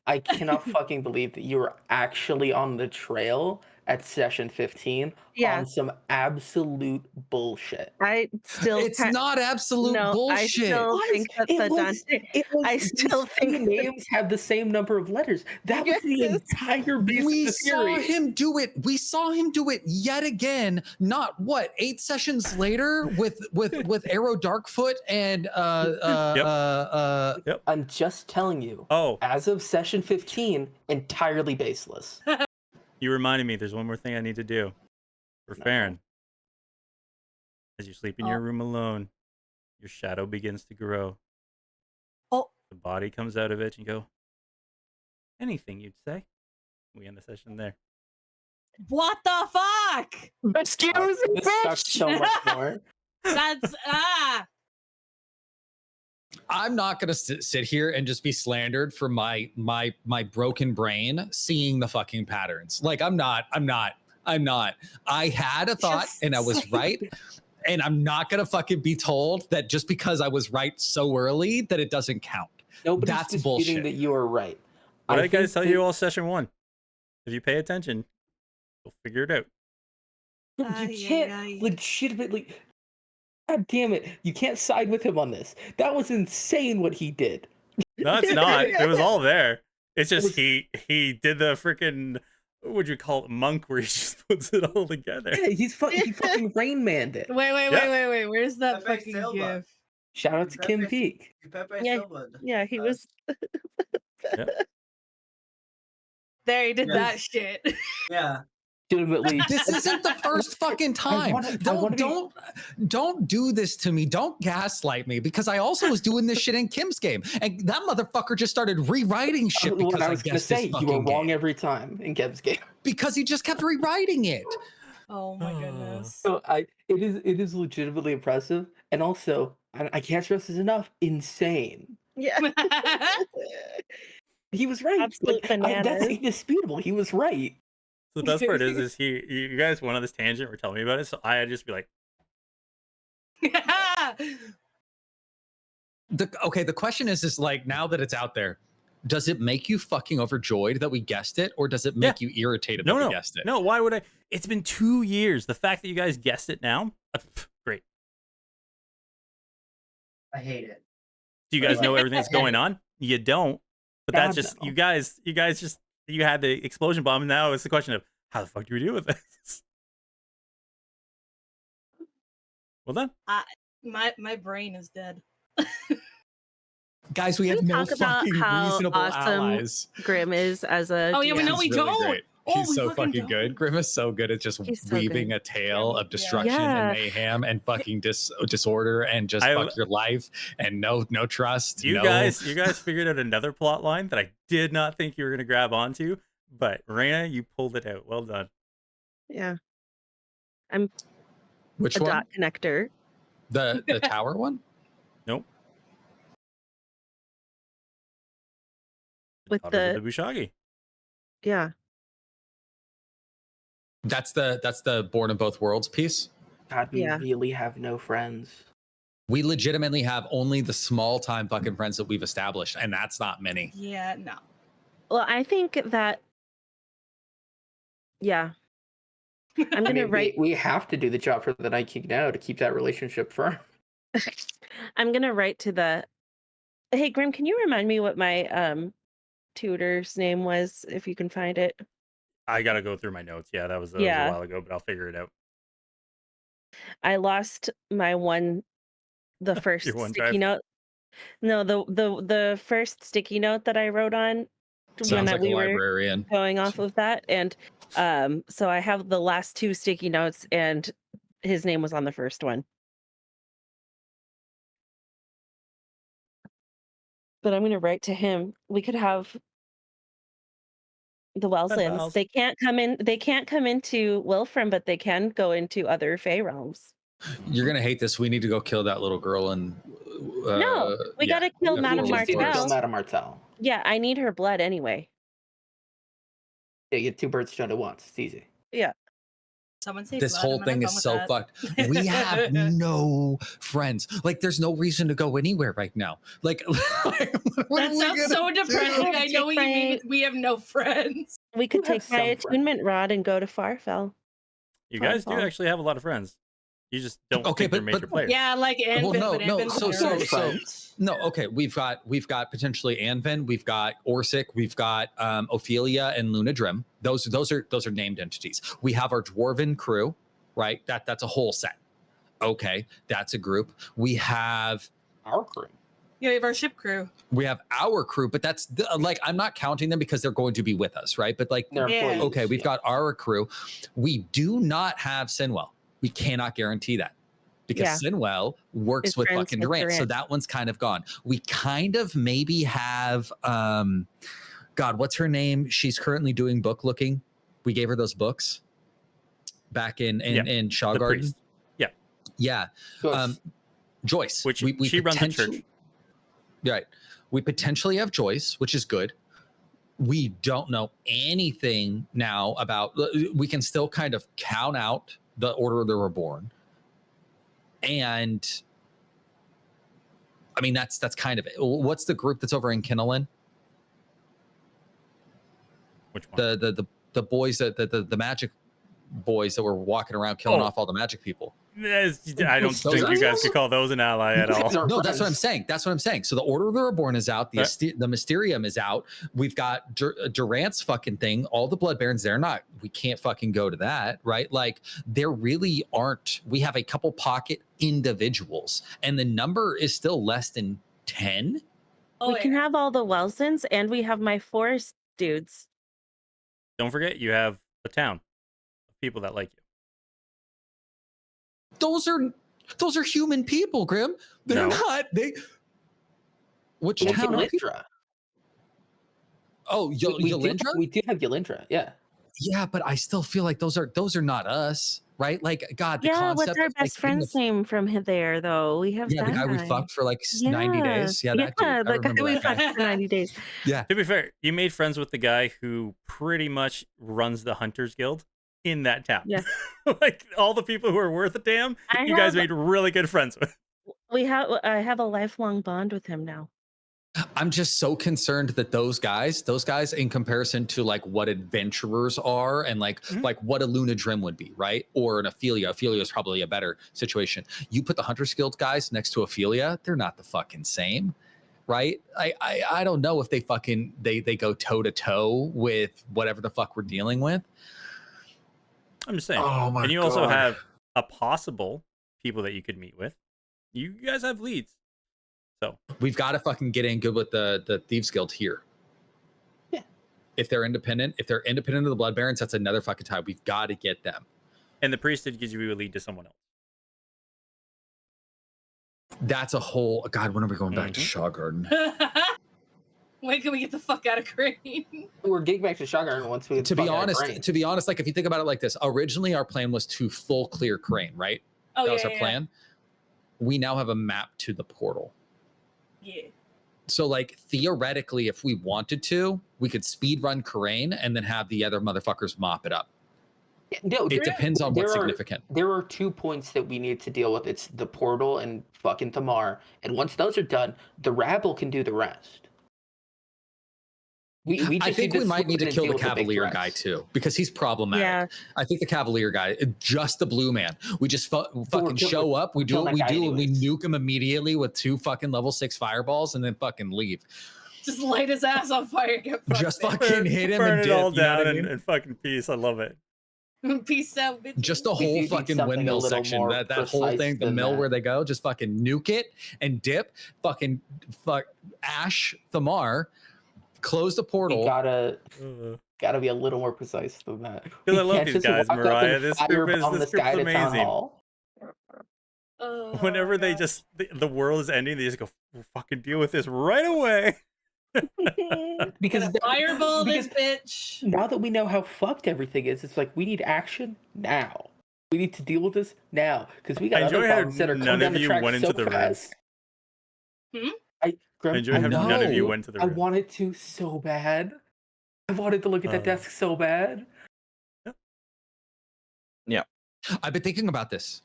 I cannot fucking believe that you were actually on the trail at session 15 Yeah. on some absolute bullshit. I still It's can't- not absolute no, bullshit. I still What? think that It the was- Dante. It was, I still these three think that- names have the same number of letters. That was the Yes. entire base We of the saw theory. him do it. We saw him do it yet again. Not what 8 sessions later with Arrow Darkfoot and I'm just telling you. Oh, As of session 15, entirely baseless. you reminded me. There's one more thing I need to do for No. Farron. As you sleep in your Oh. room alone, your shadow begins to grow. Oh. The body comes out of it, and you go, anything you'd say. We end the session there. What the fuck? Excuse me, This sucks so much more. That's I'm not gonna sit here and just be slandered for my broken brain seeing the fucking patterns. Like I'm not. I had a thought Just and I was say right. And I'm not gonna fucking be told that just because I was right so early that it doesn't count. Nobody's That's disputing bullshit. that you are right. What did I guys think tell that- you all session 1? If you pay attention, you'll figure it out. You Ay, can't ay, ay. legitimately. God damn it! You can't side with him on this. That was insane what he did. No, it's not. It was all there. It's just was- he did the freaking, what would you call it, monk, where he just puts it all together. Yeah, he fucking Rain Manned it. wait. Where's that Pepe fucking Silva. gif? Shout out to Kim Peek. Pepe Yeah, Silva. Yeah, he was. There, he did Yes. that shit. Yeah. Legitimately. This isn't the first fucking time. Don't do this to me. Don't gaslight me because I also was doing this shit in Kim's game, and that motherfucker just started rewriting shit What because I I was gonna guessed this say, you were fucking wrong game. every time in Kev's game. Because he just kept rewriting it. Oh my goodness. So it is legitimately impressive, and also I can't stress this enough. Insane. Yeah. He was right. Absolute That's bananas. indisputable. He was right. So the best part is you guys went on this tangent, were telling me about it, so I'd just be like, The question is like, now that it's out there, does it make you fucking overjoyed that we guessed it, or does it make you irritated that we guessed it? No, why would I? It's been 2 years. The fact that you guys guessed it now, great. I hate it. Do you guys know everything that's going on? You don't. But that's God, just no. you guys just, you had the explosion bomb, and now it's the question of how the fuck do we deal with this? Well done. My brain is dead. Guys, we Can have we no talk about fucking how reasonable awesome allies. Grim is as a. Oh, yeah, we DM. know we He's really don't. great. Oh, He's we so fucking fucking good. don't. Griff is so good at just He's so weaving good. a tale of Yeah. destruction Yeah. and mayhem and fucking disorder and just I- fuck your life and no trust. You no... guys figured out another plot line that I did not think you were gonna grab onto, but Raina, you pulled it out. Well done. Yeah. Which A one? dot connector. The tower one? Nope. With Daughters the- of the Bushagi. Yeah. That's the Born in Both Worlds piece. God, we Yeah. really have no friends. We legitimately have only the small time fucking friends that we've established, and that's not many. Yeah, no. Well, I think that. Yeah. I'm I gonna mean, write. we have to do the job for the Night King now to keep that relationship firm. I'm gonna write to the. Hey, Grim, can you remind me what my tutor's name was, if you can find it? I gotta go through my notes. Yeah, that was a Yeah. while ago, but I'll figure it out. I lost my the first Your sticky OneDrive. note. No, the first sticky note that I wrote on Sounds like a we were librarian. going off of that, and so I have the last two sticky notes, and his name was on the first one. But I'm gonna write to him. We could have the Wellslands. Wells. They can't come in. They can't come into Wilfrem, but they can go into other Fey realms. You're gonna hate this. We need to go kill that little girl and. No, we yeah. gotta kill Yeah, Madame We just need to kill Martell. Madame Martell. Yeah, I need her blood anyway. Yeah, you get 2 birds shot at once. It's easy. Yeah. Someone say This blood, whole I'm thing not is done so with fucked. that. We have no friends. Like, there's no reason to go anywhere right now. Like, what are That we sounds so gonna do? depressing. I know what you mean. Take We have no friends. We could You have take my some friends. attunement rod and go to Farfell. You guys do Farfall. actually have a lot of friends. You just don't Okay, think they're but- major but- players. Yeah, like Anvin, no, but no, Anvin's so- better. There's so- friends. No, okay. We've got potentially Anvin, we've got Orsic, we've got Ophelia and Luna Drim. Those are named entities. We have our Dwarven crew, right? That's a whole set. Okay, that's a group. We have Our crew. Yeah, we have our ship crew. our crew, but that's like, I'm not counting them because they're going to be with us, right? But like, They're Yeah. employees. okay, we've yeah. got our crew. We do not have Sinwell. We cannot guarantee that because Yeah. Sinwell works Is with friends fucking with Durant. So Durant. that one's kind of gone. We kind of maybe have God, what's her name? She's currently doing book looking. We gave her those books back in The Shaw Garden. priest. Yeah. Yeah. Joyce. Joyce. Which she runs a church. Right. We potentially have Joyce, which is good. We don't know anything now about. We can still kind of count out the Order of the Reborn, and I mean that's kind of it. What's the group that's over in Kinnelin? Which one? The boys that the magic boys that were walking around killing Oh. off all the magic people. I don't Those think are you guys us? could call those an ally at all. Those are No, that's what I'm friends. saying. That's what I'm saying. So the Order of the Reborn is out. The Okay. the Mysterium is out. We've got Durant's fucking thing. All the Blood Barons, they're not. We can't fucking go to that, right? Like there really aren't. We have a couple pocket individuals, and the number is still less than 10. Oh, we can have all the Wellsons, and we have my forest dudes. Don't forget, you have a town of people that like you. Those are human people, Grim. They're No. not. Which We have town are people? Yelindra. Oh, We do Yelindra? we do have Yelindra. Yeah. Yeah, but I still feel like those are not us, right? Like, God, the Yeah, concept what's our of, like, best friend's name from there, though? We have Yeah, the guy we fucked for like 90 days. Yeah, that dude. I the guy remember we that guy. fucked for 90 days. Yeah. To be fair, you made friends with the guy who pretty much runs the Hunters Guild in that town. Yeah. Like all the people who are worth a damn, I you guys have- made really good friends with. I have a lifelong bond with him now. I'm just so concerned that those guys in comparison to like what adventurers are and like what a Luna Drim would be, right? Or an Ophelia. Ophelia is probably a better situation. You put the Hunter's Guild guys next to Ophelia, they're not the fucking same. Right? I don't know if they fucking they go toe to toe with whatever the fuck we're dealing with. I'm just saying. Oh my And you also God. have a possible people that you could meet with. You guys have leads. So We've got to fucking get in good with the Thieves Guild here. Yeah. If they're independent of the Blood Barons, that's another fucking time. We've got to get them. and the priesthood gives you a lead to someone else. That's a whole God. When are we going back to Mhm. Shaw Garden? When can we get the fuck out of Crane? We're getting back to Shotgun once we get To the be fuck out of honest, Crane. like if you think about it like this, originally our plan was to full clear Crane, right? Oh, That yeah, was our yeah, plan. We now have a map to the portal. yeah. So, like, theoretically, if we wanted to, we could speed run Karain and then have the other motherfuckers mop it up. No, It depends on what's there are- significant. There are 2 points that we need to deal with. It's the portal and fucking Thamar. And once those are done, the rabble can do the rest. We I just think need we might need to and kill deal the with big Cavalier guy threats. too, because he's problematic. Yeah. I think the Cavalier guy, just the blue man. We just fucking show up, we do kill what that we guy do, and we anyways. nuke him immediately with 2 fucking level 6 fireballs, and then fucking leave. Just light his ass on fire. Get Just fucked, fucking hit him Burn and it dip. all You know what down I mean? and fucking peace. I love it. man. Peace out, bitch. Just the We do whole need fucking something a windmill little section, more that whole precise thing, the than mill that. where they go, just fucking nuke it and dip. Fucking Ash Thamar, close the We portal. gotta be a little more precise than that. Because We I love can't these just guys, walk up Mariah. and This group is firebomb this guy to town amazing. hall. Oh, Whenever they God. just the world is ending, they just go fucking deal with this right away. Because Gonna fireball this bitch. now that we know how fucked everything is, it's like we need action now. We need to deal with this now because we got I other enjoy how problems that are none coming down of the you track went so into the room. fast. I enjoy how none of you know. went to the I room. wanted to so bad. I wanted to look at that desk so bad. I've been thinking about this.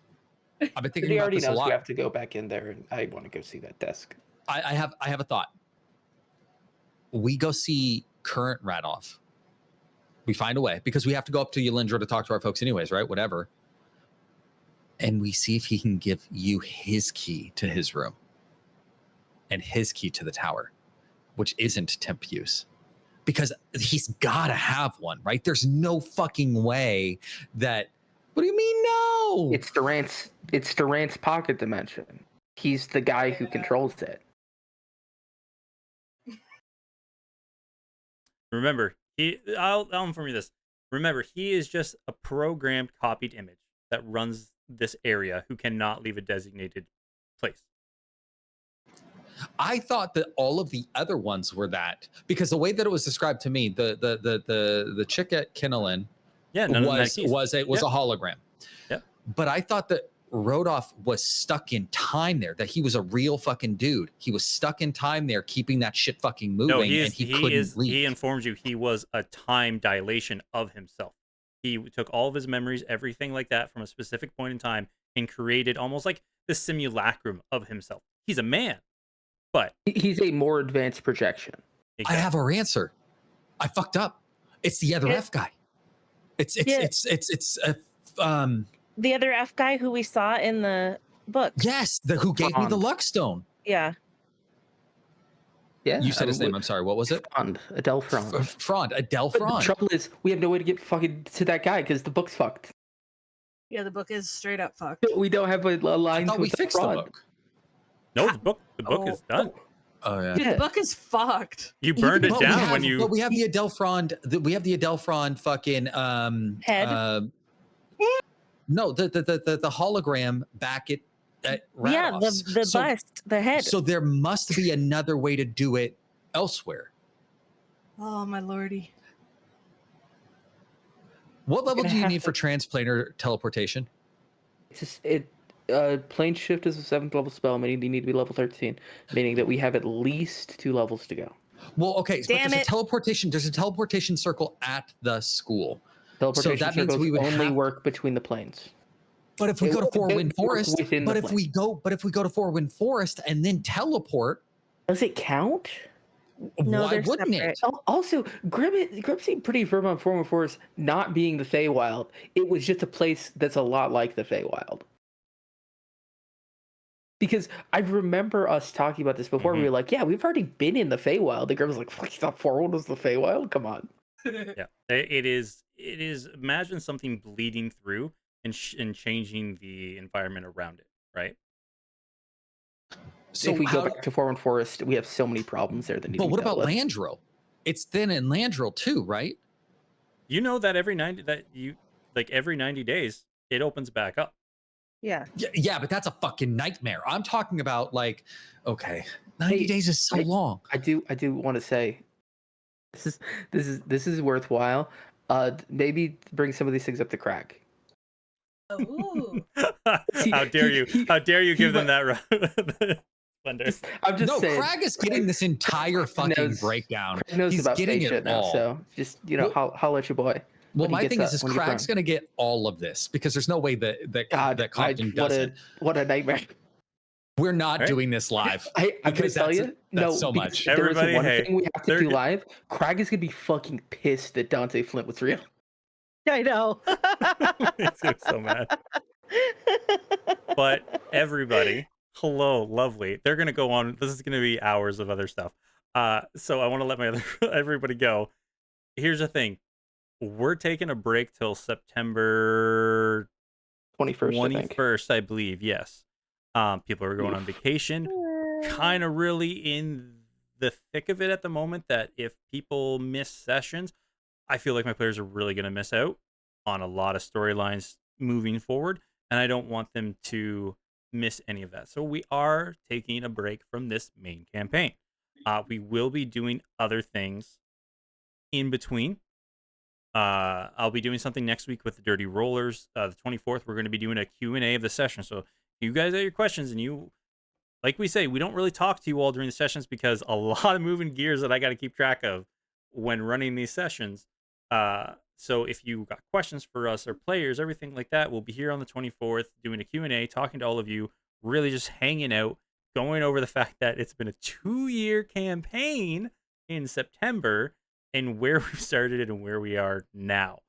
I've been thinking He about already this a knows we lot. have to go back in there, and I want to go see that desk. I have a thought. We go see current Radoff. We find a way because we have to go up to Yelindra to talk to our folks anyways, right? Whatever. And we see if he can give you his key to his room and his key to the tower, which isn't temp use. Because he's got to have one, right? There's no fucking way that. What do you mean no? It's Durant's pocket dimension. He's the guy who controls it. Remember, I'll inform you this. Remember, he is just a programmed copied image that runs this area who cannot leave a designated place. I thought that all of the other ones were that because the way that it was described to me, the chick at Kinnelin Yeah, none of them had keys. was a hologram. Yep. But I thought that Rodolph was stuck in time there, that he was a real fucking dude. He was stuck in time there, keeping that shit fucking moving, No, and he couldn't leave. He informs you he was a time dilation of himself. He took all of his memories, everything like that, from a specific point in time, and created almost like the simulacrum of himself. He's a man, but He's a more advanced projection. I have our answer. I fucked up. It's the other F guy. It's The other F guy who we saw in the book. yes, who gave me the luck stone. Yeah. Yeah, You said his name. I'm sorry. What was it? Frond, Adele Frond. Frond. Adele But the Frond. trouble is, we have no way to get fucking to that guy because the book's fucked. Yeah, the book is straight up fucked. We don't have a line I thought to we the fixed the Frond. book. No, the book is done. Oh yeah. Dude, the book is fucked. You burned it But down when you. But we have the Adele Frond. We have the Adele Frond fucking Head? No, the hologram back at Yeah, Radoff's. the bust, the head. So there must be another way to do it elsewhere. Oh my lordy. What level gonna do you have need for transplanar teleportation? It's just, plane shift is a 7th level spell, meaning you need to be level 13, meaning that we have at least 2 levels to go. Well, okay, but Damn there's it. a teleportation. There's a teleportation circle at the school. Teleportation that means circles we would only have- work between the planes. But if we go to Four Wind They work Forest, within the but if we go to Four Wind Forest and then teleport, Does it count? No, why they're wouldn't separate. it? Also, Grim seemed pretty firm on Form of Forest not being the Feywild. It was just a place that's a lot like the Feywild. Because I remember us talking about this before. We were like, yeah, we've already been in the Feywild. The Grim was like, fuck, you thought Forward was the Feywild? Come on. Yeah, it is. Imagine something bleeding through and changing the environment around it, right? So if we go back to Forward Forest, we have so many problems there that need to But be what dealt about with. Landro? It's thin in Landro too, right? You know that every 90 days it opens back up. Yeah. Yeah, but that's a fucking nightmare. I'm talking about like, okay, 90 days is so long. I do want to say, this is worthwhile. Maybe bring some of these things up to crack. Ooh. How dare you? How dare you give them that splendor? I'm just No, saying. Crag is getting this entire fucking breakdown. Craig knows He's about getting Fey it shit now, all. so just holla at your boy. Well, when he my gets thing up, is when he gets Craig's around. going to get all of this because there's no way that God, Compton what doesn't. what a nightmare. We're not Right? doing this live. I'm gonna because tell that's you, no, that's so because much. if there was Everybody, one hey, thing we have to they're do g- live, Craig is gonna be fucking pissed that Dante Flint was real. I know. Makes me so mad. But everybody, hello, lovely. They're gonna go on. This is gonna be hours of other stuff. So I want to let my other everybody go. Here's the thing: we're taking a break till September 21st, I think. 21st, I believe. Yes. People are going on vacation. Kind of really in the thick of it at the moment. That if people miss sessions, I feel like my players are really going to miss out on a lot of storylines moving forward, and I don't want them to miss any of that. So we are taking a break from this main campaign. We will be doing other things in between. I'll be doing something next week with the Dirty Rollers. The 24th, we're going to be doing a Q&A of the session. So you guys have your questions, and you, like we say, we don't really talk to you all during the sessions because a lot of moving gears that I got to keep track of when running these sessions. So if you got questions for us or players, everything like that, we'll be here on the 24th doing a Q&A, talking to all of you, really just hanging out, going over the fact that it's been a 2-year campaign in September and where we started it and where we are now.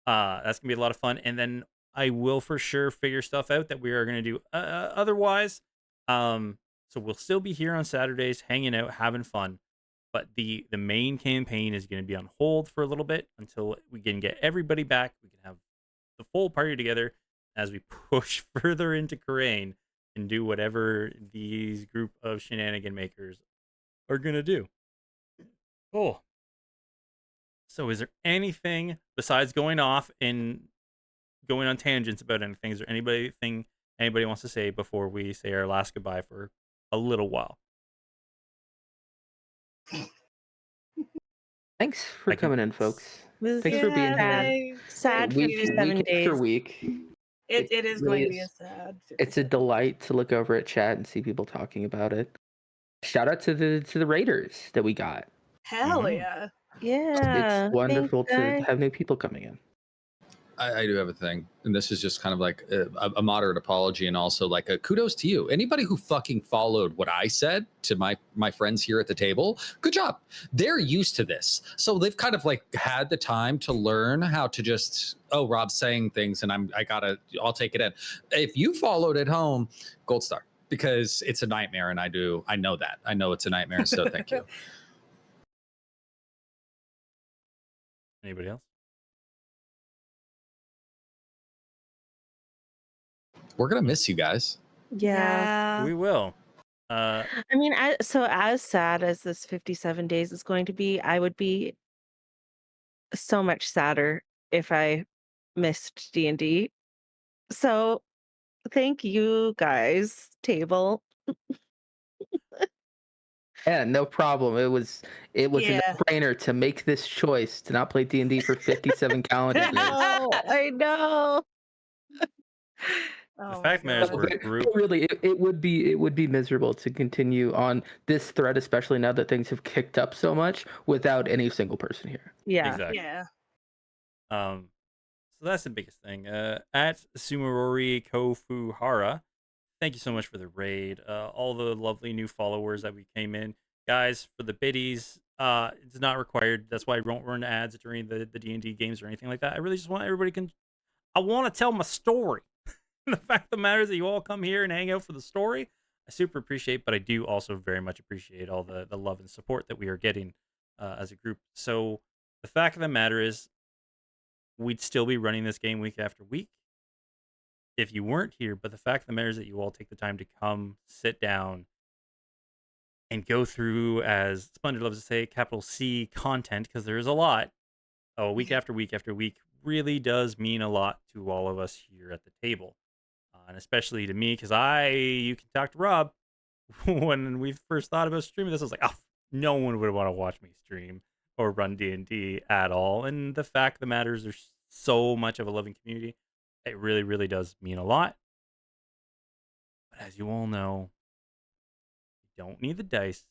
That's gonna be a lot of fun. And then I will for sure figure stuff out that we are gonna do otherwise. So we'll still be here on Saturdays, hanging out, having fun. But the main campaign is going to be on hold for a little bit until we can get everybody back. We can have the full party together as we push further into Crane and do whatever these group of shenanigan makers are going to do. Oh. So is there anything besides going off and going on tangents about anything? Is there anybody wants to say before we say our last goodbye for a little while? Thanks for coming in, folks. Was Thanks for being sad. here. Sad Week 57 after days. week. It is really going to be a is. sad. It's a delight to look over at chat and see people talking about it. Shout out to the Raiders that we got. Hell yeah. Yeah. It's wonderful thanks, to guys. have new people coming in. I do have a thing, and this is just kind of like a moderate apology, and also like a kudos to you. Anybody who fucking followed what I said to my friends here at the table, good job. They're used to this, so they've kind of like had the time to learn how to just, oh, Rob's saying things, and I'll take it in. If you followed at home, gold star, because it's a nightmare, and I know that. I know it's a nightmare, so thank you. Anybody else? We're gonna miss you guys. Yeah. We will. I mean, so as sad as this 57 days is going to be, I would be so much sadder if I missed D&D. So thank you guys, table. Yeah, no problem. It was a Yeah. no-brainer to make this choice to not play D&D for 57 calendar days. I know. The Oh fact my matters, God. we're a But group. really, it would be miserable to continue on this thread, especially now that things have kicked up so much without any single person here. Yeah. Exactly. Yeah. So that's the biggest thing. At Sumurori Kofuhara, thank you so much for the raid. All the lovely new followers that we came in. Guys, for the biddies, it's not required. That's why I won't run ads during the D&D games or anything like that. I really just want I want to tell my story. The fact of the matter is that you all come here and hang out for the story. I super appreciate, but I do also very much appreciate all the love and support that we are getting as a group. So the fact of the matter is, we'd still be running this game week after week if you weren't here. But the fact of the matter is that you all take the time to come, sit down, and go through, as Splendid loves to say, capital C content, because there is a lot. Week after week after week really does mean a lot to all of us here at the table. And especially to me, because you can talk to Rob. When we first thought about streaming this, I was like, oh, no one would want to watch me stream or run D&D at all. And the fact of the matter is there's so much of a loving community. It really, really does mean a lot. But as you all know, you don't need the dice.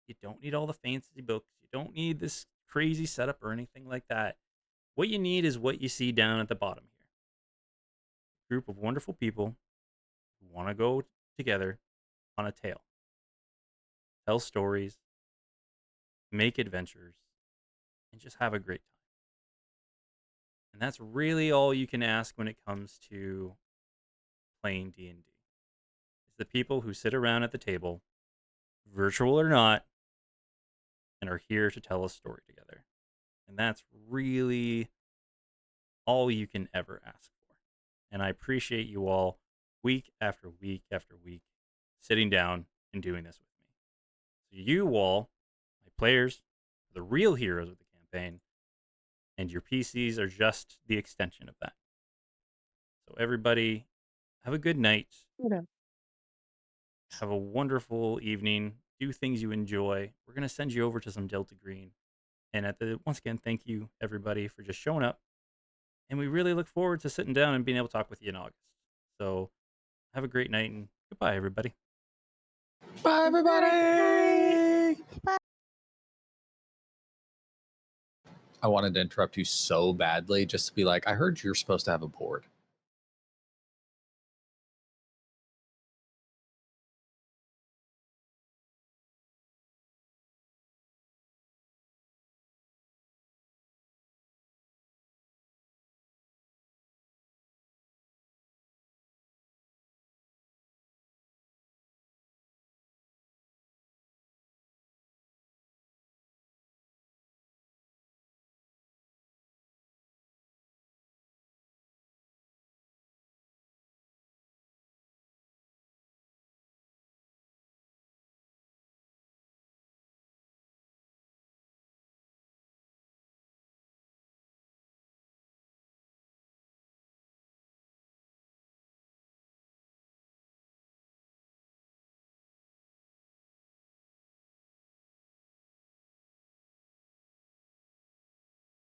You don't need all the fancy books. You don't need this crazy setup or anything like that. What you need is what you see down at the bottom here. A group of wonderful people who want to go together on a tale, tell stories, make adventures, and just have a great time. And that's really all you can ask when it comes to playing D&D. It's the people who sit around at the table, virtual or not, and are here to tell a story together. And that's really all you can ever ask for. And I appreciate you all week after week after week sitting down and doing this with me. So you all, my players, are the real heroes of the campaign, and your PCs are just the extension of that. So everybody, have a good night. Have a wonderful evening. Do things you enjoy. We're going to send you over to some Delta Green. And once again, thank you everybody for just showing up. And we really look forward to sitting down and being able to talk with you in August. So have a great night and goodbye, everybody. Bye, everybody. I wanted to interrupt you so badly just to be like, I heard you're supposed to have a board.